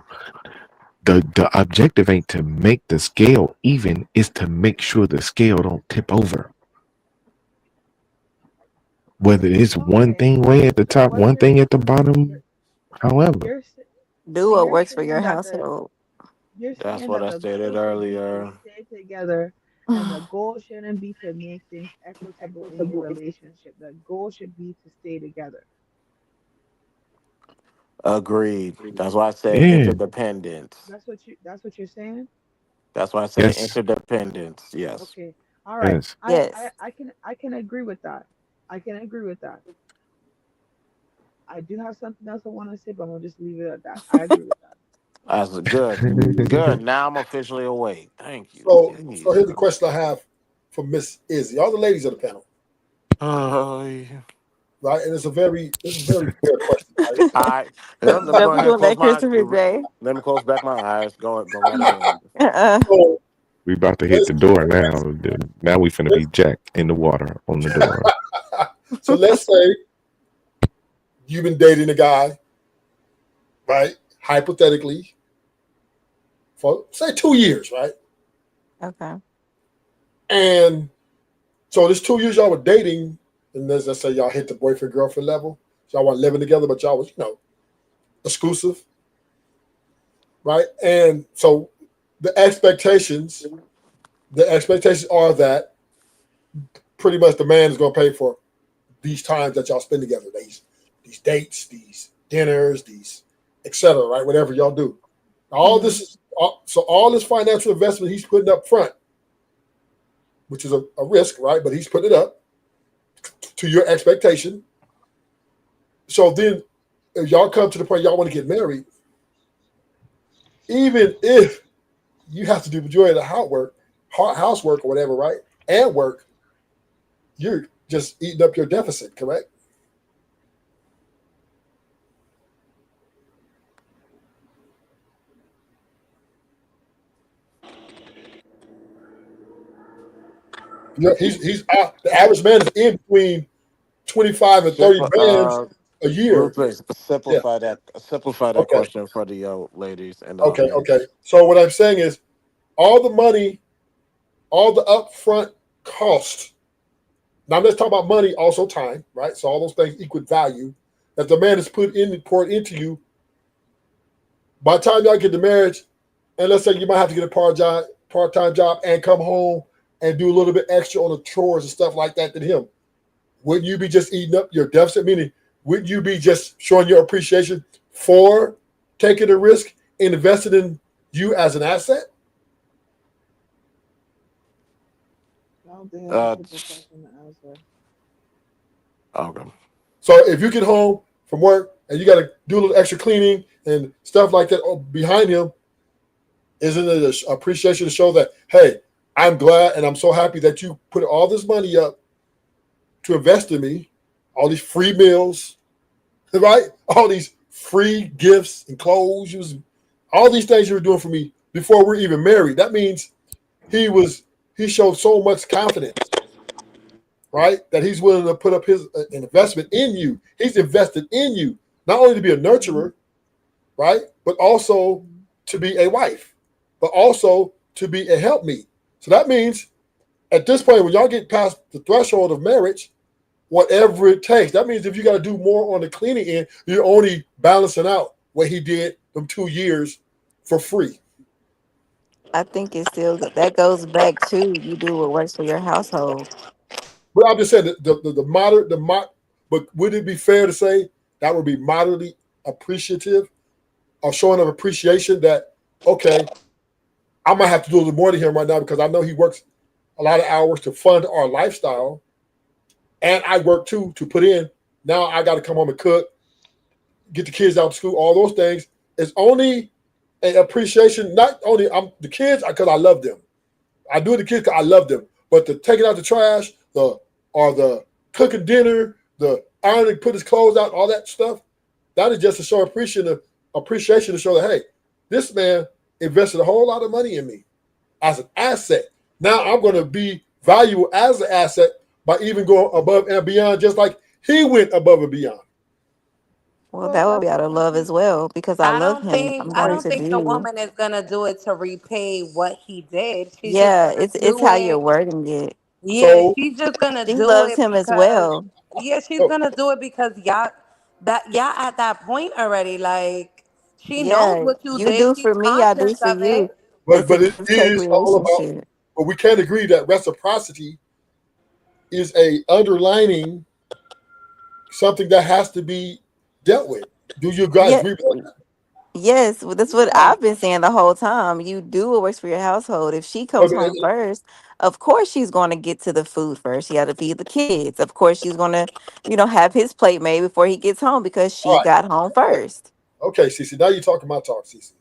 Speaker 5: The objective ain't to make the scale even, it's to make sure the scale don't tip over. Whether it's one thing way at the top, one thing at the bottom, however.
Speaker 3: Do
Speaker 4: So
Speaker 3: what
Speaker 4: you're
Speaker 3: works for
Speaker 4: saying
Speaker 3: your
Speaker 4: that
Speaker 3: household.
Speaker 7: That's
Speaker 4: the
Speaker 7: what I
Speaker 4: goal
Speaker 7: stated
Speaker 4: should be to
Speaker 7: earlier.
Speaker 4: stay together, and the goal shouldn't be to make things equitable in your relationship. The goal should be to stay together.
Speaker 7: Agreed. That's why I said
Speaker 5: Yeah.
Speaker 7: interdependence.
Speaker 4: That's what you're saying?
Speaker 7: That's why I said
Speaker 5: Yes.
Speaker 7: interdependence. Yes.
Speaker 4: Okay. All right.
Speaker 5: Yes.
Speaker 3: Yes.
Speaker 4: I can agree with that. I can agree with that. I do have something else I want to say, but I'm gonna just leave it at that. I agree with that.
Speaker 7: That's good. Good. Now I'm officially awake. Thank you.
Speaker 2: So here's the
Speaker 7: Jesus.
Speaker 2: question I have for Miss Izzy. All the ladies of the panel,
Speaker 7: Yeah.
Speaker 2: right? And it's a very fair question, right?
Speaker 7: All right. Let me go
Speaker 3: Don't be
Speaker 7: ahead and
Speaker 3: doing
Speaker 7: close
Speaker 3: that,
Speaker 7: my.
Speaker 3: Christopher J.
Speaker 7: Let me close back my eyes. Go right ahead.
Speaker 2: So
Speaker 5: We about to hit
Speaker 2: let's
Speaker 5: the door now. Now we finna be jacked in the water on the door.
Speaker 2: so let's say you've been dating a guy, right? Hypothetically, for say 2 years, right?
Speaker 3: Okay.
Speaker 2: And so this 2 years y'all were dating, and let's say y'all hit the boyfriend girlfriend level. So y'all weren't living together, but y'all was exclusive, right? And so the expectations are that pretty much the man is going to pay for these times that y'all spend together, these dates, these dinners, these etc. Right, whatever y'all do. All this is so all this financial investment he's putting up front, which is a risk, right? But he's putting it up to your expectation. So then, if y'all come to the point y'all want to get married, even if you have to do majority of the housework or whatever, right, and work, you're just eating up your deficit, correct? Yeah, he's the average man is in between 25 and 30 bands a year.
Speaker 7: Ruthless,
Speaker 2: Yeah.
Speaker 7: simplify that
Speaker 2: Okay.
Speaker 7: question for the ladies and
Speaker 2: Okay.
Speaker 7: men.
Speaker 2: Okay. So what I'm saying is, all the money, all the upfront cost. Now let's talk about money, also time, right? So all those things equal value that the man has poured into you. By the time y'all get to marriage, and let's say you might have to get a part-time job and come home and do a little bit extra on the chores and stuff like that than him. Wouldn't you be just eating up your deficit? Meaning, wouldn't you be just showing your appreciation for taking the risk and investing in you as an asset?
Speaker 7: Okay.
Speaker 2: So if you get home from work and you got to do a little extra cleaning and stuff like that behind him, isn't it an appreciation to show that, hey, I'm glad and I'm so happy that you put all this money up to invest in me, all these free meals, right? All these free gifts and clothes, all these things you were doing for me before we're even married. That means he showed so much confidence, right? That he's willing to put up his investment in you. He's invested in you, not only to be a nurturer, right? But also to be a wife, but also to be a helpmeet. So that means at this point, when y'all get past the threshold of marriage, whatever it takes, that means if you got to do more on the cleaning end, you're only balancing out what he did them 2 years for free.
Speaker 3: I think it's still that goes back to you do what works for your household.
Speaker 2: But I'm just saying but would it be fair to say that would be moderately appreciative or showing of appreciation that, okay, I might have to do a little more to him right now because I know he works a lot of hours to fund our lifestyle. And I work too to put in. Now I got to come home and cook, get the kids out of school, all those things. It's only an appreciation, not only the kids, because I love them. I do the kids because I love them. But the taking out the trash, the cooking dinner, the ironing, put his clothes out, all that stuff, that is just to show appreciation to show that, hey, this man invested a whole lot of money in me as an asset. Now I'm going to be valuable as an asset by even going above and beyond, just like he went above and beyond.
Speaker 3: Well, that would be out of love as well because I love him. I'm
Speaker 20: I
Speaker 3: going
Speaker 20: don't
Speaker 3: to
Speaker 20: think the
Speaker 3: do.
Speaker 20: woman is gonna do it to repay what he did. She's just
Speaker 3: Yeah,
Speaker 20: gonna
Speaker 3: it's
Speaker 20: do
Speaker 3: how you're
Speaker 20: it.
Speaker 3: wording it.
Speaker 20: Yeah,
Speaker 2: So
Speaker 20: she's just gonna
Speaker 3: She
Speaker 20: do
Speaker 3: loves
Speaker 20: it
Speaker 3: him as
Speaker 20: because
Speaker 3: well.
Speaker 20: she's gonna do it because y'all at that point already. Like she knows
Speaker 3: Yeah,
Speaker 20: what you
Speaker 3: you
Speaker 20: did.
Speaker 3: do
Speaker 20: She's
Speaker 3: for me, I do
Speaker 20: conscious
Speaker 3: for
Speaker 20: of it.
Speaker 3: you.
Speaker 2: but
Speaker 3: It's a
Speaker 2: it
Speaker 3: give take
Speaker 2: is all about,
Speaker 3: relationship.
Speaker 2: but we can't agree that reciprocity is a underlining something that has to be dealt with. Do you guys
Speaker 3: Yeah,
Speaker 2: agree with that?
Speaker 3: yes, well, that's what I've been saying the whole time. You do what works for your household. If she
Speaker 2: But
Speaker 3: comes home first, of course she's going to get to the food first. She had to feed the kids. Of course she's going to, have his plate made before he gets home because
Speaker 2: all
Speaker 3: she got home
Speaker 2: right.
Speaker 3: first.
Speaker 2: Okay, Cece, now you're talking my talk, Cece.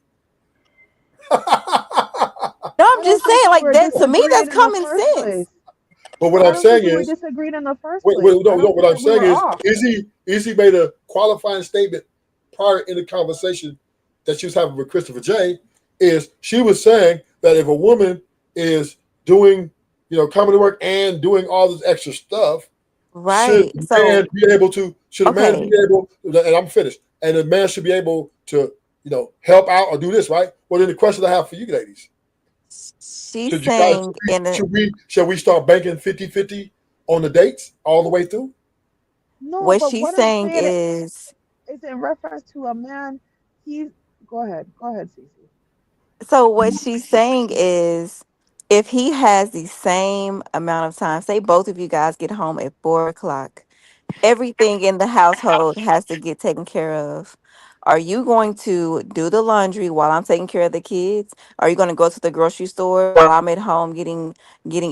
Speaker 3: No, I'm just saying, like that to me, that's common sense.
Speaker 2: But what I'm saying
Speaker 4: We were
Speaker 2: is,
Speaker 4: disagreeing in the first place.
Speaker 2: no,
Speaker 4: I
Speaker 2: no,
Speaker 4: don't
Speaker 2: what
Speaker 4: feel
Speaker 2: I'm
Speaker 4: like we
Speaker 2: saying
Speaker 4: were off.
Speaker 2: is he made a qualifying statement prior in the conversation that she was having with Christopher J. Is she was saying that if a woman is doing, coming to work and doing all this extra stuff, should
Speaker 3: Right.
Speaker 2: the man
Speaker 3: So,
Speaker 2: be able to? Should a man be
Speaker 3: okay.
Speaker 2: able? And I'm finished. And the man should be able to, help out or do this, right? Well, then the question I have for you ladies:
Speaker 3: She's
Speaker 2: should you guys?
Speaker 3: saying in a
Speaker 2: Shall we start banking 50-50 on the dates all the way through?
Speaker 4: No,
Speaker 3: what
Speaker 4: but
Speaker 3: she's
Speaker 4: what I'm
Speaker 3: saying
Speaker 4: saying
Speaker 3: is
Speaker 4: is in reference to a man. He's Go ahead, Cece.
Speaker 3: so what she's saying is if he has the same amount of time, say both of you guys get home at 4 o'clock, everything in the household has to get taken care of. Are you going to do the laundry while I'm taking care of the kids? Are you going to go to the grocery store while I'm at home getting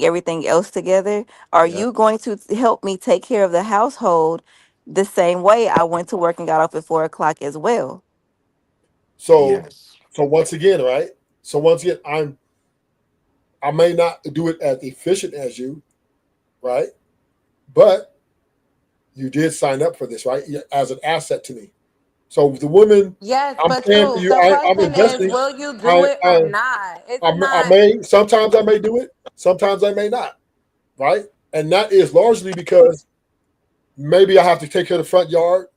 Speaker 3: everything else together? Are
Speaker 2: Yeah.
Speaker 3: you going to help me take care of the household the same way I went to work and got off at 4 o'clock as well?
Speaker 2: So, once again, right? So once again, I may not do it as efficient as you, right? But you did sign up for this, right? As an asset to me. So the woman,
Speaker 20: Yes,
Speaker 2: I'm
Speaker 20: but
Speaker 2: paying for
Speaker 20: true.
Speaker 2: you.
Speaker 20: The
Speaker 2: I'm
Speaker 20: question is,
Speaker 2: investing.
Speaker 20: will you do
Speaker 2: I,
Speaker 20: it or
Speaker 2: I,
Speaker 20: not? It's
Speaker 2: I
Speaker 20: not.
Speaker 2: may. Sometimes I may do it. Sometimes I may not. right? And that is largely because maybe I have to take care of the front yard.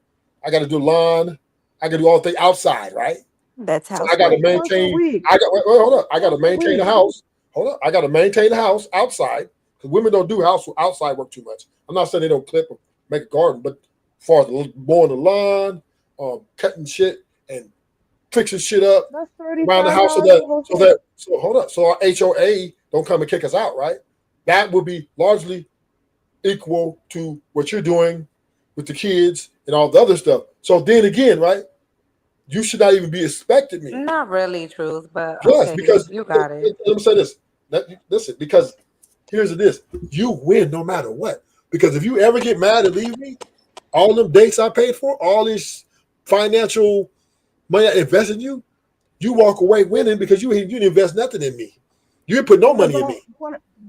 Speaker 2: I got to do lawn. I got to do all the things outside, right?
Speaker 3: That's
Speaker 2: So I got to
Speaker 3: housework.
Speaker 4: Once a
Speaker 2: maintain.
Speaker 4: week.
Speaker 2: I got hold up. I got to
Speaker 4: Once a
Speaker 2: maintain the
Speaker 4: week.
Speaker 2: house. Hold up. I got to maintain the house outside because women don't do outside work too much. I'm not saying they don't clip or make a garden, but as far as mowing the lawn, cutting shit and fixing shit up
Speaker 4: That's
Speaker 2: around the house
Speaker 4: $35 a week.
Speaker 2: so hold up. So our HOA don't come and kick us out, right? That would be largely equal to what you're doing with the kids and all the other stuff. So then again, right? You should not even be expecting me.
Speaker 20: Not really, truth, but
Speaker 2: Yes,
Speaker 20: okay,
Speaker 2: because
Speaker 20: you got it.
Speaker 2: let me say this. Listen, because here's this: you win no matter what. Because if you ever get mad and leave me, all them dates I paid for, all this financial money I invested in you, you walk away winning because you didn't invest nothing in me. You didn't put no
Speaker 4: What
Speaker 2: money in
Speaker 4: about
Speaker 2: me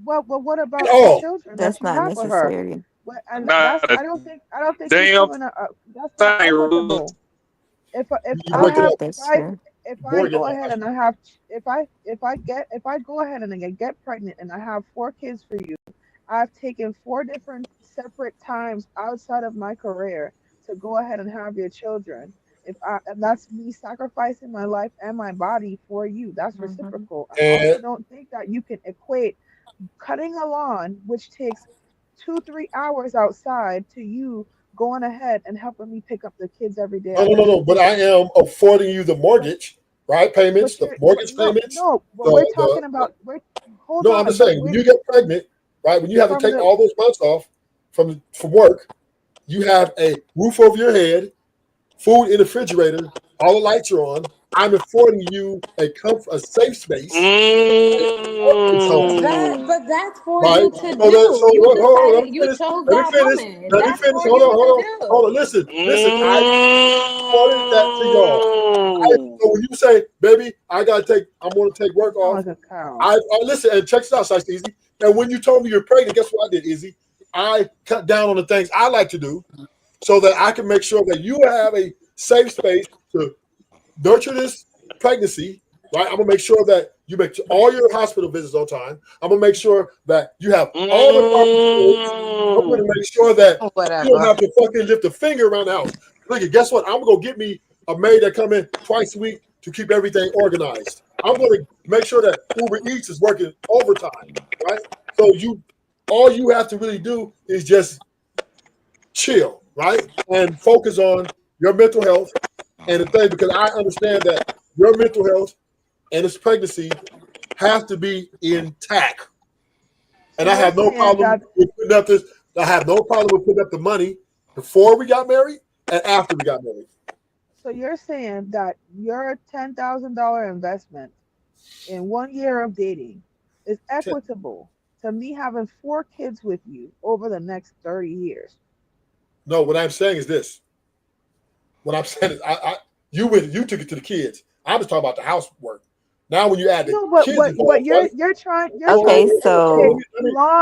Speaker 4: what
Speaker 2: at
Speaker 4: about the
Speaker 2: all.
Speaker 4: children that
Speaker 3: That's
Speaker 4: you
Speaker 3: not
Speaker 4: have with her?
Speaker 3: necessary.
Speaker 4: And
Speaker 22: Not
Speaker 4: that's
Speaker 22: a
Speaker 4: I don't think he's
Speaker 22: damn
Speaker 4: showing that's not
Speaker 22: thing.
Speaker 4: equitable. If
Speaker 2: You
Speaker 3: I
Speaker 4: I
Speaker 3: don't
Speaker 2: breaking
Speaker 4: have
Speaker 3: think
Speaker 2: up,
Speaker 3: that's true.
Speaker 4: if I
Speaker 2: Morgan.
Speaker 4: go ahead and I have if I go ahead and I get pregnant and I have 4 kids for you, I've taken 4 different separate times outside of my career to go ahead and have your children. And that's me sacrificing my life and my body for you. That's
Speaker 3: Hmm.
Speaker 4: reciprocal. I also
Speaker 2: And
Speaker 4: don't think that you can equate cutting a lawn, which takes 2, 3 hours outside, to you going ahead and helping me pick up the kids every day
Speaker 2: no,
Speaker 4: at
Speaker 2: no,
Speaker 4: the
Speaker 2: no, no. But I
Speaker 4: daycare.
Speaker 2: am affording you the
Speaker 4: But
Speaker 2: mortgage, right? Payments,
Speaker 4: but
Speaker 2: the
Speaker 4: you're but
Speaker 2: mortgage
Speaker 4: no
Speaker 2: payments,
Speaker 4: no. But we're
Speaker 2: the
Speaker 4: talking about we're hold
Speaker 2: no, I'm just
Speaker 4: on. But
Speaker 2: saying, when
Speaker 4: we're
Speaker 2: you get pregnant, right, when you have to
Speaker 4: from
Speaker 2: take
Speaker 4: the
Speaker 2: all those months off from work, you have a roof over your head, food in the refrigerator, all the lights are on. I'm affording you a safe space, a focus home,
Speaker 22: Mm.
Speaker 15: But that's for
Speaker 2: right?
Speaker 15: you to
Speaker 2: So that
Speaker 15: do.
Speaker 2: so
Speaker 15: You
Speaker 2: hold on, let
Speaker 15: decided
Speaker 2: me
Speaker 15: you
Speaker 2: finish.
Speaker 15: chose
Speaker 2: Let me
Speaker 15: that
Speaker 2: finish.
Speaker 15: woman.
Speaker 2: Let me
Speaker 15: That's
Speaker 2: finish.
Speaker 15: for you to
Speaker 2: Hold on.
Speaker 15: do.
Speaker 2: Listen. I afforded that to y'all.
Speaker 22: Mm.
Speaker 2: So when you say, baby, I'm gonna take
Speaker 4: you
Speaker 2: work
Speaker 4: sound
Speaker 2: off.
Speaker 4: like a cow.
Speaker 2: I listen and check this out, Size Easy. And when you told me you're pregnant, guess what I did, Easy? I cut down on the things I like to do so that I can make sure that you have a safe space to nurture this pregnancy, right? I'm gonna make sure that you make all your hospital visits on time. I'm gonna make sure that you have all the proper tools. I'm gonna
Speaker 22: Mm.
Speaker 2: make sure that you don't
Speaker 20: Whatever.
Speaker 2: have to fucking lift a finger around the house. Look, guess what? I'm gonna go get me a maid that come in twice a week to keep everything organized. I'm gonna make sure that Uber Eats is working overtime, right? So all you have to really do is just chill, right? And focus on your mental health and the thing, because I understand that your mental health and this pregnancy has to be intact.
Speaker 4: So
Speaker 2: And I
Speaker 4: you're
Speaker 2: have no
Speaker 4: saying
Speaker 2: problem
Speaker 4: that
Speaker 2: with putting up this. I have no problem with putting up the money before we got married and after we got married.
Speaker 4: your $10,000 investment in 1 year of dating is equitable to me having 4 kids with you over the next 30 years.
Speaker 2: No, what I'm saying is this. What I'm saying is, you took it to the kids. I'm just talking about the housework. Now, when you add the
Speaker 4: No,
Speaker 2: kids
Speaker 4: but
Speaker 2: involved, right?
Speaker 4: you're
Speaker 2: Hold
Speaker 4: trying
Speaker 3: Okay,
Speaker 2: on,
Speaker 4: to
Speaker 2: hold on.
Speaker 4: equate
Speaker 3: so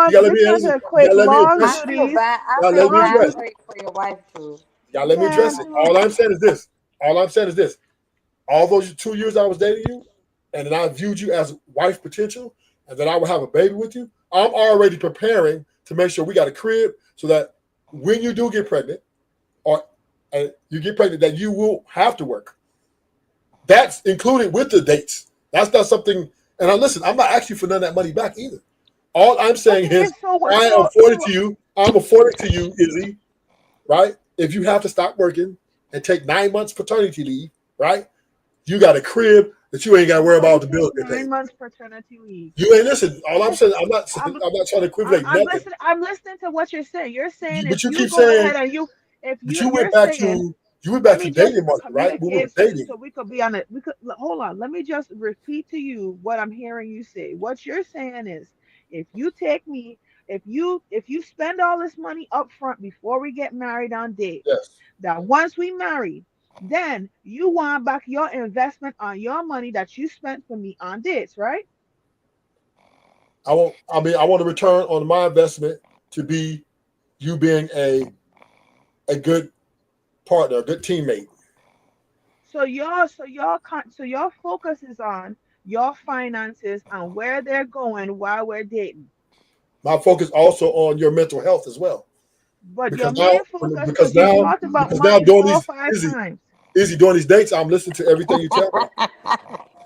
Speaker 2: You gotta let me
Speaker 4: you're trying
Speaker 2: answer.
Speaker 4: to
Speaker 2: You
Speaker 4: equate
Speaker 2: gotta let me
Speaker 4: lawn
Speaker 2: address.
Speaker 4: duties.
Speaker 2: You gotta
Speaker 20: I
Speaker 2: let
Speaker 20: feel
Speaker 2: me
Speaker 4: lawn
Speaker 20: bad
Speaker 2: address.
Speaker 4: duties.
Speaker 20: for your wife too.
Speaker 2: You gotta let me
Speaker 4: Man,
Speaker 2: address it. All I'm saying is this. All I'm saying is this. All those 2 years I was dating you, and then I viewed you as wife potential, and that I would have a baby with you, I'm already preparing to make sure we got a crib so that when you do get pregnant, or you get pregnant, that you will have to work. That's included with the dates. That's not something. And I listen. I'm not asking for none of that money back either. All I'm saying
Speaker 4: okay,
Speaker 2: is I afford it to you. I'm affording to you, Izzy. Right? If you have to stop working and take 9 months paternity leave, right? You got a crib that you ain't got to worry
Speaker 4: nobody
Speaker 2: about the
Speaker 4: takes
Speaker 2: bills get paid.
Speaker 4: 9 months paternity leave.
Speaker 2: You ain't listen. All I'm
Speaker 4: Yes,
Speaker 2: saying,
Speaker 4: I'm
Speaker 2: I'm not trying to equivalent nothing.
Speaker 4: I'm listening to what you're saying. You're saying if
Speaker 2: But you
Speaker 4: you
Speaker 2: keep
Speaker 4: go
Speaker 2: saying,
Speaker 4: ahead and if
Speaker 2: but you
Speaker 4: you're
Speaker 2: went back
Speaker 4: saying,
Speaker 2: to
Speaker 4: let me just
Speaker 2: dating market, right? We were
Speaker 4: communicate
Speaker 2: dating.
Speaker 4: so we could be on it. We could hold on. Let me just repeat to you what I'm hearing you say. What you're saying is, if you take me, if you spend all this money up front before we get married on dates,
Speaker 2: Yes.
Speaker 4: that once we marry, then you want back your investment on your money that you spent for me on dates, right?
Speaker 2: I want to return on my investment to be you being a good partner, a good teammate.
Speaker 4: So your focus is on your finances and where they're going while we're dating.
Speaker 2: My focus also on your mental health as well.
Speaker 4: But your
Speaker 2: Because now,
Speaker 4: main focus,
Speaker 2: because
Speaker 4: because you
Speaker 2: now,
Speaker 4: talked about
Speaker 2: because now
Speaker 4: money
Speaker 2: doing
Speaker 4: 4 or
Speaker 2: these
Speaker 4: 5 times.
Speaker 2: easy doing these dates, I'm listening to everything you tell me.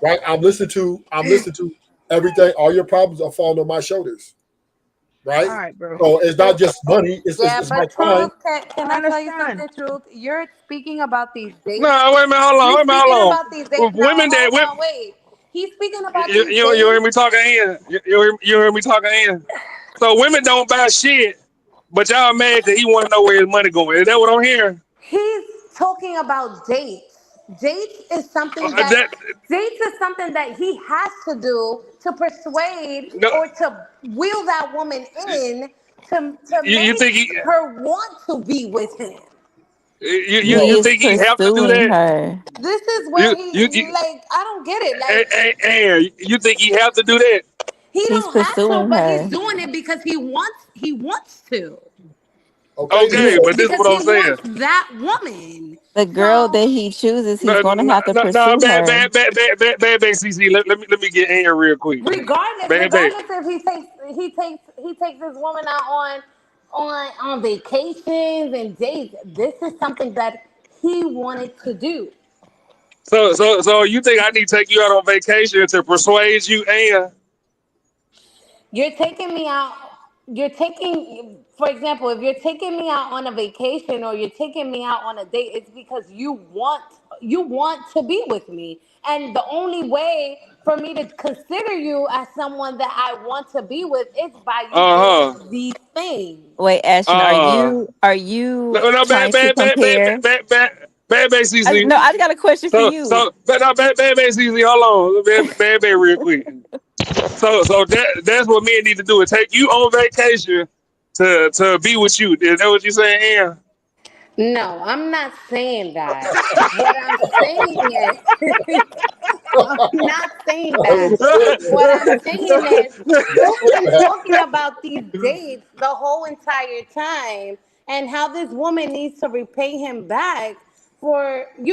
Speaker 2: Right? I'm listening to everything. All your problems are falling on my shoulders. Right?
Speaker 4: All right, bro.
Speaker 2: So it's not just money,
Speaker 20: Yeah,
Speaker 2: it's my
Speaker 20: but
Speaker 2: time.
Speaker 20: Truth, can
Speaker 4: I
Speaker 20: I tell you
Speaker 4: understand.
Speaker 20: something, Truth? You're speaking about these dates.
Speaker 22: No, wait a minute, hold on,
Speaker 20: He's
Speaker 22: wait a minute,
Speaker 20: speaking
Speaker 22: hold on.
Speaker 20: about these dates.
Speaker 22: With
Speaker 20: Now,
Speaker 22: women that
Speaker 20: hold on, wait. He's speaking about
Speaker 22: you,
Speaker 20: these
Speaker 22: you hear
Speaker 20: dates.
Speaker 22: me talking in? You hear me talking in? So women don't buy shit, but y'all mad because he want to know where his money going. Is that what I'm hearing?
Speaker 20: He's talking about dates.
Speaker 22: That
Speaker 20: Dates is something that he has to do to persuade
Speaker 22: no,
Speaker 20: or to wheel that woman in to
Speaker 22: you think
Speaker 20: make
Speaker 22: he
Speaker 20: her want to be with him.
Speaker 3: He
Speaker 22: you
Speaker 3: is
Speaker 22: think he have to do
Speaker 3: pursuing
Speaker 22: that?
Speaker 3: her.
Speaker 20: This is where
Speaker 22: You
Speaker 20: he
Speaker 22: you, you
Speaker 20: like I don't get it. Like
Speaker 22: and you think he have to do that?
Speaker 20: he
Speaker 3: He's
Speaker 20: don't have to,
Speaker 3: pursuing
Speaker 20: but he's
Speaker 3: her.
Speaker 20: doing it because he wants to.
Speaker 2: Okay,
Speaker 22: Okay, but this is
Speaker 20: Because
Speaker 22: what
Speaker 20: he
Speaker 22: I'm saying.
Speaker 20: wants that woman.
Speaker 3: The girl
Speaker 20: So
Speaker 3: that he chooses, he's
Speaker 22: No,
Speaker 3: going to have to
Speaker 22: no,
Speaker 3: pursue
Speaker 22: bad,
Speaker 3: her.
Speaker 22: bad, bad, bad, bad, bad, bad, CC. Let me get in here real quick. Bad, bad.
Speaker 20: regardless if he takes this woman out on vacations and dates, this is something that he wanted to do.
Speaker 22: So you think I need to take you out on vacation to persuade you, and
Speaker 20: You're taking me out. You're taking, for example, if you're taking me out on a vacation or you're taking me out on a date, it's because you want to be with me. And the only way for me to consider you as someone that I want to be with is by you
Speaker 22: uh
Speaker 20: doing these things.
Speaker 3: Wait, Ashton, are
Speaker 22: huh,
Speaker 3: you are you
Speaker 22: no, bad,
Speaker 3: trying to
Speaker 22: bad, bad, bad,
Speaker 3: compare?
Speaker 22: bad, bad, bad, bad, CC.
Speaker 3: No, I got a question for you.
Speaker 22: But no, bad, bad, bad, CC. Hold on, bad, bad, bad, real quick. So that's what men need to do is take you on vacation to be with you. Is that what you saying, Ann?
Speaker 20: No, I'm not saying that. What I'm saying is, I'm not saying that. What I'm saying is, you've been talking about these dates the whole entire time and how this woman needs to repay him back for, the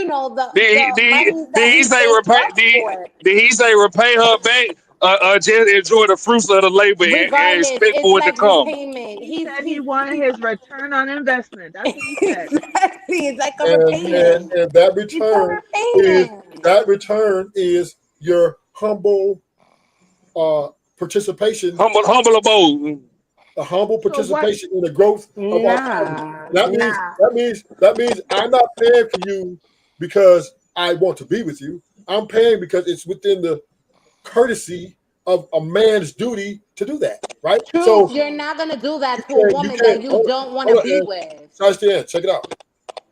Speaker 20: money that
Speaker 22: Did he
Speaker 20: he
Speaker 22: say
Speaker 20: saved
Speaker 22: repay?
Speaker 20: up for.
Speaker 22: Did he say repay her back? Just enjoy the fruits of the labor and
Speaker 20: Regardless,
Speaker 22: expect
Speaker 20: it's
Speaker 22: for it to
Speaker 20: like
Speaker 22: come.
Speaker 20: repayment.
Speaker 4: He said he wanted his return on investment. That's what he said.
Speaker 20: Exactly. It's like a repayment.
Speaker 2: And that
Speaker 20: It's a
Speaker 2: return
Speaker 20: repayment.
Speaker 2: is your humble participation,
Speaker 22: Humble abode.
Speaker 2: a humble
Speaker 4: So what?
Speaker 2: participation in the growth of our family.
Speaker 20: Nah,
Speaker 2: That means
Speaker 20: nah.
Speaker 2: I'm not paying for you because I want to be with you. I'm paying because it's within the courtesy of a man's duty to do that, right?
Speaker 20: Truth,
Speaker 2: So
Speaker 20: you're not gonna do that to a
Speaker 2: you
Speaker 20: woman that
Speaker 2: can't
Speaker 20: you don't want to
Speaker 2: hold on,
Speaker 20: be
Speaker 2: man.
Speaker 20: with.
Speaker 2: Check it out.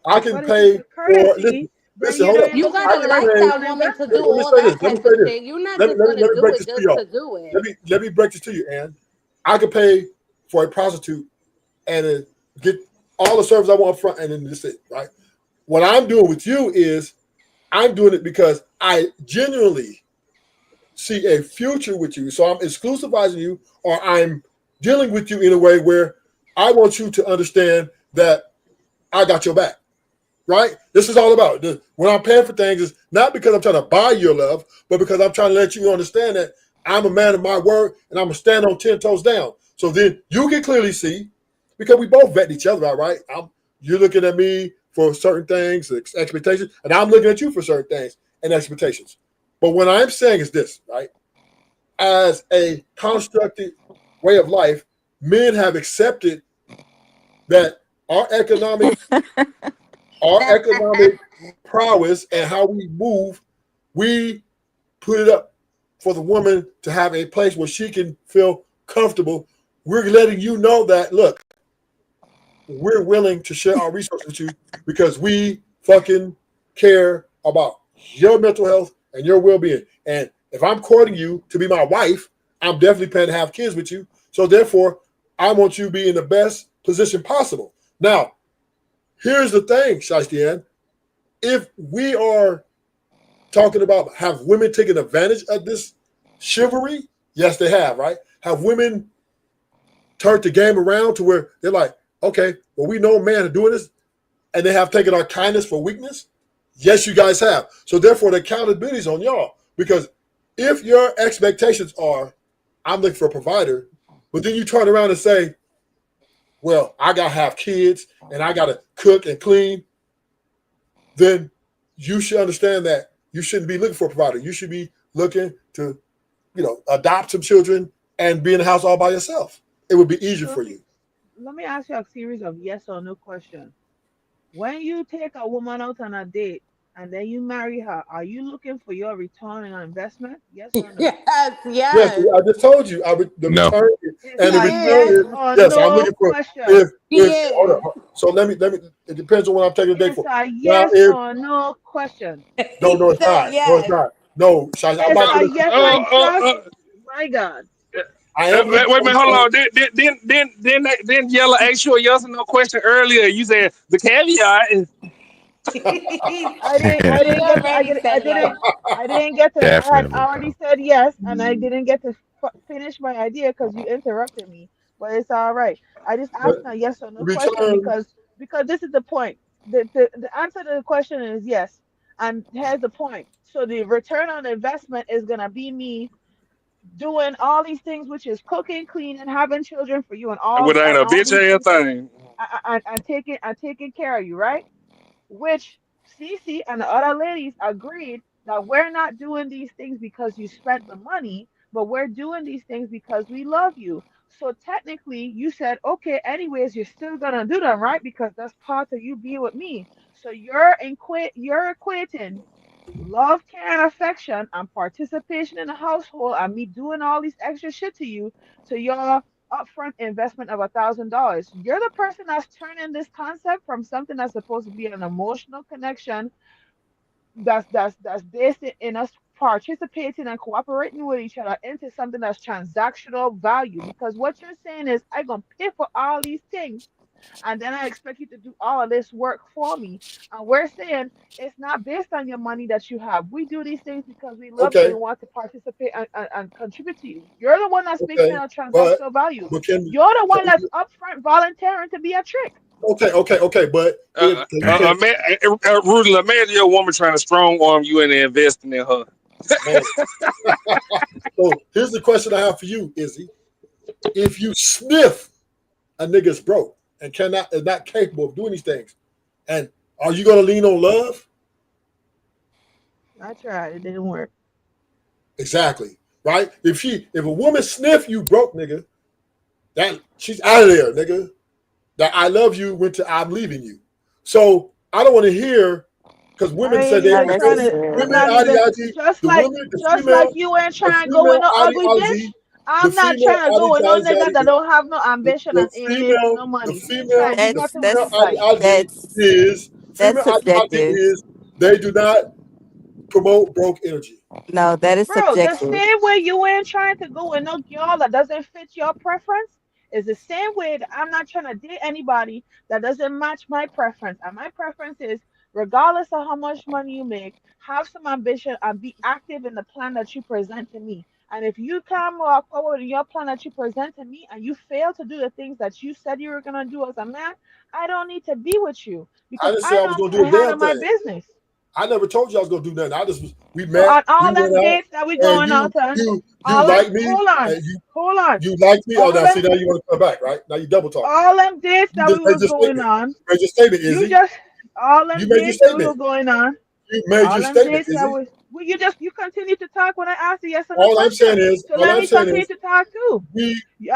Speaker 2: I can
Speaker 4: But if it's
Speaker 2: pay
Speaker 4: a
Speaker 2: for
Speaker 4: courtesy, then
Speaker 2: listen,
Speaker 4: you
Speaker 2: hold
Speaker 4: don't
Speaker 2: up.
Speaker 4: even
Speaker 20: You
Speaker 4: call
Speaker 2: I
Speaker 4: it
Speaker 20: gotta
Speaker 2: can
Speaker 4: a
Speaker 20: like
Speaker 2: pay.
Speaker 4: return on
Speaker 20: that woman to do
Speaker 4: investment.
Speaker 2: Let me
Speaker 20: all
Speaker 2: say this.
Speaker 20: that
Speaker 2: Let me
Speaker 20: type
Speaker 2: say
Speaker 20: of
Speaker 2: this.
Speaker 20: shit. You're not just
Speaker 2: Let
Speaker 20: gonna
Speaker 2: me
Speaker 20: do
Speaker 2: break
Speaker 20: it
Speaker 2: this to
Speaker 20: just
Speaker 2: y'all.
Speaker 20: to do it.
Speaker 2: Let me break this to you, Ann. I can pay for a prostitute and get all the service I want up front, and then that's it, right? What I'm doing with you is I'm doing it because I genuinely see a future with you. So I'm exclusivizing you, or I'm dealing with you in a way where I want you to understand that I got your back. Right? This is all about when I'm paying for things is not because I'm trying to buy your love, but because I'm trying to let you understand that I'm a man of my word and I'm gonna stand on 10 toes down. So then you can clearly see, because we both vet each other out, right? You're looking at me for certain things, expectations, and I'm looking at you for certain things and expectations. But what I'm saying is this, right? As a constructed way of life, men have accepted that our economic prowess and how we move, we put it up for the woman to have a place where she can feel comfortable. We're letting you know that, look, we're willing to share our resources with you because we fucking care about your mental health and your well-being. And if I'm courting you to be my wife, I'm definitely planning to have kids with you. So therefore, I want you to be in the best position possible. Now, here's the thing, Shiesty Ann. If we are talking about have women taken advantage of this chivalry, yes, they have, right? Have women turned the game around to where they're like, okay, well, we know men are doing this, and they have taken our kindness for weakness? Yes, you guys have. So therefore, the accountability is on y'all. Because if your expectations are, I'm looking for a provider, But then you turn around and say, well, I got to have kids and I got to cook and clean. Then you should understand that you shouldn't be looking for a provider. You should be looking to, adopt some children and be in the house all by yourself. It would be easier for you.
Speaker 4: Let me ask you a series of yes or no questions. When you take a woman out on a date and then you marry her, are you looking for your return on investment? Yes or no?
Speaker 20: Yes.
Speaker 2: Yes, I just told you.
Speaker 5: No.
Speaker 2: Return and the return is
Speaker 4: Yes,
Speaker 2: I'm looking for.
Speaker 4: question.
Speaker 2: Hold on. So let me. It depends on what I'm taking a date for.
Speaker 4: It's a yes or no question.
Speaker 2: No, it's not.
Speaker 20: Yes.
Speaker 2: No, it's not. No, Shai, I'm about to.
Speaker 4: Yes, I just. My God.
Speaker 2: I am.
Speaker 22: Wait a minute, hold on. Then Yella asked you a yes or no question earlier. You said the caveat is.
Speaker 4: I didn't get to. I had already said yes, and I didn't get to finish my idea because you interrupted me. But it's all right. I just asked a yes or no question because this is the point. The answer to the question is yes, and here's the point. So the return on investment is gonna be me doing all these things, which is cooking, cleaning, having children for you, and all.
Speaker 22: With ain't a
Speaker 4: all
Speaker 22: bitch
Speaker 4: these
Speaker 22: ass thing.
Speaker 4: I'm taking care of you, right? Which Cece and the other ladies agreed that we're not doing these things because you spent the money, but we're doing these things because we love you. So technically, you said, okay, anyways, you're still gonna do them, right? Because that's part of you being with me. So you're equating love, care, and affection and participation in the household and me doing all these extra shit to you to your upfront investment of $1,000. You're the person that's turning this concept from something that's supposed to be an emotional connection that's based in us participating and cooperating with each other into something that's transactional value. Because what you're saying is, I'm gonna pay for all these things and then I expect you to do all of this work for me. And we're saying it's not based on your money that you have. We do these things because we love you and we want to participate and contribute to you. You're the one that's making it a transactional value. You're the one that's upfront volunteering to be a trick.
Speaker 2: Okay, but
Speaker 22: Rudy, imagine your woman trying to strong arm you into investing in her.
Speaker 2: So here's the question I have for you, Izzy. If you sniff a nigga's broke and is not capable of doing these things, and are you gonna lean on love?
Speaker 4: I tried, it didn't work.
Speaker 2: Exactly. Right? If a woman sniff you broke, nigga, that she's out of there, nigga. That I love you went to I'm leaving you. So I don't want to hear because women said they
Speaker 4: just like you ain't trying to go with no ugly bitch. I'm not trying to go with no nigga that don't have no ambition and ain't making no money.
Speaker 3: That's subjective.
Speaker 2: They do not promote broke energy.
Speaker 3: No, that is
Speaker 4: Bro,
Speaker 3: subjective.
Speaker 4: the same way you ain't trying to go with no girl that doesn't fit your preference is the same way that I'm not trying to date anybody that doesn't match my preference. And my preference is, regardless of how much money you make, have some ambition and be active in the plan that you present to me. And if you come forward in your plan that you present to me and you fail to do the things that you said you were going to do as a man, I don't need to be with you because I
Speaker 2: I was going to do a damn
Speaker 4: my
Speaker 2: thing.
Speaker 4: business.
Speaker 2: I never told you I was going to do nothing. We
Speaker 4: So
Speaker 2: met.
Speaker 4: on all them dates that we going out on,
Speaker 2: you like me.
Speaker 4: Hold on.
Speaker 2: You like me. Oh, now see, now you want to come back, right? Now you double talk.
Speaker 4: All them dates that we was going on.
Speaker 2: You made your statement, Izzy.
Speaker 4: All them dates that we were going on.
Speaker 2: You made your statement, Izzy.
Speaker 4: You continue to talk when I ask you yes or no.
Speaker 2: All I'm saying is,
Speaker 4: so let me continue to talk too.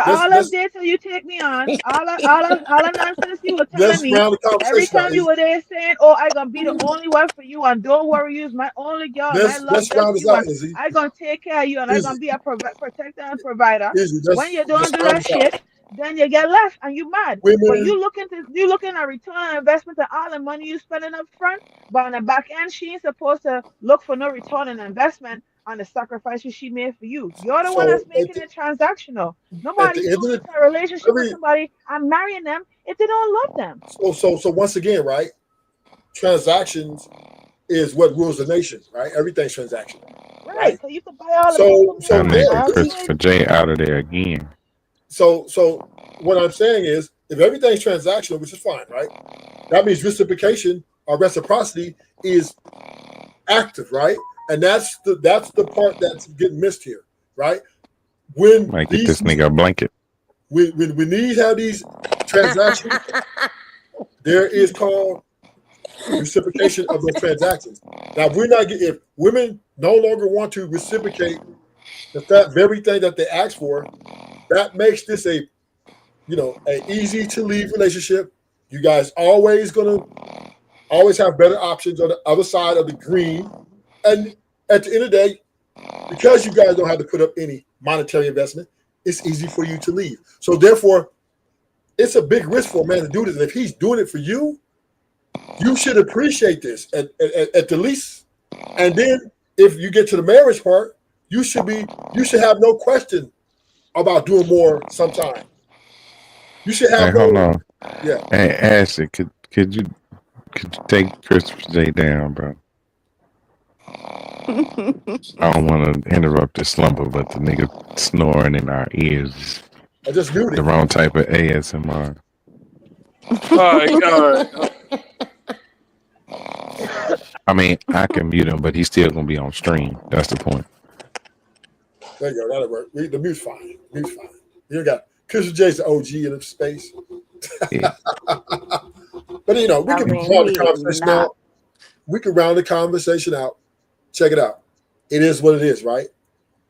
Speaker 4: All them dates that you take me on, all the nonsense you were telling me. Every time you were there saying, "Oh, I gonna be the only wife for you, and don't worry, you's my only girl, and I love you, and I gonna take care of you, and I gonna be a protector and provider." When you don't do that shit, then you get left and you mad. But you looking at return on investment and all the money you spending up front, but on the back end, she ain't supposed to look for no return on investment on the sacrifices she made for you. You're the one that's making it transactional. Nobody's going into a relationship with somebody and marrying them if they don't love them.
Speaker 2: So once again, right? Transactions is what rules the nation, right? Everything's transactional.
Speaker 4: Right. So you can buy all the
Speaker 5: Christopher J out of there again.
Speaker 2: So what I'm saying is, if everything's transactional, which is fine, right? That means reciprocation or reciprocity is active, right? And that's the part that's getting missed here, right? When
Speaker 5: Might get this nigga a blanket.
Speaker 2: when these have these transactions, there is called reciprocation of those transactions. Now, we're not if women no longer want to reciprocate that very thing that they asked for, that makes this a easy to leave relationship. You guys always have better options on the other side of the green, and at the end of the day, because you guys don't have to put up any monetary investment, it's easy for you to leave. So therefore, it's a big risk for a man to do this. And if he's doing it for you, you should appreciate this at the least. And then if you get to the marriage part, you should have no question about doing more sometime. You should have
Speaker 5: hold on.
Speaker 2: Yeah.
Speaker 5: Hey, Ashley, could you take Christopher J down, bro? I don't want to interrupt the slumber, but the nigga snoring in our ears.
Speaker 2: I just muted
Speaker 5: the wrong type of ASMR.
Speaker 22: All right.
Speaker 5: I mean, I can mute him, but he's still gonna be on stream. That's the point.
Speaker 2: There you go. That'll work. The mute's fine. You got Christopher J's the OG in the space.
Speaker 5: Yeah.
Speaker 2: But we can round the conversation out. We can round the conversation out. Check it out. It is what it is, right?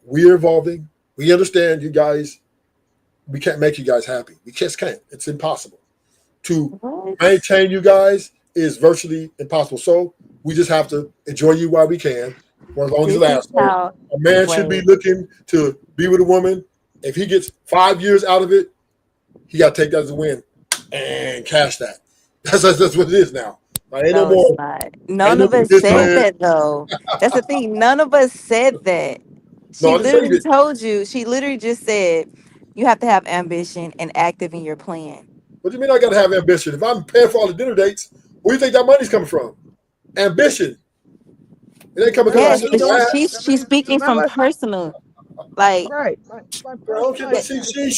Speaker 2: We're evolving. We understand you guys. We can't make you guys happy. We just can't. It's impossible. To maintain you guys is virtually impossible. So we just have to enjoy you while we can, for as long as it lasts. So a man should be looking to be with a woman. If he gets 5 years out of it, he got to take that as a win and cash that. That's what it is now. Ain't no more.
Speaker 3: None of us said that though. That's the thing. None of us said that. She literally told you. She literally just said you have to have ambition and active in your plan.
Speaker 2: What do you mean I got to have ambition? If I'm paying for all the dinner dates, where do you think that money's coming from? Ambition. It ain't coming from.
Speaker 3: She's speaking from personal. Like,
Speaker 4: right.
Speaker 3: She's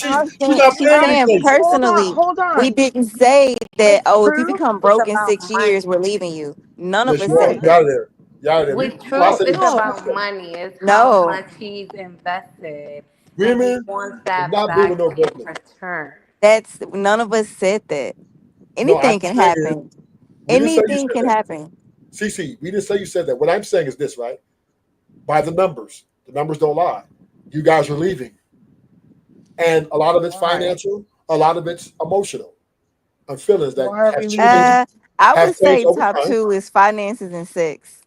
Speaker 3: saying personally.
Speaker 4: Hold on.
Speaker 3: We didn't say that. Oh, if you become broke in 6 years, we're leaving you. None of us said that.
Speaker 20: With truth, it's about money. It's how much he's invested.
Speaker 2: Women
Speaker 20: wants that
Speaker 2: not
Speaker 20: back
Speaker 2: doing no
Speaker 20: in
Speaker 2: business.
Speaker 20: return.
Speaker 3: That's none of us said that. Anything can happen. Anything can happen.
Speaker 2: CC, we didn't say you said that. What I'm saying is this, right? By the numbers don't lie. You guys are leaving, and a lot of it's financial, a lot of it's emotional, and feelings that have changed.
Speaker 3: I would say top two is finances and sex.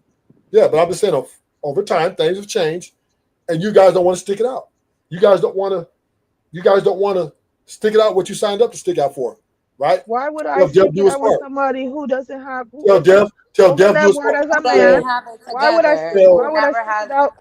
Speaker 2: Yeah, but I'm just saying over time things have changed, and you guys don't want to stick it out. You guys don't want to stick it out what you signed up to stick out for, right?
Speaker 4: Why would I stick it out with somebody who doesn't have?
Speaker 2: Tell Jeff do a start.
Speaker 4: Why would I stick it out?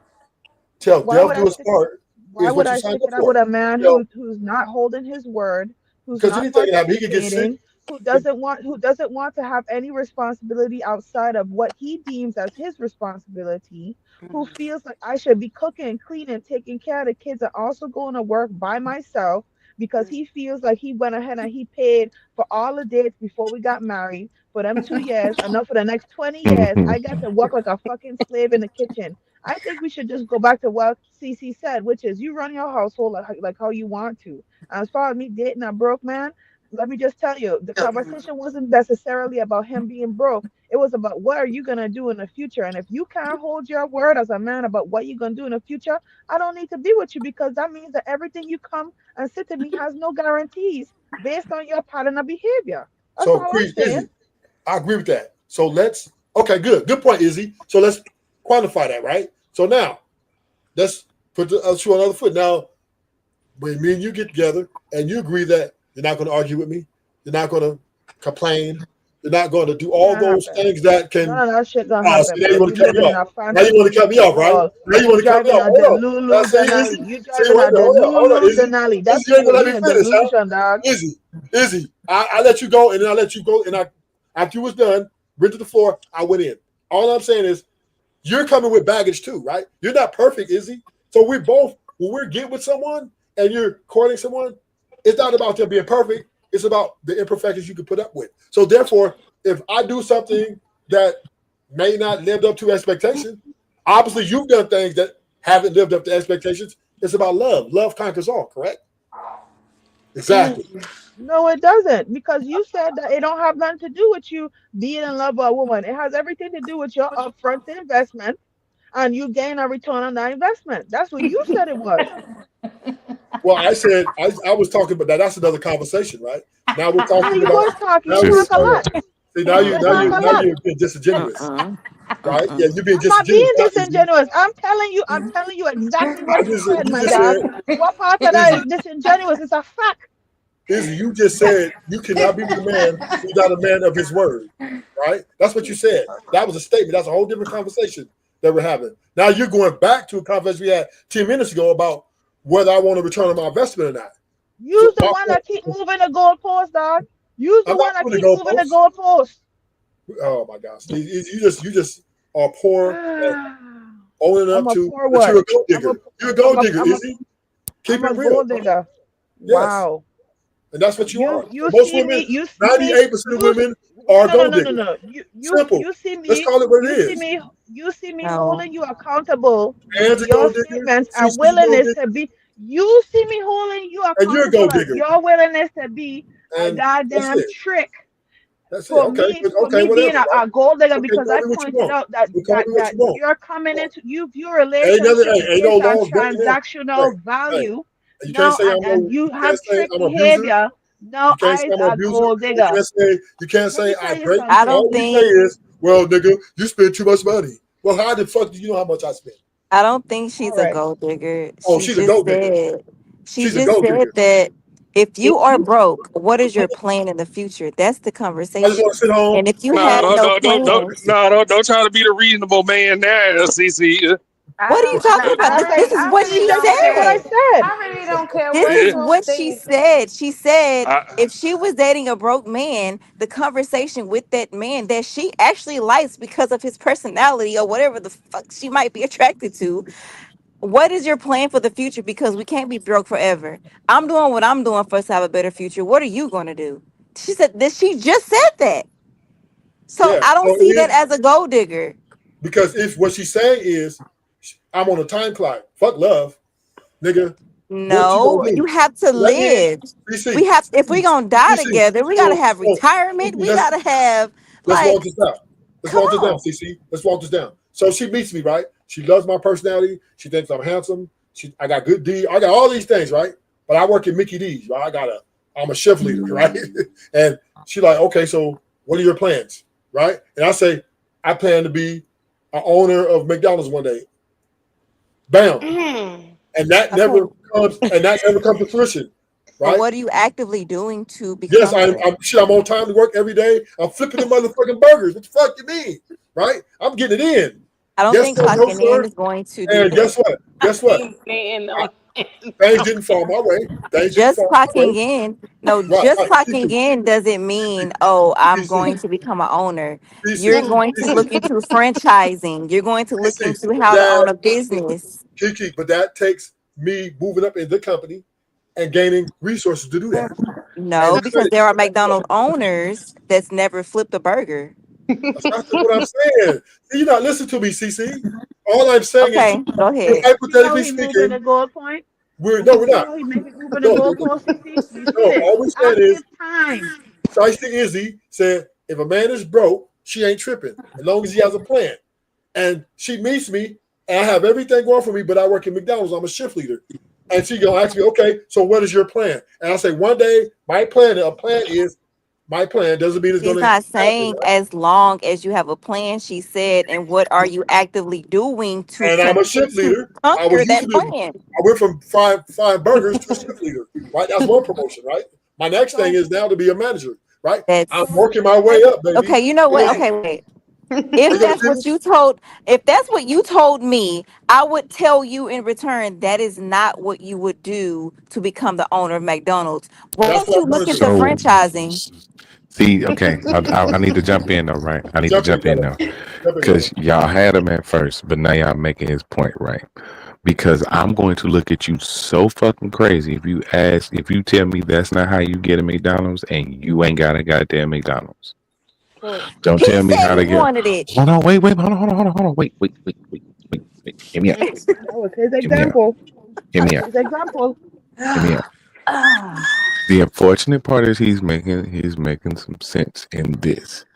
Speaker 2: Tell Jeff do a start.
Speaker 4: Why would I stick it out with a man who's not holding his word, who's not participating, who doesn't want to have any responsibility outside of what he deems as his responsibility, who feels like I should be cooking, cleaning, taking care of the kids, and also going to work by myself because he feels like he went ahead and he paid for all the dates before we got married for them 2 years, and now for the next 20 years, I got to work like a fucking slave in the kitchen. I think we should just go back to what CC said, which is you run your household like how you want to. As far as me dating a broke man, let me just tell you, the conversation wasn't necessarily about him being broke. It was about what are you going to do in the future? And if you can't hold your word as a man about what you're going to do in the future, I don't need to be with you because that means that everything you come and say to me has no guarantees based on your pattern of behavior. That's
Speaker 2: so,
Speaker 4: all I'm saying.
Speaker 2: Izzy, I agree with that. So okay, good point, Izzy. So let's quantify that, right? So now, let's put the shoe on the other foot. Now, when me and you get together and you agree that you're not going to argue with me, you're not going to complain, you're not going to do all those things that can.
Speaker 4: None of that shit gonna happen.
Speaker 2: Now you want to cut me off. Now you want to cut me off, right? Now you want to cut me off. Hold on. Izzy, I let you go, and then I let you go, and after you was done, went to the floor, I went in. All I'm saying is, you're coming with baggage too, right? You're not perfect, Izzy. So we both, when we're getting with someone and you're courting someone, it's not about them being perfect. It's about the imperfections you can put up with. So therefore, if I do something that may not live up to expectation, obviously you've done things that haven't lived up to expectations. It's about love. Love conquers all, correct? Exactly.
Speaker 4: No, it doesn't, because you said that it don't have nothing to do with you being in love with a woman. It has everything to do with your upfront investment, and you gain a return on that investment. That's what you said it was.
Speaker 2: Well, I said I was talking about that. That's another conversation, right? Now we're
Speaker 4: Yeah,
Speaker 2: talking
Speaker 4: you
Speaker 2: about
Speaker 4: was talking.
Speaker 2: now
Speaker 4: You
Speaker 2: we're
Speaker 4: talk a lot.
Speaker 2: see
Speaker 4: You talk a lot.
Speaker 2: you're being disingenuous, right? Yeah, you're being
Speaker 4: I'm not
Speaker 2: disingenuous.
Speaker 4: being
Speaker 2: Not easy.
Speaker 4: disingenuous. I'm telling you exactly what you said,
Speaker 2: You
Speaker 4: my
Speaker 2: just
Speaker 4: dog.
Speaker 2: said
Speaker 4: What part of that is
Speaker 2: easy.
Speaker 4: disingenuous? It's a fact.
Speaker 2: Izzy, you just said you cannot be with a man who's not a man of his word, right? That's what you said. That was a statement. That's a whole different conversation that we're having. Now you're going back to a conversation we had 10 minutes ago about whether I want to return on my investment or not.
Speaker 4: You's the one that keep moving the goalpost, dog. You's the
Speaker 2: I'm not
Speaker 4: one that
Speaker 2: moving
Speaker 4: keep
Speaker 2: the
Speaker 4: moving the
Speaker 2: goalposts.
Speaker 4: goalpost.
Speaker 2: Oh my gosh, you just are poor at owning
Speaker 4: I'm
Speaker 2: up
Speaker 4: a
Speaker 2: to
Speaker 4: poor
Speaker 2: that
Speaker 4: what?
Speaker 2: you're a gold digger. You're a gold digger, Izzy. Keep
Speaker 4: I'm a
Speaker 2: it real.
Speaker 4: gold digger.
Speaker 2: Yes,
Speaker 4: Wow.
Speaker 2: and that's what you are.
Speaker 4: You
Speaker 2: Most
Speaker 4: see me,
Speaker 2: women,
Speaker 4: you see me,
Speaker 2: 98% of
Speaker 4: you
Speaker 2: women are
Speaker 4: no no
Speaker 2: gold
Speaker 4: no no
Speaker 2: diggers.
Speaker 4: no.
Speaker 2: Simple.
Speaker 4: You see
Speaker 2: Let's
Speaker 4: me,
Speaker 2: call it what it is.
Speaker 4: you see me
Speaker 3: No.
Speaker 4: holding you accountable with
Speaker 2: Anne's a
Speaker 4: your
Speaker 2: gold digger.
Speaker 4: statements and
Speaker 2: CC's a gold
Speaker 4: willingness
Speaker 2: digger.
Speaker 4: to be. You see me holding you
Speaker 2: And you're a
Speaker 4: accountable
Speaker 2: gold
Speaker 4: at
Speaker 2: digger.
Speaker 4: your willingness to be a
Speaker 2: And that's
Speaker 4: goddamn
Speaker 2: it.
Speaker 4: trick
Speaker 2: That's it.
Speaker 4: for
Speaker 2: Okay.
Speaker 4: me
Speaker 2: Okay.
Speaker 4: being
Speaker 2: Whatever. Right?
Speaker 4: a gold digger,
Speaker 2: Okay.
Speaker 4: because
Speaker 2: Call
Speaker 4: I
Speaker 2: me what you
Speaker 4: pointed
Speaker 2: want.
Speaker 4: out that
Speaker 2: So call me what
Speaker 4: that
Speaker 2: you want.
Speaker 4: you're coming into you view
Speaker 2: Ain't nothing.
Speaker 4: relationship
Speaker 2: Ain't no
Speaker 4: based on
Speaker 2: laws breaking them. Hey.
Speaker 4: transactional
Speaker 2: Hey.
Speaker 4: value.
Speaker 2: You can't
Speaker 4: No,
Speaker 2: say I'm
Speaker 4: and
Speaker 2: no.
Speaker 4: you
Speaker 2: You
Speaker 4: have
Speaker 2: can't say
Speaker 4: trick
Speaker 2: I'm an abuser.
Speaker 4: behavior. No,
Speaker 2: You can't say
Speaker 4: I
Speaker 2: I'm an
Speaker 4: a
Speaker 2: abuser.
Speaker 4: gold
Speaker 2: You
Speaker 4: digger.
Speaker 2: can't
Speaker 4: Let me
Speaker 2: say
Speaker 4: tell
Speaker 2: I
Speaker 4: you
Speaker 2: break.
Speaker 3: I
Speaker 4: something.
Speaker 3: don't
Speaker 2: All you say
Speaker 3: think
Speaker 2: is, well, nigga, you spend too much money. Well, how the fuck do you know how much I spend?
Speaker 3: I don't think
Speaker 4: All
Speaker 3: she's a
Speaker 4: right.
Speaker 3: gold digger.
Speaker 2: Oh, she's a gold digger.
Speaker 3: She
Speaker 2: She's a
Speaker 3: just
Speaker 2: gold
Speaker 3: said
Speaker 2: digger.
Speaker 3: that if
Speaker 2: If
Speaker 3: you are
Speaker 2: you,
Speaker 3: broke, what is your plan in the future? That's the
Speaker 2: I just want to
Speaker 3: conversation.
Speaker 2: sit home.
Speaker 3: And if you
Speaker 22: Nah,
Speaker 3: have no plans,
Speaker 22: don't try to be the reasonable man now, CC.
Speaker 3: what are you talking about? This is
Speaker 15: I
Speaker 3: what
Speaker 15: really
Speaker 3: she
Speaker 4: That's
Speaker 15: don't
Speaker 4: exactly what
Speaker 15: care.
Speaker 4: I
Speaker 3: said.
Speaker 4: said.
Speaker 15: I really don't care
Speaker 3: This
Speaker 15: what
Speaker 3: is
Speaker 22: Yeah.
Speaker 15: Smoke
Speaker 3: what she
Speaker 15: thinks.
Speaker 3: said. She said
Speaker 22: I,
Speaker 3: if she was dating a broke man, the conversation with that man that she actually likes because of his personality or whatever the fuck she might be attracted to. What is your plan for the future? Because we can't be broke forever. I'm doing what I'm doing for us to have a better future. What are you going to do? She said this. She just said that. So
Speaker 2: Yeah.
Speaker 3: I don't
Speaker 2: So
Speaker 3: see that as a gold digger.
Speaker 2: because if what she's saying is, I'm on a time clock. Fuck love, nigga. What you gonna
Speaker 3: No, you
Speaker 2: do?
Speaker 3: have to
Speaker 2: Let me
Speaker 3: live. We
Speaker 2: CC,
Speaker 3: have, if we gonna die
Speaker 2: CC.
Speaker 3: together, we gotta
Speaker 2: So,
Speaker 3: have
Speaker 2: so
Speaker 3: retirement. We
Speaker 2: let's
Speaker 3: gotta have
Speaker 2: let's walk
Speaker 3: like,
Speaker 2: this down. Let's
Speaker 3: come
Speaker 2: walk this down,
Speaker 3: on.
Speaker 2: CC. Let's walk this down. So she meets me, right? She loves my personality. She thinks I'm handsome. I got good D. I got all these things, right? But I work at Mickey D's, right? I'm a chef leader, right? And she like, okay, so what are your plans, right? And I say, I plan to be an owner of McDonald's one day. Bam. And that
Speaker 3: Okay.
Speaker 2: never comes to fruition,
Speaker 3: But
Speaker 2: right?
Speaker 3: what are you actively doing to
Speaker 2: Yes,
Speaker 3: become that?
Speaker 2: I'm on time to work every day. I'm flipping the motherfucking burgers. What the fuck you mean? Right? I'm getting it in.
Speaker 3: I don't
Speaker 2: Yes,
Speaker 3: think
Speaker 2: sir, no,
Speaker 3: clocking in
Speaker 2: sir.
Speaker 3: is going to do
Speaker 2: And
Speaker 3: that.
Speaker 2: guess what? Guess what? Things didn't fall my way. Things didn't
Speaker 3: Just
Speaker 2: fall my way.
Speaker 3: clocking in, no,
Speaker 2: Right,
Speaker 3: just
Speaker 2: right.
Speaker 3: clocking in doesn't mean, oh, I'm
Speaker 2: CC,
Speaker 3: going to become an owner. You're
Speaker 2: CC,
Speaker 3: going to look into franchising. You're going to look
Speaker 2: CC.
Speaker 3: into
Speaker 2: But
Speaker 3: how to own a business.
Speaker 2: Kiki, but that takes me moving up in the company and gaining resources to do that.
Speaker 3: No,
Speaker 2: And
Speaker 3: because
Speaker 2: credit.
Speaker 3: there are McDonald's owners that's never flipped a burger.
Speaker 2: That's not what I'm saying. See, you're not listening to me, CC. All I'm saying is,
Speaker 3: Okay, go
Speaker 2: we're
Speaker 3: ahead.
Speaker 4: See how
Speaker 2: hypothetically
Speaker 4: he moving the
Speaker 2: speaking,
Speaker 4: goal point?
Speaker 2: we're
Speaker 4: See
Speaker 2: not.
Speaker 4: how he make it moving the
Speaker 2: No,
Speaker 4: goalpost, CC? You see
Speaker 2: no.
Speaker 4: this?
Speaker 2: All we're saying is,
Speaker 4: Active time.
Speaker 2: Shiesty Izzy said, if a man is broke, she ain't tripping as long as he has a plan. And she meets me, and I have everything going for me, but I work at McDonald's. I'm a shift leader. And she gonna ask me, okay, so what is your plan? And I say, one day, my plan doesn't mean it's
Speaker 3: She's
Speaker 2: gonna
Speaker 3: not
Speaker 2: happen,
Speaker 3: saying
Speaker 2: right?
Speaker 3: as long as you have a plan, she said, and what are you actively doing to
Speaker 2: And I'm a shift
Speaker 3: to
Speaker 2: leader.
Speaker 3: conquer that plan?
Speaker 2: I went from five burgers to a shift leader, right? That's one promotion, right? My next thing is now to be a manager, right? I'm
Speaker 3: That's
Speaker 2: working my way up, baby.
Speaker 3: okay. You know what?
Speaker 2: Are
Speaker 3: Okay, wait.
Speaker 2: you
Speaker 3: If
Speaker 2: gonna
Speaker 3: that's
Speaker 2: see
Speaker 3: what
Speaker 2: this?
Speaker 3: you told, if that's what you told me, I would tell you in return that is not what you would do to become the owner of McDonald's. Why
Speaker 2: That's
Speaker 3: don't
Speaker 2: what
Speaker 3: you
Speaker 2: I'm
Speaker 3: look
Speaker 2: gonna
Speaker 3: into
Speaker 2: do.
Speaker 5: So,
Speaker 3: franchising?
Speaker 5: see, okay, I need to jump in though, right? I need to
Speaker 2: Jump in,
Speaker 5: jump in
Speaker 2: brother.
Speaker 5: now
Speaker 2: Jump in, brother.
Speaker 5: because y'all had him at first, but now y'all making his point right. Because I'm going to look at you so fucking crazy if you tell me that's not how you get a McDonald's and you ain't got a goddamn McDonald's. Don't
Speaker 3: He
Speaker 5: tell me
Speaker 3: said
Speaker 5: how
Speaker 3: he
Speaker 5: to get.
Speaker 3: wanted it.
Speaker 5: Hold on, wait, hold on, wait. Hear me out.
Speaker 4: That was his
Speaker 5: Hear me out.
Speaker 4: example.
Speaker 5: Hear me out.
Speaker 4: His example.
Speaker 5: Hear me out. The unfortunate part is he's making some sense in this.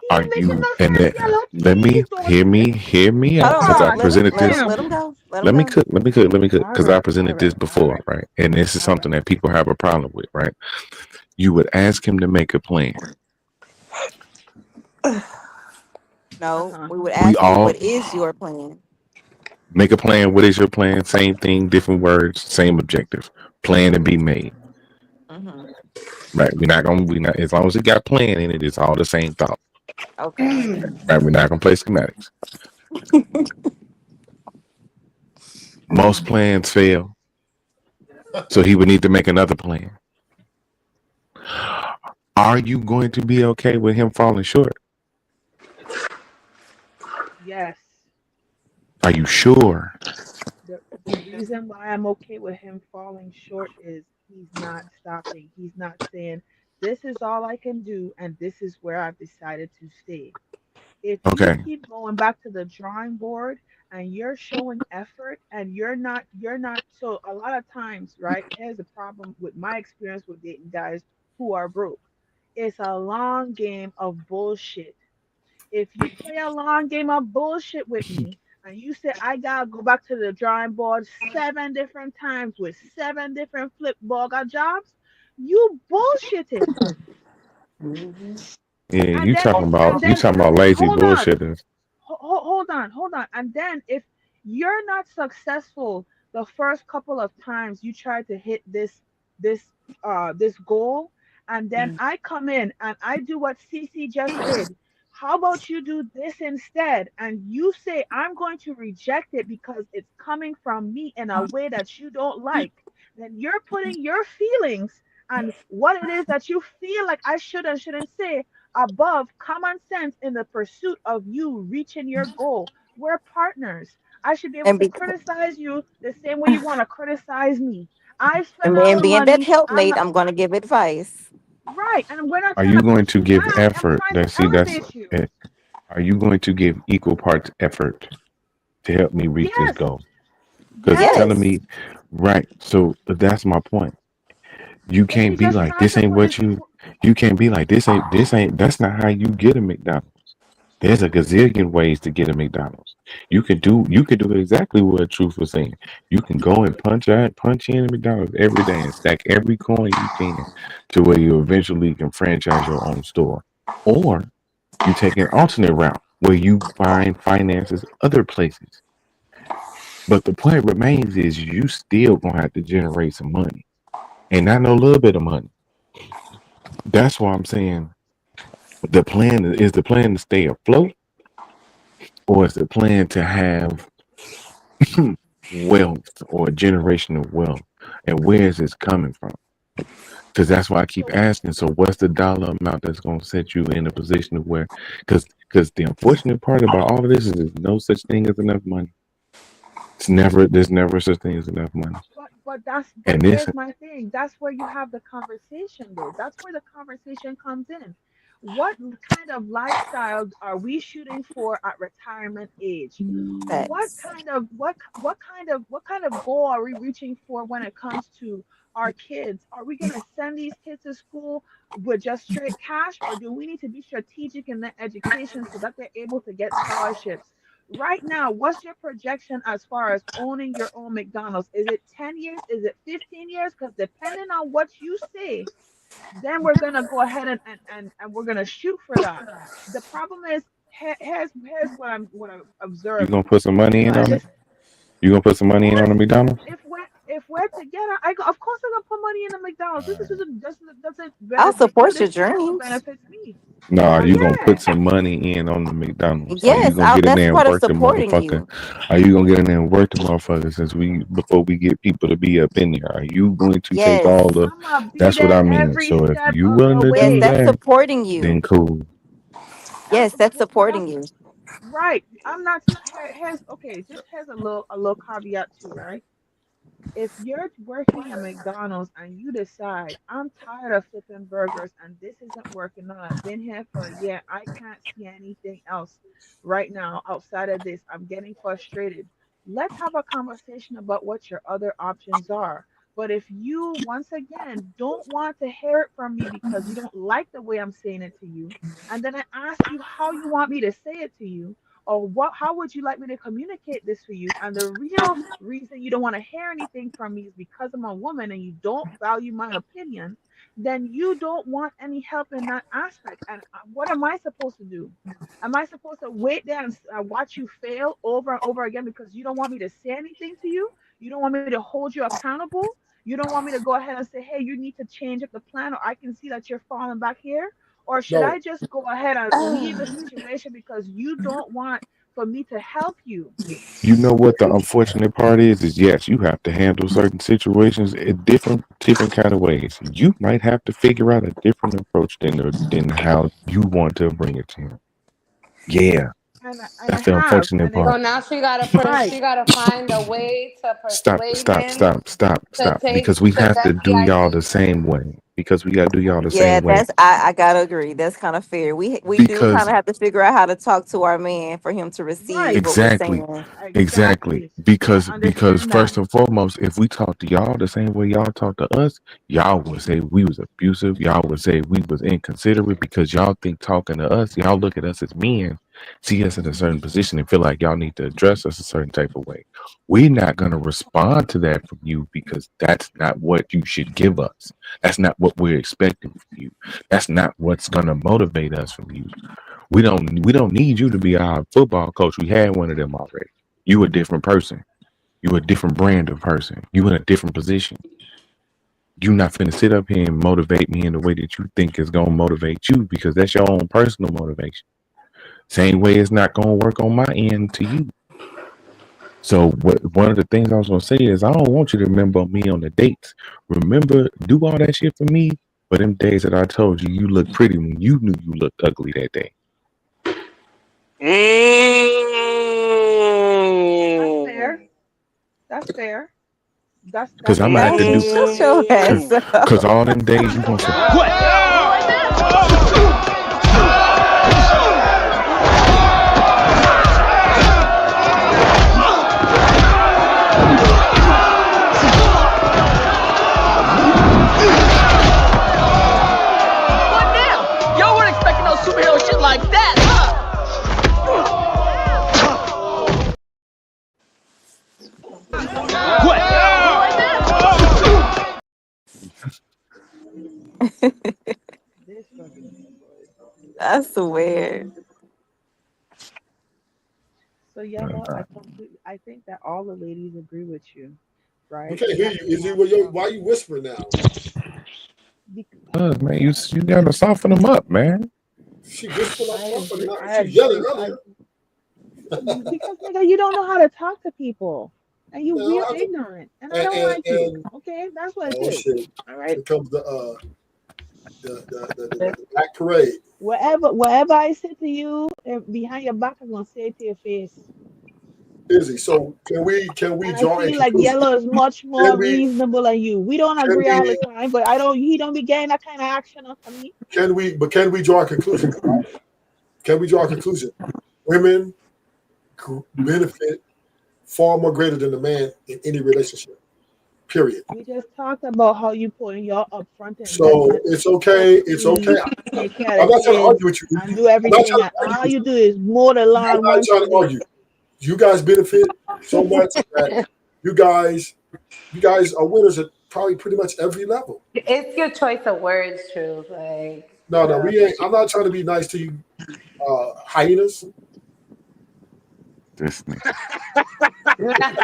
Speaker 4: He
Speaker 5: Are
Speaker 4: ain't making
Speaker 5: you
Speaker 4: no
Speaker 5: and
Speaker 4: sense,
Speaker 5: that
Speaker 4: yellow.
Speaker 5: let
Speaker 4: He's
Speaker 5: me
Speaker 4: doing
Speaker 5: hear me
Speaker 3: Hold
Speaker 5: out
Speaker 3: on,
Speaker 5: because I
Speaker 3: hold on.
Speaker 4: God
Speaker 5: presented
Speaker 3: Let
Speaker 5: this.
Speaker 3: him
Speaker 4: damn.
Speaker 3: let him go. Let him
Speaker 5: Let me
Speaker 3: go.
Speaker 5: cook,
Speaker 4: All
Speaker 5: because I
Speaker 4: right, all
Speaker 5: presented this
Speaker 4: right, all
Speaker 5: before,
Speaker 4: right,
Speaker 5: right? And this is
Speaker 4: all
Speaker 5: something
Speaker 4: right.
Speaker 5: that people have a problem with, right? You would ask him to make a plan.
Speaker 3: No,
Speaker 4: Uh-huh.
Speaker 3: we would
Speaker 5: We
Speaker 3: ask you,
Speaker 5: all
Speaker 3: what is your plan?
Speaker 5: make a plan. What is your plan? Same thing, different words, same objective. Plan to be made.
Speaker 3: Hmm.
Speaker 5: Right. We not as long as it got plan in it, it's all the same thought.
Speaker 3: Okay.
Speaker 5: Right. We're not gonna play schematics. Most plans fail. So he would need to make another plan. Are you going to be okay with him falling short?
Speaker 4: Yes.
Speaker 5: Are you sure?
Speaker 4: The reason why I'm okay with him falling short is he's not stopping. He's not saying this is all I can do and this is where I've decided to stay. If you
Speaker 5: Okay.
Speaker 4: keep going back to the drawing board and you're showing effort and you're not so a lot of times, right? Here's the problem with my experience with dating guys who are broke. It's a long game of bullshit. If you play a long game of bullshit with me and you say I gotta go back to the drawing board 7 different times with 7 different flip burger jobs, you bullshitting.
Speaker 5: Yeah,
Speaker 4: And then if and
Speaker 5: you
Speaker 4: then
Speaker 5: talking about lazy
Speaker 4: hold on,
Speaker 5: bullshitters.
Speaker 4: hold on. And then if you're not successful the first couple of times you try to hit this this goal, and then I come in and I do what CC just did. How about you do this instead? And you say I'm going to reject it because it's coming from me in a way that you don't like. Then you're putting your feelings and what it is that you feel like I should and shouldn't say above common sense in the pursuit of you reaching your goal. We're partners. I should be able
Speaker 3: And
Speaker 4: to
Speaker 3: be
Speaker 4: criticize you the same way you want to criticize me. I spend
Speaker 3: and
Speaker 4: all the
Speaker 3: being that
Speaker 4: money. I'm
Speaker 3: helpmate,
Speaker 4: not
Speaker 3: I'm gonna give advice.
Speaker 4: right, and we're not
Speaker 5: Are
Speaker 4: trying
Speaker 5: you
Speaker 4: to
Speaker 5: going
Speaker 4: put
Speaker 5: to
Speaker 4: you
Speaker 5: give
Speaker 4: down. I'm
Speaker 5: effort?
Speaker 4: trying to
Speaker 5: That's
Speaker 4: elevate you.
Speaker 5: it. Are you going to give equal parts effort to help me reach this
Speaker 4: Yes,
Speaker 5: goal? Because
Speaker 4: yes.
Speaker 5: telling
Speaker 3: Yes.
Speaker 5: me, right? So that's my point. You
Speaker 4: Is
Speaker 5: can't
Speaker 4: he
Speaker 5: be
Speaker 4: just
Speaker 5: like
Speaker 4: trying
Speaker 5: this
Speaker 4: to
Speaker 5: ain't
Speaker 4: put his
Speaker 5: what you. You can't be like this ain't. That's not how you get a McDonald's. There's a gazillion ways to get a McDonald's. You can do exactly what Truth was saying. You can go and punch in at McDonald's every day and stack every coin you can to where you eventually can franchise your own store. Or you take an alternate route where you find finances other places. But the point remains is you still gonna have to generate some money. And not no little bit of money. That's why I'm saying the plan to stay afloat, or is the plan to have wealth or generational wealth? And where is this coming from? Because that's why I keep
Speaker 4: so
Speaker 5: asking. So, what's the dollar amount that's going to set you in a position of where? Because the unfortunate part about all of this is there's no such thing as enough money. There's never such thing as enough money.
Speaker 4: but
Speaker 5: And this,
Speaker 4: here's my thing. That's where you have the conversation though. That's where the conversation comes in. What kind of lifestyle are we shooting for at retirement age? What
Speaker 3: Facts.
Speaker 4: kind of what kind of goal are we reaching for when it comes to our kids? Are we going to send these kids to school with just straight cash, or do we need to be strategic in their education so that they're able to get scholarships? Right now, what's your projection as far as owning your own McDonald's? Is it 10 years? Is it 15 years? Because depending on what you say, then we're gonna go ahead and we're gonna shoot for that. The problem is here's what I'm
Speaker 5: you gonna
Speaker 4: observing.
Speaker 5: put some money in
Speaker 4: And
Speaker 5: on it?
Speaker 4: this,
Speaker 5: You gonna put some
Speaker 4: of
Speaker 5: money in on
Speaker 4: course,
Speaker 5: the McDonald's?
Speaker 4: if we're together, of course I'm gonna put money in the McDonald's. This doesn't
Speaker 3: I'll
Speaker 4: benefit you.
Speaker 3: support your
Speaker 4: This also
Speaker 3: dreams.
Speaker 4: benefits me.
Speaker 5: No,
Speaker 4: Hell
Speaker 5: you gonna
Speaker 4: yeah.
Speaker 5: put some money in on the McDonald's? Are you
Speaker 3: Yes,
Speaker 5: gonna get in
Speaker 3: that's
Speaker 5: there and
Speaker 3: part of
Speaker 5: work the
Speaker 3: supporting
Speaker 5: motherfucker?
Speaker 3: you.
Speaker 5: Are you gonna get in there and work the motherfucker before we get people to be up in there? Are you going to take all
Speaker 3: Yes.
Speaker 5: the?
Speaker 4: I'm gonna be
Speaker 5: That's what
Speaker 4: there
Speaker 5: I mean.
Speaker 4: every
Speaker 5: So if
Speaker 4: step
Speaker 5: you
Speaker 4: of
Speaker 5: willing
Speaker 4: the
Speaker 5: to
Speaker 3: Yes,
Speaker 5: do
Speaker 4: way.
Speaker 3: that's
Speaker 5: that,
Speaker 3: supporting
Speaker 5: then
Speaker 3: you.
Speaker 5: cool.
Speaker 4: That's
Speaker 3: Yes, that's
Speaker 4: but that's
Speaker 3: supporting you.
Speaker 4: right. I'm not. Here's okay. Just has a little caveat too, right? If you're working at McDonald's and you decide I'm tired of flipping burgers and this isn't working out, I've been here for a year, I can't see anything else right now outside of this. I'm getting frustrated. Let's have a conversation about what your other options are. But if you, once again, don't want to hear it from me because you don't like the way I'm saying it to you, and then I ask you how you want me to say it to you, or how would you like me to communicate this for you, and the real reason you don't want to hear anything from me is because I'm a woman and you don't value my opinion, then you don't want any help in that aspect. And what am I supposed to do? Am I supposed to wait there and watch you fail over and over again because you don't want me to say anything to you? You don't want me to hold you accountable? You don't want me to go ahead and say, hey, you need to change up the plan, or I can see that you're falling back here? Or should
Speaker 2: No,
Speaker 4: I just go ahead and leave the situation because you don't want for me to help you?
Speaker 5: You know what the unfortunate part is yes, you have to handle certain situations in different kind of ways. You might have to figure out a different approach than how you want to bring it to him. Yeah,
Speaker 4: And I
Speaker 5: that's the
Speaker 4: have.
Speaker 5: unfortunate
Speaker 4: And
Speaker 20: So
Speaker 5: part.
Speaker 20: now she gotta
Speaker 4: right.
Speaker 20: she gotta find a way to
Speaker 5: Stop,
Speaker 20: persuade
Speaker 5: stop,
Speaker 20: him
Speaker 5: stop, stop,
Speaker 20: to
Speaker 5: stop.
Speaker 20: take
Speaker 5: Because we
Speaker 20: to
Speaker 5: have to
Speaker 20: get the
Speaker 5: do y'all
Speaker 20: idea.
Speaker 5: the same way. Because we got to do y'all the
Speaker 3: Yeah,
Speaker 5: same way.
Speaker 3: that's I gotta agree. That's kind of fair. We do kind
Speaker 5: Because
Speaker 3: of have to figure out how to talk to our man for him to receive
Speaker 4: Right.
Speaker 3: what we're
Speaker 5: exactly,
Speaker 3: saying.
Speaker 5: exactly.
Speaker 4: Exactly. I
Speaker 5: Because
Speaker 4: understand that.
Speaker 5: first and foremost, if we talk to y'all the same way y'all talk to us, y'all would say we was abusive. Y'all would say we was inconsiderate because y'all think talking to us, y'all look at us as men, see us in a certain position, and feel like y'all need to address us a certain type of way. We're not gonna respond to that from you because that's not what you should give us. That's not what we're expecting from you. That's not what's gonna motivate us from you. We don't need you to be our football coach. We had one of them already. You a different person. You a different brand of person. You in a different position. You not finna sit up here and motivate me in the way that you think is gonna motivate you because that's your own personal motivation. Same way it's not gonna work on my end to you. So one of the things I was gonna say is I don't want you to remember me on the dates. Remember, do all that shit for me. But them days that I told you you look pretty when you knew you looked ugly that day.
Speaker 4: That's fair. That's fair.
Speaker 5: Cause
Speaker 4: That's
Speaker 5: I'm gonna have to
Speaker 3: Hey,
Speaker 5: do
Speaker 3: shut your ass up.
Speaker 5: cause all them days you gonna say,
Speaker 6: What now? Y'all weren't expecting no superhero shit like that, huh?
Speaker 4: this fucking
Speaker 3: I swear.
Speaker 4: so yellow. I think that all the ladies agree with you,
Speaker 2: we
Speaker 4: right?
Speaker 2: can't
Speaker 4: We
Speaker 2: hear
Speaker 4: have
Speaker 2: you.
Speaker 4: to
Speaker 2: Is it
Speaker 4: have some.
Speaker 2: why you whispering now?
Speaker 5: man, you gotta soften them up, man.
Speaker 2: She whispering like
Speaker 4: I
Speaker 2: something.
Speaker 4: agree. I
Speaker 2: She was yelling
Speaker 4: agree.
Speaker 2: earlier.
Speaker 4: Because nigga, you don't know how to talk to people, and you
Speaker 2: No,
Speaker 4: real ignorant, and I
Speaker 2: and,
Speaker 4: don't
Speaker 2: and,
Speaker 4: like you.
Speaker 2: and
Speaker 4: Okay, that's what it
Speaker 2: oh
Speaker 4: is.
Speaker 2: shit!
Speaker 4: All right.
Speaker 2: Here comes the black parade.
Speaker 4: Whatever I say to you behind your back, I'm gonna say it to your face.
Speaker 2: Izzy, so can we
Speaker 4: And I
Speaker 2: draw a
Speaker 4: feel like
Speaker 2: conclusion?
Speaker 4: yellow is much
Speaker 2: Can
Speaker 4: more
Speaker 2: we
Speaker 4: reasonable than you. We don't
Speaker 2: can
Speaker 4: agree all the
Speaker 2: we
Speaker 4: time, but I don't. He don't be getting that kind of action off of me.
Speaker 2: can we draw a conclusion? Can we draw a conclusion? Women benefit far more greater than the man in any relationship. Period.
Speaker 4: We just talked about how you putting your upfront
Speaker 2: So
Speaker 4: investment
Speaker 2: it's
Speaker 4: for
Speaker 2: okay. It's okay.
Speaker 4: me, take care
Speaker 2: I'm
Speaker 4: of the
Speaker 2: not trying to
Speaker 4: kids,
Speaker 2: argue with you.
Speaker 4: and do
Speaker 2: I'm not
Speaker 4: everything,
Speaker 2: trying
Speaker 4: and
Speaker 2: to argue
Speaker 4: all
Speaker 2: with
Speaker 4: you
Speaker 2: you.
Speaker 4: do is mow the
Speaker 2: I'm
Speaker 4: lawn
Speaker 2: not
Speaker 4: once
Speaker 2: trying
Speaker 4: a
Speaker 2: to
Speaker 4: week.
Speaker 2: argue. You guys benefit so much that you guys are winners at probably pretty much every level.
Speaker 20: It's your choice of words, Truth. Like,
Speaker 2: No, we ain't. I'm not trying to be nice to you, hyenas.
Speaker 5: This nigga.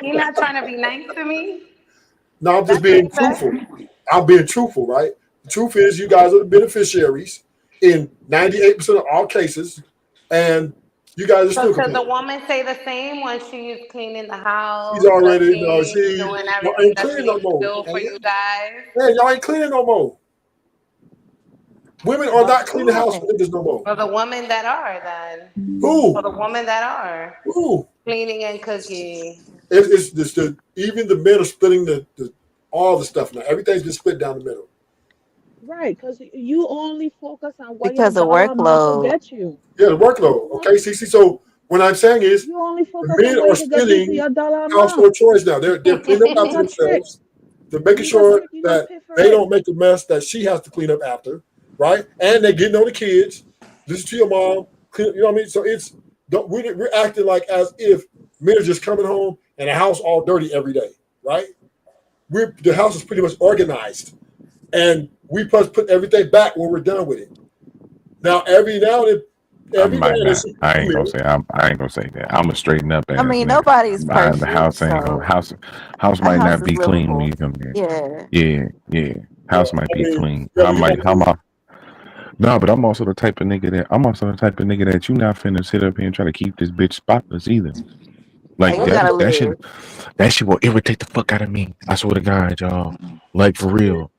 Speaker 20: you're not trying to be nice to me.
Speaker 2: No, I'm just
Speaker 20: That's what
Speaker 2: being
Speaker 20: you said.
Speaker 2: truthful. I'm being truthful, right? The truth is, you guys are the beneficiaries in 98% of all cases, and you guys are
Speaker 20: So
Speaker 2: still
Speaker 20: should the
Speaker 2: complaining.
Speaker 20: woman say the same when she's cleaning the house,
Speaker 2: She's already, no,
Speaker 20: cooking, doing
Speaker 2: y'all
Speaker 20: everything
Speaker 2: ain't
Speaker 20: that she
Speaker 2: cleaning no
Speaker 20: needs to
Speaker 2: more.
Speaker 20: do for you guys?
Speaker 2: Man, y'all ain't cleaning no more. Women are not cleaning the house for niggas no more.
Speaker 20: For the women that are, then. For
Speaker 2: Who?
Speaker 20: the women that are
Speaker 2: Who?
Speaker 20: cleaning and cooking.
Speaker 2: It's just even the men are splitting all the stuff now. Everything's been split down the middle.
Speaker 4: Right, because you only focus on what your
Speaker 3: Because of
Speaker 4: dollar amount could
Speaker 3: workload.
Speaker 4: get you.
Speaker 2: Yeah, the workload. Okay, CC. So what I'm saying is,
Speaker 4: You only
Speaker 2: the
Speaker 4: focus on
Speaker 2: men
Speaker 4: what
Speaker 2: are
Speaker 4: you could get you for
Speaker 2: splitting
Speaker 4: your dollar
Speaker 2: household
Speaker 4: amount.
Speaker 2: chores now. They're cleaning up after
Speaker 4: That's it.
Speaker 2: themselves. They're making sure that they don't make the mess that she has to clean up after, right? And they're getting on the kids. Listen to your mom. You know what I mean? So we're acting like as if men are just coming home and the house all dirty every day, right? The house is pretty much organized, and we must put everything back when we're done with it. Now, every now and
Speaker 5: I ain't gonna say. I ain't gonna say that. I'm a straighten up ass
Speaker 3: I mean,
Speaker 5: nigga.
Speaker 3: nobody's
Speaker 5: The
Speaker 3: perfect,
Speaker 5: house ain't
Speaker 3: so
Speaker 5: gonna house
Speaker 3: a
Speaker 5: might
Speaker 3: house
Speaker 5: not
Speaker 3: is
Speaker 5: be clean when
Speaker 3: livable.
Speaker 5: you come there.
Speaker 3: Yeah.
Speaker 5: Yeah. House might be clean.
Speaker 2: yeah,
Speaker 5: No, but I'm also the type of nigga that you not finna sit up here and try to keep this bitch spotless either. Like
Speaker 3: You gotta
Speaker 5: that shit will irritate the fuck out of me. I swear to God, y'all. Like for real.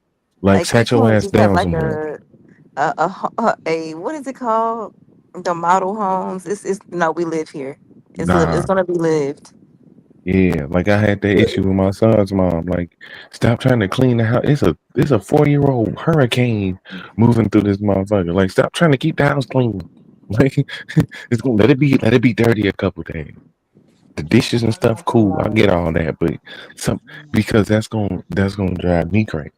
Speaker 5: Like
Speaker 3: you
Speaker 5: sat your
Speaker 3: can't
Speaker 5: ass
Speaker 3: just have
Speaker 5: down
Speaker 3: like
Speaker 5: somewhere.
Speaker 3: a what is it called? The model homes. It's no, we live here. It's
Speaker 5: Nah.
Speaker 3: gonna be lived.
Speaker 5: Yeah, like I had that issue with my son's mom. Like, stop trying to clean the house. It's a 4-year-old hurricane moving through this motherfucker. Like, stop trying to keep the house clean. Like, it's gonna let it be dirty a couple days. The dishes and stuff, cool. I get all that, but because that's gonna drive me crazy.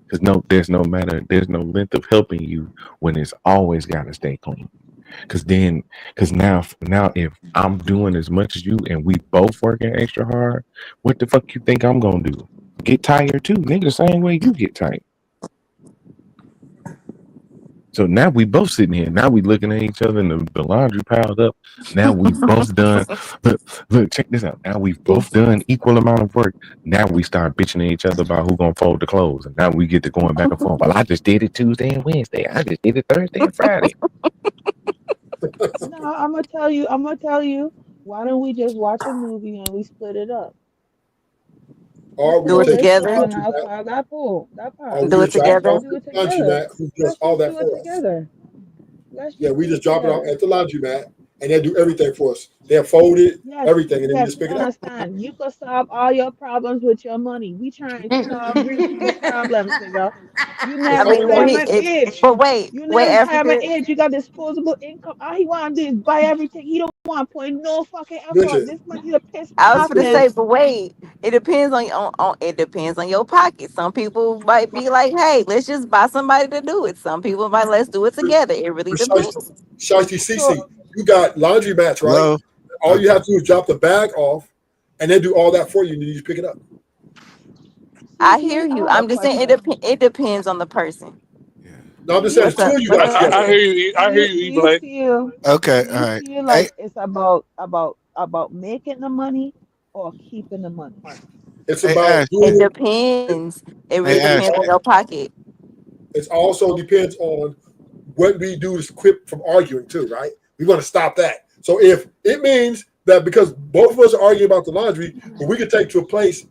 Speaker 5: Because there's no length of helping you when it's always gotta stay clean. Because now if I'm doing as much as you and we both working extra hard, what the fuck you think I'm gonna do? Get tired too, nigga, the same way you get tired. So now we both sitting here. Now we looking at each other and the laundry piled up. Now we both done. Look, check this out. Now we've both done equal amount of work. Now we start bitching at each other about who gonna fold the clothes. And now we get to going back and forth. Well, I just did it Tuesday and Wednesday. I just did it Thursday and Friday.
Speaker 4: No, I'm gonna tell you. Why don't we just watch a movie and we split it up?
Speaker 2: Or we
Speaker 3: Do it
Speaker 2: can take
Speaker 3: together.
Speaker 4: And I'll file that pool. That part.
Speaker 2: or we
Speaker 3: Do it
Speaker 2: just drop it
Speaker 3: together.
Speaker 2: off
Speaker 4: Do
Speaker 2: at
Speaker 4: it
Speaker 2: the
Speaker 4: together.
Speaker 2: laundromat who does
Speaker 4: Let's
Speaker 2: all
Speaker 4: just
Speaker 2: that
Speaker 4: do it
Speaker 2: for us.
Speaker 4: together. Let's
Speaker 2: Yeah,
Speaker 4: just
Speaker 2: we
Speaker 4: do it
Speaker 2: just drop it off
Speaker 4: together.
Speaker 2: at the laundromat and they do everything for us. They have folded
Speaker 4: Yes,
Speaker 2: everything and then we
Speaker 4: yes,
Speaker 2: just pick it up.
Speaker 4: understand. You could solve all your problems with your money. We trying to solve real people problems, nigga. You
Speaker 2: It's
Speaker 3: I
Speaker 4: never
Speaker 3: mean,
Speaker 2: only like
Speaker 4: retirement age.
Speaker 3: but wait,
Speaker 4: You
Speaker 3: wait,
Speaker 4: never retirement
Speaker 3: Africa.
Speaker 4: age. You got disposable income. All he want to do is buy everything. He don't want to put in no fucking effort.
Speaker 2: listen,
Speaker 4: This money to piss me
Speaker 3: I was
Speaker 4: off,
Speaker 3: gonna
Speaker 4: man.
Speaker 3: say, but wait, it depends on it depends on your pocket. Some people might be like, "Hey, let's just buy somebody to do it." Some people might let's do it together. It really depends.
Speaker 2: Shiesty
Speaker 4: So
Speaker 2: CC, you got laundry mats, right?
Speaker 9: Hello.
Speaker 2: All you have to do is drop the bag off and they do all that for you and you just pick it up.
Speaker 3: I
Speaker 4: CC,
Speaker 3: hear
Speaker 4: I
Speaker 3: you.
Speaker 4: have a
Speaker 3: I'm just saying
Speaker 4: question.
Speaker 3: it depends on the person.
Speaker 2: No, I'm just saying
Speaker 4: Do
Speaker 2: it's
Speaker 3: What's
Speaker 2: two
Speaker 3: up?
Speaker 2: of you
Speaker 3: What's
Speaker 2: guys
Speaker 3: up,
Speaker 2: together.
Speaker 22: I
Speaker 3: Africa?
Speaker 22: hear you. I hear you,
Speaker 4: you
Speaker 22: E-Blake.
Speaker 4: feel
Speaker 9: Okay.
Speaker 4: do
Speaker 9: All
Speaker 4: you
Speaker 9: right.
Speaker 4: feel
Speaker 9: Hey.
Speaker 4: like it's about making the money or keeping the money?
Speaker 2: It's
Speaker 9: Hey,
Speaker 2: about
Speaker 9: Ash.
Speaker 3: It
Speaker 2: doing
Speaker 3: depends. It
Speaker 9: Hey,
Speaker 3: really
Speaker 9: Ash.
Speaker 3: depends on your pocket.
Speaker 2: it also depends on what we do to quit from arguing too, right? We want to stop that. So if it means that because both of us are arguing about the laundry, but we could take to a place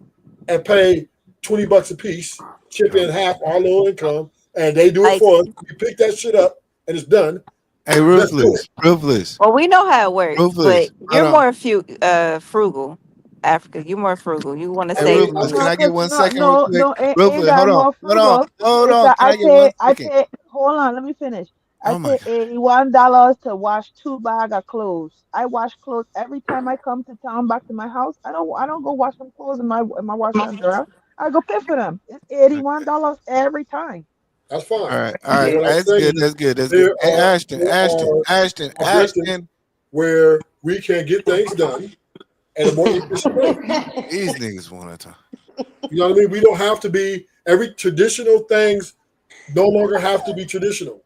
Speaker 2: and pay $20 a piece, chip in half our low income, and they do it
Speaker 3: Like,
Speaker 2: for us. We pick that shit up and it's done.
Speaker 9: Hey,
Speaker 2: Let's do it.
Speaker 9: Ruthless.
Speaker 3: well, we know how it works, but
Speaker 9: Hold
Speaker 3: you're
Speaker 9: on.
Speaker 3: more frugal, Africa. You're more frugal. You want to
Speaker 9: Hey,
Speaker 3: save
Speaker 9: Ruthless. Can
Speaker 3: money.
Speaker 9: I get 1 second real quick?
Speaker 4: Ain't
Speaker 9: Ruthless,
Speaker 4: that more frugal?
Speaker 9: Hold
Speaker 4: It's
Speaker 9: on.
Speaker 4: that
Speaker 9: Can I get 1 second?
Speaker 4: hold on, let me finish. I
Speaker 9: Oh my
Speaker 4: pay
Speaker 9: God.
Speaker 4: $81 to wash 2 bags of clothes. I wash clothes every time I come to town back to my house. I don't go wash some clothes in my washer and dryer. I go pay for them. It's $81 every time.
Speaker 2: That's fine.
Speaker 9: All right.
Speaker 2: But what I'm
Speaker 9: That's
Speaker 2: saying
Speaker 9: good.
Speaker 2: is
Speaker 9: That's good. That's good.
Speaker 2: there
Speaker 9: Hey,
Speaker 2: are objectives
Speaker 9: Ashton.
Speaker 2: where we can get things done at a more efficient way.
Speaker 9: These niggas want to talk.
Speaker 2: You know what I mean? We don't have to be every traditional things no longer have to be traditional.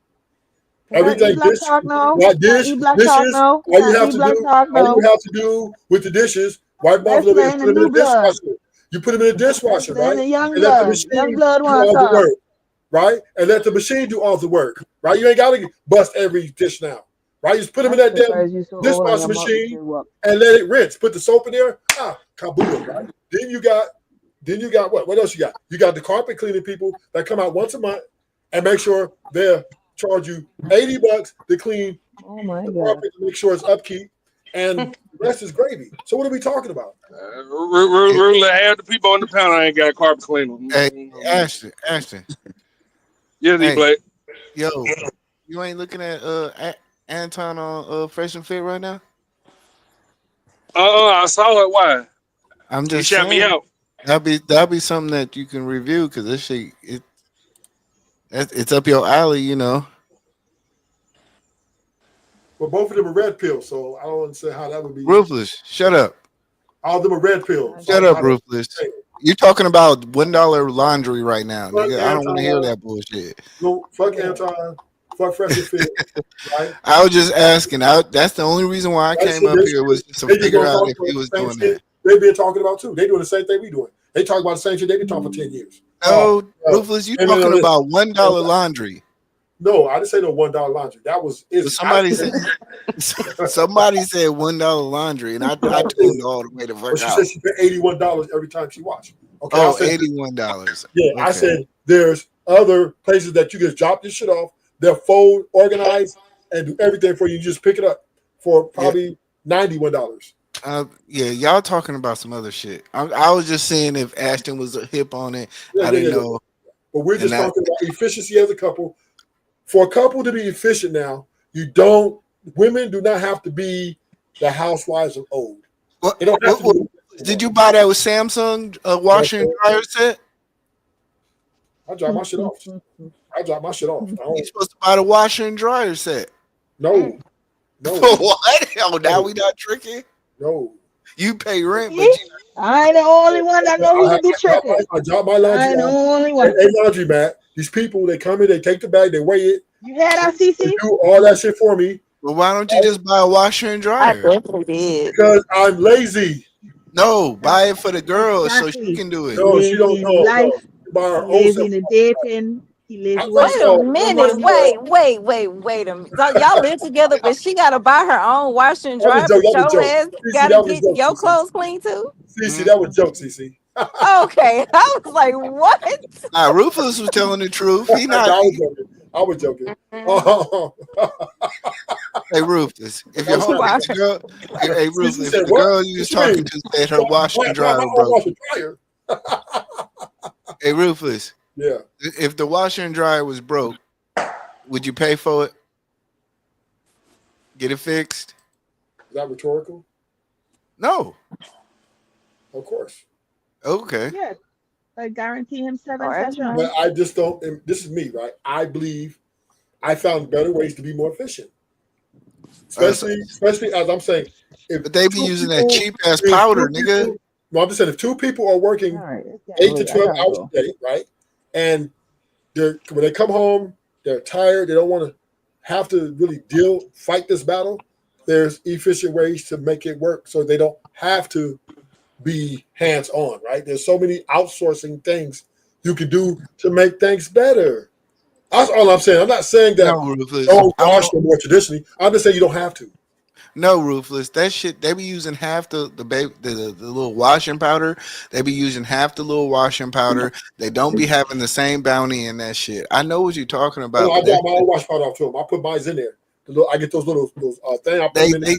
Speaker 4: Can I
Speaker 2: Everything
Speaker 4: e-black
Speaker 2: dish,
Speaker 4: talk now?
Speaker 2: like
Speaker 4: Can I e-black talk
Speaker 2: dishes,
Speaker 4: now?
Speaker 2: all
Speaker 4: Can
Speaker 2: you
Speaker 4: I
Speaker 2: have to
Speaker 4: e-black
Speaker 2: do,
Speaker 4: talk now?
Speaker 2: with the dishes, wipe them off a
Speaker 4: Let's
Speaker 2: little bit
Speaker 4: play
Speaker 2: and
Speaker 4: in
Speaker 2: put
Speaker 4: the
Speaker 2: them in
Speaker 4: new
Speaker 2: the
Speaker 4: blood.
Speaker 2: dishwasher. You put them in the
Speaker 4: Let's
Speaker 2: dishwasher,
Speaker 4: play in
Speaker 2: right?
Speaker 4: the young
Speaker 2: And let the
Speaker 4: blood. Young
Speaker 2: machine
Speaker 4: blood
Speaker 2: do
Speaker 4: want to
Speaker 2: all the
Speaker 4: talk.
Speaker 2: work, right? And let the machine do all the work, right? You ain't got to bust every dish now, right? You just put them in
Speaker 4: I'm
Speaker 2: that damn
Speaker 4: surprised you so old and
Speaker 2: dishwasher
Speaker 4: your mouth
Speaker 2: machine
Speaker 4: still work.
Speaker 2: and let it rinse. Put the soap in there, kaboom, right? Then you got what? What else you got? You got the carpet cleaning people that come out once a month and make sure they'll charge you $80 to clean
Speaker 4: Oh my
Speaker 2: the
Speaker 4: God.
Speaker 2: carpet to make sure it's upkeep, and the rest is gravy. So what are we talking about?
Speaker 22: Really, half the people on the panel ain't got carpet cleaner.
Speaker 9: Hey, Ashton.
Speaker 22: Yes,
Speaker 9: Hey,
Speaker 22: E-Blake.
Speaker 9: yo, you ain't looking at Anton on Fresh and Fit right now?
Speaker 22: I saw it. Why?
Speaker 9: I'm
Speaker 22: He
Speaker 9: just
Speaker 22: shot me
Speaker 9: saying.
Speaker 22: out.
Speaker 9: That'd be something that you can review because this shit it's up your alley, you know.
Speaker 2: But both of them are red pills, so I don't understand how that would be.
Speaker 9: Ruthless, shut up.
Speaker 2: All of them are red pills.
Speaker 9: Shut up, Ruthless. You're talking about $1 laundry right now,
Speaker 2: Fuck
Speaker 9: nigga. I don't want to hear
Speaker 2: Anton.
Speaker 9: that bullshit.
Speaker 2: No, fuck Anton. Fuck Fresh and Fit. Right?
Speaker 9: I was just asking. That's the only reason why I came up here was to
Speaker 2: They just
Speaker 9: figure
Speaker 2: gonna
Speaker 9: out
Speaker 2: talk
Speaker 9: if
Speaker 2: about
Speaker 9: he was
Speaker 2: the same
Speaker 9: doing
Speaker 2: shit
Speaker 9: that.
Speaker 2: They've been talking about too. They doing the same thing we doing. They talk about the same shit they've been talking for 10 years.
Speaker 9: No, Ruthless, you talking about $1 laundry.
Speaker 2: No, I didn't say no $1 laundry. That was
Speaker 9: Somebody said somebody said $1 laundry, and I tuned all the way to
Speaker 2: Well,
Speaker 9: fuck
Speaker 2: she
Speaker 9: out.
Speaker 2: said she paid $81 every time she watched. Okay,
Speaker 9: Oh,
Speaker 2: I said,
Speaker 9: $81.
Speaker 2: yeah, I
Speaker 9: Okay.
Speaker 2: said there's other places that you just drop this shit off. They'll fold, organize, and do everything for you. You just pick it up for probably $91.
Speaker 9: Yeah, y'all talking about some other shit. I was just saying if Ashton was hip on it. I didn't know.
Speaker 2: But we're
Speaker 9: And
Speaker 2: just
Speaker 9: that-
Speaker 2: talking about efficiency as a couple. For a couple to be efficient now, women do not have to be the housewives of old. They don't have to be.
Speaker 9: Did you buy that with Samsung washer and dryer set?
Speaker 2: I drop my shit off. I drop my shit off.
Speaker 9: You're supposed to buy the washer and dryer set.
Speaker 2: No.
Speaker 9: What? Oh, now we not tricking?
Speaker 2: No.
Speaker 9: You pay rent, but you
Speaker 4: I ain't the only one that know who to be tricking.
Speaker 2: I drop my laundry
Speaker 4: I ain't the
Speaker 2: off.
Speaker 4: only one.
Speaker 2: Hey, laundry mat. These people, they come in, they take the bag, they weigh it.
Speaker 4: You hear that, CC?
Speaker 2: They do all that shit for me.
Speaker 9: Well, why don't you just buy a washer and dryer?
Speaker 3: definitely did.
Speaker 2: Because I'm lazy.
Speaker 9: No, buy it for the girl so she
Speaker 4: Exactly.
Speaker 9: can do it.
Speaker 2: No, she don't know.
Speaker 4: Life.
Speaker 2: By her
Speaker 4: He
Speaker 2: own
Speaker 4: lives
Speaker 2: self.
Speaker 4: in the dating. He lives
Speaker 2: First
Speaker 3: Wait
Speaker 2: of
Speaker 3: a
Speaker 2: all,
Speaker 3: minute. Wait a minute. So y'all live together, but she gotta buy her own washer and
Speaker 2: That was
Speaker 3: dryer,
Speaker 2: a joke.
Speaker 3: but
Speaker 2: That was a
Speaker 3: your
Speaker 2: joke.
Speaker 3: ass
Speaker 2: CC,
Speaker 3: gotta
Speaker 2: that was a
Speaker 3: get
Speaker 2: joke,
Speaker 3: your
Speaker 2: CC.
Speaker 3: clothes clean too.
Speaker 2: CC, that was a joke, CC.
Speaker 3: Okay. I was like, what?
Speaker 9: Nah, Rufus was telling the truth. He not.
Speaker 2: I was joking.
Speaker 9: Hey, Rufus, if your home, if the girl, hey, Rufus,
Speaker 2: CC
Speaker 9: if
Speaker 2: said,
Speaker 9: the
Speaker 2: what?
Speaker 9: girl you was
Speaker 2: What you
Speaker 9: talking
Speaker 2: mean?
Speaker 9: to said her washer and dryer
Speaker 2: My
Speaker 9: was broke.
Speaker 2: washer dryer.
Speaker 9: Hey, Rufus,
Speaker 2: Yeah.
Speaker 9: if the washer and dryer was broke, would you pay for it? Get it fixed?
Speaker 2: Is that rhetorical?
Speaker 9: No.
Speaker 2: Of course.
Speaker 9: Okay.
Speaker 4: Yeah. I guarantee him 7
Speaker 3: Alright,
Speaker 4: sessions.
Speaker 2: But I just don't, and this is me, right? I believe I found better ways to be more efficient. Especially as I'm saying, if
Speaker 9: But they be
Speaker 2: two
Speaker 9: using that
Speaker 2: people-
Speaker 9: cheap ass
Speaker 2: if
Speaker 9: powder,
Speaker 2: two
Speaker 9: nigga.
Speaker 2: people- No, I'm just saying if two people are working
Speaker 4: All right,
Speaker 2: 8 to 12 hours a day, right? And when they come home, they're tired, they don't want to have to really fight this battle. There's efficient ways to make it work so they don't have to be hands-on, right? There's so many outsourcing things you can do to make things better. That's all I'm saying. I'm not saying that
Speaker 9: No, Rufus.
Speaker 2: don't wash them more traditionally. I'm just saying you don't have to.
Speaker 9: No, Ruthless. That shit, they be using half the little washing powder. They be using half the little washing powder. They don't be having the same bounty in that shit. I know what you're talking about.
Speaker 2: I
Speaker 9: but
Speaker 2: drop my own wash powder off to them. I put mine in there. I get those little things. I put them in there.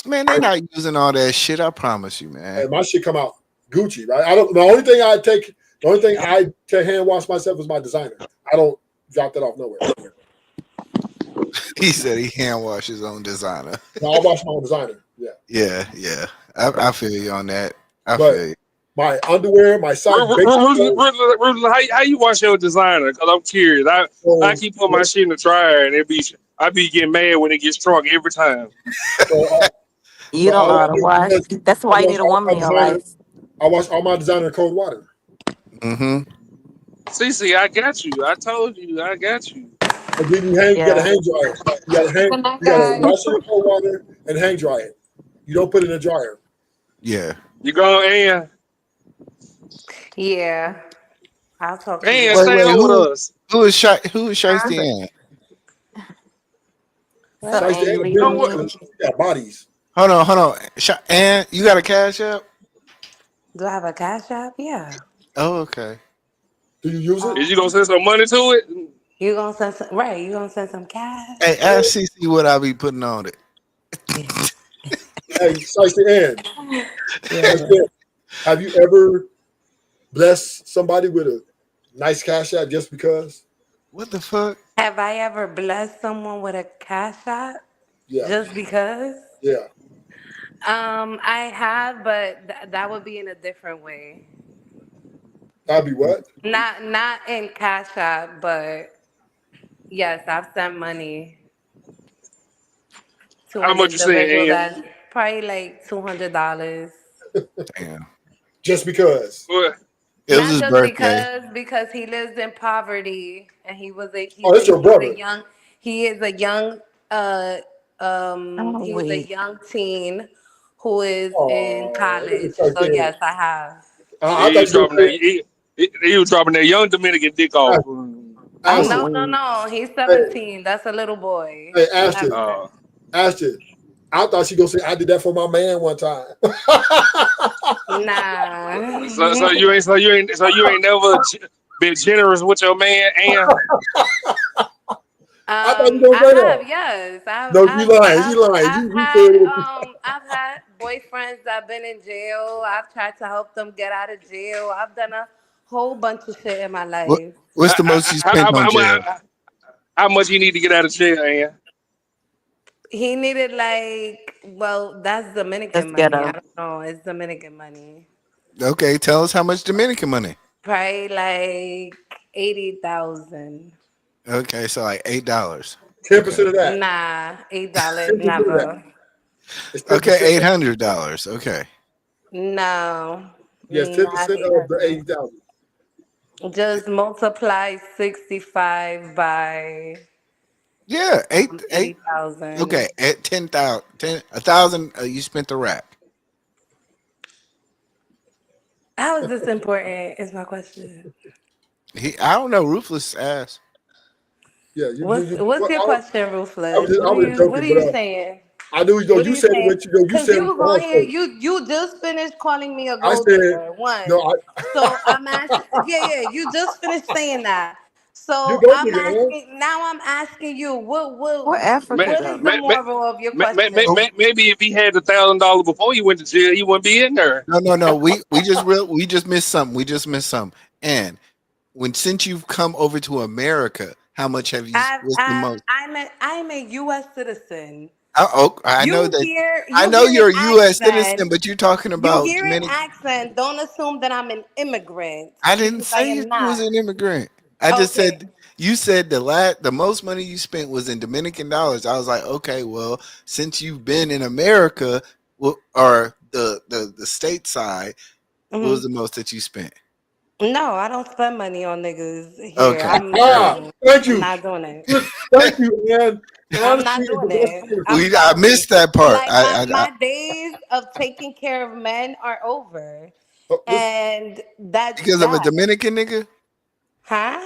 Speaker 9: Man, they not using all that shit. I promise you, man.
Speaker 2: And my shit come out Gucci, right? The only thing I take hand wash myself is my designer. I don't drop that off nowhere.
Speaker 9: He said he hand wash his own designer.
Speaker 2: No, I wash my own designer. Yeah.
Speaker 9: Yeah. I feel you on that. I
Speaker 2: But
Speaker 9: feel you.
Speaker 2: my underwear, my socks.
Speaker 22: How you wash your designer? Because I'm curious. I keep putting my shit in the dryer, and I be getting mad when it gets drunk every time.
Speaker 3: You don't know how to wash. That's why you need a woman in your life.
Speaker 2: I wash all my designer in cold water.
Speaker 9: Mm-hmm.
Speaker 22: CC, I got you. I told you, I got you.
Speaker 2: And then you gotta hang dry it. You gotta wash it in cold water and hang dry it. You don't put it in a dryer.
Speaker 9: Yeah.
Speaker 22: You go, Ann.
Speaker 20: Yeah. I'll talk to
Speaker 22: Ann,
Speaker 20: you.
Speaker 22: stay on with us.
Speaker 9: Who is Shiesty Ann?
Speaker 2: Yeah, bodies.
Speaker 9: Hold on. Ann, you got a cash app?
Speaker 20: Do I have a cash app? Yeah.
Speaker 9: Oh, okay.
Speaker 2: Do you use it?
Speaker 22: Is you gonna send some money to it?
Speaker 20: You gonna send some You gonna send some cash?
Speaker 9: Hey, ask CC what I be putting on it.
Speaker 2: Hey, Shiesty Ann. Have you ever blessed somebody with a nice cash app just because?
Speaker 9: What the fuck?
Speaker 20: Have I ever blessed someone with a cash app?
Speaker 2: Yeah.
Speaker 20: Just because?
Speaker 2: Yeah.
Speaker 20: I have, but that would be in a different way.
Speaker 2: I'll be what?
Speaker 20: Not in Cash App, but yes, I've sent money to
Speaker 22: How
Speaker 20: an
Speaker 22: much you saying,
Speaker 20: individual
Speaker 22: Ian?
Speaker 20: that's probably like $200.
Speaker 9: Damn.
Speaker 2: Just because.
Speaker 22: What?
Speaker 9: It was
Speaker 20: Not
Speaker 9: his
Speaker 20: just
Speaker 9: birthday.
Speaker 20: because he lives in poverty and
Speaker 2: Oh, that's your brother.
Speaker 20: he is a young
Speaker 3: Oh,
Speaker 20: he's a
Speaker 3: wait.
Speaker 20: young teen who is in
Speaker 2: Oh, look
Speaker 20: college.
Speaker 2: at that
Speaker 20: So
Speaker 2: kid.
Speaker 20: yes, I have.
Speaker 2: I
Speaker 22: He
Speaker 2: thought
Speaker 22: was
Speaker 2: you were
Speaker 22: dropping that.
Speaker 2: going to
Speaker 22: He was dropping that young Dominican dick off.
Speaker 2: say,
Speaker 3: Oh,
Speaker 2: Ashton.
Speaker 3: wait.
Speaker 20: No, he's
Speaker 2: Hey,
Speaker 20: 17. That's a little boy.
Speaker 2: hey,
Speaker 20: I have
Speaker 2: Ashton.
Speaker 22: Uh,
Speaker 2: Ashton. I thought she gonna say I did that for my man one time.
Speaker 20: nah.
Speaker 22: so you ain't never been generous with your man, and
Speaker 2: I thought you gonna
Speaker 20: I
Speaker 2: say
Speaker 20: have,
Speaker 2: that.
Speaker 20: yes.
Speaker 2: No, you lying. You lying. You said it.
Speaker 20: I've had boyfriends that been in jail. I've tried to help them get out of jail. I've done a whole bunch of shit in my life.
Speaker 9: What's the most you spent on jail?
Speaker 22: how much you need to get out of jail, and
Speaker 20: He needed that's
Speaker 3: Let's
Speaker 20: Dominican
Speaker 3: get
Speaker 20: money. I
Speaker 3: up.
Speaker 20: don't know. It's Dominican money.
Speaker 9: Okay, tell us how much Dominican money.
Speaker 20: Probably like 80,000.
Speaker 9: Okay, so like $8.
Speaker 2: 10% of that.
Speaker 20: Nah, $8
Speaker 2: 10% of that.
Speaker 20: never.
Speaker 2: It's 10%
Speaker 9: Okay,
Speaker 2: of that.
Speaker 9: $800. Okay.
Speaker 20: No,
Speaker 2: Yes, 10%
Speaker 20: not
Speaker 2: of the
Speaker 20: 800.
Speaker 2: 80,000.
Speaker 20: Just multiply 65 by
Speaker 9: Yeah, eight.
Speaker 20: 80,000.
Speaker 9: Okay, at 10,000, 1,000. You spent the rack.
Speaker 20: How is this important? Is my question.
Speaker 9: I don't know. Ruthless ass.
Speaker 2: Yeah,
Speaker 20: What's your question,
Speaker 2: I was
Speaker 20: Ruthless?
Speaker 2: just, I was
Speaker 20: What
Speaker 2: joking,
Speaker 20: are
Speaker 2: but
Speaker 20: you saying?
Speaker 2: I knew
Speaker 20: What are
Speaker 2: you
Speaker 20: you
Speaker 2: said
Speaker 20: saying?
Speaker 2: what you
Speaker 20: Cause
Speaker 2: said
Speaker 20: you
Speaker 2: it
Speaker 20: was on here,
Speaker 2: also.
Speaker 20: you just finished calling me a
Speaker 2: I
Speaker 20: gold
Speaker 2: said
Speaker 20: digger. One.
Speaker 2: no.
Speaker 20: So I'm asking. Yeah, you just finished saying that.
Speaker 2: You
Speaker 20: So
Speaker 2: go
Speaker 20: I'm
Speaker 2: nigga, man.
Speaker 20: asking. Now I'm asking you.
Speaker 3: What Africa
Speaker 20: What is
Speaker 3: though?
Speaker 20: the moral of your question?
Speaker 22: maybe if he had $1,000 before he went to jail, he wouldn't be in there.
Speaker 9: No. We just missed something. We just missed something. And since you've come over to America, how much have you? What's the most?
Speaker 20: I'm a U.S. citizen.
Speaker 9: I know
Speaker 20: You
Speaker 9: that.
Speaker 20: hear
Speaker 9: I
Speaker 20: you
Speaker 9: know
Speaker 20: hear an
Speaker 9: you're a U.S.
Speaker 20: accent.
Speaker 9: citizen, but you're talking
Speaker 20: You
Speaker 9: about
Speaker 20: hear an
Speaker 9: Dominican.
Speaker 20: accent. Don't assume that I'm an immigrant
Speaker 9: I didn't
Speaker 20: because I
Speaker 9: say you
Speaker 20: am
Speaker 9: was
Speaker 20: not.
Speaker 9: an immigrant. I just
Speaker 20: Okay.
Speaker 9: said you said the most money you spent was in Dominican dollars. I was like, okay, well, since you've been in America, or the state side, what was
Speaker 20: Mhm.
Speaker 9: the most that you spent?
Speaker 20: No, I don't spend money on niggas here.
Speaker 9: Okay,
Speaker 2: Thank
Speaker 20: I'm
Speaker 2: you.
Speaker 20: not doing it.
Speaker 2: Thank you, man.
Speaker 20: I'm
Speaker 2: Honesty
Speaker 20: not
Speaker 2: is the
Speaker 20: doing
Speaker 2: best
Speaker 20: it. I'm
Speaker 2: policy.
Speaker 9: I
Speaker 20: sorry.
Speaker 9: missed that part.
Speaker 20: Like my days of taking care of men are over. And that's
Speaker 9: because of a
Speaker 20: that.
Speaker 9: Dominican nigga,
Speaker 20: Huh?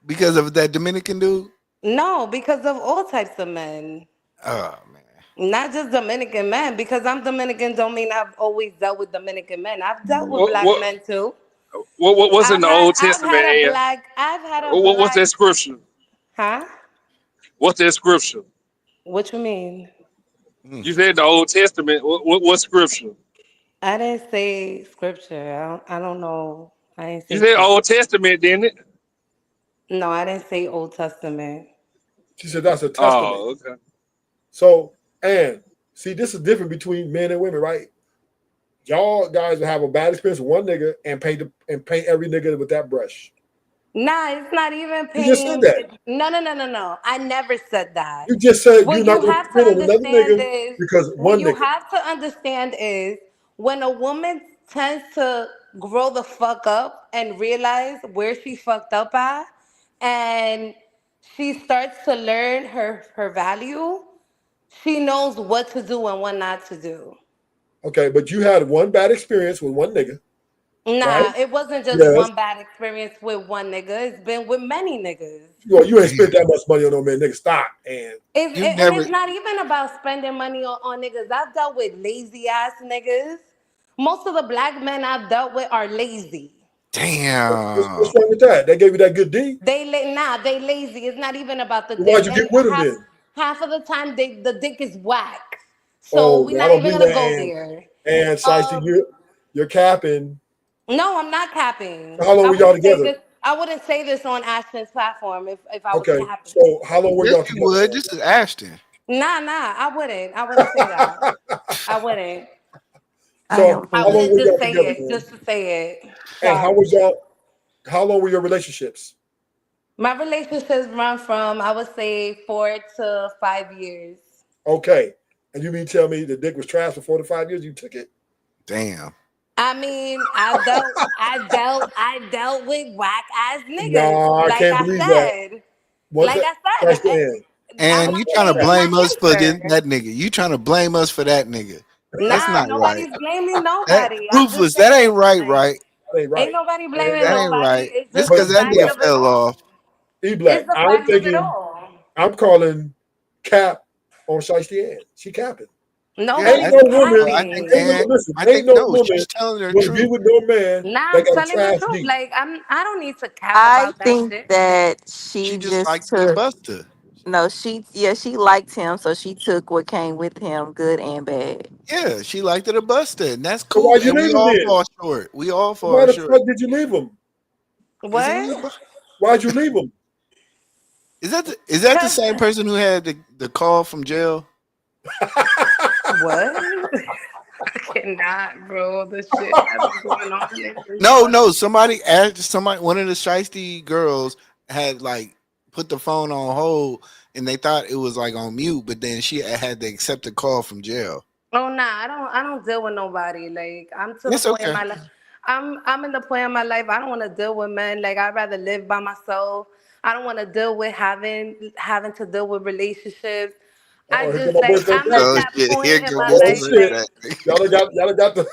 Speaker 9: because of that Dominican dude.
Speaker 20: No, because of all types of men.
Speaker 9: Oh man,
Speaker 20: Not just Dominican men. Because I'm Dominican don't mean I've always dealt with Dominican men. I've dealt with
Speaker 22: What
Speaker 20: black
Speaker 22: what
Speaker 20: men too.
Speaker 22: what's in the Old Testament, and
Speaker 20: I've had a
Speaker 22: what's
Speaker 20: black
Speaker 22: that scripture?
Speaker 20: huh?
Speaker 22: What's that scripture?
Speaker 20: What you mean?
Speaker 22: You said the Old Testament. What scripture?
Speaker 20: I didn't say scripture. I don't know. I didn't
Speaker 22: You
Speaker 20: say
Speaker 22: said
Speaker 20: scripture.
Speaker 22: Old Testament, didn't it?
Speaker 20: No, I didn't say Old Testament.
Speaker 2: She said that's a testament.
Speaker 22: Oh, okay.
Speaker 2: So, and see, this is different between men and women, right? Y'all guys will have a bad experience with one nigga and paint every nigga with that brush.
Speaker 20: Nah, it's not even
Speaker 2: You just said
Speaker 20: painting.
Speaker 2: that.
Speaker 20: No. I never said that.
Speaker 2: You just said you're
Speaker 20: What
Speaker 2: not
Speaker 20: you
Speaker 2: going to
Speaker 20: have to
Speaker 2: spit on another
Speaker 20: understand
Speaker 2: nigga
Speaker 20: is
Speaker 2: because
Speaker 20: what
Speaker 2: one
Speaker 20: you
Speaker 2: nigga.
Speaker 20: have to understand is when a woman tends to grow the fuck up and realize where she fucked up at, and she starts to learn her value, she knows what to do and what not to do.
Speaker 2: Okay, but you had one bad experience with one nigga, right?
Speaker 20: Nah, it wasn't just
Speaker 2: Yes.
Speaker 20: one bad experience with one nigga. It's been with many niggas.
Speaker 2: Well, you ain't spent that much money on no man, nigga. Stop. And
Speaker 20: And it's not even about spending money on niggas. I've dealt with lazy ass niggas. Most of the black men I've dealt with are lazy.
Speaker 9: damn.
Speaker 2: what's wrong with that? They gave you that good D.
Speaker 20: They lazy. It's not even about the
Speaker 2: Why'd
Speaker 20: dick.
Speaker 2: you
Speaker 20: And
Speaker 2: get with them then?
Speaker 20: half of the time the dick is whack. So
Speaker 2: Oh,
Speaker 20: we're
Speaker 2: I
Speaker 20: not
Speaker 2: don't
Speaker 20: even
Speaker 2: believe
Speaker 20: gonna go
Speaker 2: that.
Speaker 20: there.
Speaker 2: And Shiesty, you're capping.
Speaker 20: No, I'm not capping.
Speaker 2: How long were y'all together?
Speaker 20: I wouldn't say this on Ashton's platform if I was
Speaker 2: Okay,
Speaker 20: capping.
Speaker 2: so how long were
Speaker 9: Yes,
Speaker 2: y'all
Speaker 9: you
Speaker 2: together?
Speaker 9: would. This is Ashton.
Speaker 20: Nah, I wouldn't. I wouldn't say that. I wouldn't.
Speaker 2: So
Speaker 20: I
Speaker 2: how long
Speaker 20: wouldn't
Speaker 2: were
Speaker 20: just
Speaker 2: y'all
Speaker 20: say
Speaker 2: together,
Speaker 20: it,
Speaker 2: man?
Speaker 20: just to say it.
Speaker 2: And how
Speaker 20: Sorry.
Speaker 2: was y'all? How long were your relationships?
Speaker 20: My relationships run from, I would say, 4 to 5 years.
Speaker 2: Okay. And you mean tell me the dick was trash for 4 to 5 years? You took it?
Speaker 9: Damn.
Speaker 20: I mean, I dealt with whack ass niggas.
Speaker 2: Nah, I
Speaker 20: Like
Speaker 2: can't
Speaker 20: I
Speaker 2: believe that.
Speaker 20: said,
Speaker 2: What's that? That's the end.
Speaker 20: I'm
Speaker 9: And
Speaker 20: not
Speaker 9: you trying to
Speaker 20: changing my
Speaker 9: blame us for
Speaker 20: answer.
Speaker 9: that nigga. You trying to blame us for that nigga. That's
Speaker 20: Nah,
Speaker 9: not right.
Speaker 20: nobody's blaming
Speaker 9: That
Speaker 20: nobody. I'm just
Speaker 9: Ruthless, that
Speaker 20: saying,
Speaker 9: ain't right,
Speaker 20: like,
Speaker 9: right?
Speaker 2: That ain't right.
Speaker 20: ain't nobody blaming
Speaker 9: That ain't
Speaker 20: nobody.
Speaker 9: right.
Speaker 20: It's
Speaker 9: Just
Speaker 20: just the
Speaker 9: because that
Speaker 20: fact
Speaker 9: nigga
Speaker 20: of it.
Speaker 9: fell off.
Speaker 2: E-Black,
Speaker 20: It's the
Speaker 2: I'm
Speaker 20: fact of it
Speaker 2: thinking,
Speaker 20: all.
Speaker 2: I'm calling cap on Shiesty Ann. She capping.
Speaker 20: Nobody's
Speaker 2: Ain't no woman,
Speaker 9: I think
Speaker 20: capping.
Speaker 2: ain't no, listen,
Speaker 9: I
Speaker 2: ain't
Speaker 9: think
Speaker 2: no
Speaker 9: no,
Speaker 2: woman
Speaker 9: she's telling the
Speaker 2: will be
Speaker 9: truth.
Speaker 2: with no man
Speaker 20: Nah,
Speaker 2: that
Speaker 20: I'm
Speaker 2: got a
Speaker 20: telling the
Speaker 2: trash
Speaker 20: truth.
Speaker 2: D.
Speaker 20: Like I don't need to cap
Speaker 3: I
Speaker 20: about that
Speaker 3: think
Speaker 20: shit.
Speaker 3: that
Speaker 9: She
Speaker 3: she
Speaker 9: just
Speaker 3: just
Speaker 9: liked the
Speaker 3: took.
Speaker 9: buster.
Speaker 3: No, she liked him, so she took what came with him, good and bad.
Speaker 9: Yeah, she liked the buster, and that's
Speaker 2: So
Speaker 9: cool.
Speaker 2: why'd you
Speaker 9: And we
Speaker 2: leave him
Speaker 9: all
Speaker 2: then?
Speaker 9: fall short. We all
Speaker 2: Why
Speaker 9: fall
Speaker 2: the
Speaker 9: short.
Speaker 2: fuck did you leave him?
Speaker 9: Is he?
Speaker 20: What?
Speaker 2: Why'd you leave him?
Speaker 9: Is that the
Speaker 20: Cause
Speaker 9: same person who had the call from jail?
Speaker 20: what? I cannot, bro. The shit that's going on in this
Speaker 9: No,
Speaker 20: world.
Speaker 9: no. Somebody asked somebody. One of the Shiesty girls had like put the phone on hold, and they thought it was like on mute, but then she had to accept a call from jail.
Speaker 20: Oh nah, I don't deal with nobody. Like I'm to the
Speaker 9: That's
Speaker 20: point in
Speaker 9: okay.
Speaker 20: my life. I'm in the point in my life. I don't want to deal with men. Like I'd rather live by myself. I don't want to deal with having to deal with relationships. I
Speaker 2: Oh, here come
Speaker 20: just
Speaker 2: my boy
Speaker 20: like I'm at
Speaker 9: Oh
Speaker 2: fantastic.
Speaker 20: that
Speaker 9: shit! Here
Speaker 20: point in
Speaker 9: go
Speaker 20: my
Speaker 2: Oh
Speaker 20: life.
Speaker 9: Mr.
Speaker 2: shit.
Speaker 20: Like
Speaker 9: Fantastic.
Speaker 2: Y'all done got the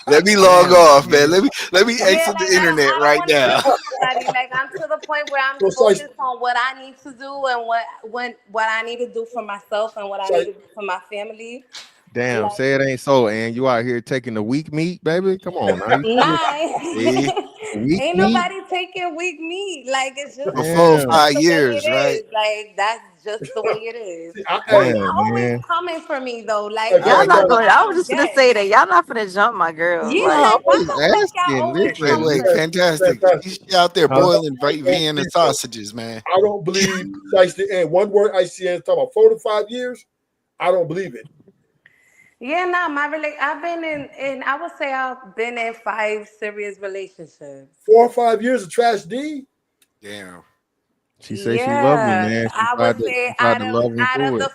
Speaker 9: Let me log
Speaker 10: Damn,
Speaker 9: off, man.
Speaker 10: man.
Speaker 9: Let me
Speaker 20: yeah,
Speaker 9: exit
Speaker 20: like
Speaker 9: the internet
Speaker 20: I don't
Speaker 9: right
Speaker 20: want to
Speaker 9: now.
Speaker 20: deal with nobody. Like I'm to the point where I'm
Speaker 2: so
Speaker 20: focused on what I need to do and what I need to do for myself and what I need
Speaker 2: Shiesty,
Speaker 20: to do for my family.
Speaker 10: Damn,
Speaker 20: Like
Speaker 10: say it ain't so, and you out here taking the weak meat, baby. Come on, now you serious?
Speaker 9: See,
Speaker 10: Weak
Speaker 20: ain't
Speaker 10: meat.
Speaker 20: nobody taking weak meat. Like
Speaker 9: for four or
Speaker 20: it's
Speaker 10: Damn,
Speaker 20: just
Speaker 9: 5
Speaker 20: the way
Speaker 9: years,
Speaker 20: it
Speaker 9: right?
Speaker 20: is. Like that's just the way it is. But
Speaker 2: hey,
Speaker 20: he
Speaker 10: damn,
Speaker 20: always
Speaker 10: man.
Speaker 20: coming for me though. Like
Speaker 2: hey,
Speaker 20: that's
Speaker 3: Y'all
Speaker 2: Cardi,
Speaker 3: not
Speaker 20: something
Speaker 3: going.
Speaker 2: Cardi.
Speaker 20: I
Speaker 3: I was
Speaker 20: don't
Speaker 3: just gonna
Speaker 20: get.
Speaker 3: say that y'all not finna jump my girl.
Speaker 20: Yeah,
Speaker 9: No,
Speaker 3: Like,
Speaker 9: I
Speaker 20: like why
Speaker 9: was
Speaker 20: the fuck y'all
Speaker 9: asking.
Speaker 20: always
Speaker 9: Wait,
Speaker 20: come
Speaker 9: wait,
Speaker 20: for me?
Speaker 9: fantastic.
Speaker 2: Fantastic.
Speaker 9: She's out there
Speaker 10: Huh?
Speaker 9: boiling
Speaker 2: I don't
Speaker 9: Vienna
Speaker 2: believe that.
Speaker 9: sausages, man.
Speaker 2: I don't believe Shiesty Ann. One word ICN is talking about 4 to 5 years. I don't believe it.
Speaker 20: Yeah, nah, I've been in I would say I've been in 5 serious relationships.
Speaker 2: 4 or 5 years of trash D.
Speaker 9: Damn.
Speaker 10: She say she love him,
Speaker 20: Yeah,
Speaker 10: man.
Speaker 20: I would say
Speaker 10: She tried to love him
Speaker 20: out of
Speaker 10: through it.
Speaker 20: the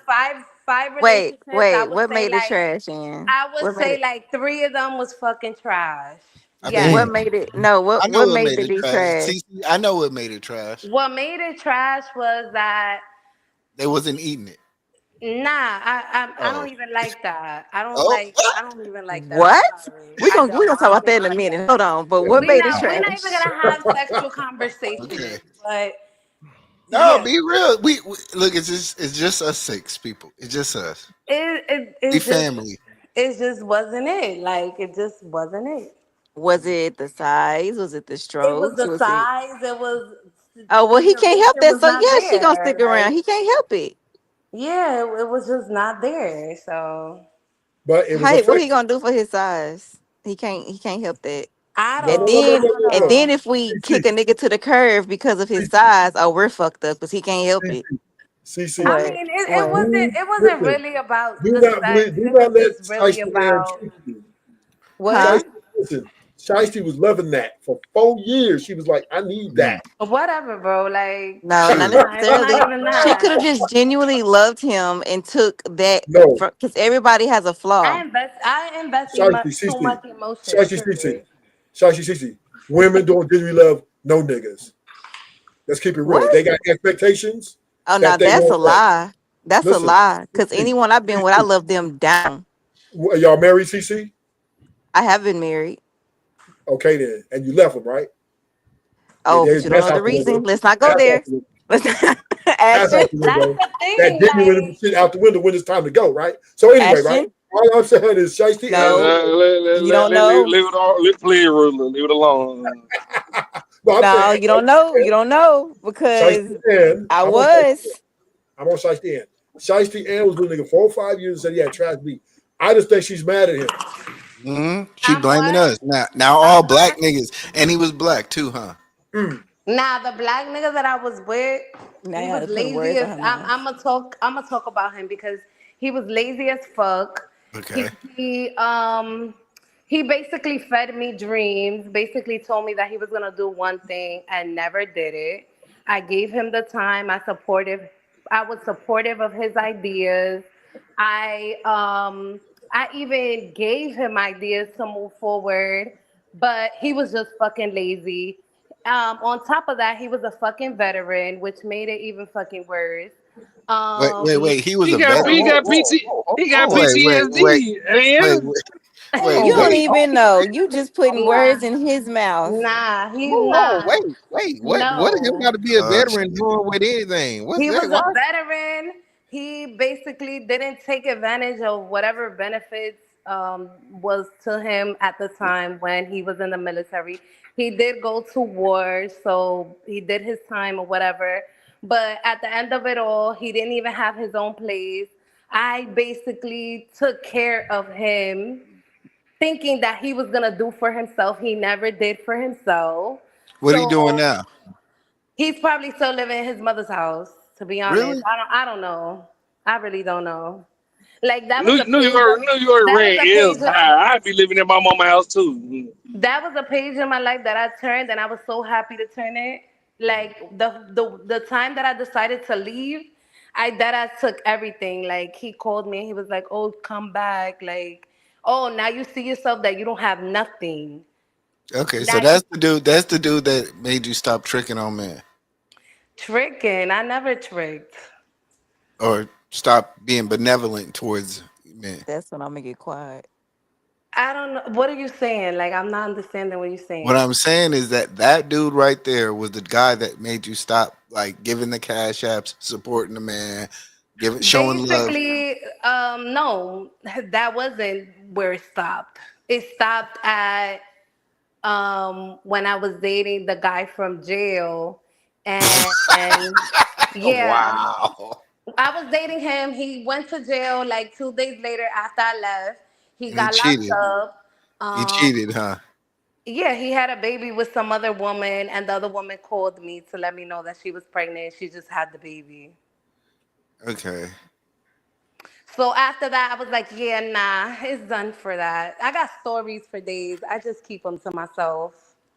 Speaker 20: five
Speaker 3: wait,
Speaker 20: relationships, I
Speaker 3: wait.
Speaker 20: would
Speaker 3: What
Speaker 20: say
Speaker 3: made it
Speaker 20: like
Speaker 3: trash? In what made it?
Speaker 20: 3 of them was fucking trash.
Speaker 9: I bet
Speaker 20: Yes.
Speaker 3: What
Speaker 10: Damn.
Speaker 3: made it? No.
Speaker 9: I
Speaker 3: What
Speaker 9: know
Speaker 3: what
Speaker 9: what
Speaker 3: made
Speaker 9: made
Speaker 3: the
Speaker 9: it
Speaker 3: D
Speaker 9: trash.
Speaker 3: trash?
Speaker 9: See, I know what made it trash.
Speaker 20: What made it trash was that
Speaker 9: They wasn't eating it.
Speaker 20: nah, I
Speaker 9: Oh.
Speaker 20: don't even like that.
Speaker 9: Oh.
Speaker 20: I don't even like that. I'm
Speaker 3: What?
Speaker 20: sorry.
Speaker 3: We
Speaker 20: I
Speaker 3: gonna we
Speaker 20: don't.
Speaker 3: gonna
Speaker 20: I
Speaker 3: talk
Speaker 20: don't
Speaker 3: about that
Speaker 20: even
Speaker 3: in a
Speaker 20: like
Speaker 3: minute.
Speaker 20: that.
Speaker 3: Hold on. But what made it
Speaker 20: We're not even
Speaker 3: trash?
Speaker 20: gonna have sexual
Speaker 9: Okay.
Speaker 20: conversations, but
Speaker 9: No,
Speaker 20: yeah.
Speaker 9: be real. We look. It's just us 6 people. It's just us. We
Speaker 20: It
Speaker 9: family.
Speaker 20: just wasn't it. Like it just wasn't it.
Speaker 3: Was it the size? Was it the
Speaker 20: It was
Speaker 3: strokes?
Speaker 20: the
Speaker 3: Was it?
Speaker 20: size. It was
Speaker 3: Oh well,
Speaker 20: the
Speaker 3: he can't help
Speaker 20: conviction
Speaker 3: that.
Speaker 20: was
Speaker 3: So
Speaker 20: not
Speaker 3: yeah, she gonna
Speaker 20: there.
Speaker 3: stick around.
Speaker 20: Like
Speaker 3: He can't help it.
Speaker 20: yeah, it was just not there. So
Speaker 2: But it was
Speaker 3: Hey, what he
Speaker 2: effective.
Speaker 3: gonna do for his size? He can't help that.
Speaker 20: I
Speaker 2: No,
Speaker 3: And
Speaker 2: no, no, no,
Speaker 20: don't. I
Speaker 3: then
Speaker 2: no,
Speaker 20: don't
Speaker 2: no,
Speaker 3: and
Speaker 2: no.
Speaker 3: then
Speaker 20: know.
Speaker 3: if we
Speaker 2: CC,
Speaker 3: kick a nigga to the curve because of his
Speaker 2: CC,
Speaker 3: size, oh we're fucked up because he can't help it.
Speaker 2: CC, CC.
Speaker 20: I
Speaker 3: What?
Speaker 20: mean,
Speaker 3: What?
Speaker 20: it wasn't
Speaker 2: Listen,
Speaker 20: really about
Speaker 2: do
Speaker 20: the
Speaker 2: not
Speaker 20: sex.
Speaker 2: believe, do
Speaker 20: It
Speaker 2: not
Speaker 20: was
Speaker 2: let
Speaker 20: just really
Speaker 2: Shiesty Ann
Speaker 20: about
Speaker 2: trick you.
Speaker 20: what?
Speaker 3: Huh?
Speaker 2: Shiesty, listen, Shiesty was loving that for 4 years. She was like, I need that.
Speaker 20: Whatever, bro. Like
Speaker 3: No, not
Speaker 9: True.
Speaker 20: it's not
Speaker 3: necessarily.
Speaker 20: even
Speaker 3: She could have
Speaker 20: that.
Speaker 3: just genuinely loved him and took that
Speaker 2: No,
Speaker 3: because everybody has a flaw.
Speaker 20: I invest
Speaker 2: Shiesty,
Speaker 20: too
Speaker 2: CC,
Speaker 20: much emotion.
Speaker 2: Shiesty, CC,
Speaker 20: Period.
Speaker 2: Shiesty, CC. Women don't genuinely love no niggas. Let's keep it real.
Speaker 3: What?
Speaker 2: They got expectations
Speaker 3: Oh no,
Speaker 2: that they
Speaker 3: that's a
Speaker 2: won't met.
Speaker 3: lie. That's a
Speaker 2: Listen,
Speaker 3: lie. Because
Speaker 2: CC,
Speaker 3: anyone I've been with, I
Speaker 2: CC.
Speaker 3: love them down.
Speaker 2: Y'all married, CC?
Speaker 3: I have been married.
Speaker 2: Okay, then. And you left them, right?
Speaker 3: Oh, but you don't
Speaker 2: That's
Speaker 3: know the
Speaker 2: out the window.
Speaker 3: reason. Let's not go
Speaker 2: That's out
Speaker 3: there.
Speaker 2: the window.
Speaker 3: Let's
Speaker 2: That's
Speaker 3: Ashton.
Speaker 2: out the
Speaker 20: That's
Speaker 2: window.
Speaker 20: the
Speaker 2: That
Speaker 20: thing.
Speaker 2: genuine
Speaker 20: Like
Speaker 2: shit out the window when it's time to go, right? So anyway, right?
Speaker 3: Ashton.
Speaker 2: All I'm saying is Shiesty and
Speaker 3: No, you don't know.
Speaker 22: Leave it all. Let play it, leave it alone.
Speaker 2: no, I'm saying
Speaker 3: No, you don't know. You don't know
Speaker 2: Shiesty
Speaker 3: because
Speaker 2: and
Speaker 3: I
Speaker 2: I'm on Shiesty.
Speaker 3: was.
Speaker 2: I'm on Shiesty and Shiesty and was with a nigga 4 or 5 years and said he had trash beat. I just think she's mad at him.
Speaker 9: She
Speaker 20: I'm
Speaker 9: blaming
Speaker 20: what?
Speaker 9: us now.
Speaker 20: I'm
Speaker 9: All black
Speaker 20: what?
Speaker 9: niggas, and he was black too, huh?
Speaker 2: Mm.
Speaker 20: Nah, the black nigga that I was with,
Speaker 3: Now
Speaker 20: he
Speaker 3: you had
Speaker 20: was
Speaker 3: to put
Speaker 20: lazy
Speaker 3: words in
Speaker 20: as
Speaker 3: her mouth.
Speaker 20: I'm gonna talk about him because he was lazy as fuck.
Speaker 9: Okay.
Speaker 20: He He basically fed me dreams, basically told me that he was gonna do one thing and never did it. I gave him the time. I was supportive of his ideas. I even gave him ideas to move forward, but he was just fucking lazy. On top of that, he was a fucking veteran, which made it even fucking worse.
Speaker 9: Wait. He was
Speaker 22: He
Speaker 9: a
Speaker 22: got
Speaker 9: veteran.
Speaker 22: he got PT he got
Speaker 9: Wait.
Speaker 22: PTSD, and
Speaker 3: You don't
Speaker 9: Wait.
Speaker 3: even know. You just putting
Speaker 20: Nah,
Speaker 3: words in his mouth.
Speaker 20: nah, he's
Speaker 10: Hold on,
Speaker 20: not.
Speaker 10: wait. What him
Speaker 20: No.
Speaker 10: got to be a
Speaker 9: Shit.
Speaker 10: veteran doing with anything? What's
Speaker 20: He
Speaker 10: that?
Speaker 20: was
Speaker 10: Why?
Speaker 20: a veteran. He basically didn't take advantage of whatever benefits was to him at the time when he was in the military. He did go to war, so he did his time or whatever. But at the end of it all, he didn't even have his own place. I basically took care of him, thinking that he was gonna do for himself. He never did for himself.
Speaker 9: What are you doing
Speaker 20: So
Speaker 9: now?
Speaker 20: he's probably still living in his mother's house, to be honest.
Speaker 9: Really?
Speaker 20: I don't know. I really don't know. Like that was a page
Speaker 22: New York
Speaker 20: that was
Speaker 22: rent
Speaker 20: a
Speaker 22: is
Speaker 20: page
Speaker 22: high. I'd be living in my mama's house too.
Speaker 20: that was a page in my life that I turned and I was so happy to turn it. Like the time that I decided to leave, I took everything. Like he called me and he was like, "Oh, come back." Like, "Oh, now you see yourself that you don't have nothing."
Speaker 9: Okay, so
Speaker 20: Now
Speaker 9: that's the dude. That's the dude that made you stop tricking on men,
Speaker 20: tricking. I never tricked.
Speaker 9: or stop being benevolent towards men.
Speaker 3: That's when I'm gonna get quiet.
Speaker 20: I don't know. What are you saying? Like, I'm not understanding what you're
Speaker 9: What
Speaker 20: saying.
Speaker 9: I'm saying is that dude right there was the guy that made you stop, like giving the cash apps, supporting the man, showing love.
Speaker 20: Basically, no, that wasn't where it stopped. It stopped at when I was dating the guy from jail, and yeah,
Speaker 9: Wow.
Speaker 20: I was dating him. He went to jail like 2 days later after I left. He
Speaker 9: And he
Speaker 20: got locked
Speaker 9: cheated.
Speaker 20: up.
Speaker 9: He
Speaker 20: Um,
Speaker 9: cheated, huh?
Speaker 20: yeah, he had a baby with some other woman, and the other woman called me to let me know that she was pregnant. She just had the baby.
Speaker 9: Okay.
Speaker 20: So after that, I was like, yeah, nah, it's done for that. I got stories for days. I just keep them to myself.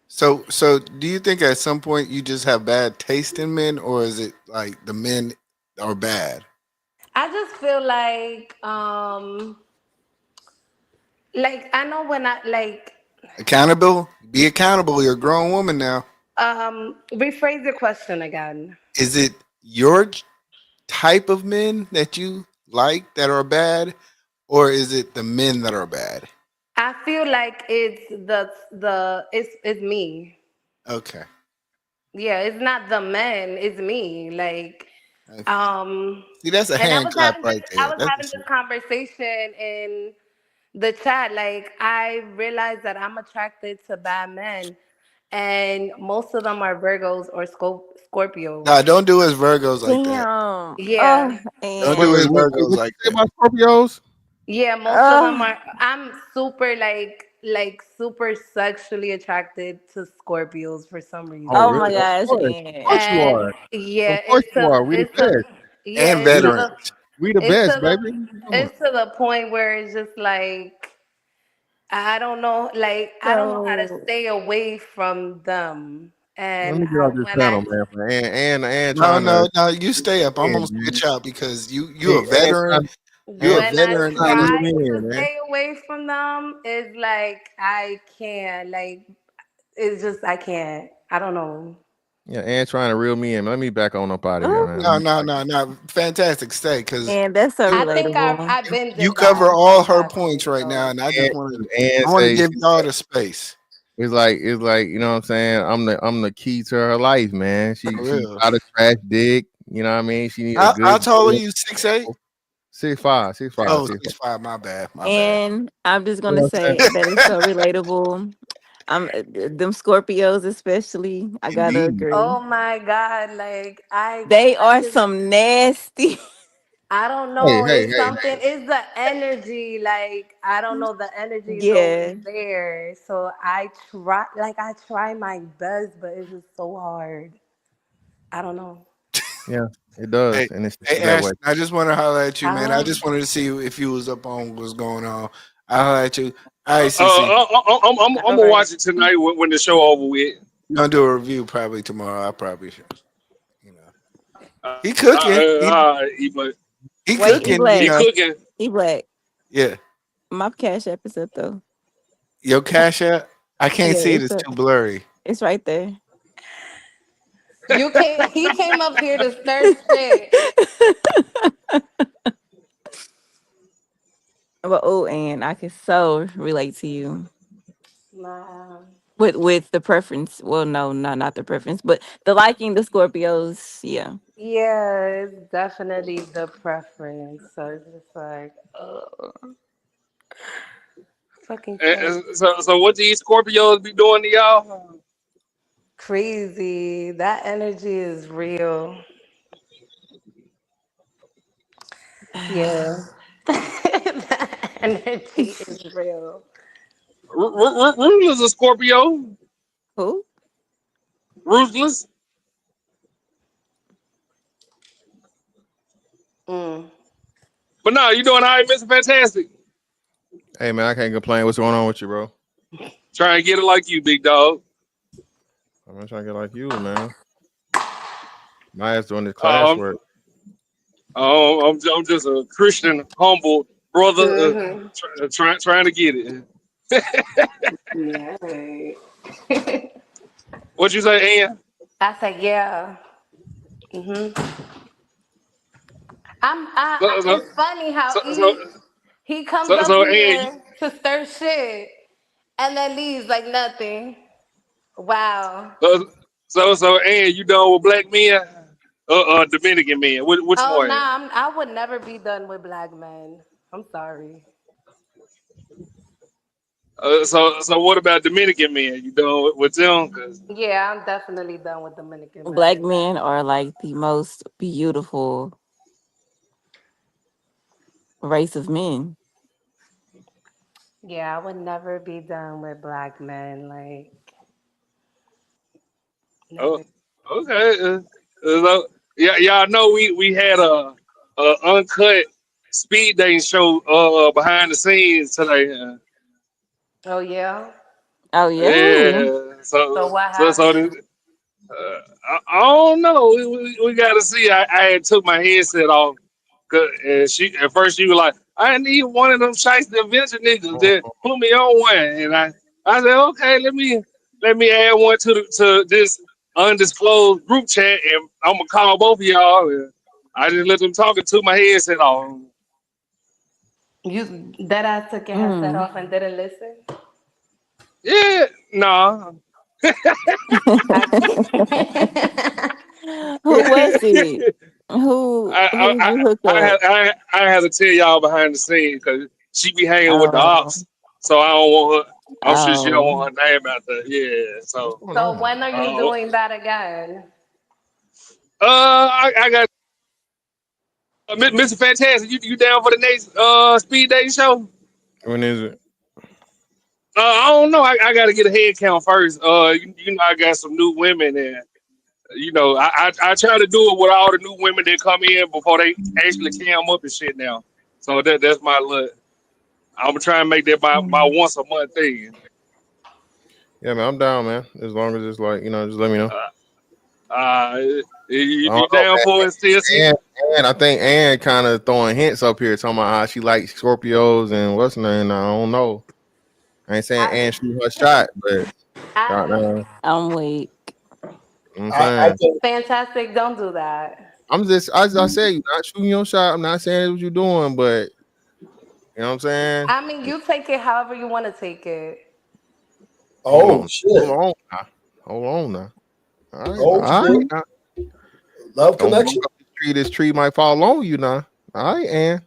Speaker 9: So do you think at some point you just have bad taste in men, or is it like the men are bad?
Speaker 20: I just feel like I know when I like
Speaker 9: Accountable? Be accountable. You're a grown woman now.
Speaker 20: rephrase your question again.
Speaker 9: Is it your type of men that you like that are bad, or is it the men that are bad?
Speaker 20: I feel like it's it's me.
Speaker 9: Okay.
Speaker 20: Yeah, it's not the men, it's me. Like
Speaker 9: See, that's a
Speaker 20: and
Speaker 9: hand clap right
Speaker 20: I
Speaker 9: there.
Speaker 20: was having
Speaker 9: That's
Speaker 20: this conversation in the chat. Like I realized that I'm attracted to bad men, and most of them are Virgos or Scorpios.
Speaker 9: no, don't do us Virgos like that.
Speaker 3: Damn.
Speaker 20: Yeah,
Speaker 3: Oh,
Speaker 9: Don't
Speaker 10: Wait,
Speaker 9: do us
Speaker 3: and
Speaker 9: Virgos
Speaker 10: what
Speaker 9: like
Speaker 10: you say
Speaker 9: that.
Speaker 10: about Scorpios?
Speaker 20: yeah, most of them
Speaker 3: oh,
Speaker 20: are. I'm super like super sexually attracted to Scorpios for some
Speaker 10: Oh,
Speaker 3: oh
Speaker 20: reason,
Speaker 3: my
Speaker 10: really?
Speaker 3: gosh,
Speaker 10: Of course
Speaker 3: and
Speaker 10: you
Speaker 20: and
Speaker 10: are.
Speaker 20: yeah,
Speaker 10: Of course you are. We the best.
Speaker 9: And
Speaker 10: We the
Speaker 9: veterans.
Speaker 10: we the
Speaker 20: it's
Speaker 10: best,
Speaker 20: to the
Speaker 10: baby. What you doing?
Speaker 20: it's to the point where it's just like I don't know, like I don't know how to
Speaker 3: so
Speaker 20: stay away from them.
Speaker 10: Let
Speaker 20: And
Speaker 10: me get off this
Speaker 20: when
Speaker 10: panel,
Speaker 20: I
Speaker 10: man. And
Speaker 9: No,
Speaker 10: trying to
Speaker 9: no. You stay up. I'm
Speaker 10: win,
Speaker 9: gonna
Speaker 10: man.
Speaker 9: switch out because you a
Speaker 10: And
Speaker 9: veteran.
Speaker 10: trying,
Speaker 9: You're a
Speaker 20: when I
Speaker 9: veteran,
Speaker 10: trying
Speaker 9: and
Speaker 10: to
Speaker 9: it's
Speaker 20: try
Speaker 10: win,
Speaker 20: to
Speaker 10: man.
Speaker 20: stay away from them, it's like I can't. Like it's just I can't. I don't know.
Speaker 10: Yeah, and trying to reel me in. Let me back on up out of here, man. Let
Speaker 9: no,
Speaker 10: me
Speaker 9: no,
Speaker 10: back.
Speaker 9: no, no. Fantastic. Stay because
Speaker 3: and that's so
Speaker 20: I think
Speaker 3: relatable.
Speaker 20: I've been
Speaker 9: you
Speaker 20: did that
Speaker 9: cover
Speaker 20: in
Speaker 9: all
Speaker 20: the
Speaker 9: her
Speaker 20: past
Speaker 9: points right now,
Speaker 20: though.
Speaker 9: and I just
Speaker 10: And,
Speaker 9: want to.
Speaker 10: and
Speaker 9: I want to
Speaker 10: say
Speaker 9: give y'all the space.
Speaker 10: it's like you know what I'm saying. I'm the key to her life, man.
Speaker 9: For
Speaker 10: She
Speaker 9: real.
Speaker 10: got a trash dig. You know what I mean. She need a
Speaker 9: How
Speaker 10: good
Speaker 9: tall are you? 6'8"?
Speaker 10: 6'5", 6'5",
Speaker 9: Oh,
Speaker 10: 6'5".
Speaker 9: 6'5". My bad. My bad.
Speaker 3: And I'm just
Speaker 10: You
Speaker 3: gonna
Speaker 10: know what I'm
Speaker 3: say that it's so relatable. Them Scorpios especially. I
Speaker 10: saying?
Speaker 3: gotta
Speaker 10: Indeed.
Speaker 3: agree.
Speaker 20: Oh my god! Like
Speaker 3: They
Speaker 20: I
Speaker 3: are
Speaker 20: just
Speaker 3: some nasty.
Speaker 20: I don't
Speaker 10: Hey,
Speaker 20: know.
Speaker 10: hey,
Speaker 20: It's
Speaker 10: hey,
Speaker 20: something. It's the energy. Like I don't know. The energy is always
Speaker 3: Yeah.
Speaker 20: there. So I try. Like I try my best, but it's just so hard. I don't know.
Speaker 10: yeah, it does,
Speaker 9: Hey,
Speaker 10: and it's
Speaker 9: hey,
Speaker 10: that way.
Speaker 9: Ashton. I just want to holler at you, man. I
Speaker 20: Um.
Speaker 9: just wanted to see if you was up on what's going on. I holler at you. All right, CC.
Speaker 22: I'm gonna watch it tonight when the show over with.
Speaker 9: I'm gonna do a review probably tomorrow. I probably should. You know, he cooking.
Speaker 22: But
Speaker 9: he
Speaker 3: Wait,
Speaker 9: cooking. You know,
Speaker 22: cooking.
Speaker 3: E-Black.
Speaker 9: yeah.
Speaker 3: My Cash App is up though.
Speaker 9: Your Cash App? I can't
Speaker 3: Yeah,
Speaker 9: see it.
Speaker 3: it's
Speaker 9: It's
Speaker 3: up.
Speaker 9: too blurry.
Speaker 3: It's right there.
Speaker 20: He came up here to stir shit.
Speaker 3: But and I can so relate to you
Speaker 20: Wow.
Speaker 3: with the preference. Well, no, not the preference, but the liking the Scorpios. Yeah.
Speaker 20: Yeah, it's definitely the preference. So it's just like, fucking crazy.
Speaker 22: So what these Scorpios be doing to y'all?
Speaker 20: Crazy. That energy is real. Yeah. That energy is real.
Speaker 22: Ruthless a Scorpio.
Speaker 3: Who?
Speaker 22: Ruthless. But no, you doing all right, Mr. Fantastic.
Speaker 10: Hey man, I can't complain. What's going on with you, bro?
Speaker 22: Trying to get it like you, big dog.
Speaker 10: I'm trying to get like you, man. My ass doing this classwork.
Speaker 22: I'm just a Christian, humble brother, trying to get it.
Speaker 20: Yeah.
Speaker 22: What you say, Ann?
Speaker 20: I said, yeah. It's funny how he comes up here to stir shit and then leaves like nothing. Wow.
Speaker 22: So Ann, you done with black men? Dominican men? Which one?
Speaker 20: Nah, I would never be done with black men. I'm sorry.
Speaker 22: So what about Dominican men? You done with them?
Speaker 20: Yeah, I'm definitely done with Dominican men.
Speaker 3: Black men are like the most beautiful race of men.
Speaker 20: Yeah, I would never be done with black men. Like, never.
Speaker 22: Okay. So, yeah, y'all know we had a uncut speed dating show behind the scenes today.
Speaker 20: Oh yeah.
Speaker 3: Oh yeah.
Speaker 22: Yeah.
Speaker 20: So what
Speaker 22: So
Speaker 20: happened?
Speaker 22: I don't know. We got to see. I had took my headset off. And at first she was like, I need one of them Shiesty Adventure niggas that put me on one. And I said, okay, let me add one to this undisclosed group chat, and I'm gonna call both of y'all. And I just let them talk to my headset off.
Speaker 20: That ass took your headset off and didn't listen?
Speaker 22: Yeah, nah.
Speaker 3: Who was it? Who did you hook up?
Speaker 22: I had to tell y'all behind the scenes because she be hanging with the
Speaker 3: Oh.
Speaker 22: ops, so I don't want her. I'm sure she don't
Speaker 3: Oh.
Speaker 22: want her name out there. Yeah, so.
Speaker 20: So when are you doing that again?
Speaker 22: I got Mr. Fantastic. You down for the next speed dating show?
Speaker 10: When is it?
Speaker 22: I don't know. I got to get a head count first. You know, I got some new women, and you know, I try to do it with all the new women that come in before they actually cam up and shit now. So that's my look. I'm gonna try and make that my once a month thing.
Speaker 10: Yeah, man, I'm down, man. As long as it's like, just let me know.
Speaker 22: You down for it, still?
Speaker 10: And I think Ann kind of throwing hints up here, talking about how she likes Scorpios and what's her name. I don't know. I ain't saying Ann shoot her shot, but
Speaker 3: I'm weak.
Speaker 10: I'm saying.
Speaker 20: Fantastic, don't do that.
Speaker 10: I'm just, as I said, you're not shooting your shot. I'm not saying it's what you're doing, but you know what I'm saying?
Speaker 20: I mean, you take it however you want to take it.
Speaker 2: Shit.
Speaker 10: Hold on now.
Speaker 2: All right.
Speaker 10: Now.
Speaker 2: Love connection.
Speaker 10: This tree might fall on you now. All right, Ann.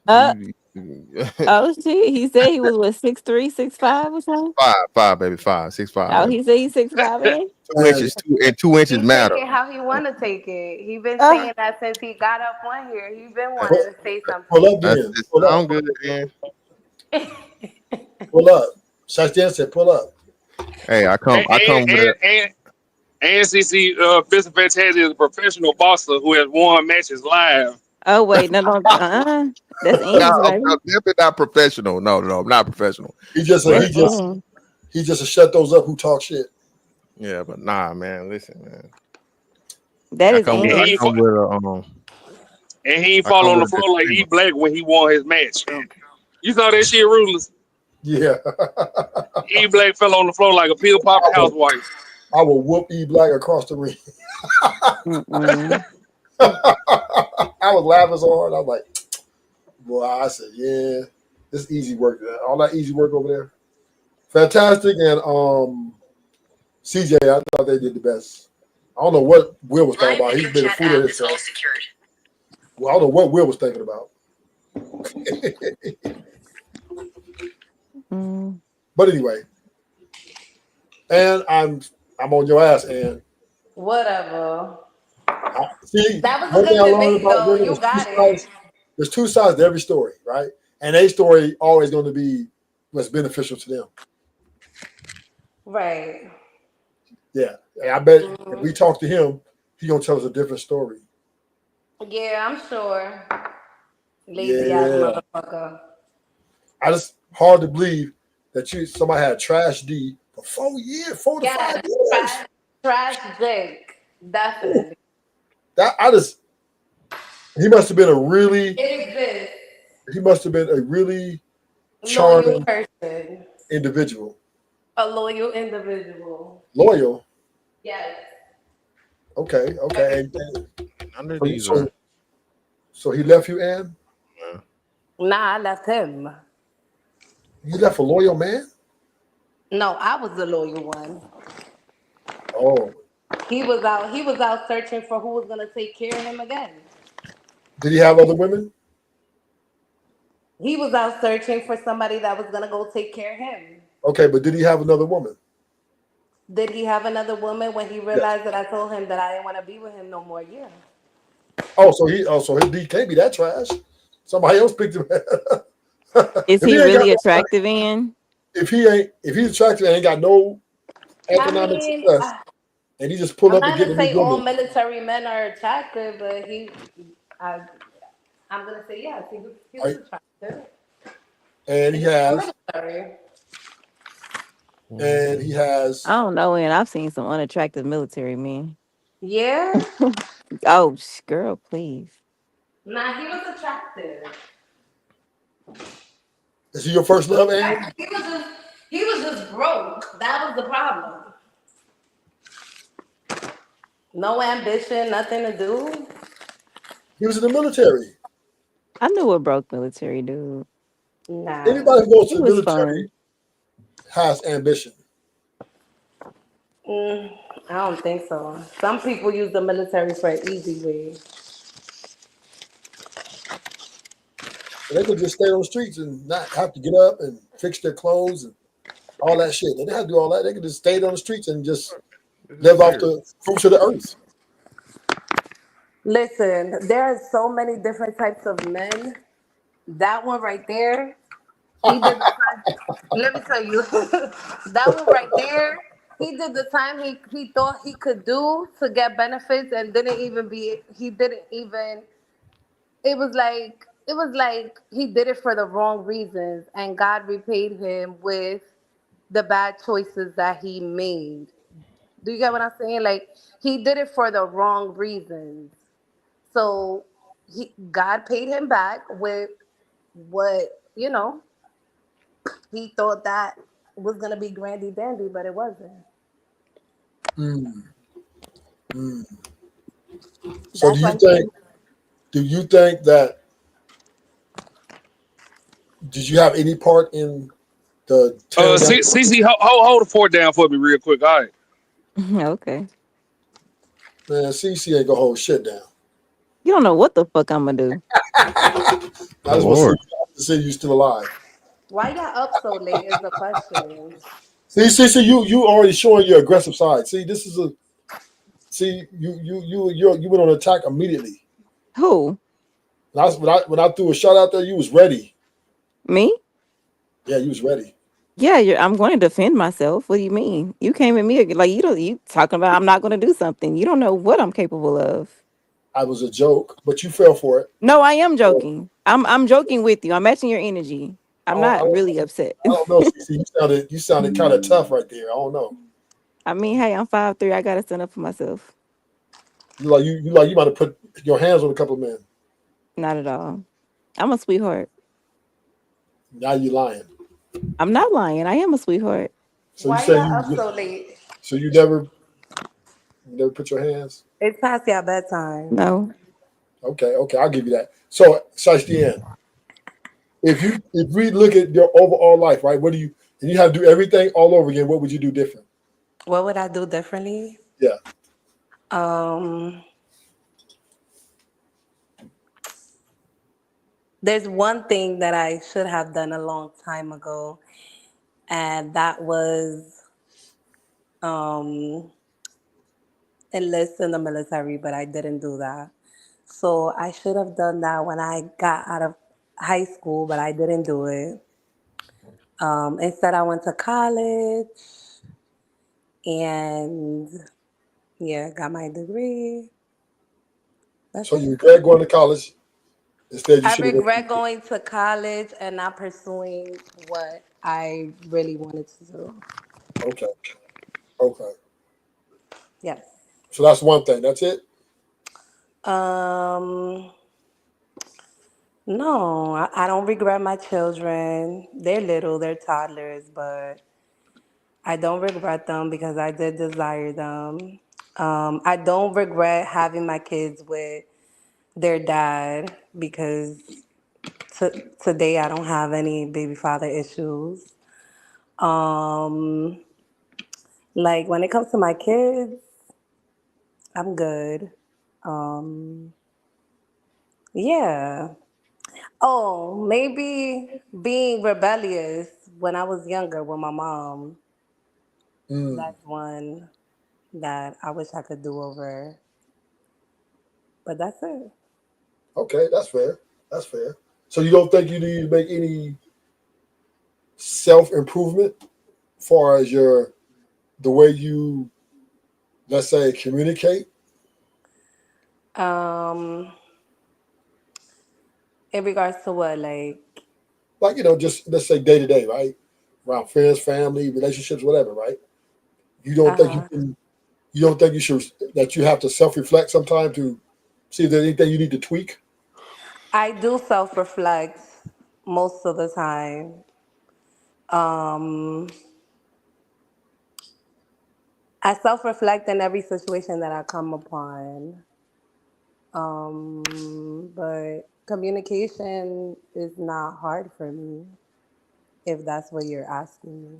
Speaker 3: Oh shit! He said he was what 6'3", 6'5" or something.
Speaker 10: 5'5", baby, 6'5".
Speaker 3: Oh, he said he's 6'5".
Speaker 10: 2 inches, 2 inches
Speaker 20: He
Speaker 10: matter.
Speaker 20: take it how he want to take it. He been saying that since he got up one here. He been wanting to say something.
Speaker 2: Pull up, then. Pull
Speaker 10: I'm
Speaker 2: up.
Speaker 10: good, Ann.
Speaker 2: Pull up. Shiesty said, pull up.
Speaker 10: Hey, I come with it.
Speaker 22: And CC, Mr. Fantastic is a professional boxer who has won matches live.
Speaker 3: Oh wait, no. That's
Speaker 11: No,
Speaker 3: Andy's
Speaker 11: I'm
Speaker 3: baby.
Speaker 11: definitely not professional. No, I'm not professional.
Speaker 2: He just
Speaker 11: But,
Speaker 2: to shut those up who talk shit.
Speaker 11: yeah, but nah, man. Listen, man.
Speaker 3: That
Speaker 11: I
Speaker 3: is
Speaker 11: come with
Speaker 3: Andy.
Speaker 22: And he ain't
Speaker 11: I
Speaker 22: fall
Speaker 11: come
Speaker 22: on the
Speaker 11: with a
Speaker 22: floor like E
Speaker 11: disclaimer.
Speaker 22: Black when he won his match. You saw that shit, Ruthless?
Speaker 2: Yeah.
Speaker 22: E Black fell on the floor like a pill popping housewife.
Speaker 2: I will whoop E Black across the ring. I was laughing so hard. I was like, boy, I said, yeah, this easy work. All that easy work over there. Fantastic. And CJ, I thought they did the best. I don't know what Will was talking about. He's been a fool of himself. Well, I don't know what Will was thinking about. But anyway, and I'm on your ass, and
Speaker 20: Whatever.
Speaker 2: see,
Speaker 20: That was a
Speaker 2: one thing I
Speaker 20: good
Speaker 2: learned
Speaker 20: debate,
Speaker 2: about
Speaker 20: though.
Speaker 2: women
Speaker 20: You
Speaker 2: is
Speaker 20: got it.
Speaker 2: there's two sides to every story, right? And a story always going to be what's beneficial to them.
Speaker 20: Right.
Speaker 2: Yeah, and I bet if we talk to him, he's gonna tell us a different story.
Speaker 20: Yeah, I'm sure. Lazy
Speaker 2: Yeah,
Speaker 20: ass motherfucker.
Speaker 2: I just hard to believe that somebody had trash D for 4 years, 4 to 5 years.
Speaker 20: Trash Jake. Definitely.
Speaker 2: That he must have been a really
Speaker 20: It exists.
Speaker 2: he must have been a really
Speaker 20: Loyal
Speaker 2: charming
Speaker 20: person.
Speaker 2: individual.
Speaker 20: A loyal individual.
Speaker 2: Loyal.
Speaker 20: Yes.
Speaker 2: Okay. And
Speaker 11: so,
Speaker 2: so he left you, Ann?
Speaker 20: Nah, I left him.
Speaker 2: You left a loyal man?
Speaker 20: No, I was the loyal one.
Speaker 2: Oh.
Speaker 20: He was out searching for who was gonna take care of him again.
Speaker 2: Did he have other women?
Speaker 20: He was out searching for somebody that was gonna go take care of him.
Speaker 2: Okay, but did he have another woman?
Speaker 20: Did he have another woman when he realized that I told him that I didn't want to be with him no more? Yeah.
Speaker 2: So he can't be that trash. Somebody else picked him.
Speaker 3: Is he really attractive, Ann?
Speaker 2: If he's attractive and ain't got no economic success, and he just pull
Speaker 20: I'm
Speaker 2: up and
Speaker 20: not
Speaker 2: get
Speaker 20: gonna
Speaker 2: a
Speaker 20: say
Speaker 2: new
Speaker 20: all
Speaker 2: woman.
Speaker 20: military men are attractive, but I'm gonna say yes, he was attractive.
Speaker 2: And he has. And he has.
Speaker 3: I don't know, and I've seen some unattractive military men.
Speaker 20: Yeah.
Speaker 3: Oh, girl, please.
Speaker 20: Nah, he was attractive.
Speaker 2: Is he your first love, Ann?
Speaker 20: He was just broke. That was the problem. No ambition, nothing to do.
Speaker 2: He was in the military.
Speaker 3: I knew a broke military dude.
Speaker 20: Nah.
Speaker 2: Anybody who goes to the military has ambition.
Speaker 20: I don't think so. Some people use the military for an easy way.
Speaker 2: They could just stay on the streets and not have to get up and fix their clothes and all that shit. They didn't have to do all that. They could just stay on the streets and just live off the fruits of the earth.
Speaker 20: Listen, there are so many different types of men. That one right there, he did the time. Let me tell you, that one right there, he did the time he thought he could do to get benefits and didn't even. It was like he did it for the wrong reasons, and God repaid him with the bad choices that he made. Do you get what I'm saying? Like, he did it for the wrong reasons. So God paid him back with what, he thought that was gonna be grandy dandy, but it wasn't.
Speaker 2: So do you think that did you have any part in the
Speaker 22: CC, hold the fort down for me real quick. All right.
Speaker 3: Okay.
Speaker 2: Man, CC ain't gonna hold shit down.
Speaker 3: You don't know what the fuck I'm gonna do.
Speaker 2: I just want to see you still alive.
Speaker 20: Why y'all up so late is the question.
Speaker 2: See, you already showing your aggressive side. See, you went on attack immediately.
Speaker 3: Who?
Speaker 2: When I threw a shot out there, you was ready.
Speaker 3: Me?
Speaker 2: Yeah, you was ready.
Speaker 3: Yeah, I'm going to defend myself. What do you mean? You came at me like you talking about I'm not going to do something. You don't know what I'm capable of.
Speaker 2: I was a joke, but you fell for it.
Speaker 3: No, I am joking. I'm joking with you. I'm matching your energy. I'm not really upset.
Speaker 2: I don't know. See, you sounded kind of tough right there. I don't know.
Speaker 3: I mean, hey, I'm 5'3". I gotta stand up for myself.
Speaker 2: You might have put your hands on a couple of men.
Speaker 3: Not at all. I'm a sweetheart.
Speaker 2: Now you lying.
Speaker 3: I'm not lying. I am a sweetheart.
Speaker 2: So
Speaker 20: Why
Speaker 2: you say
Speaker 20: y'all
Speaker 2: you
Speaker 20: up so late?
Speaker 2: so you never put your hands.
Speaker 20: It's past y'all bedtime.
Speaker 3: No.
Speaker 2: Okay, I'll give you that. So Shiesty, if we look at your overall life, right? What do you and you have to do everything all over again? What would you do different?
Speaker 20: What would I do differently?
Speaker 2: Yeah.
Speaker 20: There's one thing that I should have done a long time ago, and that was enlist in the military, but I didn't do that. So I should have done that when I got out of high school, but I didn't do it. Instead, I went to college and yeah, got my degree. That's
Speaker 2: So you
Speaker 20: it.
Speaker 2: regret going to college? Instead, you
Speaker 20: I
Speaker 2: should have went.
Speaker 20: regret going to college and not pursuing what I really wanted to do.
Speaker 2: Okay.
Speaker 20: Yes.
Speaker 2: So that's one thing. That's it.
Speaker 20: Um, no, I don't regret my children. They're little, they're toddlers, but I don't regret them because I did desire them. I don't regret having my kids with their dad because today I don't have any baby father issues. Um, like when it comes to my kids, I'm good. Um, yeah. Oh, maybe being rebellious when I was younger with my mom. That's one that I wish I could do over. But that's it.
Speaker 2: Okay, that's fair. That's fair. So you don't think you need to make any self improvement, as far as the way you, let's say, communicate?
Speaker 20: Um, in regards to what, like,
Speaker 2: Like just let's say day to day, right? Around friends, family, relationships, whatever, right? You don't think you
Speaker 20: uh-huh.
Speaker 2: can. You don't think you should that you have to self reflect sometime to see if there's anything you need to tweak?
Speaker 20: I do self-reflect most of the time. Um, I self-reflect in every situation that I come upon. But communication is not hard for me, if that's what you're asking me.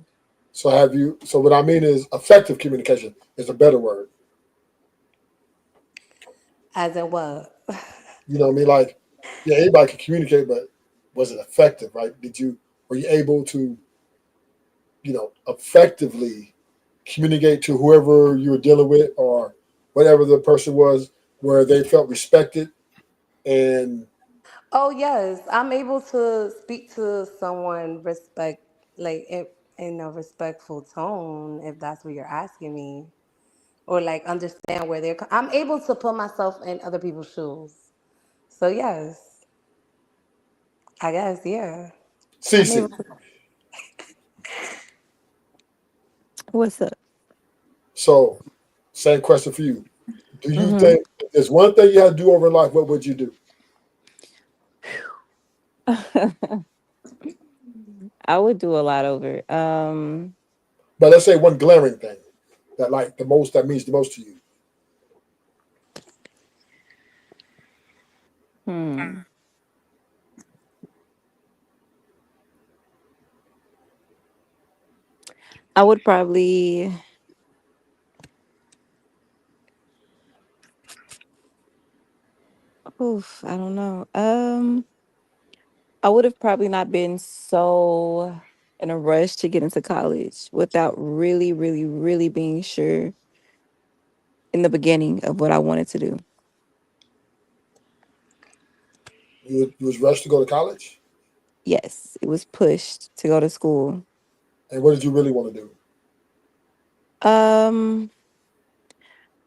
Speaker 2: So have you? So what I mean is effective communication is a better word.
Speaker 20: As in what?
Speaker 2: You know what I mean? Like, yeah, anybody can communicate, but was it effective? Right? Were you able to effectively communicate to whoever you were dealing with or whatever the person was, where they felt respected and
Speaker 20: Oh yes, I'm able to speak to someone like in a respectful tone, if that's what you're asking me, or like understand where I'm able to put myself in other people's shoes. So yes, I guess yeah. I'm able
Speaker 2: CC.
Speaker 20: to.
Speaker 3: What's up?
Speaker 2: So, same question for you. Do you
Speaker 3: Hmm.
Speaker 2: think if there's one thing you had to do over in life, what would you do?
Speaker 3: I would do a lot over.
Speaker 2: But let's say one glaring thing that like that means the most to you.
Speaker 3: Hmm. I would probably. Oof, I don't know. I would have probably not been so in a rush to get into college without really, really, really being sure in the beginning of what I wanted to do.
Speaker 2: You was rushed to go to college,
Speaker 3: Yes, it was pushed to go to school.
Speaker 2: and what did you really want to do?
Speaker 3: Um,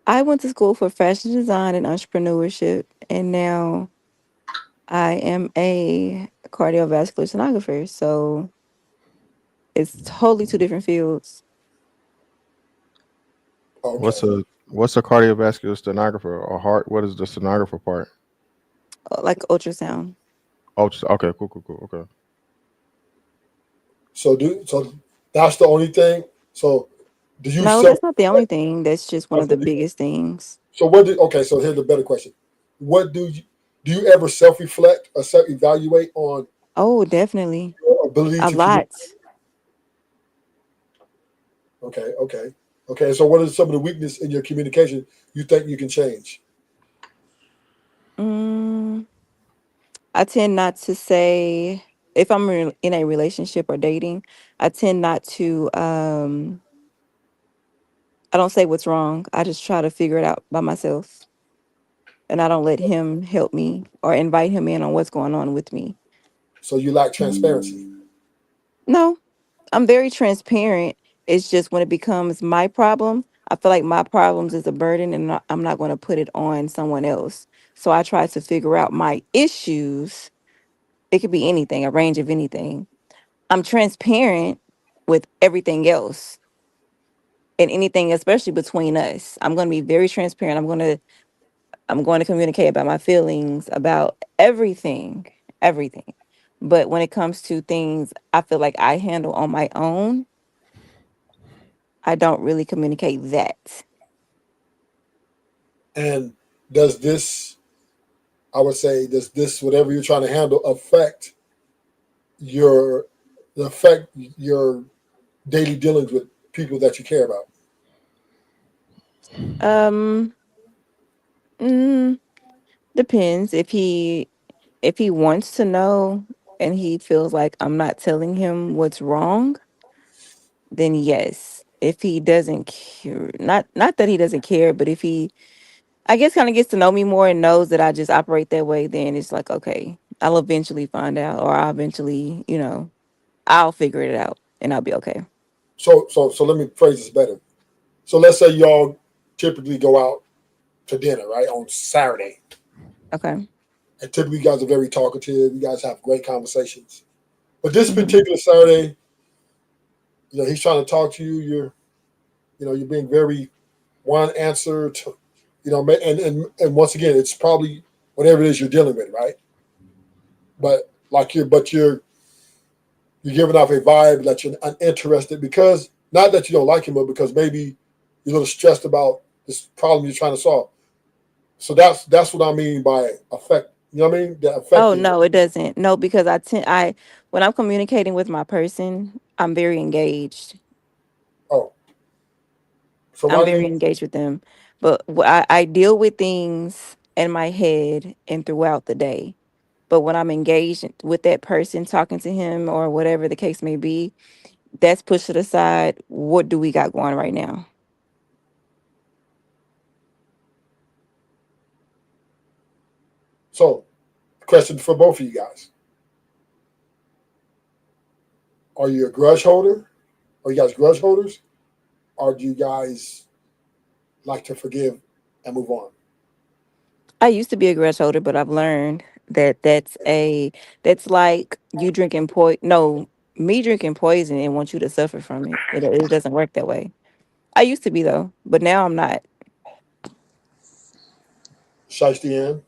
Speaker 3: I went to school for fashion design and entrepreneurship, and now I am a cardiovascular sonographer. So it's totally two different fields.
Speaker 11: What's a cardiovascular stenographer or heart? What is the stenographer part?
Speaker 3: Like ultrasound.
Speaker 11: Oh, okay, cool. Okay.
Speaker 2: So that's the only thing. So do you
Speaker 3: No,
Speaker 2: self?
Speaker 3: that's not the only thing. That's just one of the biggest things.
Speaker 2: So okay, so here's the better question. What do you ever self-reflect or self-evaluate on
Speaker 3: Oh, definitely.
Speaker 2: your ability
Speaker 3: A
Speaker 2: to communicate?
Speaker 3: lot.
Speaker 2: Okay. So what are some of the weakness in your communication you think you can change?
Speaker 3: Mm, I tend not to say if I'm in a relationship or dating, I tend not to I don't say what's wrong. I just try to figure it out by myself. And I don't let him help me or invite him in on what's going on with me.
Speaker 2: So you lack transparency.
Speaker 3: No, I'm very transparent. It's just when it becomes my problem, I feel like my problems is a burden and I'm not going to put it on someone else. So I try to figure out my issues. It could be anything, a range of anything. I'm transparent with everything else and anything, especially between us. I'm going to be very transparent. I'm going to communicate about my feelings, about everything. But when it comes to things I feel like I handle on my own, I don't really communicate that.
Speaker 2: And does this, I would say, does this whatever you're trying to handle your affect your daily dealings with people that you care about?
Speaker 3: Um, mm, Depends if he wants to know and he feels like I'm not telling him what's wrong, then yes. If he doesn't care, not that he doesn't care, but if he I guess kind of gets to know me more and knows that I just operate that way, then it's like, okay, I'll eventually find out or I'll eventually, I'll figure it out and I'll be okay.
Speaker 2: So let me phrase this better. So let's say y'all typically go out to dinner, right, on Saturday.
Speaker 3: Okay.
Speaker 2: And typically you guys are very talkative. You guys have great conversations. But this
Speaker 3: Mhm.
Speaker 2: particular Saturday, he's trying to talk to you. You're being very one answer to, and once again, it's probably whatever it is you're dealing with, right? But you're giving off a vibe that you're uninterested because not that you don't like him, but because maybe you're a little stressed about this problem you're trying to solve. So that's what I mean by affect. You know what I mean? The
Speaker 3: Oh
Speaker 2: affecting.
Speaker 3: no, it doesn't. No, because I when I'm communicating with my person, I'm very engaged.
Speaker 2: Oh, so
Speaker 3: I'm
Speaker 2: why do
Speaker 3: very
Speaker 2: you?
Speaker 3: engaged with them. But I deal with things in my head and throughout the day. But when I'm engaged with that person, talking to him or whatever the case may be, that's pushed to the side. What do we got going right now?
Speaker 2: So, question for both of you guys: are you a grudge holder? Are you guys grudge holders, or do you guys like to forgive and move on?
Speaker 3: I used to be a grudge holder, but I've learned that that's like you drinking no, me drinking poison and want you to suffer from it. It doesn't work that way. I used to be though, but now I'm not.
Speaker 2: Shiesty Ann?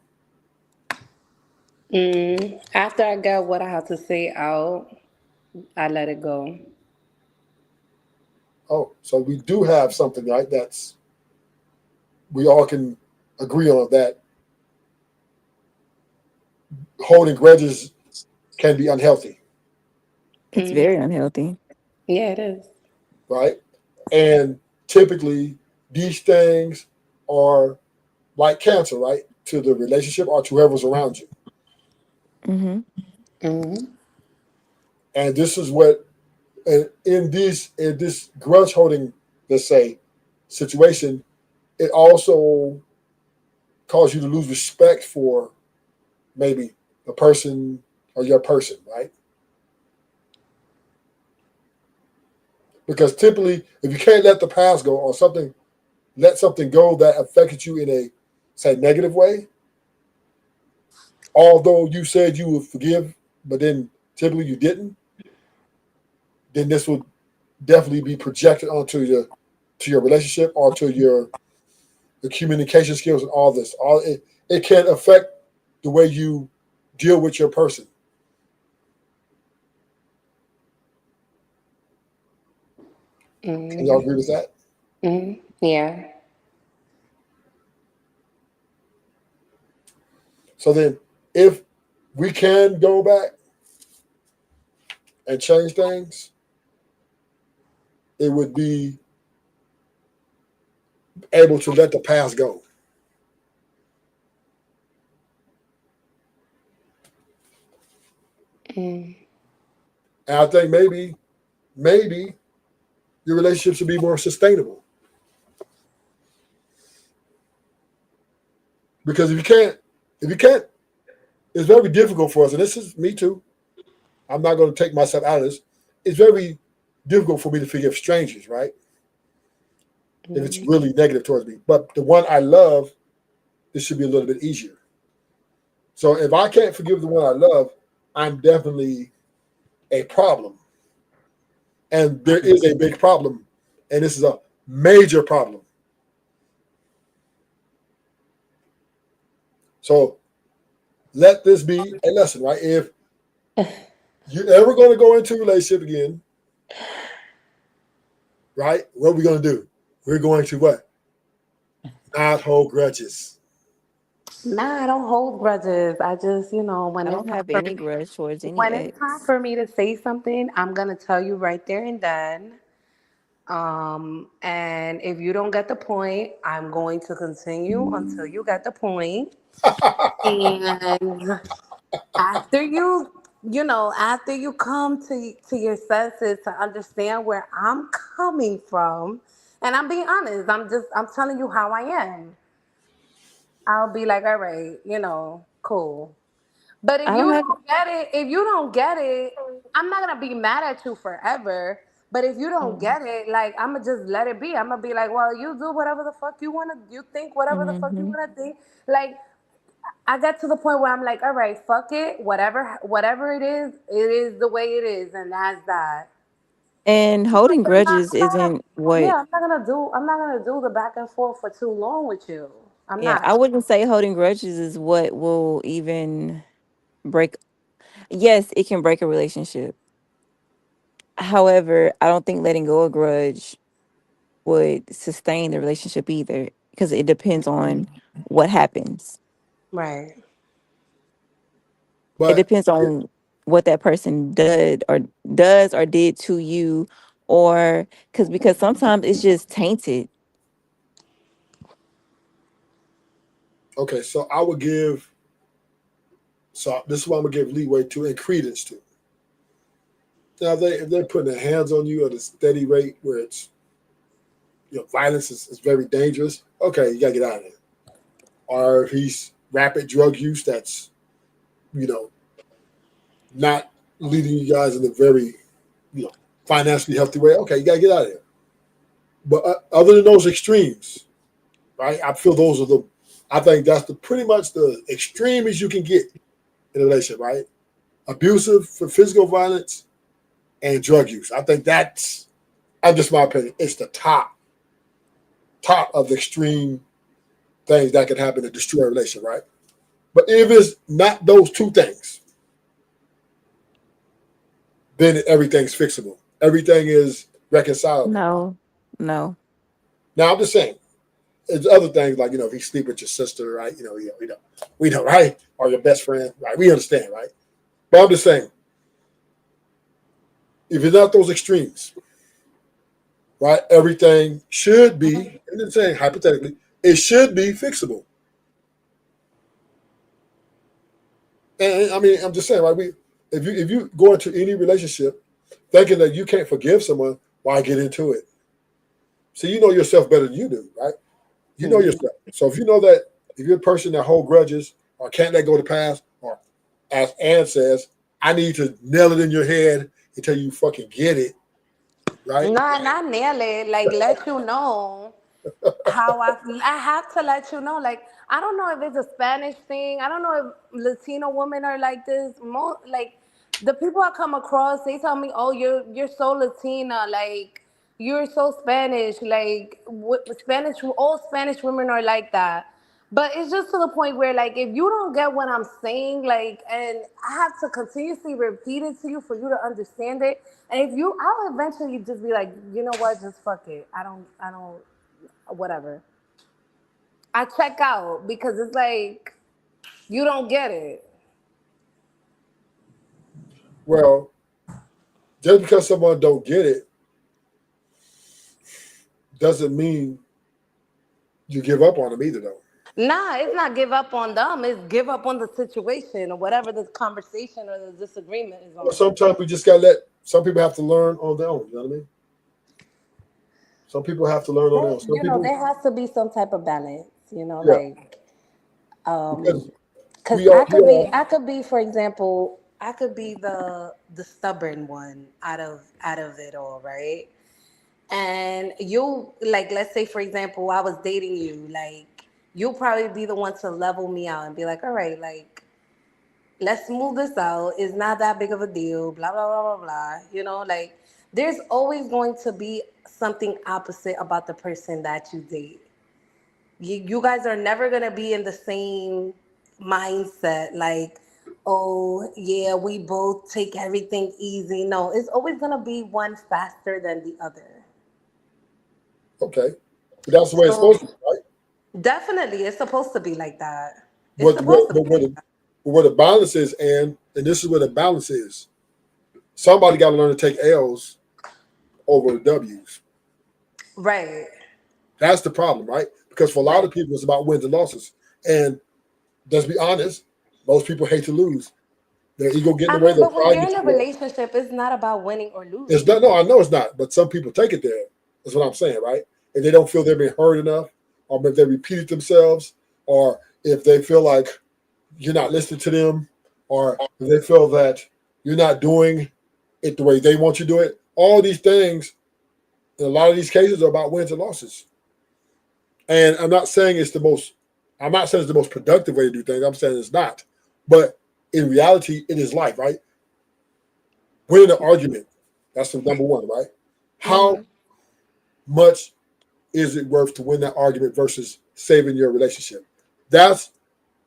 Speaker 20: After I got what I have to say out, I let it go.
Speaker 2: Oh, so we do have something, right? That's we all can agree on that holding grudges can be unhealthy,
Speaker 3: It's very unhealthy.
Speaker 20: Yeah, it is.
Speaker 2: right? And typically, these things are like cancer, right? To the relationship or to whoever's around you.
Speaker 3: Mm-hmm.
Speaker 2: And this is what, in this grudge holding, let's say, situation, it also causes you to lose respect for maybe the person or your person, right? Because typically, if you can't let the past go or something let something go that affected you in a, say, negative way, although you said you would forgive, but then typically you didn't, then this would definitely be projected onto your relationship or to your communication skills and all this. It can affect the way you deal with your person. Can y'all agree with that?
Speaker 20: Yeah.
Speaker 2: So then, if we can go back and change things, it would be able to let the past go. And I think maybe your relationship should be more sustainable. Because if you can't, it's very difficult for us, and this is me too. I'm not going to take myself out of this. It's very difficult for me to forgive strangers, right? If it's really negative towards me. But the one I love, this should be a little bit easier. So if I can't forgive the one I love, I'm definitely a problem. And there is a big problem, and this is a major problem. So let this be a lesson, right? If you're ever going to go into a relationship again, right, what are we going to do? We're going to what? Not hold grudges.
Speaker 20: Nah, I don't hold grudges. I just, when
Speaker 3: I
Speaker 20: it's
Speaker 3: don't
Speaker 20: time
Speaker 3: have
Speaker 20: for
Speaker 3: any grudge towards any
Speaker 20: when it's time
Speaker 3: ex.
Speaker 20: for me to say something, I'm gonna tell you right there and then. And if you don't get the point, I'm going to continue until you get the point. And after after you come to your senses to understand where I'm coming from, and I'm being honest, I'm telling you how I am. I'll be like, all right, cool. But
Speaker 3: I don't have.
Speaker 20: if you don't get it, I'm not gonna be mad at you forever. But if you don't get it, like I'ma just let it be. I'ma be like, well, you do whatever the fuck you wanna. You think whatever the fuck you
Speaker 3: Mm-hmm.
Speaker 20: wanna think. Like I get to the point where I'm like, all right, fuck it. Whatever it is the way it is, and that's that.
Speaker 3: And
Speaker 20: Because
Speaker 3: holding grudges isn't what.
Speaker 20: I'm not gonna do the back and forth for too long with you. I'm
Speaker 3: Yeah,
Speaker 20: not.
Speaker 3: I wouldn't say holding grudges is what will even break. Yes, it can break a relationship. However, I don't think letting go of grudge would sustain the relationship either, because it depends on what happens.
Speaker 20: Right.
Speaker 3: It
Speaker 2: But
Speaker 3: depends on what that person does or did to you, or because sometimes it's just tainted.
Speaker 2: okay, so this is why I'm gonna give leeway to and credence to. Now, if they're putting their hands on you at a steady rate where it's violence is very dangerous, okay, you gotta get out of there. Or if he's rapid drug use, that's not leading you guys in a very financially healthy way. Okay, you gotta get out of there. But other than those extremes, right? I feel those are I think that's pretty much the extreme as you can get in a relationship, right? Abusive for physical violence and drug use. I think that's just my opinion. It's the top of the extreme things that can happen to destroy a relationship, right? But if it's not those two things, then everything's fixable. Everything is reconcilable.
Speaker 3: No, no.
Speaker 2: Now I'm just saying, there's other things like if you sleep with your sister, right? We know, right? Or your best friend, right? We understand, right? But I'm just saying, if it's not those extremes, right? Everything should be. I'm just saying, hypothetically, it should be fixable. And I mean, I'm just saying, right? If you go into any relationship thinking that you can't forgive someone, why get into it? So you know yourself better than you do, right? You know yourself. So if you know that if you're a person that hold grudges or can't let go of the past, or as Ann says, I need to nail it in your head until you fucking get it, right?
Speaker 20: Nah, not nail it. Like let you know.
Speaker 15: how I have to let you know. Like, I don't know if it's a Spanish thing. I don't know if Latino women are like this. Like the people I come across, they tell me, "Oh, you're so Latina. Like you're so Spanish. Like Spanish, all Spanish women are like that." But it's just to the point where, like, if you don't get what I'm saying, like, and I have to continuously repeat it to you for you to understand it. And if you, I'll eventually just be like, you know what, just fuck it. I don't, whatever. I check out because it's like you don't get it.
Speaker 2: Well, just because someone don't get it doesn't mean you give up on them either, though.
Speaker 15: Nah, it's not give up on them. It's give up on the situation or whatever the conversation or the disagreement is
Speaker 2: Well,
Speaker 15: on.
Speaker 2: sometimes we just gotta let some people have to learn on their own. You know what I mean? Some people have to learn on their own. Some
Speaker 15: You know,
Speaker 2: people,
Speaker 15: there has to be some type of balance. You know,
Speaker 2: yeah,
Speaker 15: like
Speaker 2: because
Speaker 15: because I could be, for example, I could be the stubborn one out of it all, right? And you, like, let's say for example, I was dating you, like you'll probably be the one to level me out and be like, all right, like let's move this out. It's not that big of a deal, blah blah blah blah blah. You know, like there's always going to be something opposite about the person that you date. You guys are never gonna be in the same mindset, like, oh yeah, we both take everything easy. No, it's always gonna be one faster than the other.
Speaker 2: okay, but that's the way it's
Speaker 15: So
Speaker 2: supposed to be, right?
Speaker 15: definitely, it's supposed to be like that. It's
Speaker 2: But
Speaker 15: supposed to be.
Speaker 2: where the balance is, and this is where the balance is. Somebody got to learn to take L's over W's.
Speaker 15: Right.
Speaker 2: That's the problem, right? Because for a lot of people, it's about wins and losses. And let's be honest, most people hate to lose. Their ego get in
Speaker 15: I
Speaker 2: the way.
Speaker 15: mean,
Speaker 2: Their
Speaker 15: but when
Speaker 2: pride
Speaker 15: you're
Speaker 2: gets
Speaker 15: in a
Speaker 2: in the way.
Speaker 15: relationship, it's not about winning or
Speaker 2: It's
Speaker 15: losing.
Speaker 2: not. No, I know it's not. But some people take it there. That's what I'm saying, right? If they don't feel they've been heard enough, or if they repeated themselves, or if they feel like you're not listening to them, or if they feel that you're not doing it the way they want you to do it. All these things, in a lot of these cases, are about wins and losses. And I'm not saying it's the most. I'm not saying it's the most productive way to do things. I'm saying it's not. But in reality, it is life, right? Winning an argument, that's the number one, right? How much is it worth to win that argument versus saving your relationship? That's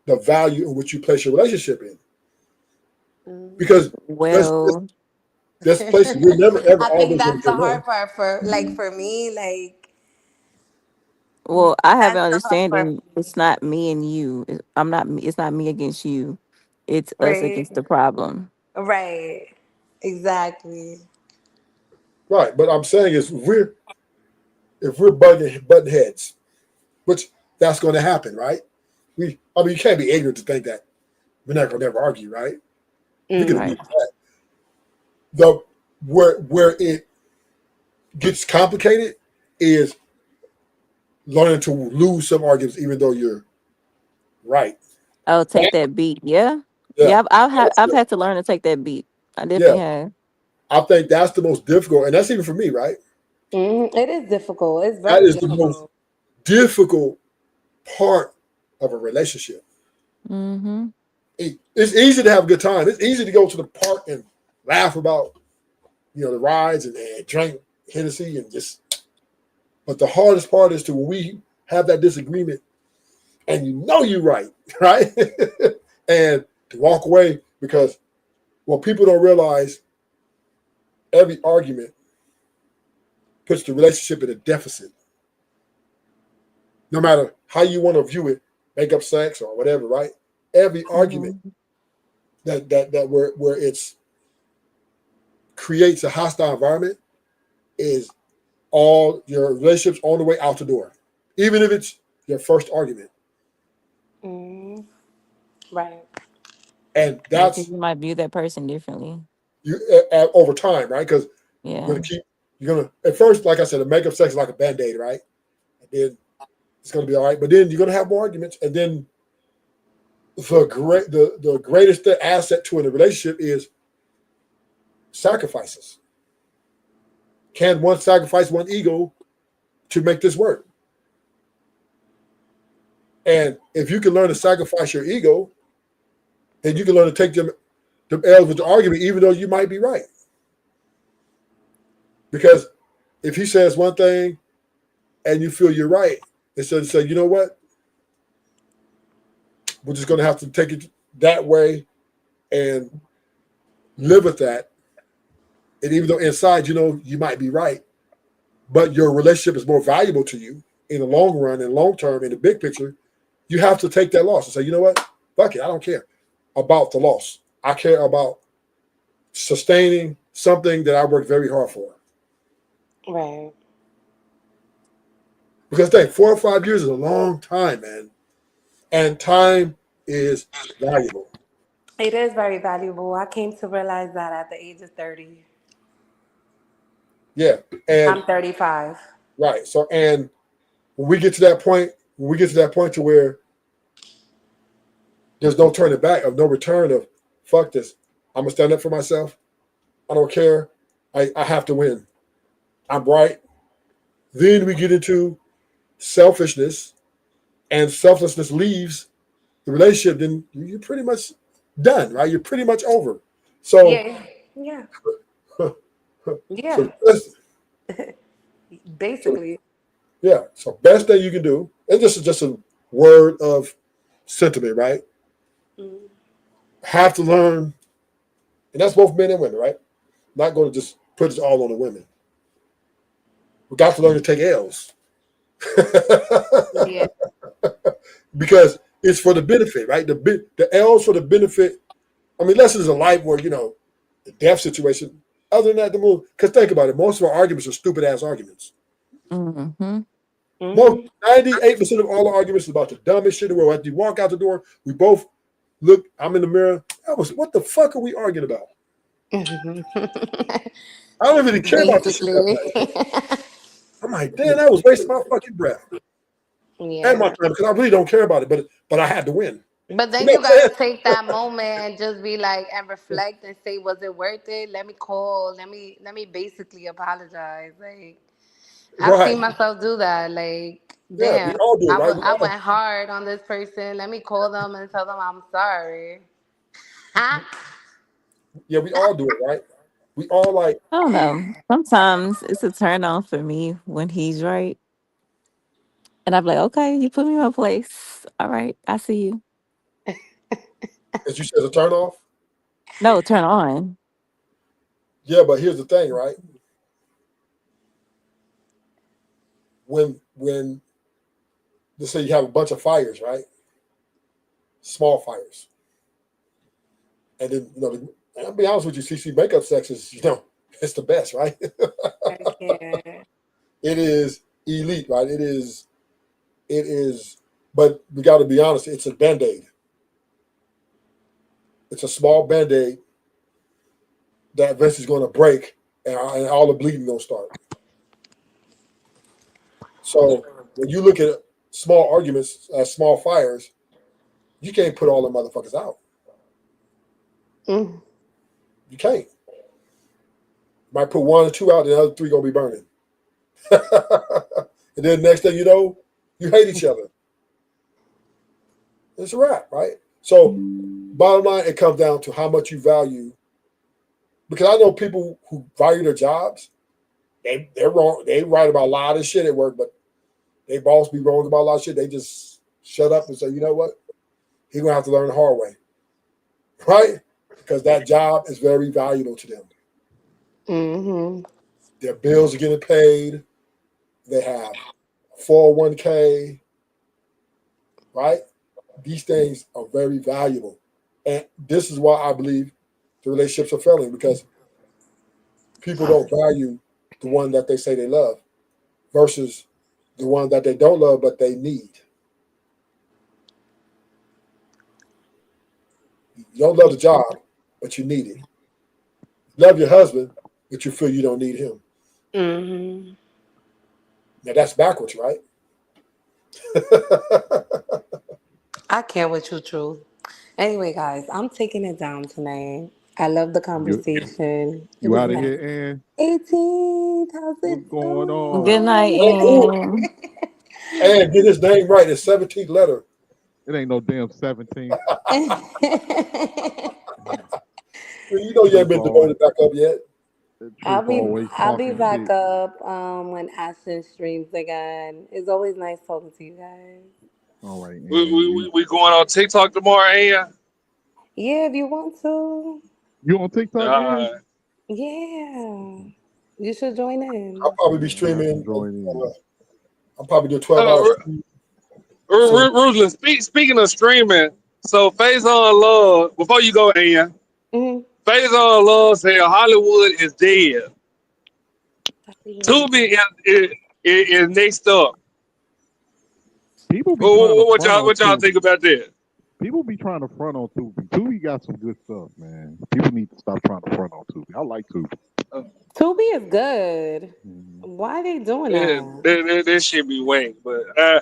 Speaker 2: the value in which you place your relationship in. Because
Speaker 3: Well,
Speaker 2: this place, you're never ever
Speaker 15: I think
Speaker 2: always going
Speaker 15: that's
Speaker 2: to
Speaker 15: the
Speaker 2: get one.
Speaker 15: hard part for, like, for me, like
Speaker 3: well, I have an
Speaker 15: that's the hard part
Speaker 3: understanding.
Speaker 15: for me.
Speaker 3: It's not me and you. I'm not. It's not me against you. It's us
Speaker 15: Right.
Speaker 3: against the problem.
Speaker 15: Right. Exactly.
Speaker 2: Right. But I'm saying is if we're butting heads, which that's going to happen, right? I mean, you can't be ignorant to think that we're not going to never argue, right? You can admit
Speaker 3: Right.
Speaker 2: that. The where it gets complicated is learning to lose some arguments, even though you're right.
Speaker 3: Oh, take that beat. Yeah.
Speaker 2: Yeah,
Speaker 3: Yeah. I've had to learn to take that beat. I
Speaker 2: yeah.
Speaker 3: definitely have.
Speaker 2: I think that's the most difficult, and that's even for me, right?
Speaker 15: It is difficult. It's
Speaker 2: That
Speaker 15: very
Speaker 2: is the most
Speaker 15: difficult.
Speaker 2: difficult part of a relationship.
Speaker 3: Mm-hmm.
Speaker 2: It's easy to have a good time. It's easy to go to the park and laugh about, the rides and drink Hennessy and just. But the hardest part is to when we have that disagreement, and you're right, right, and to walk away because what people don't realize, every argument puts the relationship in a deficit. No matter how you want to view it, make up sex or whatever, right? Every argument
Speaker 3: Mm-hmm.
Speaker 2: that where it's creates a hostile environment is all your relationships on the way out the door, even if it's your first argument.
Speaker 15: Right.
Speaker 2: And
Speaker 3: Yeah, because
Speaker 2: that's
Speaker 3: you might view that person differently.
Speaker 2: you over time, right? Because
Speaker 3: Yeah.
Speaker 2: you're gonna at first, like I said, the makeup sex is like a band-aid, right? And then it's gonna be all right, but then you're gonna have more arguments, and then the greatest asset to in a relationship is sacrifices. Can one sacrifice one ego to make this work? And if you can learn to sacrifice your ego, then you can learn to take them L's with the argument, even though you might be right. Because if he says one thing and you feel you're right, instead of saying, you know what, we're just going to have to take it that way and live with that. And even though inside, you know, you might be right, but your relationship is more valuable to you in the long run and long term, in the big picture, you have to take that loss and say, you know what, fuck it, I don't care about the loss. I care about sustaining something that I worked very hard for.
Speaker 20: Right.
Speaker 2: Because think 4 or 5 years is a long time, man. And time is valuable.
Speaker 20: It is very valuable. I came to realize that at the age of 30.
Speaker 2: Yeah. And
Speaker 20: I'm 35.
Speaker 2: right. So, and when we get to that point to where there's no turning back, of no return of fuck this, I'm gonna stand up for myself. I don't care. I have to win. I'm right. Then we get into selfishness, and selflessness leaves the relationship. Then you're pretty much done, right? You're pretty much over. So
Speaker 20: Yeah.
Speaker 2: So
Speaker 20: basically.
Speaker 2: Yeah. So best thing you can do, and this is just a word of sentiment, right?
Speaker 20: Mm-hmm.
Speaker 2: Have to learn, and that's both men and women, right? Not going to just put it all on the women. We got to learn to take L's.
Speaker 20: Yeah.
Speaker 2: Because it's for the benefit, right? The L's for the benefit. I mean, unless it's a life where, you know, the death situation. Other than that, the move. Because think about it, most of our arguments are stupid ass arguments.
Speaker 3: Mm-hmm.
Speaker 2: Most 98% of all the arguments is about the dumbest shit in the world. After you walk out the door, we both look. I'm in the mirror. What the fuck are we arguing about? I don't really care about this shit that much. I'm like, damn, that was wasting my fucking breath and my time, because I really don't care about it. But I had to win.
Speaker 20: But then you gotta take that moment and just be like, and reflect and say, was it worth it? Let me call. Let me basically apologize. Like, I've seen myself do that. Like,
Speaker 2: Yeah, we
Speaker 20: damn,
Speaker 2: all do it, right?
Speaker 20: I went hard on this person. Let me call them and tell them I'm sorry. Huh?
Speaker 2: Yeah, we all do it, right? We all like.
Speaker 3: I don't know. Sometimes it's a turn on for me when he's right. And I'm like, okay, you put me in my place. All right, I see you.
Speaker 2: As you said, a turn off?
Speaker 3: No, turn on.
Speaker 2: Yeah, but here's the thing, right? When let's say you have a bunch of fires, right? Small fires. And then, you know, I'll be honest with you, CC, makeup sex is, you know, it's the best, right? It is elite, right? It is, but we got to be honest, it's a Band-Aid. It's a small Band-Aid that eventually is going to break and all the bleeding going to start. So when you look at small arguments, small fires, you can't put all the motherfuckers out. You can't. You might put 1 or 2 out, and the other 3 going to be burning. And then next thing you know, you hate each other. It's a wrap, right? So bottom line, it comes down to how much you value. Because I know people who value their jobs, they're wrong. They write about a lot of shit at work, but they boss be wrong about a lot of shit. They just shut up and say, you know what? He's going to have to learn the hard way. Right? Because that job is very valuable to them.
Speaker 20: Mm-hmm.
Speaker 2: Their bills are getting paid. They have 401k. Right? These things are very valuable. And this is why I believe the relationships are failing, because people don't value the one that they say they love versus the one that they don't love but they need. You don't love the job, but you need it. You love your husband, but you feel you don't need him.
Speaker 20: Mm-hmm.
Speaker 2: Now that's backwards, right?
Speaker 20: I can't with you, Truth. Anyway, guys, I'm taking it down tonight. I love the conversation. It
Speaker 11: You
Speaker 20: was
Speaker 11: out of
Speaker 20: nice.
Speaker 11: here, Ann?
Speaker 20: 18. How's it
Speaker 11: going on?
Speaker 3: Good night,
Speaker 2: Oh,
Speaker 3: Ann.
Speaker 2: and get his name right. His 17th letter
Speaker 5: It ain't no damn 17.
Speaker 2: You know you ain't been devoted back up yet.
Speaker 15: I'll be back up when Ashton streams again. It's always nice talking to you guys.
Speaker 5: All right.
Speaker 22: We going on TikTok tomorrow, Anya?
Speaker 15: Yeah, if you want to.
Speaker 5: You on TikTok?
Speaker 15: Yeah. You should join in.
Speaker 2: I'll probably be streaming. I'll probably do 12 hours.
Speaker 22: Ruthless, speaking of streaming, so Phase on Love, before you go, Anya, Phase on Love said Hollywood is dead. Tubi is next up.
Speaker 5: People be
Speaker 22: what y'all think about that?
Speaker 5: People be trying to front on Tubi. Tubi got some good stuff, man. People need to stop trying to front on Tubi. I like Tubi.
Speaker 15: Tubi is good. Why are they doing that?
Speaker 22: That shit be wank, but I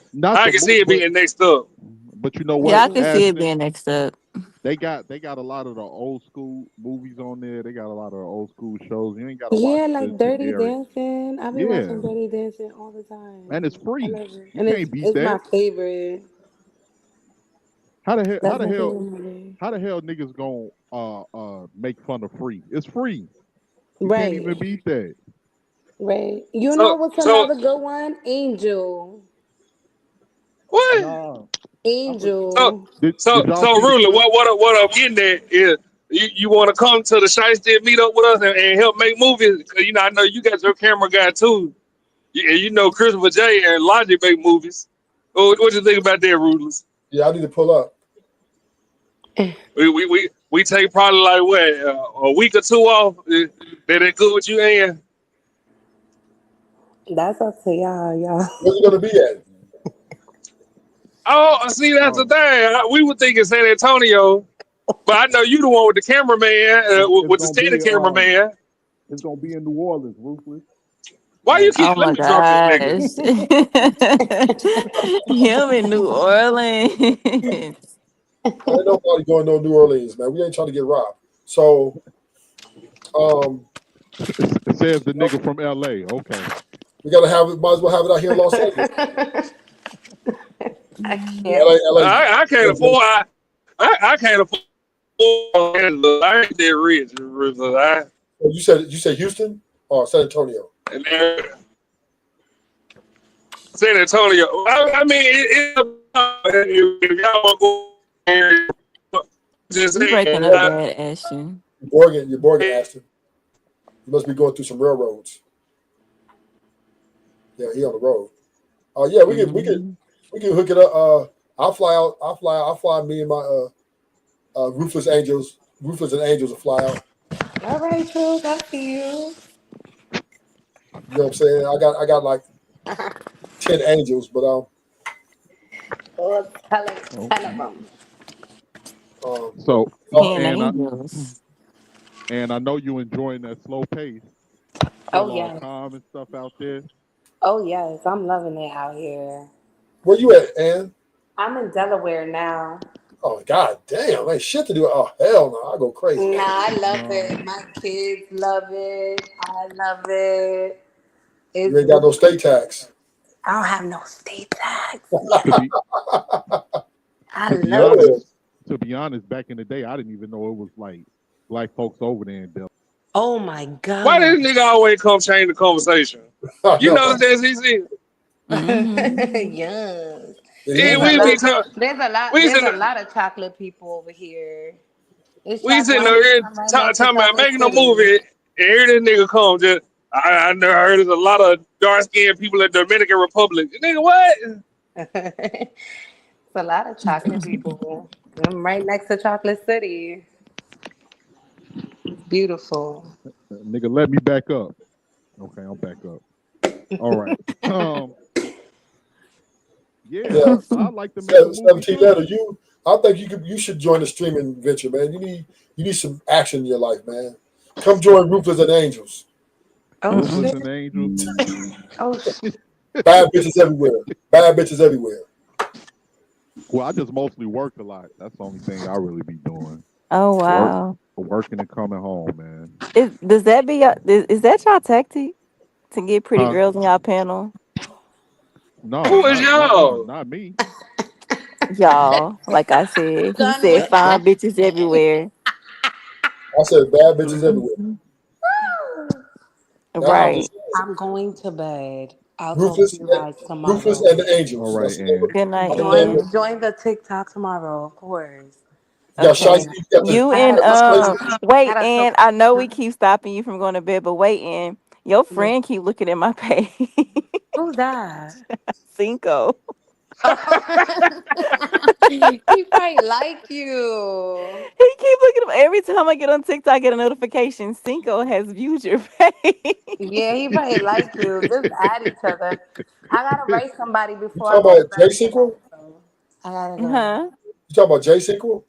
Speaker 22: can see it being next up.
Speaker 5: But you know what?
Speaker 3: Yeah, I can see it being next up.
Speaker 5: They got a lot of the old school movies on there. They got a lot of the old school shows. You ain't got to watch
Speaker 15: like Dirty Dancing. I've been watching Dirty Dancing all the time.
Speaker 5: And it's free.
Speaker 15: I love it.
Speaker 5: You can't beat that.
Speaker 15: It's my favorite.
Speaker 5: How the hell niggas gonna make fun of free? It's free. You can't even beat that.
Speaker 15: Right. You know what's another good one? Angel.
Speaker 22: What?
Speaker 15: Angel.
Speaker 22: So Ruler, what I'm getting at is you want to come to the Shiesty and meet up with us and help make movies? Because I know you got your camera guy too. You know Christopher J and Logic make movies. What you think about that, Ruthless?
Speaker 2: Yeah, I need to pull up.
Speaker 22: We take probably like what a week or two off. That good with you, Ann?
Speaker 15: That's up to y'all.
Speaker 2: Where's it gonna be at?
Speaker 22: Oh, see, that's the thing. We were thinking San Antonio, but I know you the one with the cameraman, with the steady cameraman.
Speaker 5: It's gonna be in New Orleans, Ruthless.
Speaker 22: Why you keep
Speaker 3: my gosh. Him in New Orleans.
Speaker 2: Ain't nobody going to New Orleans, man. We ain't trying to get robbed. So,
Speaker 5: it says the nigga from LA. Okay.
Speaker 2: We gotta have it. Might as well have it out here in Los Angeles.
Speaker 15: I can't.
Speaker 22: I can't afford. I can't afford. I ain't that rich.
Speaker 2: You said Houston or San Antonio?
Speaker 22: And San Antonio. I mean, if y'all want to go there, just
Speaker 3: You breaking up bad, Ashton.
Speaker 2: You're Borgin, Ashton. You must be going through some railroads. Yeah, he on the road. Oh yeah, we can hook it up. I'll fly. Me and my Ruthless and Angels will fly out.
Speaker 15: All right, Truth. I see you.
Speaker 2: You know what I'm saying? I got like 10 angels, but
Speaker 15: tell them.
Speaker 5: And I know you enjoying that slow pace.
Speaker 15: Oh yeah.
Speaker 5: Calm and stuff out there.
Speaker 15: Oh yes, I'm loving it out here.
Speaker 2: Where you at, Ann?
Speaker 15: I'm in Delaware now.
Speaker 2: Oh god damn, ain't shit to do. Oh hell no, I go crazy.
Speaker 15: Nah, I love it. My kids love it. I love it.
Speaker 2: You ain't got no state tax.
Speaker 15: I don't have no state tax.
Speaker 5: To be honest, back in the day, I didn't even know it was like black folks over there in Delaware.
Speaker 15: Oh my god!
Speaker 22: Why does nigga always come change the conversation? You know that's easy.
Speaker 15: Yeah. There's a lot of chocolate people over here.
Speaker 22: We sitting over here talking about making a movie, and here this nigga come. Just I never heard there's a lot of dark skinned people in the Dominican Republic. Nigga, what?
Speaker 15: It's a lot of chocolate people. I'm right next to Chocolate City. Beautiful.
Speaker 5: Nigga, let me back up. Okay, I'm back up. All right. Yeah, I like the
Speaker 2: 17 letter. I think you should join the streaming venture, man. You need some action in your life, man. Come join Ruthless and Angels.
Speaker 5: Ruthless and Angels.
Speaker 2: Bad bitches everywhere. Bad bitches everywhere.
Speaker 5: Well, I just mostly work a lot. That's the only thing I really be doing.
Speaker 3: Oh wow.
Speaker 5: Working and coming home, man.
Speaker 3: Is that y'all tactic to get pretty girls in y'all panel?
Speaker 5: No.
Speaker 22: Who is y'all?
Speaker 5: Not me.
Speaker 3: Y'all, like I said, he
Speaker 15: Done
Speaker 3: said
Speaker 15: with.
Speaker 3: fine bitches everywhere.
Speaker 2: I said bad bitches everywhere.
Speaker 3: Mhm.
Speaker 2: That's how I'm
Speaker 3: Right.
Speaker 2: just saying.
Speaker 15: I'm going to bed. I'll talk to
Speaker 2: Ruthless,
Speaker 15: you guys
Speaker 2: Ruthless
Speaker 15: tomorrow.
Speaker 2: and the
Speaker 11: All
Speaker 2: Angels.
Speaker 11: right,
Speaker 2: That's the name
Speaker 11: and
Speaker 3: Good night,
Speaker 2: of the name
Speaker 15: Join
Speaker 2: of
Speaker 3: Ann.
Speaker 15: join the TikTok tomorrow, of course.
Speaker 2: you got
Speaker 3: Okay.
Speaker 2: Shiesty, you got the
Speaker 3: You
Speaker 15: I
Speaker 3: and
Speaker 15: gotta talk to I
Speaker 3: wait,
Speaker 15: gotta talk
Speaker 3: and I know we keep stopping you from going to bed, but wait, and your
Speaker 15: to
Speaker 3: friend keep looking at my page.
Speaker 15: who's that?
Speaker 3: Cinco.
Speaker 15: He probably like you.
Speaker 3: He keep looking at every time I get on TikTok, I get a notification. Cinco has viewed your page.
Speaker 15: Yeah, he probably like you. Just add each other. I gotta write somebody
Speaker 2: you
Speaker 15: before I
Speaker 2: talking
Speaker 15: go to
Speaker 2: about J
Speaker 15: bed
Speaker 2: sequel?
Speaker 15: tonight, so I gotta go.
Speaker 3: Huh?
Speaker 2: You talking about J sequel?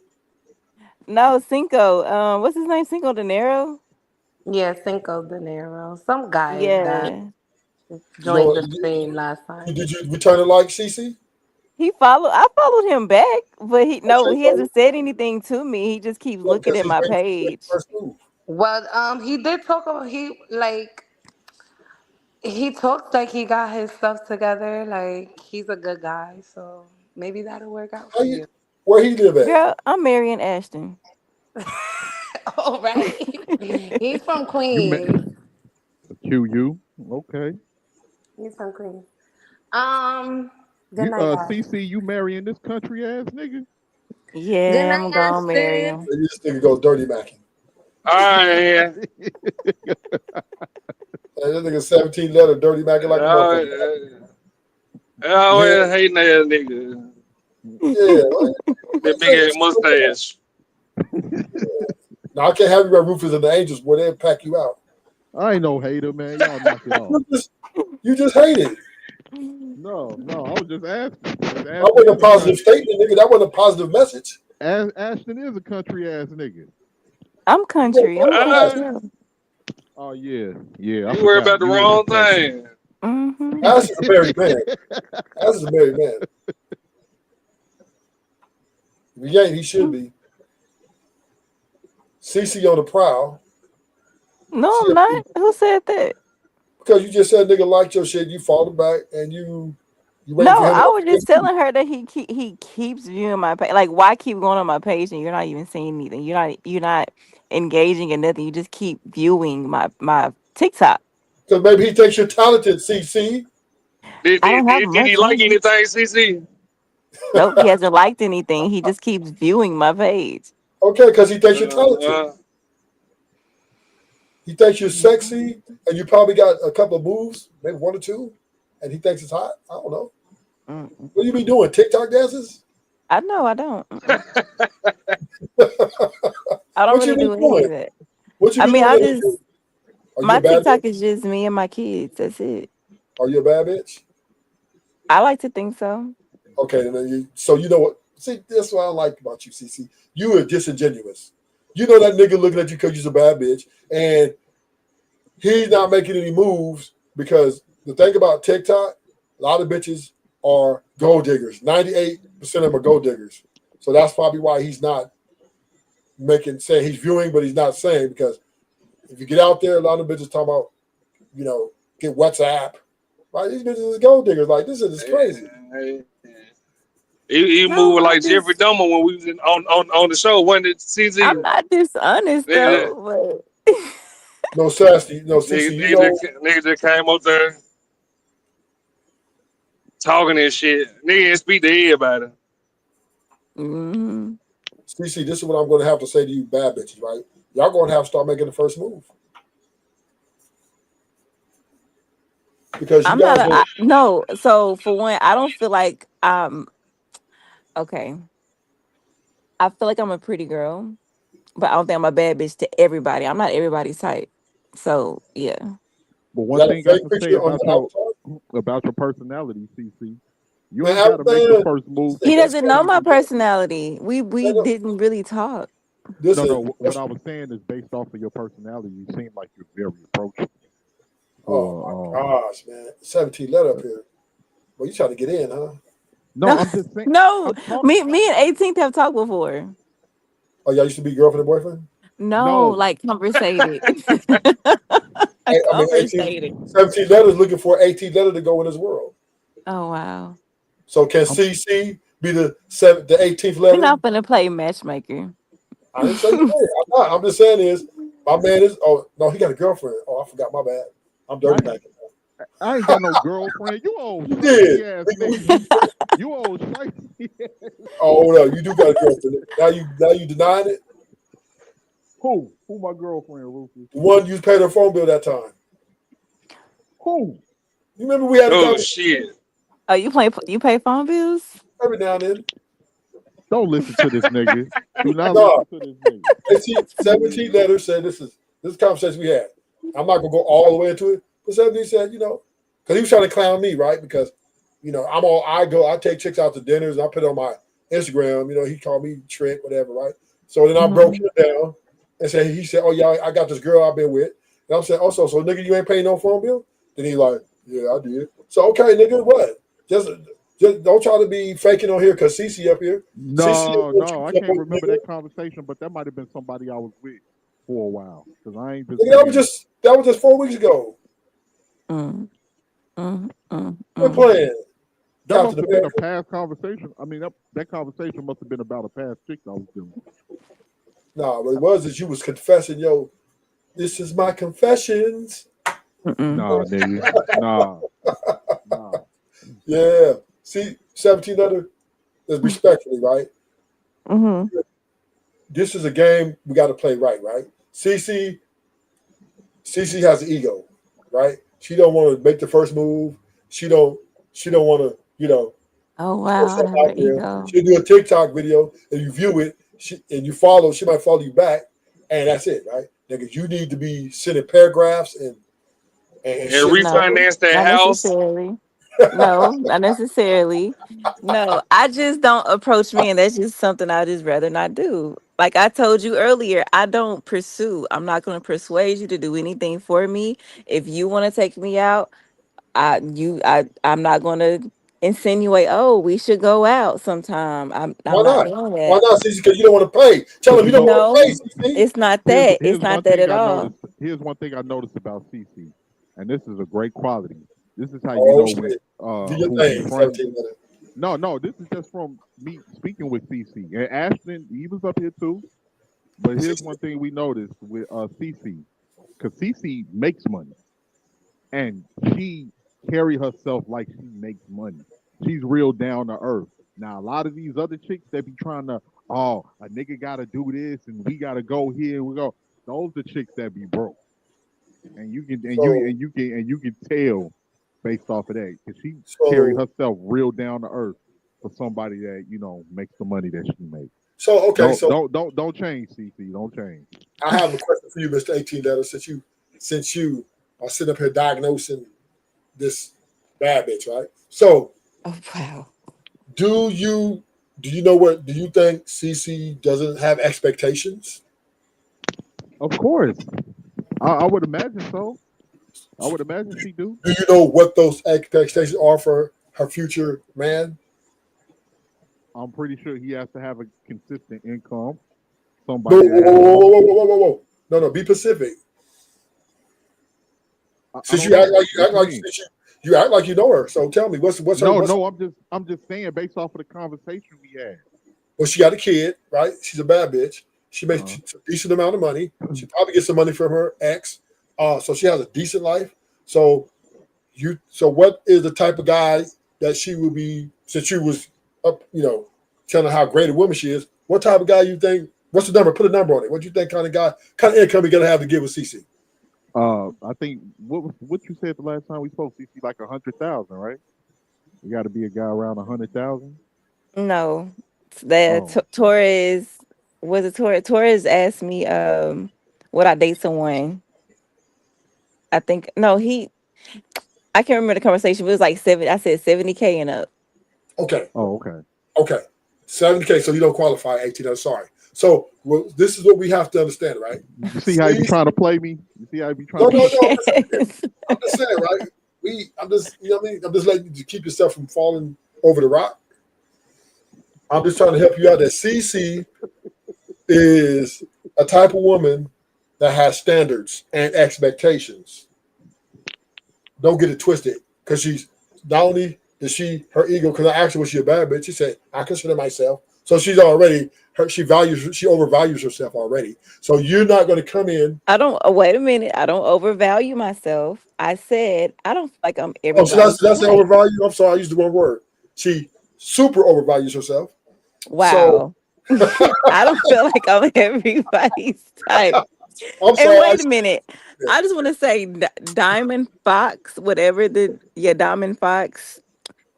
Speaker 3: No, Cinco. What's his name? Cinco De Niro?
Speaker 15: Yeah, Cinco De Niro. Some guy that
Speaker 3: Yeah.
Speaker 2: You
Speaker 15: joined
Speaker 2: know,
Speaker 15: the stream last time.
Speaker 2: did you return it like CC?
Speaker 3: I followed him back, but
Speaker 2: Okay,
Speaker 3: he
Speaker 2: so
Speaker 3: hasn't said anything to me. He just keeps looking
Speaker 2: because
Speaker 3: at
Speaker 2: he's
Speaker 3: my
Speaker 2: waiting for you to make
Speaker 3: page.
Speaker 2: the first move.
Speaker 15: Well, he did talk about he talks like he got his stuff together. Like he's a good guy, so maybe that'll work out
Speaker 2: How
Speaker 15: for
Speaker 2: you,
Speaker 15: you.
Speaker 2: where he live at?
Speaker 3: Girl, I'm Marion Ashton.
Speaker 15: All right. He's from
Speaker 11: you met
Speaker 15: Queens.
Speaker 11: QU. Okay.
Speaker 15: He's from Queens. Um, good
Speaker 11: You
Speaker 15: night, guys.
Speaker 11: CC, you marrying this country ass nigga?
Speaker 15: Good
Speaker 3: Yeah,
Speaker 15: night,
Speaker 3: I'm gonna marry
Speaker 15: Ashton.
Speaker 3: him.
Speaker 2: This nigga go dirty macking.
Speaker 22: All right,
Speaker 2: Hey, this nigga 17 letter dirty macking like a motherfucker.
Speaker 22: I always
Speaker 2: Yeah,
Speaker 22: hating that nigga.
Speaker 2: yeah. Like,
Speaker 22: That big ass mustache.
Speaker 2: now I can't have you at Rufus and the Angels, boy. They'll pack you out.
Speaker 11: I ain't no hater, man. Y'all knock it off.
Speaker 2: You just hate it.
Speaker 11: No, I was just asking.
Speaker 2: That wasn't a positive statement, nigga. That wasn't a positive message.
Speaker 11: Ashton is a country ass nigga.
Speaker 3: I'm country. I'm cool as
Speaker 22: Uh,
Speaker 3: hell.
Speaker 11: Oh yeah. I
Speaker 22: you worry
Speaker 11: forgot.
Speaker 22: about the
Speaker 11: You is
Speaker 22: wrong
Speaker 11: country.
Speaker 22: thing.
Speaker 3: Mm-hmm.
Speaker 2: Ash is a married man. Ash is a married man. If he ain't, he should be. CC on the prowl.
Speaker 3: No, I'm not. Who said that?
Speaker 2: Because you just said nigga liked your shit, you followed back and you waiting
Speaker 3: No,
Speaker 2: for him
Speaker 3: I was
Speaker 2: to
Speaker 3: just telling her that he keeps viewing my page. Like, why keep going on my page and you're not even saying anything? You're not engaging in nothing. You just keep viewing my TikTok.
Speaker 2: because maybe he thinks you're talented, CC.
Speaker 22: Did,
Speaker 3: I don't
Speaker 22: did,
Speaker 3: have
Speaker 22: did, did he
Speaker 3: much
Speaker 22: like
Speaker 3: on.
Speaker 22: anything, CC?
Speaker 3: Nope, he hasn't liked anything. He just keeps viewing my page.
Speaker 2: Okay, because he thinks you're talented.
Speaker 22: Uh,
Speaker 2: He thinks you're sexy and you probably got a couple of moves, maybe one or two, and he thinks it's hot. I don't know.
Speaker 3: Mm-mm.
Speaker 2: What you be doing? TikTok dances?
Speaker 3: I know I don't. I don't
Speaker 2: What you
Speaker 3: really
Speaker 2: be
Speaker 3: do any of
Speaker 2: doing?
Speaker 3: that.
Speaker 2: What you
Speaker 3: I
Speaker 2: be
Speaker 3: mean,
Speaker 2: doing?
Speaker 3: I just
Speaker 2: Are you a
Speaker 3: my
Speaker 2: bad
Speaker 3: TikTok
Speaker 2: bitch?
Speaker 3: is just me and my kids. That's it.
Speaker 2: Are you a bad bitch?
Speaker 3: I like to think so.
Speaker 2: Okay, and then so you know what? See, that's what I like about you, CC. You are disingenuous. You know that nigga looking at you because you're a bad bitch, and he's not making any moves because the thing about TikTok, a lot of bitches are gold diggers. 98% of them are gold diggers. So that's probably why he's not saying he's viewing, but he's not saying, because if you get out there, a lot of bitches talk about, get WhatsApp. Right? These bitches is gold diggers. Like, this is crazy.
Speaker 22: he
Speaker 3: No,
Speaker 22: moving
Speaker 3: I
Speaker 22: like Jeffrey
Speaker 3: just
Speaker 22: Dahmer when we was on the show, wasn't it,
Speaker 3: I'm
Speaker 22: CZ?
Speaker 3: not dishonest
Speaker 22: Nigga,
Speaker 3: though,
Speaker 2: No, Sassy, no, CC,
Speaker 22: nigga just came up there talking and shit. Nigga didn't speak to everybody.
Speaker 3: but mm-hmm.
Speaker 2: CC, this is what I'm going to have to say to you bad bitches, right? Y'all going to have to start making the first move. Because you
Speaker 3: I'm not
Speaker 2: guys don't.
Speaker 3: no. So for one, I don't feel like okay. I feel like I'm a pretty girl, but I don't think I'm a bad bitch to everybody. I'm not everybody's type. So yeah.
Speaker 11: But
Speaker 2: Is
Speaker 11: one
Speaker 2: that a
Speaker 11: thing I
Speaker 2: fake
Speaker 11: can say
Speaker 2: picture on your
Speaker 11: about your personality, CC, you
Speaker 2: Man,
Speaker 11: ain't got to make the first move to
Speaker 3: He
Speaker 11: get
Speaker 3: doesn't know
Speaker 11: somebody
Speaker 3: my
Speaker 11: to do it.
Speaker 3: personality. We didn't really talk.
Speaker 11: No. What I was saying is based off of your personality, you seem like you're very approachable.
Speaker 2: Oh my gosh, man. 17 letter up here. Well, you trying to get in, huh?
Speaker 11: No, I'm just saying.
Speaker 3: No, me and 18th have talked before.
Speaker 2: Oh, y'all used to be girlfriend and boyfriend?
Speaker 3: No, like conversated.
Speaker 2: I mean, 17 letters looking for 18 letter to go in this world.
Speaker 3: Oh wow.
Speaker 2: So can CC be the 18th letter.
Speaker 3: You're not gonna play matchmaker.
Speaker 2: I didn't say you did. I'm not. I'm just saying is my man is. Oh no, he got a girlfriend. Oh, I forgot. My bad. I'm dirty back.
Speaker 12: I ain't got no girlfriend. You old
Speaker 2: You
Speaker 12: shifty
Speaker 2: did.
Speaker 12: ass nigga. You old shifty.
Speaker 2: Oh no, you do got a girlfriend. Now you denying it.
Speaker 12: Who? Who my girlfriend, Rufus?
Speaker 2: The one you paid her phone bill that time.
Speaker 12: Who?
Speaker 2: You remember we had a
Speaker 22: Oh
Speaker 2: conversation
Speaker 22: shit.
Speaker 3: Oh, you pay phone bills?
Speaker 2: every now and then.
Speaker 12: Don't listen to this nigga. Do not
Speaker 2: No.
Speaker 12: listen to this nigga.
Speaker 2: 17 letters said this is conversation we had. I'm not gonna go all the way into it, but 17 said, because he was trying to clown me, right? Because I take chicks out to dinners and I put it on my Instagram, he called me Trent, whatever, right? So then I broke him down and he said, oh yeah, I got this girl I've been with. And I'm saying, also, so nigga, you ain't paying no phone bill? Then he like, yeah, I did. So okay, nigga, what? Just don't try to be faking on here because CC up here.
Speaker 12: No, I can't remember that conversation, but that might have been somebody I was with for a while. Because I ain't
Speaker 2: Nigga, that was just 4 weeks ago.
Speaker 3: Mm.
Speaker 2: We're playing.
Speaker 12: That must have been a past conversation. I mean, that conversation must have been about a past chick I was doing.
Speaker 2: No, what it was is you was confessing, yo, this is my confessions.
Speaker 12: Nah, nigga. Nah.
Speaker 2: Yeah. See, 17 letter is respectfully, right?
Speaker 3: Mm-hmm.
Speaker 2: This is a game we got to play right? CC has an ego, right? She don't want to make the first move. She don't want to,
Speaker 3: Oh wow, her ego.
Speaker 2: She'll do a TikTok video and you view it, and you follow. She might follow you back, and that's it, right? Nigga, you need to be sending paragraphs and
Speaker 22: refinance that house.
Speaker 3: No, not necessarily. No, I just don't approach men. That's just something I just rather not do. Like I told you earlier, I don't pursue. I'm not going to persuade you to do anything for me. If you want to take me out, I'm not going to insinuate, oh, we should go out sometime. I'm
Speaker 2: Why
Speaker 3: not
Speaker 2: not?
Speaker 3: doing that.
Speaker 2: Why not, CC? Because you don't want to pay. Tell him you don't want to pay, CC.
Speaker 3: It's not that. It's not that at all.
Speaker 12: Here's one thing I noticed about CC, and this is a great quality. This is how you
Speaker 2: Oh,
Speaker 12: know
Speaker 2: shit.
Speaker 12: when
Speaker 2: Do your
Speaker 12: who
Speaker 2: thing,
Speaker 12: she's friends.
Speaker 2: 17 letter.
Speaker 12: No, this is just from me speaking with CC. And Ashton, he was up here too. But here's one thing we noticed with CC, because CC makes money, and she carry herself like she makes money. She's real down to earth. Now, a lot of these other chicks that be trying to, a nigga gotta do this and we gotta go here and we go. Those are chicks that be broke, and you can tell based off of that because she carry herself real down to earth for somebody that makes the money that she makes.
Speaker 2: So okay,
Speaker 12: don't change, CC. Don't change.
Speaker 2: I have a question for you, Mr. 18 letter. Since you are sitting up here diagnosing this bad bitch, right? So,
Speaker 3: oh wow,
Speaker 2: do you think CC doesn't have expectations?
Speaker 12: Of course, I would imagine so. I would imagine she do.
Speaker 2: Do you know what those expectations are for her future man?
Speaker 12: I'm pretty sure he has to have a consistent income.
Speaker 2: Whoa. No, be specific. Since you act like you know her, so tell me what's her.
Speaker 12: No, I'm just saying based off of the conversation we had.
Speaker 2: Well, she got a kid, right? She's a bad bitch. She makes a decent amount of money. She probably gets some money from her ex. So she has a decent life. So what is the type of guy that she would be, since you was up, telling her how great a woman she is, what type of guy you think, what's the number? Put a number on it. What do you think kind of income you gotta have to give with CC?
Speaker 12: I think what you said the last time we spoke, CC, like 100,000, right? You got to be a guy around 100,000.
Speaker 3: No, Torres was it Torres? Torres asked me, would I date someone? I think no, I can't remember the conversation. But it was like 7. I said 70K and up.
Speaker 2: Okay.
Speaker 12: Oh, okay.
Speaker 2: Okay. 70K. So you don't qualify 18. I'm sorry. So this is what we have to understand, right?
Speaker 12: You see how you trying to play me? You see how you trying to
Speaker 2: No. I'm just saying, right? I'm just letting you keep yourself from falling over the rock. I'm just trying to help you out that CC is a type of woman that has standards and expectations. Don't get it twisted, because she's not only her ego, because I asked her, was she a bad bitch? She said, I consider myself. So she's already, she overvalues herself already. So you're not going to come in.
Speaker 3: Wait a minute. I don't overvalue myself. I said, I don't feel like I'm
Speaker 2: Oh, so
Speaker 3: everybody's
Speaker 2: that's
Speaker 3: type.
Speaker 2: overvalue? I'm sorry, I used the wrong word. She super overvalues herself.
Speaker 3: Wow. So, I don't feel like I'm everybody's type.
Speaker 2: I'm sorry.
Speaker 3: And wait a minute. I just want to say Diamond Fox, whatever Diamond Fox,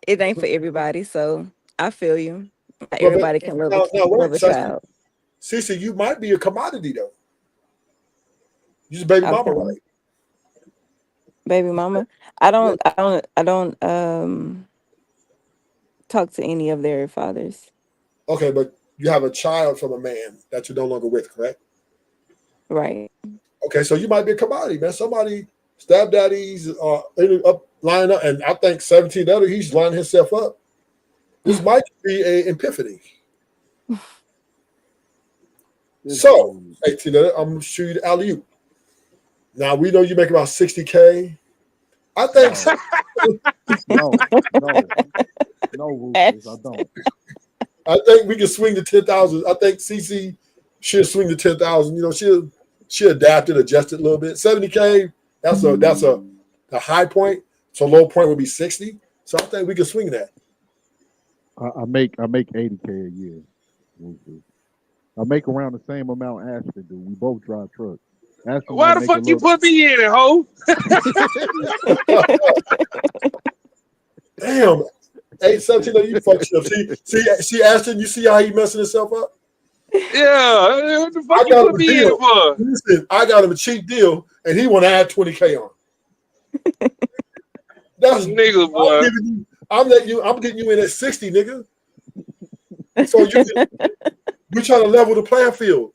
Speaker 3: it ain't for everybody. So I feel you. Not everybody can love a child.
Speaker 2: Cece, you might be a commodity though. You just baby mama, right?
Speaker 3: Baby mama. I don't talk to any of their fathers.
Speaker 2: Okay, but you have a child from a man that you're no longer with, correct?
Speaker 3: Right.
Speaker 2: Okay, so you might be a commodity, man. Somebody stepdaddies up lining up, and I think 17 other he's lining himself up. This might be an epiphany. So, 18 other, I'm gonna shoot you the alley-oop. Now we know you make about 60K. I think
Speaker 12: no, Rufus, I don't.
Speaker 2: I think we can swing the 10,000. I think CC should swing the 10,000. You know, she adapted, adjusted a little bit. 70K, that's a high point. So low point would be 60. So I think we can swing that.
Speaker 12: I make 80K a year. Rufus. I make around the same amount Ashton do. We both drive trucks. Ashton
Speaker 22: Why the fuck you put me in it, ho?
Speaker 2: Damn. 817, you fucked up. See, Ashton, you see how he messing himself up?
Speaker 22: Yeah, what the fuck you put me in it for?
Speaker 2: Listen, I got him a cheap deal, and he want to add 20K on. That's
Speaker 22: nigga, boy.
Speaker 2: I'm getting you in at 60, nigga. So we're trying to level the playing field,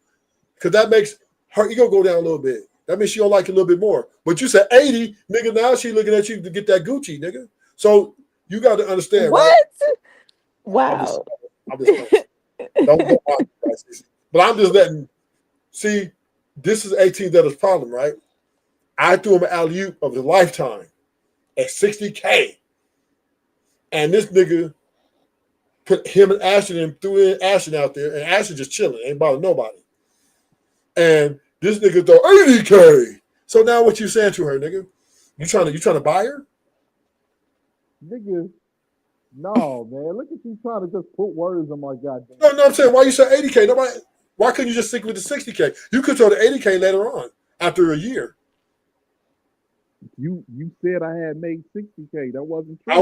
Speaker 2: because that makes her ego go down a little bit. That means she don't like it a little bit more. But you said 80, nigga. Now she looking at you to get that Gucci, nigga. So you got to understand,
Speaker 3: what?
Speaker 2: Right?
Speaker 3: Wow.
Speaker 2: I'm just don't but I'm just letting. See, this is 18 that is problem, right? I threw him an alley-oop of his lifetime at 60K, and this nigga put him and Ashton and threw in Ashton out there, and Ashton just chilling, ain't bothering nobody. And this nigga throw 80K. So now what you saying to her, nigga? You trying to buy her?
Speaker 12: Nigga, no, man. Look at you trying to just put words on my goddamn.
Speaker 2: No, I'm saying, why you say 80K? Why couldn't you just stick with the 60K? You could throw the 80K later on after a year.
Speaker 12: You said I had made 60K. That wasn't true.
Speaker 2: I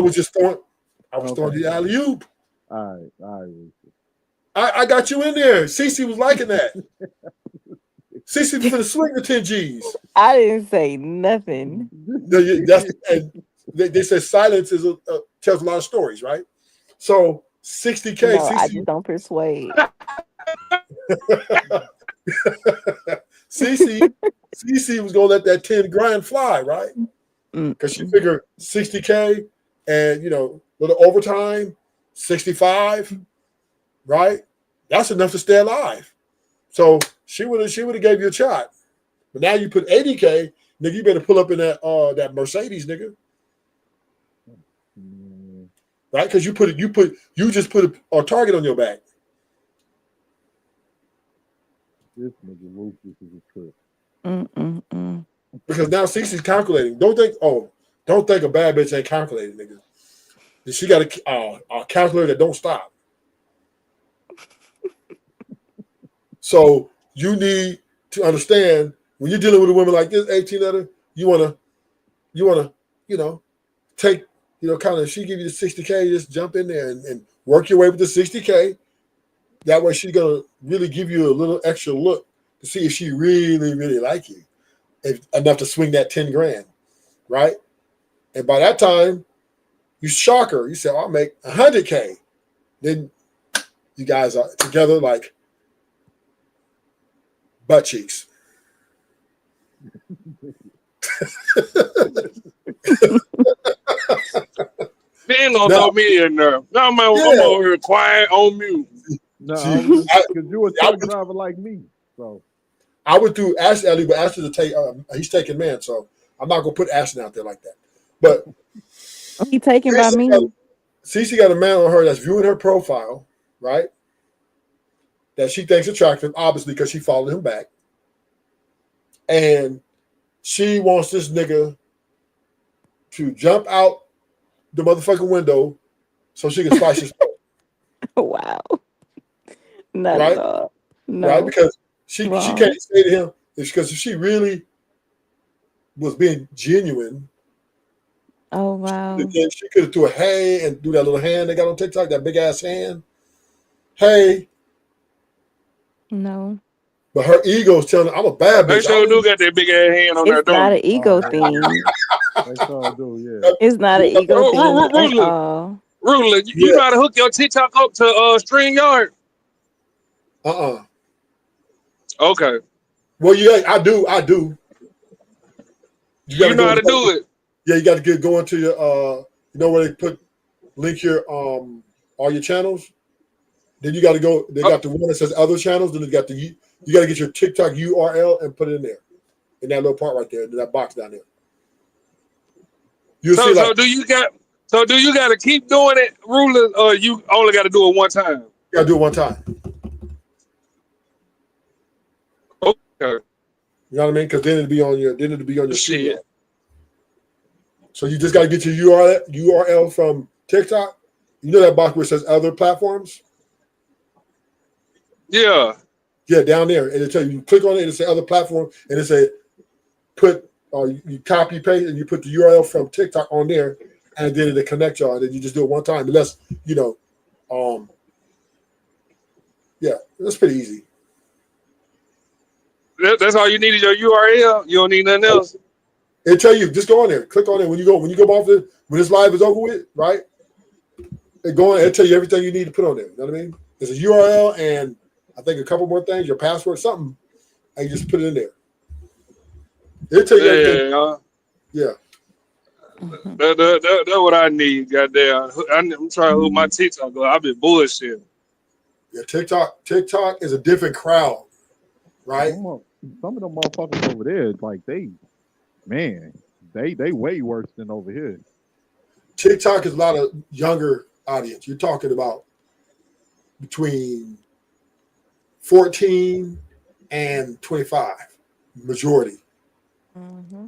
Speaker 2: was throwing the alley-oop.
Speaker 12: All right.
Speaker 2: I got you in there. Cece was liking that. Cece was going to swing the 10 G's.
Speaker 3: I didn't say nothing.
Speaker 2: They say silence tells a lot of stories, right? So 60K.
Speaker 3: No, I just don't persuade.
Speaker 2: Cece was going to let that 10 grand fly, right? Because she figured 60K and, little overtime, 65, right? That's enough to stay alive. So she would have gave you a shot. But now you put 80K, nigga, you better pull up in that Mercedes, nigga. Right? Because you just put a target on your back.
Speaker 12: This nigga Rufus is a trip.
Speaker 2: Because now Cece's calculating. Don't think a bad bitch ain't calculating, nigga. She got a calculator that don't stop. So you need to understand when you're dealing with a woman like this, 18 other, you wanna, take, kind of, she give you the 60K, just jump in there and work your way with the 60K. That way she's gonna really give you a little extra look to see if she really, really like you. Enough to swing that 10 grand, right? And by that time, you shock her. You say, I'll make 100K. Then you guys are together like butt cheeks.
Speaker 22: Man don't throw me in there. No, man, I'm over here quiet on mute.
Speaker 12: No, because you a truck driver like me. So
Speaker 2: I would do Ashton alley, but Ashton's he's taking man, so I'm not gonna put Ashton out there like that. But
Speaker 3: he taken by me.
Speaker 2: Cece got a man on her that's viewing her profile, right? That she thinks attractive, obviously, because she followed him back. And she wants this nigga to jump out the motherfucking window so she can slice his throat.
Speaker 3: Wow. Not
Speaker 2: Right?
Speaker 3: at all. No.
Speaker 2: Right? Because she
Speaker 3: Wrong.
Speaker 2: can't say to him, it's because if she really was being genuine,
Speaker 3: Oh wow.
Speaker 2: she could have threw a hey and do that little hand they got on TikTok, that big ass hand. Hey.
Speaker 3: No.
Speaker 2: But her ego's telling her, I'm a bad bitch.
Speaker 22: They sure do got that big ass hand on there,
Speaker 3: It's not
Speaker 22: don't
Speaker 3: an ego thing.
Speaker 12: They sure do, yeah.
Speaker 3: It's not an ego
Speaker 22: they?
Speaker 3: thing at all.
Speaker 22: Rula, you know how to hook your TikTok up to StreamYard? Okay.
Speaker 2: Well, yeah, I do.
Speaker 22: You know how to do it.
Speaker 2: Yeah, you got to get going to your you know where they put link your all your channels. Then you got to go. They got the one that says other channels. Then they got you got to get your TikTok URL and put it in there, in that little part right there, in that box down there.
Speaker 22: So do you got to keep doing it, Rula, or you only got to do it one time?
Speaker 2: You got to do it one time.
Speaker 22: Okay.
Speaker 2: You know what I mean? Because then it'll be on your
Speaker 22: shit.
Speaker 2: So you just got to get your URL from TikTok. You know that box where it says other platforms?
Speaker 22: Yeah.
Speaker 2: Yeah, down there. And it tell you click on it, and it say other platform, and it say put you copy paste and you put the URL from TikTok on there, and then it'll connect y'all, and then you just do it one time. Unless, yeah, that's pretty easy.
Speaker 22: That's all you need is your URL. You don't need nothing else.
Speaker 2: It'll tell you, just go on there, click on it. When you go off when this live is over with, right? It'll tell you everything you need to put on there. You know what I mean? There's a URL and I think a couple more things, your password, something, and you just put it in there. It'll tell you everything. Yeah.
Speaker 22: That's what I need, goddamn. I'm trying to hook my TikTok up. I've been bullshit.
Speaker 2: Yeah, TikTok is a different crowd, right?
Speaker 12: Some of them motherfuckers over there, like they way worse than over here.
Speaker 2: TikTok is a lot of younger audience. You're talking about between 14 and 25, majority.
Speaker 3: Mm-hmm.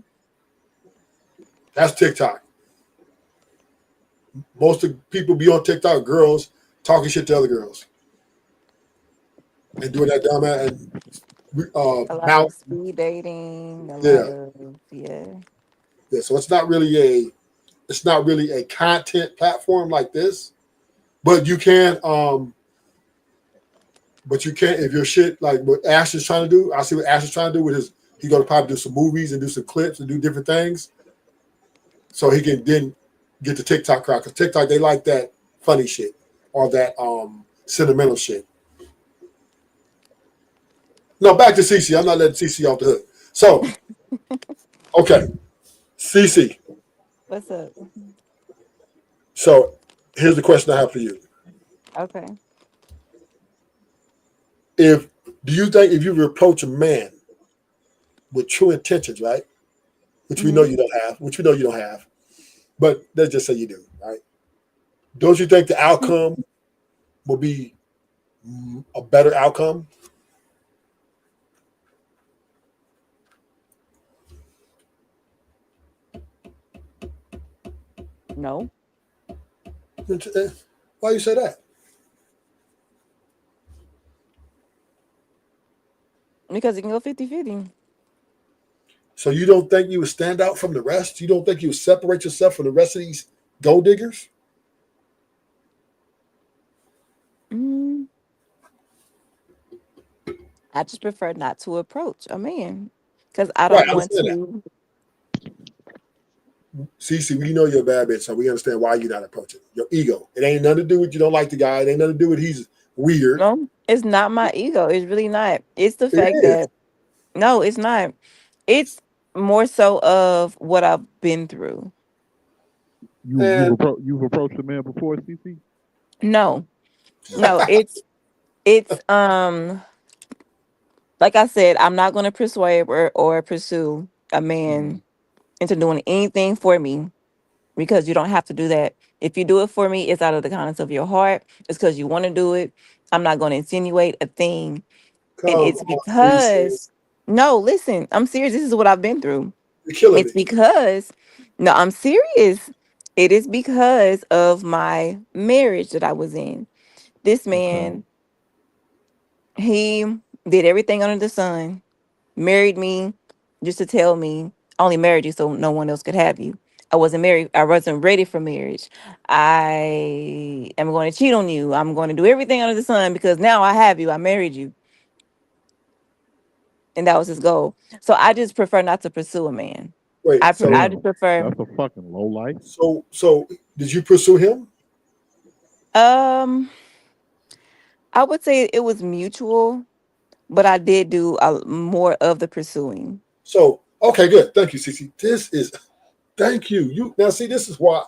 Speaker 2: That's TikTok. Most of the people be on TikTok, girls talking shit to other girls and doing that dumb and
Speaker 3: a lot of speed dating.
Speaker 2: Yeah. So it's not really a content platform like this, but you can if your shit like what Ash is trying to do. I see what Ash is trying to do with his. He's gonna probably do some movies and do some clips and do different things, so he can then get the TikTok crowd, because TikTok, they like that funny shit or that sentimental shit. No, back to CC. I'm not letting CC off the hook. So, okay, CC.
Speaker 3: What's up?
Speaker 2: So, here's the question I have for you.
Speaker 3: Okay.
Speaker 2: Do you think if you approach a man with true intentions, right? Which we know you don't have, but let's just say you do, right? Don't you think the outcome will be a better outcome?
Speaker 3: No.
Speaker 2: Why you say that?
Speaker 3: Because it can go 50-50.
Speaker 2: So you don't think you would stand out from the rest? You don't think you would separate yourself from the rest of these gold diggers?
Speaker 3: I just prefer not to approach a man because I don't want to.
Speaker 2: Cece, we know you're a bad bitch, so we understand why you're not approaching. Your ego. It ain't nothing to do with you don't like the guy. It ain't nothing to do with he's weird.
Speaker 3: No, it's not my ego. It's really not. It's the fact that no, it's not. It's more so of what I've been through.
Speaker 12: You've approached a man before, CC?
Speaker 3: No, it's like I said, I'm not going to persuade or pursue a man into doing anything for me, because you don't have to do that If you do it for me, it's out of the kindness of your heart. It's because you want to do it. I'm not going to insinuate a thing.
Speaker 2: Come
Speaker 3: And it's
Speaker 2: on, CC.
Speaker 3: because, no, listen, I'm serious. This is what I've been through.
Speaker 2: You're killing
Speaker 3: It's
Speaker 2: me.
Speaker 3: because, no, I'm serious. It is because of my marriage that I was in. This
Speaker 12: Okay.
Speaker 3: man, he did everything under the sun, married me just to tell me, I only married you so no one else could have you. I wasn't married. I wasn't ready for marriage. I am going to cheat on you. I'm going to do everything under the sun because now I have you. I married you. And that was his goal. So I just prefer not to pursue a man.
Speaker 2: Wait,
Speaker 3: I
Speaker 2: so
Speaker 3: just prefer.
Speaker 12: That's a fucking low life.
Speaker 2: so did you pursue him?
Speaker 3: Um, I would say it was mutual, but I did do more of the pursuing.
Speaker 2: So okay, good. Thank you, CC. Thank you. You now see, this is why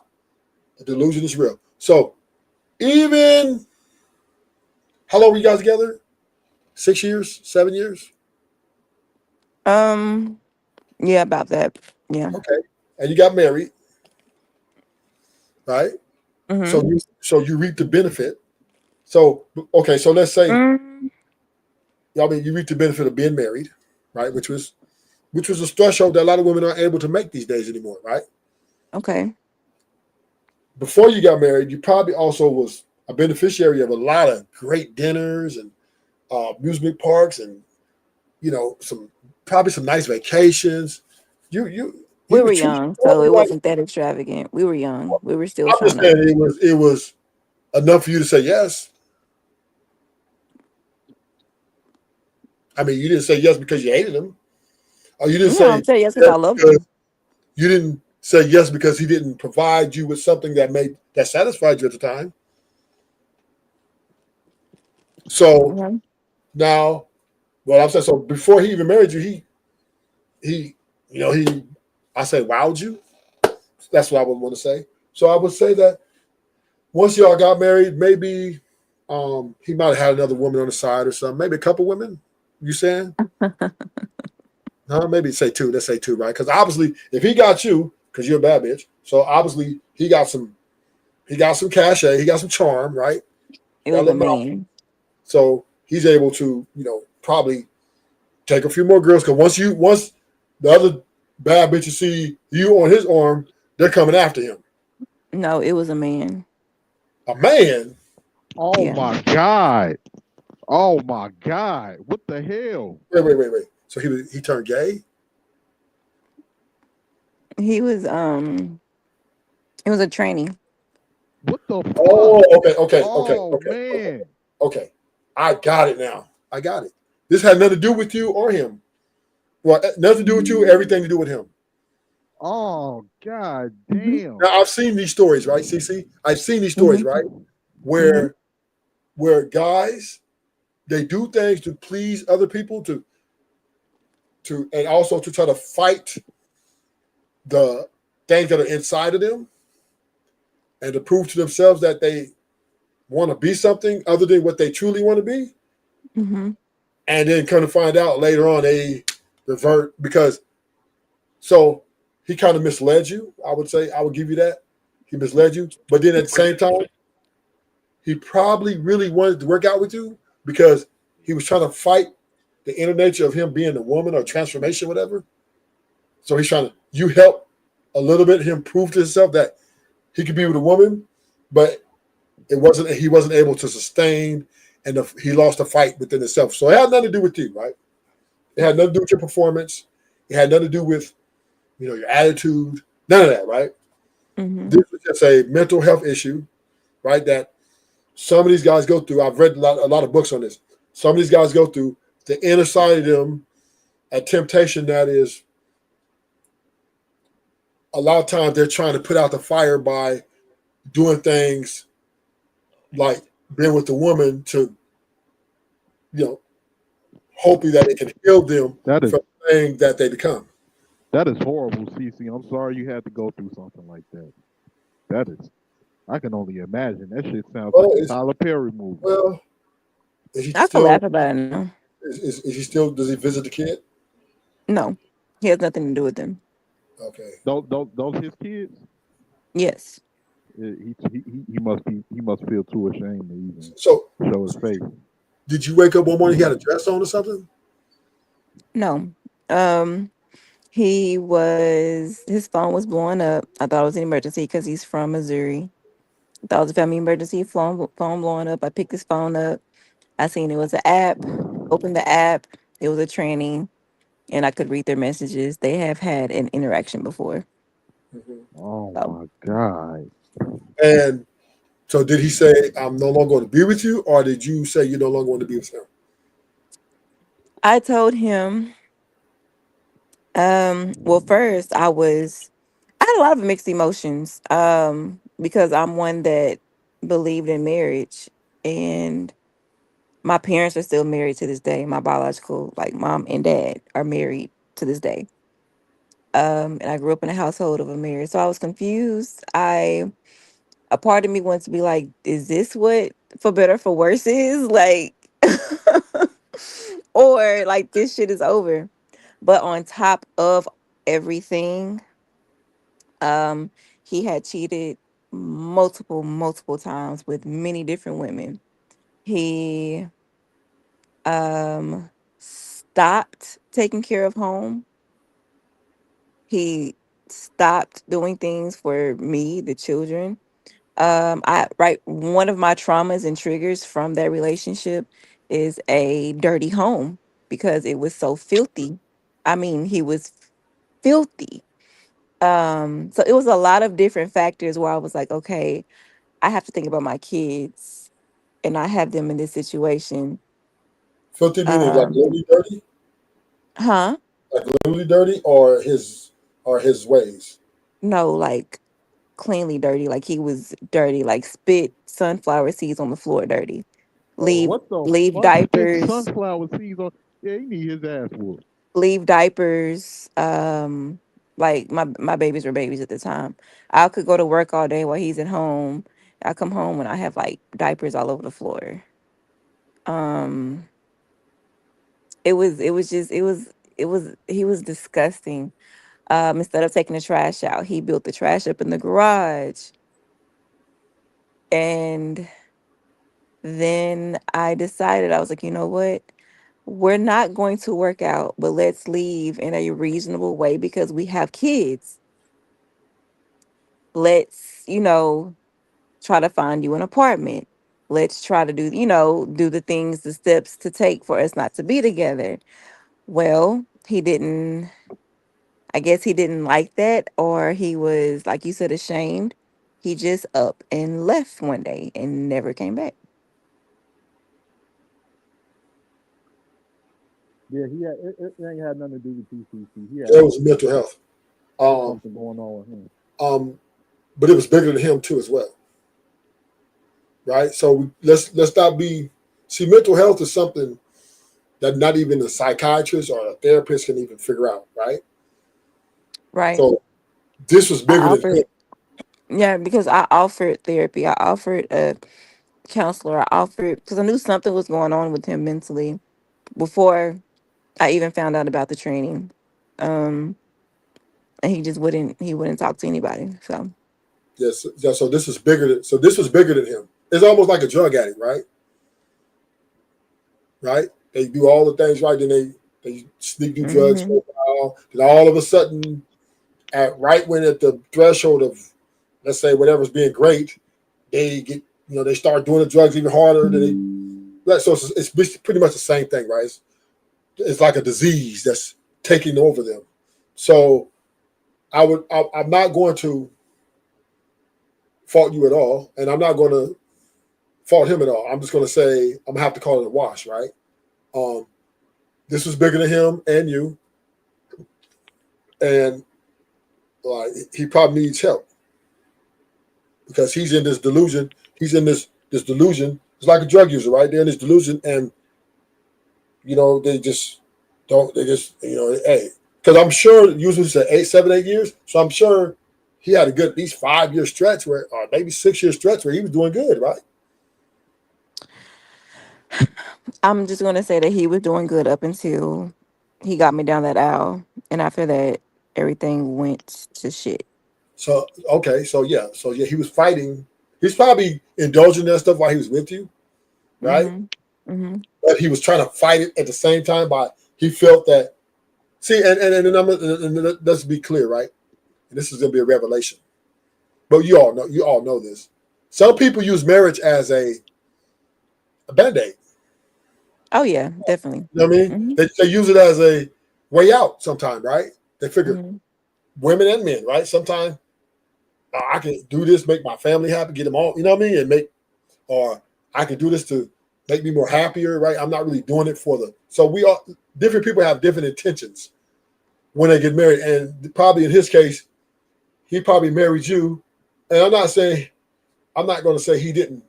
Speaker 2: the delusion is real. So even how long were you guys together? 6 years, 7 years?
Speaker 3: Yeah, about that. Yeah.
Speaker 2: Okay. And you got married, right?
Speaker 3: Mm-hmm.
Speaker 2: So you reap the benefit. So okay, so let's say I mean you reap the benefit of being married, right? Which was a threshold that a lot of women aren't able to make these days anymore, right?
Speaker 3: Okay.
Speaker 2: Before you got married, you probably also was a beneficiary of a lot of great dinners and amusement parks, and probably some nice vacations. You
Speaker 3: We were
Speaker 2: were treated
Speaker 3: young, so
Speaker 2: probably
Speaker 3: it
Speaker 2: like.
Speaker 3: wasn't that extravagant. We were young. We were still
Speaker 2: I'm
Speaker 3: trying
Speaker 2: just
Speaker 3: to.
Speaker 2: saying it was enough for you to say yes. I mean, you didn't say yes because you hated him, or you didn't
Speaker 3: No, I'm
Speaker 2: say
Speaker 3: saying yes because
Speaker 2: yes
Speaker 3: I loved
Speaker 2: because
Speaker 3: him.
Speaker 2: you didn't say yes because he didn't provide you with something that satisfied you at the time. So
Speaker 3: Mm-hmm.
Speaker 2: now, well, I'm saying, so before he even married you, he I say wowed you. That's what I would want to say. So I would say that once y'all got married, maybe he might have had another woman on the side or something. Maybe a couple women. You saying? No, maybe say two. Let's say two, right? Because obviously, if he got you, because you're a bad bitch, so obviously he got some cachet, he got some charm, right?
Speaker 3: It
Speaker 2: Got a
Speaker 3: was a
Speaker 2: little mouth.
Speaker 3: man.
Speaker 2: So he's able to, probably take a few more girls. Because once the other bad bitches see you on his arm, they're coming after him.
Speaker 3: No, it was a man.
Speaker 2: A man.
Speaker 12: Oh
Speaker 3: Yeah.
Speaker 12: my God. Oh my God. What the hell?
Speaker 2: Wait. So he turned gay?
Speaker 3: He was it was a trainee.
Speaker 12: What the fuck?
Speaker 2: Oh,
Speaker 12: Oh man.
Speaker 2: okay. I got it now. I got it. This had nothing to do with you or him. Well, nothing to do with you, everything to do with him.
Speaker 12: Oh God
Speaker 3: Mm-hmm.
Speaker 12: damn.
Speaker 2: Now I've seen these stories, right, CC? I've seen these stories,
Speaker 3: Mm-hmm.
Speaker 2: right? Where guys, they do things to please other people to and also to try to fight the things that are inside of them and to prove to themselves that they want to be something other than what they truly want to be.
Speaker 3: Mm-hmm.
Speaker 2: And then come to find out later on they revert because so he kind of misled you. I would say I would give you that. He misled you. But then at the same time, he probably really wanted to work out with you because he was trying to fight the inner nature of him being a woman or transformation, whatever. So he's trying to, you help a little bit, him prove to himself that he could be with a woman, but he wasn't able to sustain, and he lost a fight within himself. So it had nothing to do with you, right? It had nothing to do with your performance. It had nothing to do with, your attitude. None of that, right?
Speaker 3: Mm-hmm.
Speaker 2: This was just a mental health issue, right? That some of these guys go through. I've read a lot of books on this. Some of these guys go through the inner side of them, a temptation that is a lot of times they're trying to put out the fire by doing things like being with the woman to, hoping that it can heal them
Speaker 12: That is
Speaker 2: from the thing that they become.
Speaker 12: that is horrible, CC. I'm sorry you had to go through something like that. That is, I can only imagine. That shit sounds
Speaker 2: Well,
Speaker 12: like a Tyler Perry movie.
Speaker 2: well, is he
Speaker 3: I can
Speaker 2: still?
Speaker 3: laugh about it now.
Speaker 2: Is he still? Does he visit the kid?
Speaker 3: No, he has nothing to do with them.
Speaker 2: Okay.
Speaker 12: Those his kids?
Speaker 3: Yes.
Speaker 12: He must feel too ashamed to even
Speaker 2: So,
Speaker 12: show his face.
Speaker 2: did you wake up one morning? He had a dress on or something?
Speaker 3: No. Um, his phone was blowing up. I thought it was an emergency because he's from Missouri. I thought it was a family emergency, phone blowing up. I picked his phone up. I seen it was an app. Opened the app. It was a tranny, and I could read their messages. They have had an interaction before.
Speaker 12: Oh
Speaker 3: So
Speaker 12: my God.
Speaker 2: And so, did he say, "I'm no longer going to be with you," or did you say you no longer want to be with him?
Speaker 3: I told him, well, first I had a lot of mixed emotions, because I'm one that believed in marriage, and my parents are still married to this day. My biological, like mom and dad, are married to this day. And I grew up in a household of a marriage, so I was confused. A part of me wants to be like, is this what for better for worse is like, or like this shit is over? But on top of everything, um, he had cheated multiple times with many different women. He stopped taking care of home. He stopped doing things for me, the children. I right One of my traumas and triggers from that relationship is a dirty home because it was so filthy. I mean, he was filthy. So it was a lot of different factors where I was like, okay, I have to think about my kids and I have them in this situation.
Speaker 2: Filthy meaning like
Speaker 3: Um,
Speaker 2: literally dirty,
Speaker 3: huh?
Speaker 2: like literally dirty, or his ways.
Speaker 3: No, like cleanly dirty. Like he was dirty, like spit sunflower seeds on the floor dirty.
Speaker 12: Oh,
Speaker 3: Leave
Speaker 12: what the
Speaker 3: leave
Speaker 12: fuck? Spit
Speaker 3: diapers,
Speaker 12: sunflower seeds on. Yeah, he need his ass whooped.
Speaker 3: leave diapers. Like my babies were babies at the time. I could go to work all day while he's at home. I come home and I have like diapers all over the floor. Um, it was he was disgusting. Instead of taking the trash out, he built the trash up in the garage. And then I decided, I was like, you know what? We're not going to work out, but let's leave in a reasonable way because we have kids. Let's, try to find you an apartment. Let's try to do the things, the steps to take for us not to be together. Well, I guess he didn't like that, or he was, like you said, ashamed. He just up and left one day and never came back.
Speaker 12: Yeah, it ain't had nothing to do with TCC. He
Speaker 2: That was mental health.
Speaker 12: had
Speaker 2: Um,
Speaker 12: something going on with him.
Speaker 2: but it was bigger than him too as well, right? So let's not be. See, mental health is something that not even a psychiatrist or a therapist can even figure out, right?
Speaker 3: Right.
Speaker 2: So this was
Speaker 3: I
Speaker 2: bigger than him.
Speaker 3: offered, yeah, because I offered therapy. I offered a counselor. I offered because I knew something was going on with him mentally before I even found out about the training. Um, and he wouldn't talk to anybody. So
Speaker 2: Yes, yeah. So this is bigger than. So this was bigger than him. It's almost like a drug addict, right? Right? They do all the things right, then they sneak do drugs
Speaker 3: hmm
Speaker 2: for a while. Then all of a sudden, right when at the threshold of, let's say, whatever's being great, they get they start doing the drugs even harder. So it's pretty much the same thing, right? It's like a disease that's taking over them. So I'm not going to fault you at all, and I'm not going to fault him at all. I'm just going to say I'm gonna have to call it a wash, right? Um, this was bigger than him and you, and like he probably needs help because he's in this delusion. He's in this delusion. It's like a drug user, right? They're in this delusion, and they just don't. They just hey, because I'm sure usually it's 8 7 8 years. So I'm sure he had a good at least 5 year stretch where, or maybe 6 year stretch where he was doing good, right?
Speaker 3: I'm just gonna say that he was doing good up until he got me down that aisle, and after that, everything went to shit.
Speaker 2: So okay, so yeah, he was fighting. He's probably indulging in that stuff while he was with you, right?
Speaker 3: Mm-hmm. Mm-hmm.
Speaker 2: But he was trying to fight it at the same time by he felt that. See, and let's be clear, right? And this is gonna be a revelation. But you all know this. Some people use marriage as a band-aid.
Speaker 3: Oh yeah, definitely.
Speaker 2: You know what I mean?
Speaker 3: Mm-hmm.
Speaker 2: They use it as a way out sometimes, right? They figure
Speaker 3: Mm-hmm.
Speaker 2: women and men, right? Sometimes I can do this, make my family happy, get them all, you know what I mean? Or I can do this to make me more happier, right? I'm not really doing it for so we all, different people have different intentions when they get married. And probably in his case, he probably married you. And I'm not going to say he didn't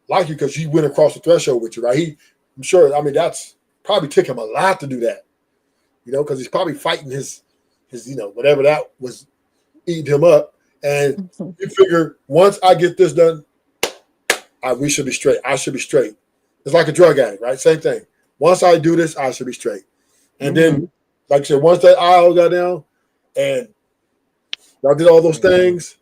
Speaker 2: like you because you went across the threshold with you, right? I'm sure, I mean, that's probably took him a lot to do that, because he's probably fighting his, whatever that was eating him up. And you figure once I get this done, we should be straight. I should be straight. It's like a drug addict, right? Same thing. Once I do this, I should be straight. And then, like I said, once that aisle got down and y'all did all those things,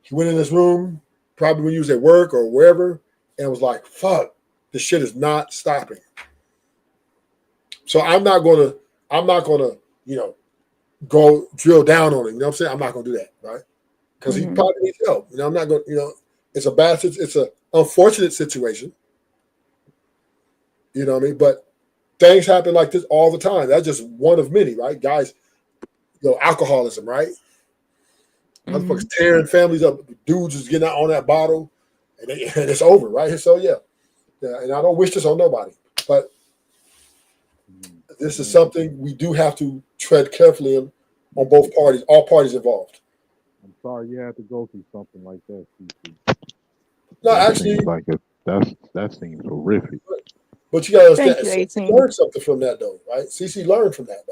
Speaker 2: he went in this room, probably when you was at work or wherever, and was like, fuck, this shit is not stopping. So I'm not gonna, go drill down on him. You know what I'm saying? I'm not gonna do that, right? Because he probably needs help. I'm not gonna, it's an unfortunate situation. You know what I mean? But things happen like this all the time. That's just one of many, right? Guys, alcoholism, right? Motherfuckers tearing families up. Dudes just getting out on that bottle, and it's over, right? So yeah. And I don't wish this on nobody, but this is something we do have to tread carefully on both parties, all parties involved.
Speaker 12: I'm sorry you had to go through something like that, CC.
Speaker 2: No, actually,
Speaker 12: that seems horrific.
Speaker 2: But you gotta understand,
Speaker 3: Thank you,
Speaker 2: CC learned something from that, though, right? CC learned from that,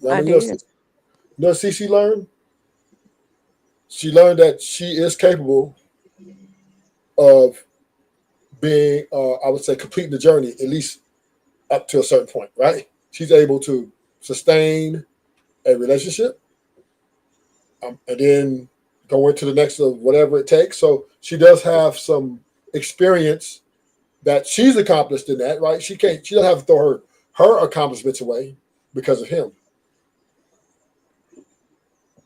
Speaker 2: though.
Speaker 3: I did.
Speaker 2: CC learned? She learned that she is capable of being, I would say, completing the journey, at least up to a certain point, right? She's able to sustain a relationship and then go into the next of whatever it takes. So she does have some experience that she's accomplished in that, right? She doesn't have to throw her accomplishments away because of him,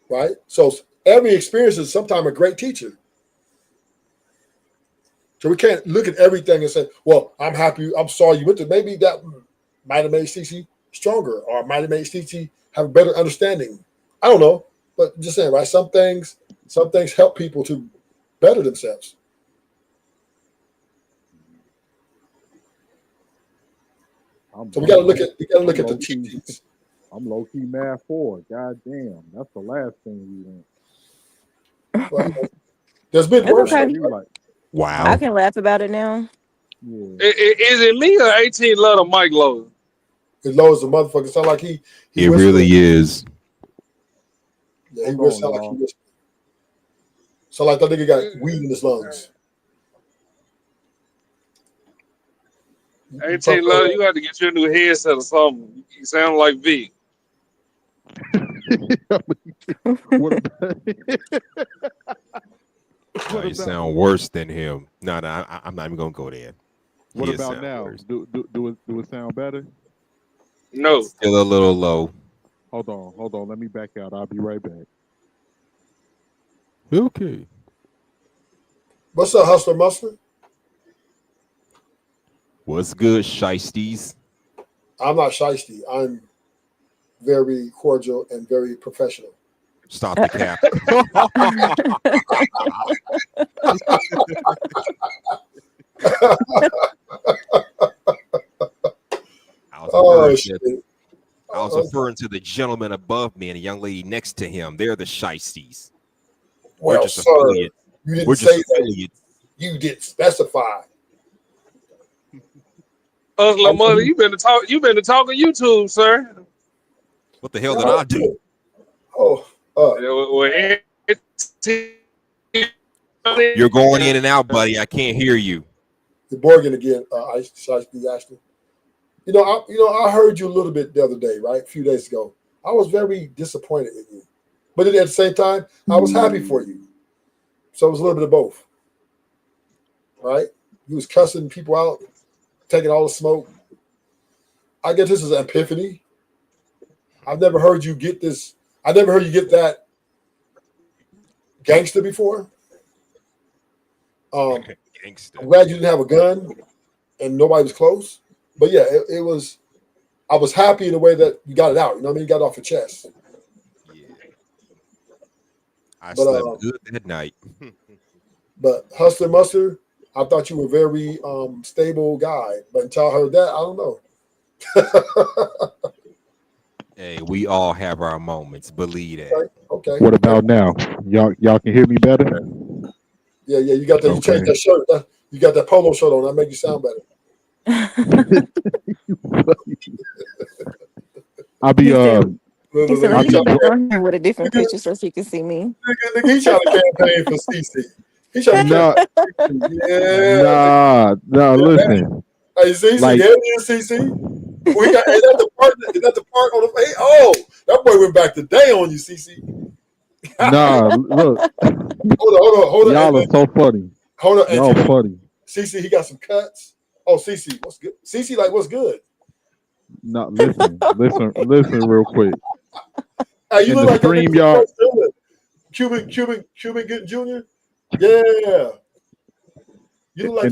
Speaker 2: right? So every experience is sometimes a great teacher. So we can't look at everything and say, well, I'm happy, I'm sorry you went to. Maybe that might have made Cece stronger or might have made Cece have a better understanding. I don't know, but just saying, right? Some things help people to better themselves. So we gotta look at the cheat.
Speaker 12: I'm low key mad for it. God damn, that's the last thing we want.
Speaker 2: Well, there's been worse.
Speaker 3: Okay.
Speaker 16: Wow.
Speaker 3: I can laugh about it now.
Speaker 12: Yeah.
Speaker 22: Is it me or 18 love the mic low?
Speaker 2: It lowers the motherfucker. Sound like he
Speaker 16: It really is.
Speaker 2: Yeah, he sound like he whispered. Sound like that nigga got weed in his lungs.
Speaker 22: 18 love, you got to get your new headset or something. You sound like V.
Speaker 16: You sound worse than him. No, I'm not even gonna go there.
Speaker 12: What about now? Do it sound better?
Speaker 22: No.
Speaker 16: Still a little low.
Speaker 12: Hold on. Let me back out. I'll be right back.
Speaker 16: Okay.
Speaker 2: What's up, Hustler Mustard?
Speaker 16: What's good, Shiesties?
Speaker 2: I'm not shiesty. I'm very cordial and very professional.
Speaker 16: Stop the cap. I was referring to the gentleman above me and the young lady next to him. They're the Shiesties.
Speaker 2: Well,
Speaker 16: We're just
Speaker 2: sir,
Speaker 16: affiliates.
Speaker 2: you didn't
Speaker 16: We're
Speaker 2: say
Speaker 16: just
Speaker 2: that.
Speaker 16: affiliates.
Speaker 2: You didn't specify.
Speaker 22: Hustler mother, you been to talking YouTube, sir.
Speaker 16: What the hell did I do? You're going in and out, buddy. I can't hear you.
Speaker 2: The Borgin again, Shiesty Ashton. I heard you a little bit the other day, right? A few days ago. I was very disappointed in you. But then at the same time, I was happy for you. So it was a little bit of both. Right? You was cussing people out, taking all the smoke. I guess this is an epiphany. I've never heard you get this. I never heard you get that gangster before.
Speaker 13: Gangster.
Speaker 2: I'm glad you didn't have a gun and nobody was close. But yeah, it was. I was happy in the way that you got it out. You know what I mean? You got it off your chest.
Speaker 13: Yeah. I
Speaker 2: But
Speaker 13: slept good that night.
Speaker 2: but Hustler Mustard, I thought you were a very stable guy. But until I heard that, I don't know.
Speaker 13: Hey, we all have our moments. Believe that.
Speaker 2: Okay.
Speaker 12: What about now? Y'all can hear me better?
Speaker 2: Yeah. You got that. You changed that shirt. You got that polo shirt on. That make you sound better.
Speaker 12: I'll be
Speaker 3: He said, "Let me get back on here with a different picture so she can see me."
Speaker 2: Nigga, he trying to campaign for CC. He trying to
Speaker 12: Nah, listen.
Speaker 2: Hey, CC,
Speaker 12: Like-
Speaker 2: there it is, CC. We got, is that the part on the face? Oh, that boy went back today on you, CC.
Speaker 12: Nah, look.
Speaker 2: Hold on.
Speaker 12: Y'all are so funny.
Speaker 2: Hold on.
Speaker 12: Y'all funny.
Speaker 2: CC, he got some cuts. Oh, CC, what's good? CC, like, what's good?
Speaker 12: No, listen real quick.
Speaker 2: Hey, you
Speaker 12: In
Speaker 2: look
Speaker 12: the
Speaker 2: like
Speaker 12: stream
Speaker 2: that
Speaker 12: yard.
Speaker 2: Cuban good Jr. Yeah. You look like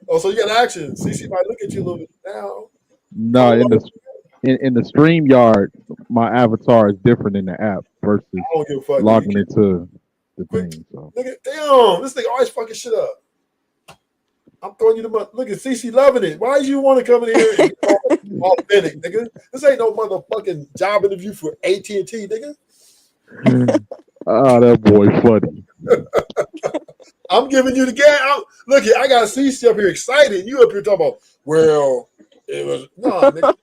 Speaker 2: Oh, so you got action. CC might look at you a little bit now.
Speaker 12: No, in the stream yard, my avatar is different in the app versus
Speaker 2: don't give a fuck,
Speaker 12: logging into the thing. So
Speaker 2: Nigga, damn, this nigga always fucking shit up. I'm throwing you the money. Look at CC loving it. Why do you want to come in here and be authentic, nigga? This ain't no motherfucking job interview for AT&T, nigga.
Speaker 12: that boy funny.
Speaker 2: I'm giving you the gas. Look here, I got CC up here excited. You up here talking about, well, it was nigga.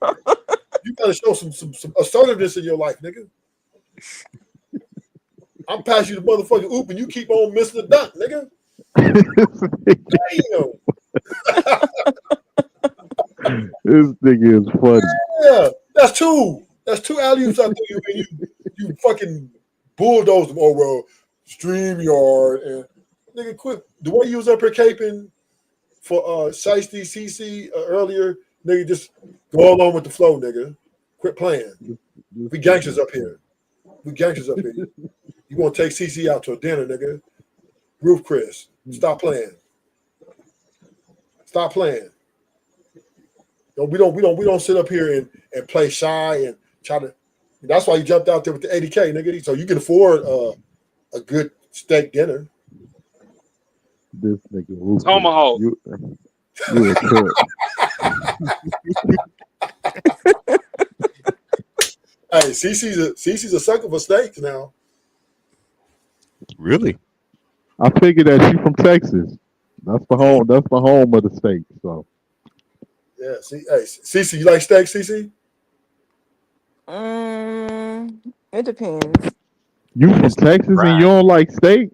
Speaker 2: You gotta show some assertiveness in your life, nigga. I'm passing you the motherfucking oop and you keep on missing the dunk, nigga. Damn.
Speaker 12: This nigga is funny.
Speaker 2: Yeah, that's two. That's two alley-oops I threw you and you fucking bulldoze them. Oh well, StreamYard and nigga quit. The way you was up here caping for Shiesty CC earlier, nigga, just go along with the flow, nigga. Quit playing. We gangsters up here. You gonna take CC out to a dinner, nigga. Roof Chris. Stop playing. No, we don't sit up here and play shy and try to. That's why you jumped out there with the 80K, nigga. So you can afford a good steak dinner.
Speaker 12: This nigga.
Speaker 22: Tomahawk.
Speaker 12: You a trip.
Speaker 2: Hey, CC's a sucker for steaks now.
Speaker 13: Really?
Speaker 12: I figured that she from Texas. That's the home. That's the home of the steak. So
Speaker 2: Yeah, CC, you like steak, CC?
Speaker 3: It depends.
Speaker 12: you from Texas and you don't like steak?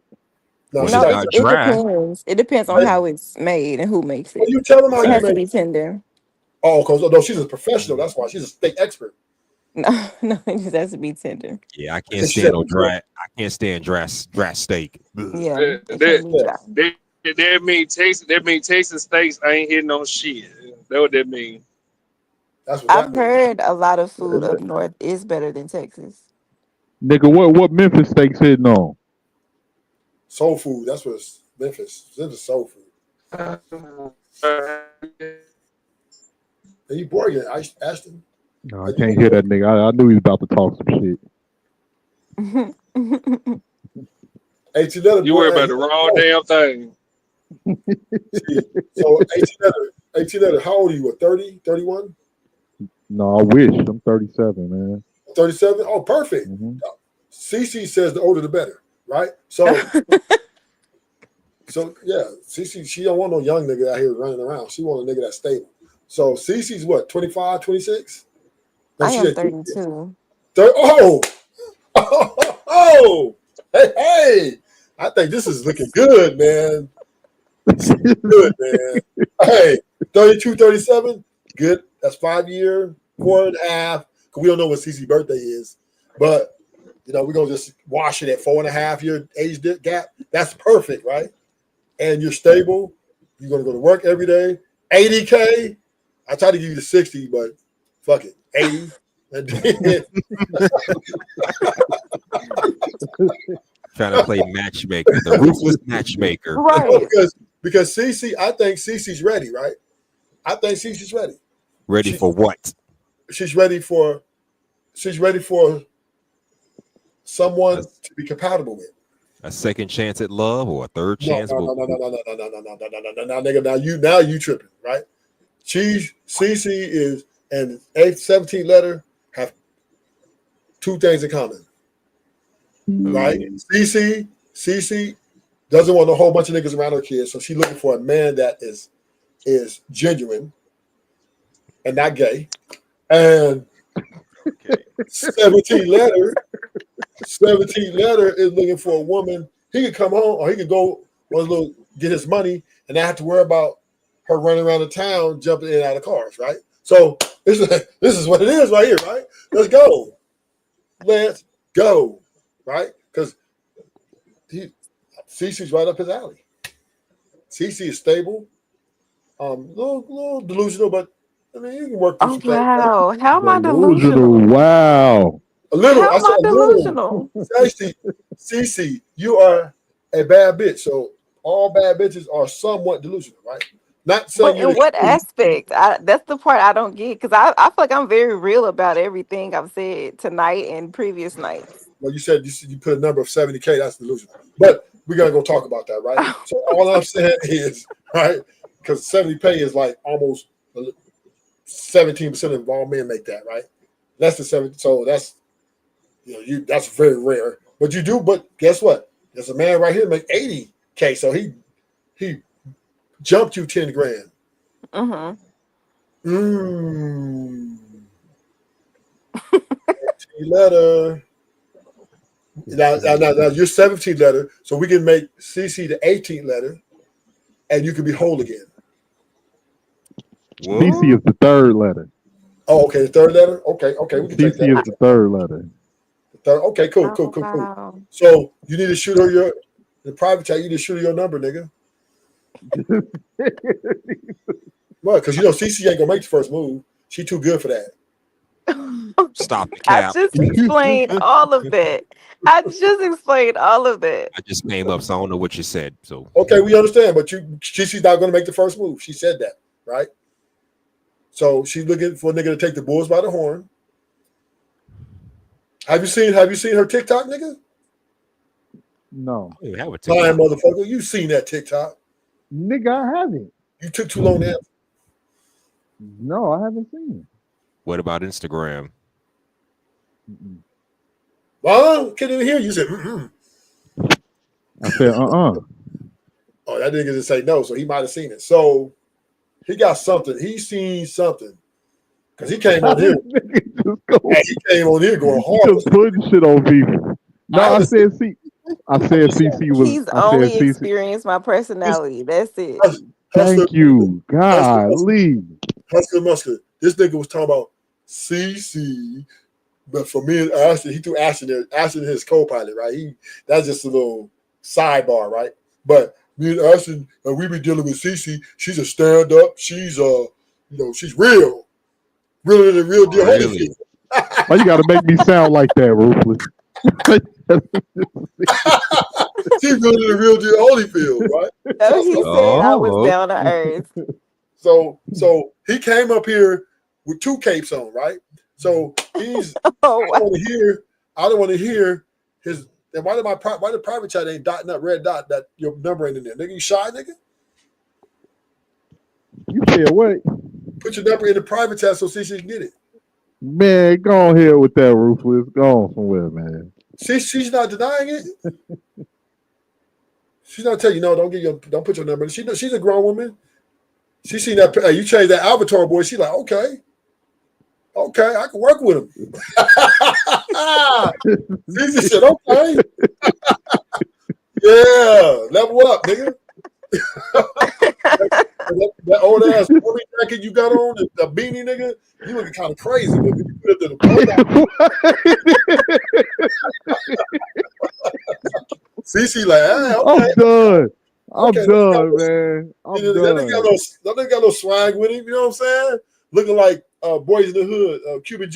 Speaker 2: No,
Speaker 3: No, it depends. It depends on how it's made and who makes it.
Speaker 2: Well, you tell them how
Speaker 3: It
Speaker 2: you
Speaker 3: has to
Speaker 2: make
Speaker 3: be
Speaker 2: it.
Speaker 3: tender.
Speaker 2: Oh, because no, she's a professional. That's why she's a steak expert.
Speaker 3: No, it just has to be tender.
Speaker 13: Yeah, I can't stand no dry. I can't stand dry steak.
Speaker 3: Yeah.
Speaker 22: That mean Texas steaks ain't hitting on shit. That's what that mean.
Speaker 2: That's what
Speaker 3: I've heard a lot of food up north is better than Texas.
Speaker 12: Nigga, what Memphis steaks hitting on?
Speaker 2: Soul food. That's what it's Memphis. This is soul food. Are you bored yet, Ashton?
Speaker 12: No, I can't hear that nigga. I knew he was about to talk some shit.
Speaker 22: You worry about the wrong damn thing.
Speaker 2: So 18 how old are you? What, 30, 31?
Speaker 12: No, I wish. I'm 37, man.
Speaker 2: 37? Oh, perfect. CC says the older the better, right? So yeah, CC, she don't want no young nigga out here running around. She want a nigga that's stable. So CC's what, 25, 26?
Speaker 3: I am 32.
Speaker 2: Oh, hey, I think this is looking good, man. This is good, man. Hey, 32, 37, good. That's 5 year, 4.5. because we don't know what CC's birthday is. But we're gonna just wash it at 4.5 year age gap. That's perfect, right? And you're stable. You're gonna go to work every day. 80K. I tried to give you the 60, but fuck it, 80.
Speaker 13: Trying to play matchmaker, the ruthless matchmaker.
Speaker 2: Right. Because CC, I think CC's ready, right? I think CC's ready.
Speaker 13: Ready for what?
Speaker 2: She's ready for someone to be compatible with.
Speaker 13: A second chance at love or a third chance?
Speaker 2: No, nigga. Now you tripping, right? CC is and 17 letter have two things in common. Right? CC doesn't want a whole bunch of niggas around her kids, so she's looking for a man that is genuine and not gay. And 17 letter is looking for a woman. He could come home or he could go get his money and not have to worry about her running around the town jumping in and out of cars, right? So this is what it is right here, right? Let's go. Right? Because CC's right up his alley. CC is stable, little delusional, but I mean you can work through some things.
Speaker 3: Wow. How am I delusional?
Speaker 12: Wow.
Speaker 2: A little.
Speaker 3: How
Speaker 2: I
Speaker 3: am I
Speaker 2: said
Speaker 3: delusional?
Speaker 2: CC, you are a bad bitch. So all bad bitches are somewhat delusional, right? Not saying
Speaker 3: But in what aspect? That's the part I don't get because I feel like I'm very real about everything I've said tonight and previous nights.
Speaker 2: Well, you said you put a number of 70K. That's delusional. But we're gonna go talk about that, right? So all I'm saying is, right, because 70K is like almost 17% of all men make that, right? Less than 70. So that's that's very rare. But you do. But guess what? There's a man right here make 80K. So he jumped you 10 grand. Letter. Now you're 17 letter, so we can make CC the 18 letter, and you can be whole again.
Speaker 12: CC is the third letter.
Speaker 2: Oh, okay, the third letter. Okay, we can take that.
Speaker 12: CC is the third letter.
Speaker 2: Okay, cool. So you need to shoot her the private chat. You need to shoot her your number, nigga. What? Because CC ain't gonna make the first move. She too good for that.
Speaker 13: Stop the cap.
Speaker 3: I just explained all of that. I just
Speaker 13: came up, so I don't know what you said. So
Speaker 2: okay, we understand, but she's not going to make the first move. She said that, right? So she's looking for a nigga to take the bulls by the horn. Have you seen her TikTok, nigga?
Speaker 12: No.
Speaker 2: Lying motherfucker, you seen that TikTok?
Speaker 12: Nigga, I haven't.
Speaker 2: You took too long to answer.
Speaker 12: No, I haven't seen it.
Speaker 13: What about Instagram?
Speaker 2: Well, I can't even hear you. Said,
Speaker 12: I said,
Speaker 2: Oh, that nigga didn't say no, so he might have seen it. So he got something. He seen something because he came on here. He came on here going hard.
Speaker 12: Just putting shit on people. No, I said CC was.
Speaker 3: He's only experienced my personality. That's it.
Speaker 12: Thank you, golly.
Speaker 2: Hustler Musker. This nigga was talking about CC. But for me and Ashton, he threw Ashton there. Ashton is his co-pilot, right? That's just a little sidebar, right? But me and Ashton, we be dealing with CC. She's a stand-up. She's she's real. Realer than real deal.
Speaker 12: Really? Why you gotta make me sound like that, Ruthless?
Speaker 2: She's realer than real deal Holyfield, right?
Speaker 3: No, he said I was down to earth.
Speaker 2: So he came up here with 2 capes on, right? So he's I don't want to hear his. And why the private chat ain't dotting up red dot that your number ain't in there? Nigga, you shy, nigga?
Speaker 12: You said what?
Speaker 2: Put your number in the private chat so CC can get it.
Speaker 12: Man, go on here with that, Ruthless. Go on somewhere, man.
Speaker 2: She's not denying it. She's not telling you no. Don't put your number in. She's a grown woman. She seen that. You changed that avatar, boy. She's like, okay, I can work with him. CC said, okay. Yeah, level up, nigga. that old ass army jacket you got on, the beanie, nigga, you looking kind of crazy, nigga. You put it to the CC like, hey, okay.
Speaker 12: I'm done. I'm
Speaker 2: Okay,
Speaker 12: done, man. I'm
Speaker 2: that nigga got no swag with him. You know what I'm saying? Looking like Boys in the Hood, Cuban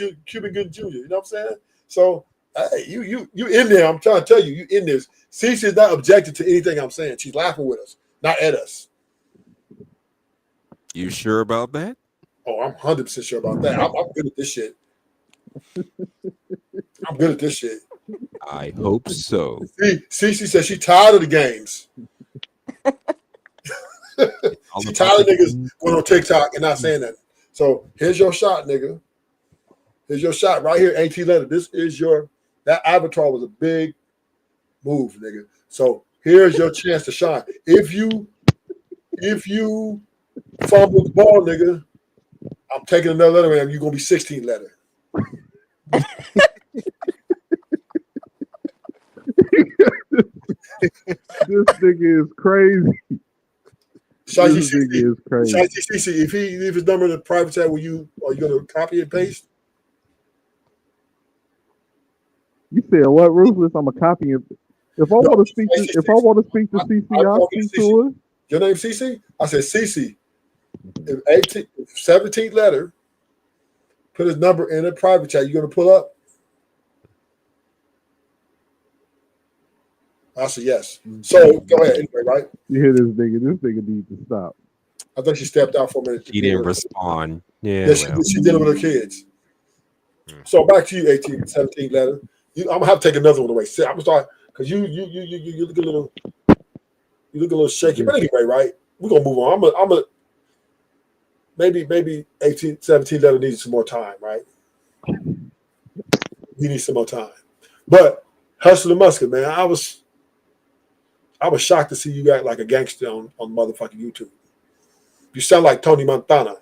Speaker 2: Good Jr. You know what I'm saying? So hey, you in there? I'm trying to tell you, you in this. Cece is not objecting to anything I'm saying. She's laughing with us, not at us.
Speaker 13: You sure about that?
Speaker 2: Oh, I'm 100% sure about that. I'm good at this shit. I'm good at this shit.
Speaker 13: I hope so.
Speaker 2: Cece said she tired of the games. She tired of niggas going on TikTok and not saying that. So here's your shot, nigga. Here's your shot right here, AT letter. This is that avatar was a big move, nigga. So here's your chance to shine. If you fumble the ball, nigga, I'm taking another letter, man. You're gonna be 16 letter.
Speaker 12: This nigga is crazy.
Speaker 2: Shiesty is crazy. Shiesty, if he leave his number in the private chat, are you gonna copy and paste?
Speaker 12: You said what, Ruthless? I'm a copy it. If I want to speak to CC, I'll speak to her.
Speaker 2: Your name CC? I said CC. If 17th letter, put his number in a private chat. You gonna pull up? I said yes. So go ahead anyway, right?
Speaker 12: You hear this nigga? This nigga needs to stop.
Speaker 2: I think she stepped out for a minute.
Speaker 13: He didn't respond. Yeah, well.
Speaker 2: she did it with her kids. So back to you, 17th letter. I'm gonna have to take another one away. I'm gonna start because you look a little shaky. But anyway, right? We're gonna move on. I'm a maybe 17th letter needs some more time, right? He needs some more time. But Hustle the Musket, man, I was shocked to see you got like a gangster on motherfucking YouTube. You sound like Tony Montana.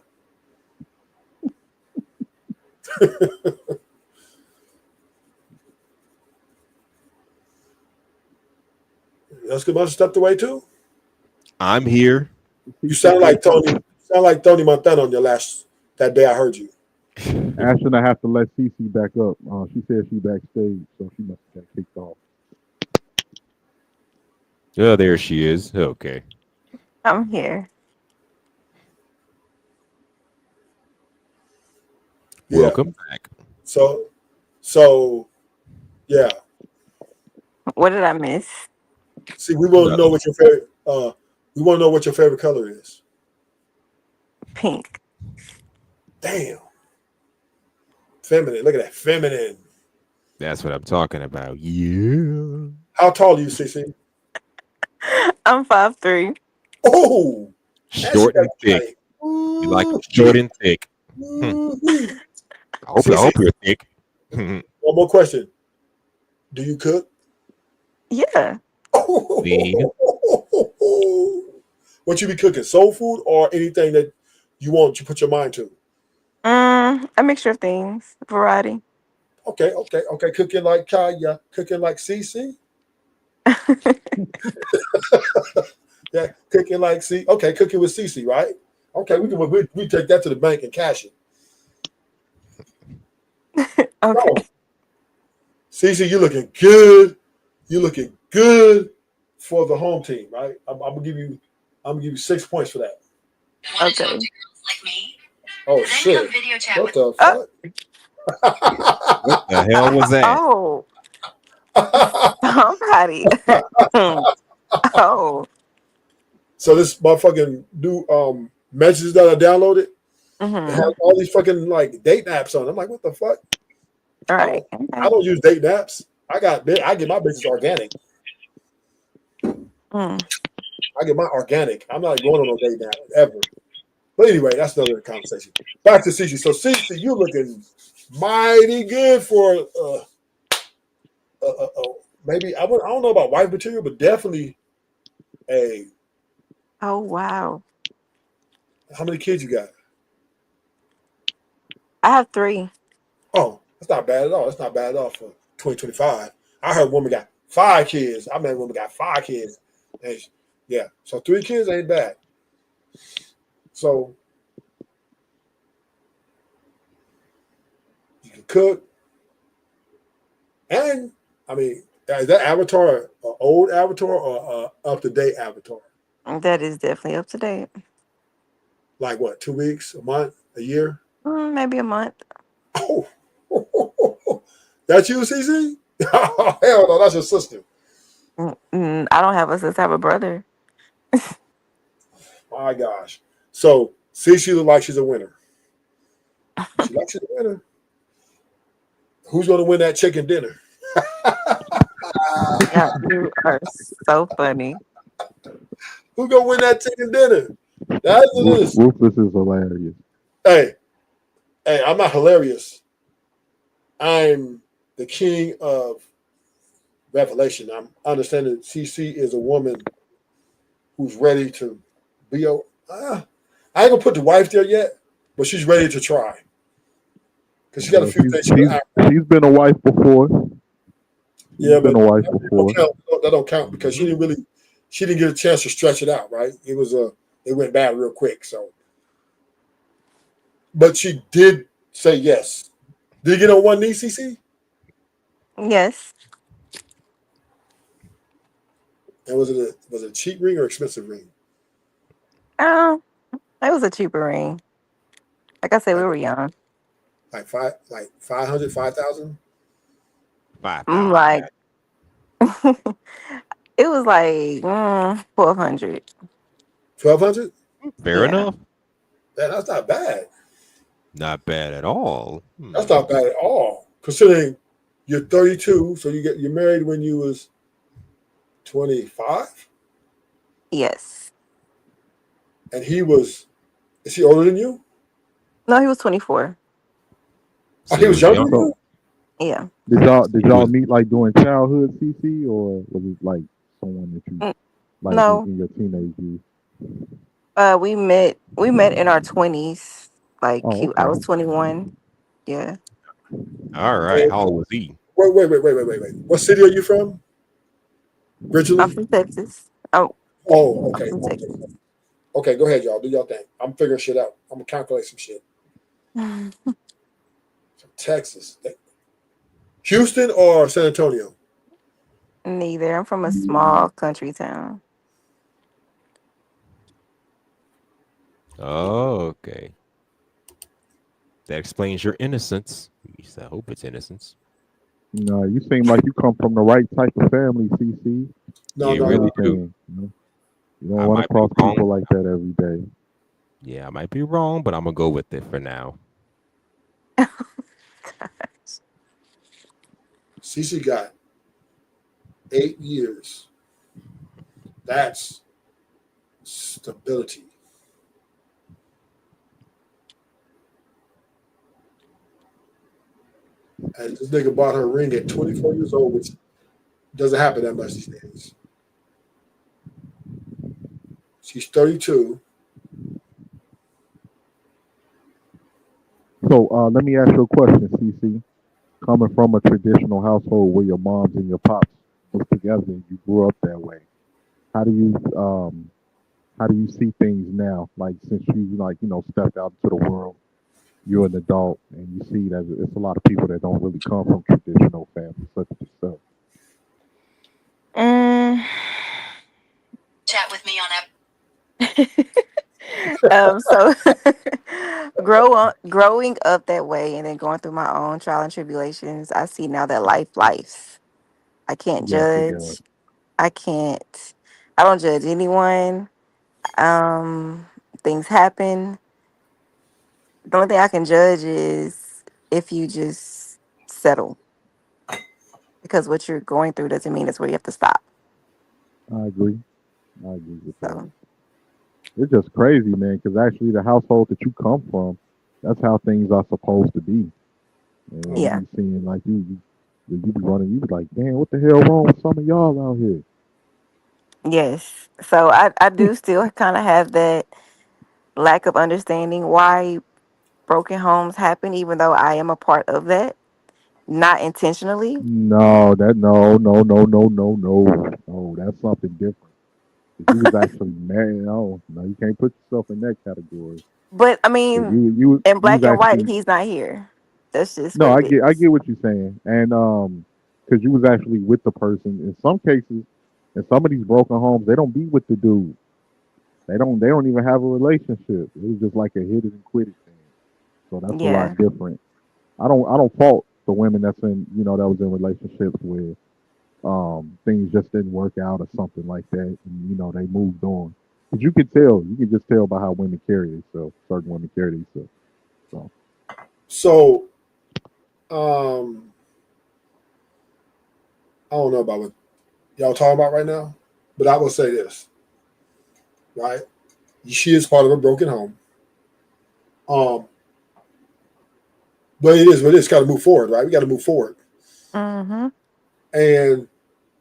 Speaker 2: Hustle the Musket stepped away too?
Speaker 13: I'm here.
Speaker 2: You sound like Tony Montana on that day I heard you.
Speaker 12: Ashton, I have to let CC back up. She said she backstage, so she must have got kicked off.
Speaker 13: Oh, there she is. Okay.
Speaker 3: I'm here.
Speaker 2: Yeah.
Speaker 13: Welcome back.
Speaker 2: So, yeah.
Speaker 3: What did I miss?
Speaker 2: See, we want to know what your favorite. We want to know what your favorite color is.
Speaker 3: Pink.
Speaker 2: Damn. Feminine. Look at that. Feminine.
Speaker 13: That's what I'm talking about. Yeah.
Speaker 2: How tall are you, CC?
Speaker 3: I'm 5'3".
Speaker 2: Oh.
Speaker 13: Short and thick. You like short and thick. I hope you're thick.
Speaker 2: One more question. Do you cook?
Speaker 3: Yeah.
Speaker 2: What you be cooking? Soul food or anything that you put your mind to?
Speaker 3: A mixture of things. Variety.
Speaker 2: Okay. Cooking like Kaya, cooking like CC. Yeah, cooking like C. Okay, cooking with CC, right? Okay, we take that to the bank and cash it.
Speaker 3: Okay.
Speaker 2: Oh. CC, you're looking good. You're looking good for the home team, right? I'm gonna give you 6 points for that.
Speaker 3: Okay.
Speaker 2: Oh shit! What the fuck?
Speaker 13: What the hell was that?
Speaker 3: Oh. Somebody. Oh.
Speaker 2: So this motherfucking new messages that I downloaded, it has all these fucking like date apps on. I'm like, what the fuck?
Speaker 3: All right.
Speaker 2: I don't use date apps. I get my business organic. I get my organic. I'm not going on no date app ever. But anyway, that's another conversation. Back to CC. So CC, you're looking mighty good for maybe I don't know about wife material, but definitely a.
Speaker 3: Oh wow!
Speaker 2: How many kids you got?
Speaker 3: I have 3.
Speaker 2: Oh, that's not bad at all. That's not bad at all for 2025. I heard a woman got 5 kids. I met a woman got 5 kids. And yeah, so 3 kids ain't bad. So you can cook, and I mean, is that Avatar an old Avatar or up to date Avatar?
Speaker 3: That is definitely up to date.
Speaker 2: Like what? 2 weeks, a month, a year?
Speaker 3: Maybe a month.
Speaker 2: Oh, that's you, CC? Oh, hell no, that's your sister.
Speaker 3: I don't have a sister. I have a brother.
Speaker 2: My gosh. So CC looks like she's a winner. She likes she's a winner. Who's going to win that chicken dinner?
Speaker 3: Yeah, you are so funny.
Speaker 2: Who's going to win that chicken dinner? That's it.
Speaker 12: Ruthless is hilarious.
Speaker 2: Hey, I'm not hilarious. I'm the king of revelation. I'm understanding CC is a woman who's ready to be a. I ain't gonna put the wife there yet, but she's ready to try because she got a few things.
Speaker 12: She's been a wife before.
Speaker 2: Yeah,
Speaker 12: been
Speaker 2: but
Speaker 12: a wife before.
Speaker 2: That don't count because she didn't get a chance to stretch it out. Right? It went bad real quick. So, but she did say yes. Did you get on one knee, CC?
Speaker 3: Yes.
Speaker 2: And was it a cheap ring or expensive ring?
Speaker 3: It was a cheaper ring. Like I said, we were young.
Speaker 2: Like 500, 5,000?
Speaker 13: 5,000.
Speaker 3: Like it was like 1,200.
Speaker 2: 1,200?
Speaker 13: Fair enough.
Speaker 2: That's not bad.
Speaker 13: Not bad at all.
Speaker 2: That's not bad at all. Considering you're 32, so you're married when you was 25?
Speaker 3: Yes.
Speaker 2: And is he older than you?
Speaker 3: No, he was 24.
Speaker 2: Oh, he was younger than you?
Speaker 3: Yeah.
Speaker 12: Did y'all meet like during childhood, CC, or was it like someone that you like
Speaker 3: No.
Speaker 12: in your teenage years?
Speaker 3: We met in our 20s. Like
Speaker 12: Oh,
Speaker 3: I
Speaker 12: okay.
Speaker 3: was 21. Yeah.
Speaker 13: All right. How old was he?
Speaker 2: Wait. What city are you from? Originally?
Speaker 3: I'm from Texas.
Speaker 2: Oh, okay.
Speaker 3: I'm from Texas.
Speaker 2: Okay, go ahead, y'all. Do y'all thing. I'm figuring shit out. I'm gonna calculate some shit. Texas. Houston or San Antonio?
Speaker 3: Neither. I'm from a small country town.
Speaker 13: Oh, okay. That explains your innocence. At least I hope it's innocence.
Speaker 12: No, you seem like you come from the right type of family, CC.
Speaker 2: No,
Speaker 13: You really do.
Speaker 12: You know? You don't want to cross people like that every day.
Speaker 13: Yeah, I might be wrong, but I'm gonna go with it for now.
Speaker 2: CC got 8 years. That's stability. And this nigga bought her a ring at 24 years old, which doesn't happen that much these days. She's 32.
Speaker 12: So let me ask you a question, CC. Coming from a traditional household where your moms and your pops was together, and you grew up that way. How do you see things now? Like since you stepped out into the world, you're an adult, and you see that it's a lot of people that don't really come from traditional families such as yourself.
Speaker 17: Chat with me on app.
Speaker 3: So growing up that way and then going through my own trial and tribulations, I see now that life. I can't
Speaker 12: Yes, it does.
Speaker 3: judge. I don't judge anyone. Things happen. The only thing I can judge is if you just settle. Because what you're going through doesn't mean it's where you have to stop.
Speaker 12: I agree with that. It's just crazy, man, because actually the household that you come from, that's how things are supposed to be. And
Speaker 3: Yeah.
Speaker 12: you seeing like you be running, you be like, man, what the hell wrong with some of y'all out here?
Speaker 3: Yes. So I do still kind of have that lack of understanding why broken homes happen, even though I am a part of that. Not intentionally.
Speaker 12: No, no, that's something different. If you was actually married, no, you can't put yourself in that category.
Speaker 3: But I
Speaker 12: 'Cause
Speaker 3: mean,
Speaker 12: you
Speaker 3: in
Speaker 12: was
Speaker 3: black and white,
Speaker 12: actually
Speaker 3: he's not here. That's just
Speaker 12: no.
Speaker 3: what it
Speaker 12: I
Speaker 3: is.
Speaker 12: get what you're saying, and because you was actually with the person. In some cases, in some of these broken homes, they don't be with the dude. They don't even have a relationship. It was just like a hit it and quit it thing. So that's a
Speaker 3: Yeah.
Speaker 12: lot different. I don't fault the women that's in that was in relationships where things just didn't work out or something like that, and they moved on. But you can just tell by how women carry themselves. Certain women carry themselves.
Speaker 2: So, I don't know about what y'all talking about right now, but I will say this, right? She is part of a broken home. But it is what it is. Got to move forward, right? We got to move forward.
Speaker 3: Mm-hmm.
Speaker 2: And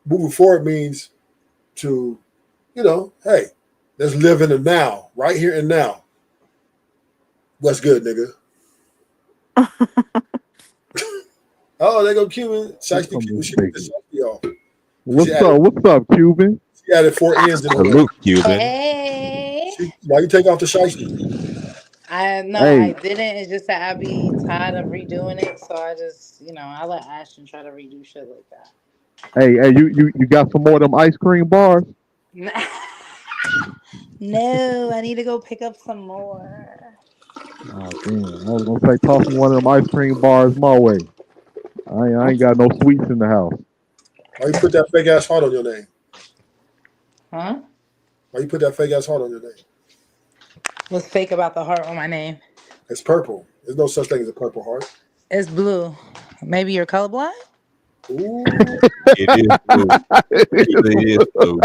Speaker 2: moving forward means to, hey, let's live in the now, right here and now. What's good, nigga? Oh, they go Cuban. Shiesty Cuban. She took the Shiesty off.
Speaker 12: What's up, Cuban?
Speaker 2: She added 4 ends in there.
Speaker 13: Salute, Cuban.
Speaker 15: Hey.
Speaker 2: Why you take off the Shiesty?
Speaker 15: I didn't. It's just that I be tired of redoing it, so I just I let Ashton try to redo shit like that.
Speaker 12: Hey, you got some more of them ice cream bars?
Speaker 15: No, I need to go pick up some more.
Speaker 12: Oh damn! I was gonna say toss me one of them ice cream bars my way. I ain't got no sweets in the house.
Speaker 2: Why you put that fake ass heart on your name?
Speaker 15: Huh?
Speaker 2: Why you put that fake ass heart on your name?
Speaker 15: What's fake about the heart on my name?
Speaker 2: It's purple. There's no such thing as a purple heart.
Speaker 15: It's blue. Maybe you're colorblind?
Speaker 2: Ooh.
Speaker 13: It is blue. It is blue.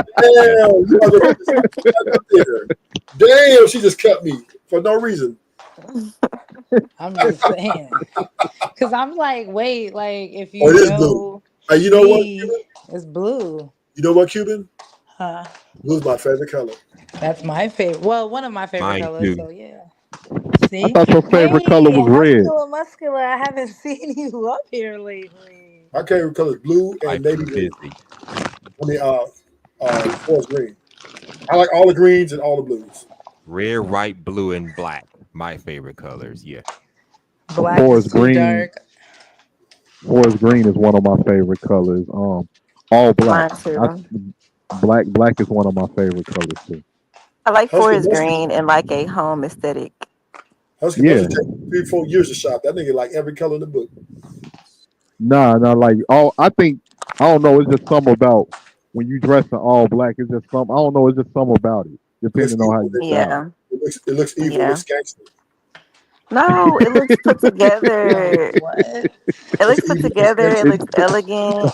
Speaker 2: Damn, she just cut me for no reason.
Speaker 15: I'm just saying. Because I'm like, wait, like, if you
Speaker 2: it is blue. Hey, you know what, Cuban?
Speaker 15: It's blue.
Speaker 2: You know what, Cuban?
Speaker 15: Huh?
Speaker 2: Blue's my favorite color.
Speaker 15: That's my favorite. Well, one of my favorite
Speaker 13: Mine
Speaker 15: colors,
Speaker 13: too.
Speaker 15: so yeah.
Speaker 12: I
Speaker 15: See?
Speaker 12: thought your favorite color was red.
Speaker 15: Muscular. I haven't seen you up here lately.
Speaker 2: My favorite color is blue and navy green. Forest green. I like all the greens and all the blues.
Speaker 13: Red, white, blue, and black. My favorite colors. Yeah.
Speaker 15: Black
Speaker 12: Forest
Speaker 15: is too
Speaker 12: green.
Speaker 15: dark.
Speaker 12: Forest green is one of my favorite colors. All black.
Speaker 3: Mine too.
Speaker 12: Black is one of my favorite colors too.
Speaker 3: I like
Speaker 2: Husky
Speaker 3: forest
Speaker 2: Muskie.
Speaker 3: green and like a home aesthetic.
Speaker 2: Husky Muskie take 3-4 years to shop. That nigga like every color in the book.
Speaker 12: Nah, like I don't know. It's just something about when you dress in all black. It's just some. I don't know. It's just something about it, depending on how you style.
Speaker 2: It looks evil. It looks gangster.
Speaker 3: No, it looks put together.
Speaker 15: What?
Speaker 3: It looks put together. It looks elegant.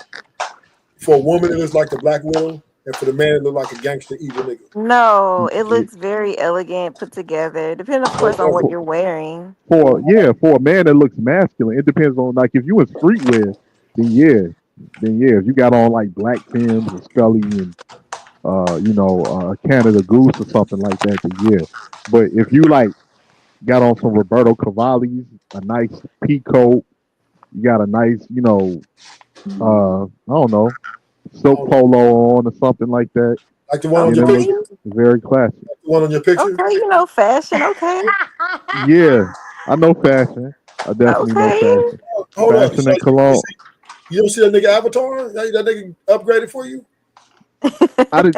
Speaker 2: For a woman, it looks like the Black Widow, and for the man, it looks like a gangster evil nigga.
Speaker 3: No, it looks very elegant, put together. Depending, of course, on what you're wearing.
Speaker 12: For a man that looks masculine, it depends on like if you in streetwear, then yeah. If you got on like black Timbs and Scully and Canada Goose or something like that, then yeah. But if you like got on some Roberto Cavalli's, a nice pea coat, you got a nice, I don't know, silk polo on or something like that.
Speaker 2: Like the one on your picture?
Speaker 12: Very classy.
Speaker 2: Like the one on your picture?
Speaker 3: Okay, you know fashion, okay.
Speaker 12: Yeah, I know fashion. I definitely know fashion.
Speaker 2: Hold up.
Speaker 12: Fashion and cologne.
Speaker 2: You don't see that nigga avatar? That nigga upgraded for you?
Speaker 12: I did.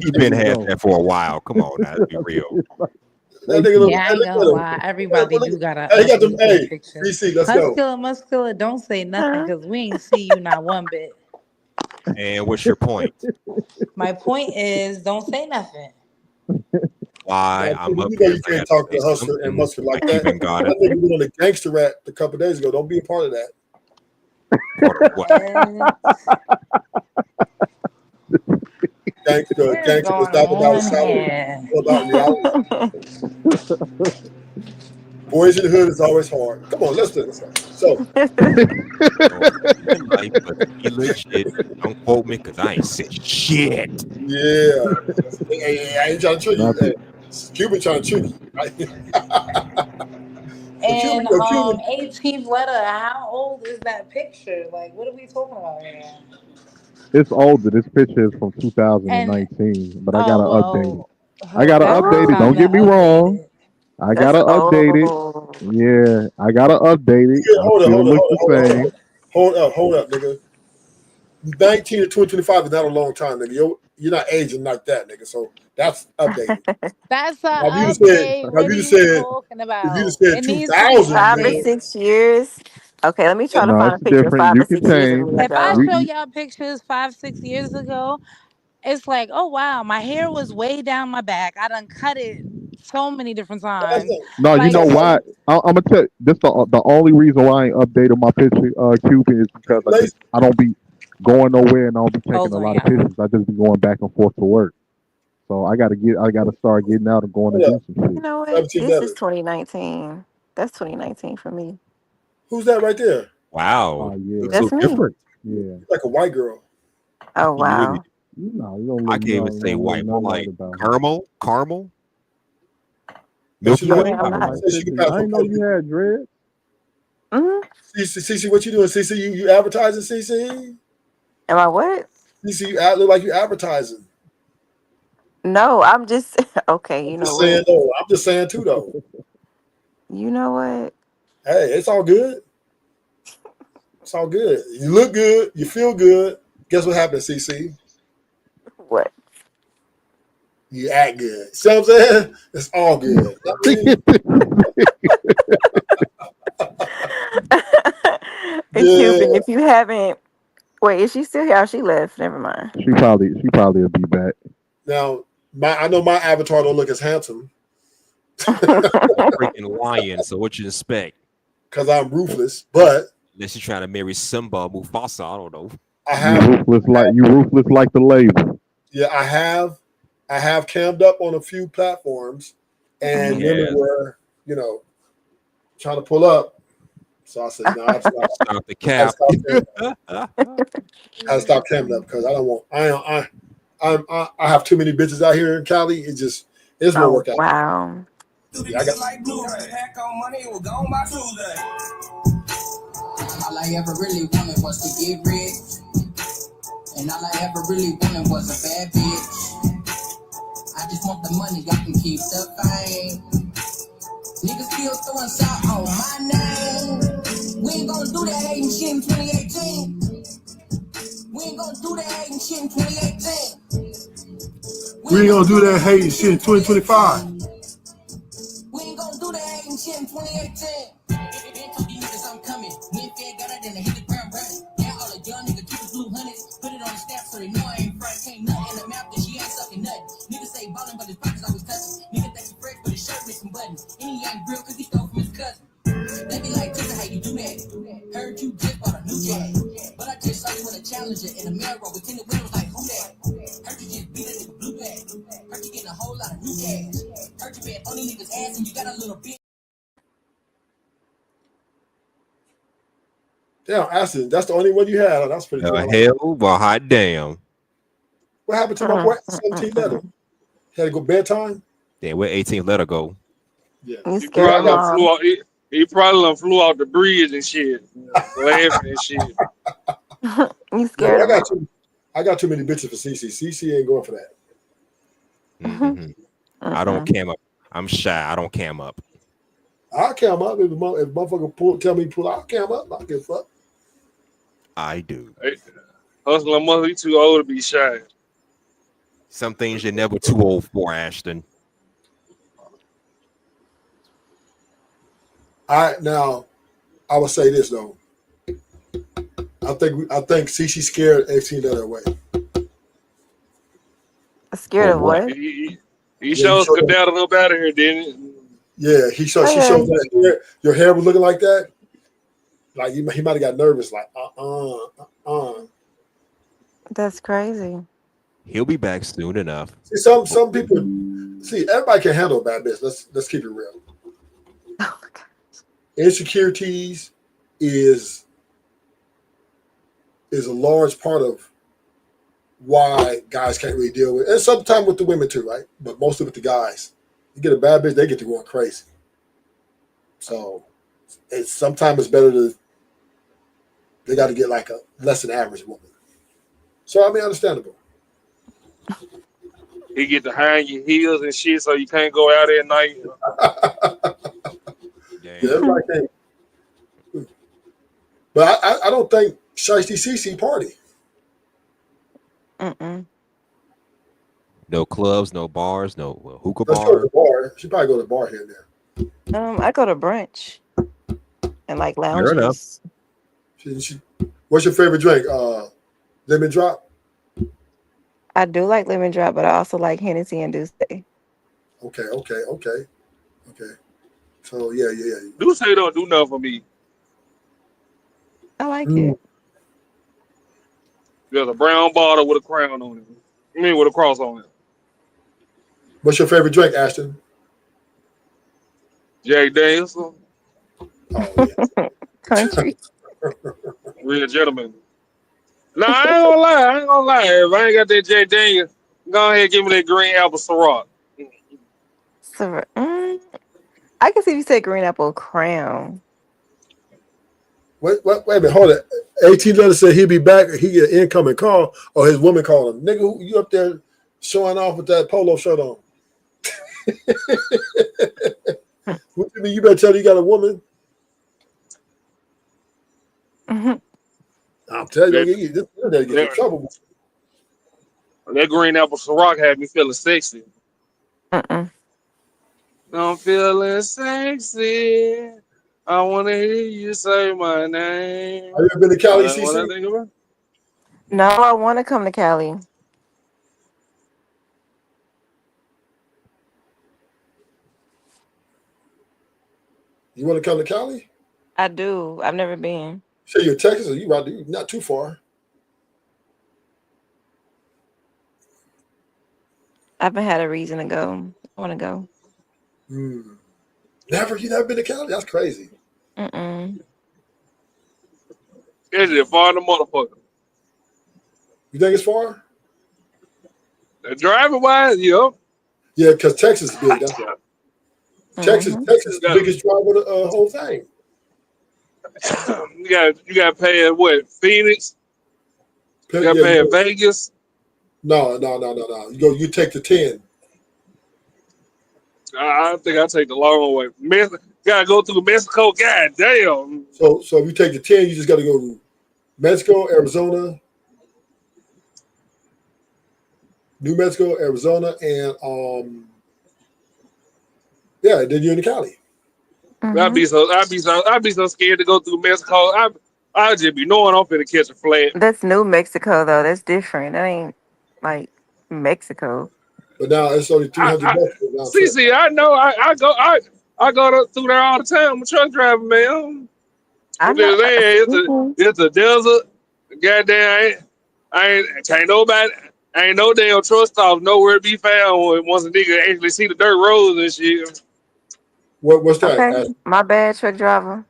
Speaker 13: You've been had that for a while. Come on, now, be real.
Speaker 2: That nigga look,
Speaker 15: I ain't gonna lie. Everybody do gotta
Speaker 2: Hey, he got them.
Speaker 15: update their
Speaker 2: Hey,
Speaker 15: picture.
Speaker 2: DC, let's go.
Speaker 15: Muscular, don't say nothing because we ain't see you not one bit.
Speaker 13: And what's your point?
Speaker 15: My point is, don't say nothing.
Speaker 13: Why I'm up
Speaker 2: You know
Speaker 13: here.
Speaker 2: you can't talk to Hustler and Muscular like that.
Speaker 13: Even got
Speaker 2: That
Speaker 13: it.
Speaker 2: nigga was on the gangster rap a couple days ago. Don't be a part of that. Gangster is not about salary. It's about reality. Boys in the hood is always hard. Come on, let's do this. So,
Speaker 13: You legit. Don't quote me because I ain't said shit.
Speaker 2: yeah. Hey, I ain't trying to trick you. Hey, Cuban trying to trick you.
Speaker 15: And
Speaker 2: Cuban.
Speaker 15: 18th letter, how old is that picture? Like, what are we talking about here?
Speaker 12: It's older. This picture is from
Speaker 19: And
Speaker 12: 2019, but I gotta update it.
Speaker 19: well,
Speaker 12: I gotta
Speaker 19: that's the
Speaker 12: update it.
Speaker 19: time
Speaker 12: Don't
Speaker 19: to
Speaker 12: get me
Speaker 19: update
Speaker 12: wrong.
Speaker 19: it.
Speaker 12: I
Speaker 3: That's
Speaker 12: gotta update it.
Speaker 3: old.
Speaker 12: Yeah, I gotta update it.
Speaker 2: Yeah,
Speaker 12: I
Speaker 2: hold on,
Speaker 12: still
Speaker 2: hold on,
Speaker 12: look
Speaker 2: hold on,
Speaker 12: the
Speaker 2: hold on,
Speaker 12: same.
Speaker 2: hold up, nigga. 19 to 2025 is not a long time, nigga. You're not aging like that, nigga. So that's updated.
Speaker 19: That's a
Speaker 2: Now, if you just said,
Speaker 19: update.
Speaker 2: now,
Speaker 19: What are you talking
Speaker 2: if you
Speaker 19: about?
Speaker 2: just said
Speaker 19: It needs to be
Speaker 2: 2000,
Speaker 3: Five to
Speaker 2: nigga.
Speaker 19: updated.
Speaker 3: 6 years. Okay, let me try to
Speaker 12: No,
Speaker 3: find
Speaker 12: it's
Speaker 3: a picture of
Speaker 12: different.
Speaker 3: 5
Speaker 12: You
Speaker 3: or
Speaker 12: can
Speaker 3: 6 years of
Speaker 12: change.
Speaker 3: me
Speaker 19: If I
Speaker 3: ago.
Speaker 19: show y'all pictures 5, 6 years ago, it's like, oh wow, my hair was way down my back. I done cut it so many different times.
Speaker 12: No, you
Speaker 19: Like,
Speaker 12: know why? I'm gonna tell you, this the only reason why I ain't updated my picture, Cuban, is because I don't be going nowhere and I don't be taking
Speaker 19: hold
Speaker 12: a
Speaker 19: on,
Speaker 12: lot of
Speaker 19: y'all.
Speaker 12: pictures. I just be going back and forth to work. So I gotta start getting out and going to do some
Speaker 3: You
Speaker 12: shit.
Speaker 3: know what?
Speaker 2: 17
Speaker 3: This is
Speaker 2: letters.
Speaker 3: 2019. That's 2019 for me.
Speaker 2: Who's that right there?
Speaker 13: Wow.
Speaker 12: Yeah,
Speaker 13: Looks
Speaker 3: That's
Speaker 13: so
Speaker 3: me.
Speaker 13: different.
Speaker 12: yeah.
Speaker 2: Like a white girl.
Speaker 3: Oh
Speaker 13: You really,
Speaker 3: wow.
Speaker 12: No, you don't
Speaker 13: I
Speaker 12: look
Speaker 13: can't even
Speaker 12: no,
Speaker 13: say
Speaker 12: don't look
Speaker 13: white, more
Speaker 12: nothing right
Speaker 13: like
Speaker 12: about her.
Speaker 13: caramel,
Speaker 2: No, she
Speaker 13: Milky
Speaker 2: like,
Speaker 3: Yeah,
Speaker 13: Way.
Speaker 3: I'm
Speaker 12: Got a
Speaker 3: not.
Speaker 12: nice
Speaker 2: say she can
Speaker 12: picture.
Speaker 2: pass
Speaker 12: I
Speaker 2: for
Speaker 12: didn't know you
Speaker 2: president.
Speaker 12: had dread.
Speaker 2: CC, what you doing? CC, you advertising? CC,
Speaker 3: Am I what?
Speaker 2: CC, you look like you advertising.
Speaker 3: No, I'm just okay.
Speaker 2: I'm
Speaker 3: You know
Speaker 2: just saying
Speaker 3: what?
Speaker 2: though. I'm just saying too though.
Speaker 3: You know what?
Speaker 2: Hey, it's all good. It's all good. You look good. You feel good. Guess what happened, CC?
Speaker 3: What?
Speaker 2: You act good. See what I'm saying? It's all good. I mean,
Speaker 3: Cuban,
Speaker 2: yeah.
Speaker 3: if you haven't, wait, is she still here? Oh, she left. Never mind.
Speaker 12: She probably will be back.
Speaker 2: Now, I know my avatar don't look as handsome
Speaker 13: Freaking lion. So what you expect?
Speaker 2: because I'm ruthless, but
Speaker 13: Unless you're trying to marry Simba or Mufasa, I don't know.
Speaker 2: I
Speaker 12: You
Speaker 2: have,
Speaker 12: ruthless like the label.
Speaker 2: yeah, I have cammed up on a few platforms, and
Speaker 13: He
Speaker 2: women
Speaker 13: has.
Speaker 2: were, trying to pull up. So I said, no, I
Speaker 13: Stop the
Speaker 2: had to
Speaker 13: cap.
Speaker 2: stop camming up. I had to stop camming up because I don't want. I have too many bitches out here in Cali. It won't
Speaker 3: Oh
Speaker 2: work out.
Speaker 3: wow.
Speaker 2: Yeah, I got.
Speaker 1: All I ever really wanted was to get rich. And all I ever really wanted was a bad bitch. I just want the money, I can keep the fame. Niggas still throwing salt on my name. We ain't gonna do that hating shit in 2018. We ain't gonna do that hating shit in 2018.
Speaker 2: We ain't gonna do that hating shit in 2025.
Speaker 1: We ain't gonna do that hating shit in 2018. Been told these niggas I'm coming. Went there, got it, then I hit the ground running. Now all the young niggas keep the blue hundreds. Put it on the staff so they know I ain't front. Can't nothing in the mouth that she ain't sucking nothing. Niggas say ballin', but his pockets always touching. Nigga think he fresh, but his shirt missing buttons. And he ain't real cause he stole from his cousin. They be like, Tessa, how you do that? Heard you just bought a new jag. But I just saw you in a Challenger in a mirror with tinted windows like, who that? Heard you just beat a nigga blue bag. Heard you getting a whole lot of new cash. Heard you bet only niggas ass and you got a little bit.
Speaker 2: Damn, Aston, that's the only one you had. That's pretty cool. I like that.
Speaker 13: Hell, well, hot damn.
Speaker 2: What happened to my boy? 17 letter. Had to go bedtime.
Speaker 13: Yeah, where 18 let her go.
Speaker 2: Yeah.
Speaker 3: You
Speaker 22: He
Speaker 3: scared
Speaker 22: probably
Speaker 3: of
Speaker 22: done flew
Speaker 3: mom?
Speaker 22: out. He probably done flew off the bridge and shit, laughing and shit.
Speaker 3: You
Speaker 2: Yeah,
Speaker 3: scared of mom?
Speaker 2: I got too many bitches for CC. CC ain't going for that.
Speaker 13: Mm-hmm. I don't cam up. I'm shy. I don't cam up.
Speaker 2: I'll cam up if motherfucker tell me pull. I'll cam up. I don't give a fuck.
Speaker 13: I do.
Speaker 22: Hey, hustling mother, he too old to be shy.
Speaker 13: Some things you're never too old for, Ashton.
Speaker 2: Now, I would say this though. I think CC scared 18 letter away.
Speaker 3: Scared of what?
Speaker 22: He
Speaker 2: Yeah,
Speaker 22: showed skedaddled up out of here, didn't he?
Speaker 2: Yeah, she showed that hair. Your hair was looking like that. Like he might have got nervous. Like
Speaker 3: That's crazy.
Speaker 13: He'll be back soon enough.
Speaker 2: See, some people. See, everybody can handle a bad bitch. Let's keep it real. Insecurities is a large part of why guys can't really deal with, and sometimes with the women too, right? But mostly with the guys. You get a bad bitch, they get to going crazy. So sometimes it's better they got to get like a less than average woman. So I mean, understandable.
Speaker 22: He get to hang your heels and shit, so you can't go out at night.
Speaker 2: Yeah, everybody can't. But I don't think Shiesty CC party.
Speaker 13: No clubs, no bars, no hookah
Speaker 2: Let's go to
Speaker 13: bar.
Speaker 2: the bar. She probably go to the bar here and there.
Speaker 3: I go to brunch and like
Speaker 13: Fair enough.
Speaker 3: lounges.
Speaker 2: What's your favorite drink? Lemon drop.
Speaker 3: I do like lemon drop, but I also like Hennessy and Douce.
Speaker 2: Okay. So yeah.
Speaker 22: Do say don't do nothing for me.
Speaker 3: I like it.
Speaker 22: There's a brown bottle with a crown on it. I mean, with a cross on it.
Speaker 2: What's your favorite drink, Ashton?
Speaker 22: Jack Daniels.
Speaker 3: Country.
Speaker 22: Real gentleman. No, I ain't gonna lie. If I ain't got that Jack Daniels, go ahead and give me that green apple Ciroc.
Speaker 3: So, I can see if you said green apple crown.
Speaker 2: Wait a minute, hold it. 18 letter said he'll be back. He get an incoming call, or his woman calling him. Nigga, who you up there showing off with that polo shirt on? What you mean? You better tell you got a woman. I'll tell you, this get in trouble.
Speaker 22: That green apple Ciroc had me feeling sexy. I'm feeling sexy. I want to hear you say my name.
Speaker 2: Have you ever been to Cali,
Speaker 22: What I
Speaker 2: CC?
Speaker 22: think about?
Speaker 3: No, I want to come to Cali.
Speaker 2: You want to come to Cali?
Speaker 3: I do. I've never been.
Speaker 2: Say you're in Texas, or you not too far.
Speaker 3: I haven't had a reason to go. I want to go.
Speaker 2: You never been to Cali? That's crazy.
Speaker 3: Mm-mm.
Speaker 22: It's just far the motherfucker.
Speaker 2: You think it's far?
Speaker 22: Driving wise, yeah.
Speaker 2: Yeah, because Texas is big. That's right. Texas is the biggest drive of the whole thing.
Speaker 22: You got to pay at what? Phoenix? You got to pay at Vegas?
Speaker 2: No. You take the 10.
Speaker 22: I think I take the long way. Gotta go through Mexico. God damn.
Speaker 2: So if you take the 10, you just got to go to Mexico, Arizona, New Mexico, Arizona, and then you're in Cali.
Speaker 22: I'd be so scared to go through Mexico. I'd just be knowing I'm finna catch a flat.
Speaker 3: That's New Mexico, though. That's different. That ain't like Mexico.
Speaker 2: But now it's only $300.
Speaker 22: See, I know. I go through there all the time. I'm a truck driver, man. It's a desert. Goddamn, ain't no damn truck stop nowhere to be found once a nigga actually see the dirt roads and shit.
Speaker 2: What's that?
Speaker 3: Okay. My bad, truck driver.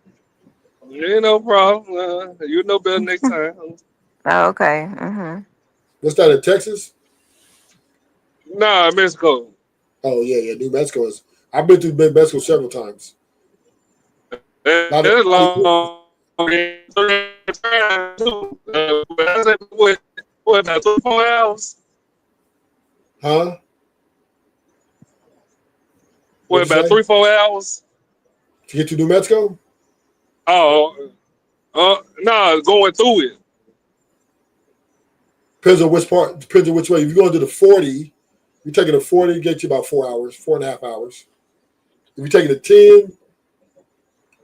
Speaker 22: Ain't no problem. You know better next time.
Speaker 3: Oh, okay.
Speaker 2: What's that in Texas?
Speaker 22: Nah, Mexico.
Speaker 2: Oh yeah. New Mexico is. I've been to New Mexico several times.
Speaker 22: That's long. What about 4 hours?
Speaker 2: Huh?
Speaker 22: What about 3-4 hours?
Speaker 2: To get to New Mexico?
Speaker 22: Oh, no, going through it.
Speaker 2: Depends on which part. Depends on which way. If you're going to the 40, you're taking a 40, it gets you about 4 hours, 4.5 hours. If you're taking a 10,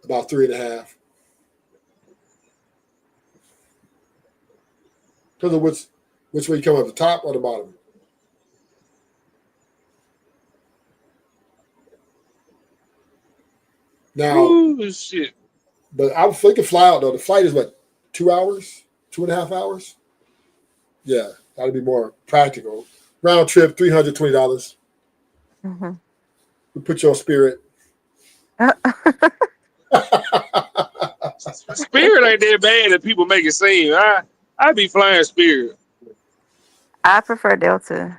Speaker 2: about 3.5. Depends on which way you come up, the top or the bottom. Now,
Speaker 22: ooh, shit.
Speaker 2: But I think it fly out though. The flight is what, 2 hours, 2.5 hours. Yeah, that'd be more practical. Round trip, $320. We put you on Spirit.
Speaker 22: Spirit ain't that bad that people make it seem. I'd be flying Spirit.
Speaker 3: I prefer Delta.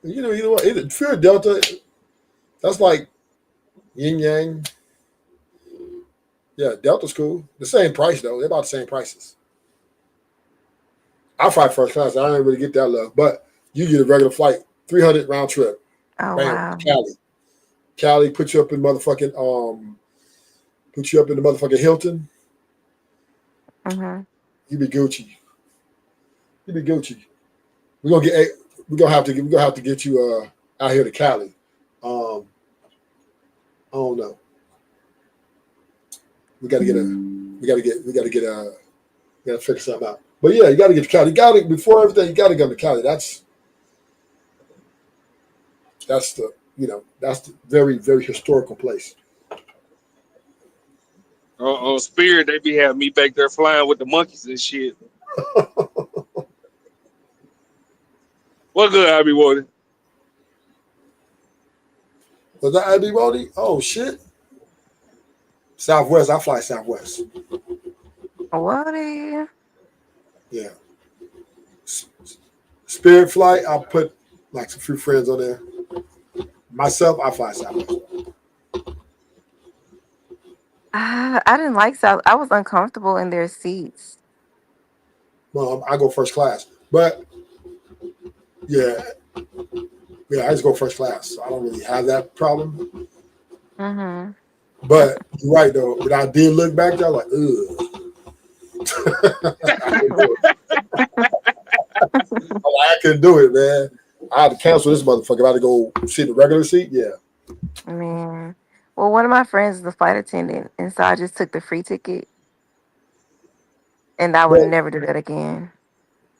Speaker 2: You know what? Spirit Delta, that's like yin yang. Yeah, Delta's cool. The same price though. They're about the same prices. I fly first class. I didn't really get that love, but you get a regular flight, 300 round trip.
Speaker 3: Oh
Speaker 2: Bam,
Speaker 3: wow.
Speaker 2: Cali, put you up in motherfucking Hilton.
Speaker 3: Mm-hmm.
Speaker 2: You be Gucci. We're gonna have to get you out here to Cali. I don't know. We gotta figure something out. But yeah, you gotta get to Cali. Before everything, you gotta go to Cali. That's the very, very historical place.
Speaker 22: On Spirit, they be having me back there flying with the monkeys and shit. What good I be wanting?
Speaker 2: Was that IB Rody? Oh shit. Southwest, I fly Southwest.
Speaker 3: What are you?
Speaker 2: Yeah. Spirit flight, I'll put like a few friends on there. Myself, I fly Southwest.
Speaker 3: I didn't like South. I was uncomfortable in their seats.
Speaker 2: I go first class. But yeah, I just go first class. So I don't really have that problem.
Speaker 3: Mm-hmm.
Speaker 2: But you're right though. When I did look back there, I was like, ugh. I couldn't do it, man. I had to cancel this motherfucker. I had to go sit in the regular seat. Yeah.
Speaker 3: Man. Well, one of my friends is a flight attendant, and so I just took the free ticket, and I would
Speaker 2: But,
Speaker 3: never do that again.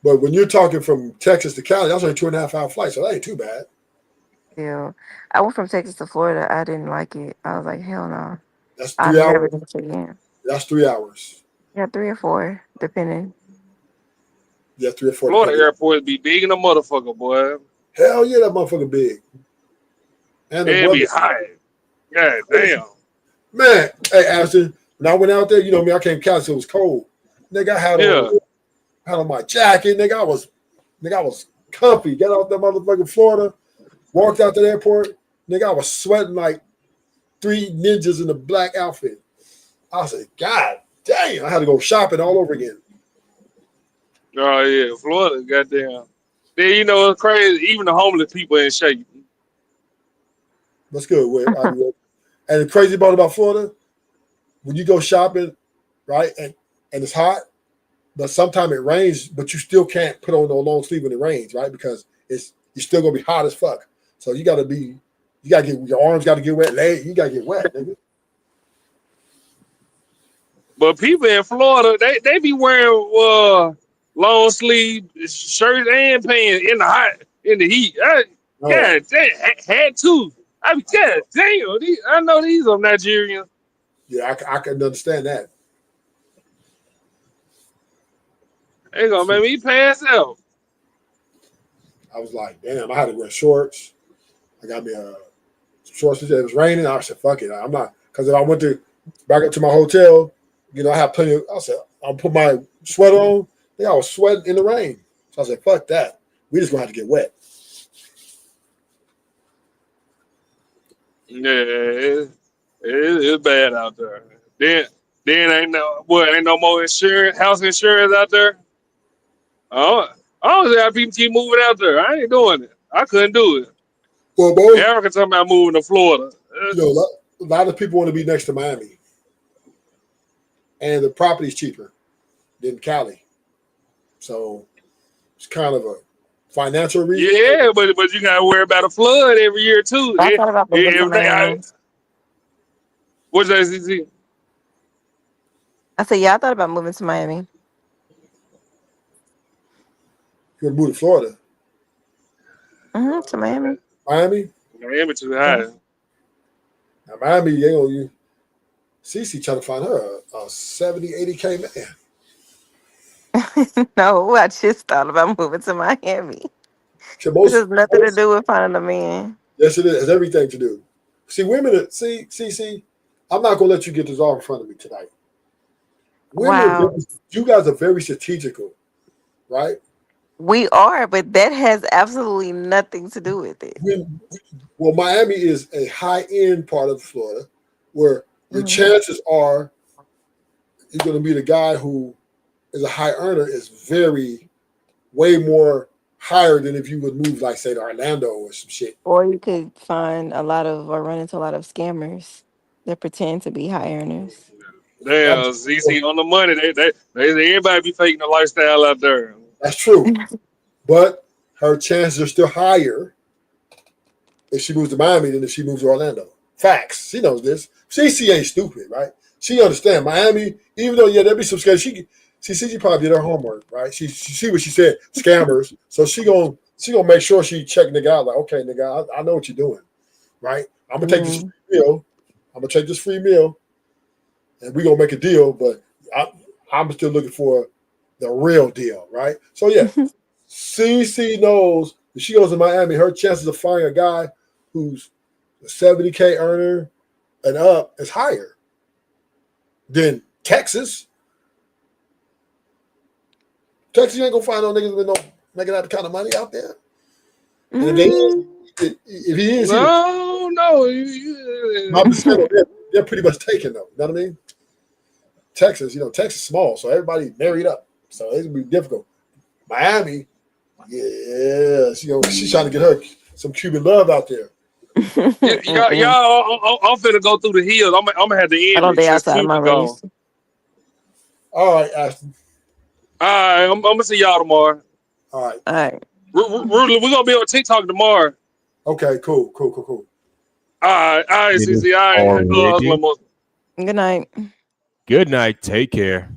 Speaker 2: but when you're talking from Texas to Cali, that's only 2.5 hour flight, so that ain't too bad.
Speaker 3: Still, I went from Texas to Florida. I didn't like it. I was like, hell no.
Speaker 2: That's
Speaker 3: I'll
Speaker 2: 3
Speaker 3: never
Speaker 2: hours.
Speaker 3: do it again.
Speaker 2: That's 3 hours.
Speaker 3: Yeah, 3 or 4, depending.
Speaker 2: Yeah, 3 or 4.
Speaker 22: Florida
Speaker 2: depending.
Speaker 22: airport be big in a motherfucker, boy.
Speaker 2: Hell yeah, that motherfucker big. And the
Speaker 22: It be
Speaker 2: weather.
Speaker 22: hot. God damn.
Speaker 2: Man, hey Ashton, when I went out there, you know me, I came to Cali, so it was cold. Nigga, I had on my jacket. Nigga, I was comfy. Got out that motherfucking Florida, walked out to the airport. Nigga, I was sweating like 3 ninjas in a black outfit. I said, God damn, I had to go shopping all over again.
Speaker 22: Oh yeah, Florida, goddamn. Then you know it's crazy. Even the homeless people ain't shaking.
Speaker 2: That's good. And the crazy part about Florida, when you go shopping, right, and it's hot, but sometimes it rains, but you still can't put on no long sleeve when it rains, right? Because you're still gonna be hot as fuck. So you gotta get your arms gotta get wet, you gotta get wet, nigga.
Speaker 22: But people in Florida, they be wearing long sleeve shirts and pants in the heat. God damn, had to. I mean, God damn, I know these are Nigerians.
Speaker 2: Yeah, I can understand that.
Speaker 22: They gonna make me pass out.
Speaker 2: I was like, damn, I had to wear shorts. I got me shorts. It was raining. I said, fuck it. I'm not, because if I went back up to my hotel, you know, I have plenty of, I said, I'll put my sweater on. I was sweating in the rain. So I said, fuck that. We just gonna have to get wet.
Speaker 22: Yeah, it's bad out there. Then ain't no more insurance, house insurance out there. I don't see how people keep moving out there. I ain't doing it. I couldn't do it.
Speaker 2: Well, boy,
Speaker 22: Erica talking about moving to Florida.
Speaker 2: You know, a lot of people want to be next to Miami, and the property's cheaper than Cali. So it's kind of a financial reason.
Speaker 22: Yeah, but you gotta worry about a flood every year too.
Speaker 3: I thought about moving to Miami.
Speaker 22: What's that, CC?
Speaker 3: I said, yeah, I thought about moving to Miami.
Speaker 2: You want to move to Florida?
Speaker 3: To Miami.
Speaker 2: Miami
Speaker 22: too high.
Speaker 2: Now, Miami, you Cece trying to find her a 70, 80K man.
Speaker 3: No, I just thought about moving to Miami. This has nothing to do with finding a man.
Speaker 2: Yes, it is. It has everything to do. See, women, see, I'm not going to let you get this off in front of me tonight. Women, you guys are very strategical, right?
Speaker 3: We are, but that has absolutely nothing to do with it.
Speaker 2: Well, Miami is a high-end part of Florida where your chances are you're going to meet a guy who is a high earner is very way more higher than if you would move, like, say, to Orlando or some shit.
Speaker 3: Or you could find a lot of or run into a lot of scammers that pretend to be high earners.
Speaker 22: Damn, ZZ on the money. They everybody be faking the lifestyle out there.
Speaker 2: That's true. But her chances are still higher if she moves to Miami than if she moves to Orlando. Facts. She knows this. CC ain't stupid, right? She understand Miami, even though, yeah, there'll be some scammers. She probably did her homework, right? She see what she said, scammers. So she gonna make sure she check nigga out, like, okay, nigga, I know what you're doing, right? I'm gonna take this free meal. I'm gonna take this free meal, and we gonna make a deal, but I'm still looking for the real deal, right? So yeah, CC knows if she goes to Miami, her chances of finding a guy who's a 70K earner and up is higher than Texas. Texas, you ain't gonna find no niggas with no making that kind of money out there. And if he is,
Speaker 22: no.
Speaker 2: They're pretty much taken though. You know what I mean? Texas, Texas small, so everybody married up, so it's gonna be difficult. Miami, yeah, she's trying to get her some Cuban love out there.
Speaker 22: Y'all, I'm finna go through the hills. I'm gonna have to end
Speaker 3: I don't
Speaker 22: it
Speaker 3: be
Speaker 22: since
Speaker 3: outside
Speaker 22: Cuban
Speaker 3: my
Speaker 22: gone.
Speaker 3: race.
Speaker 2: All right, Ashton.
Speaker 22: All right, I'm gonna see y'all tomorrow.
Speaker 2: All right.
Speaker 3: All right.
Speaker 22: We're gonna be on TikTok tomorrow.
Speaker 2: Okay, cool.
Speaker 22: All right,
Speaker 13: It is
Speaker 22: CC. All right,
Speaker 13: already.
Speaker 3: Good night.
Speaker 13: Good night. Take care.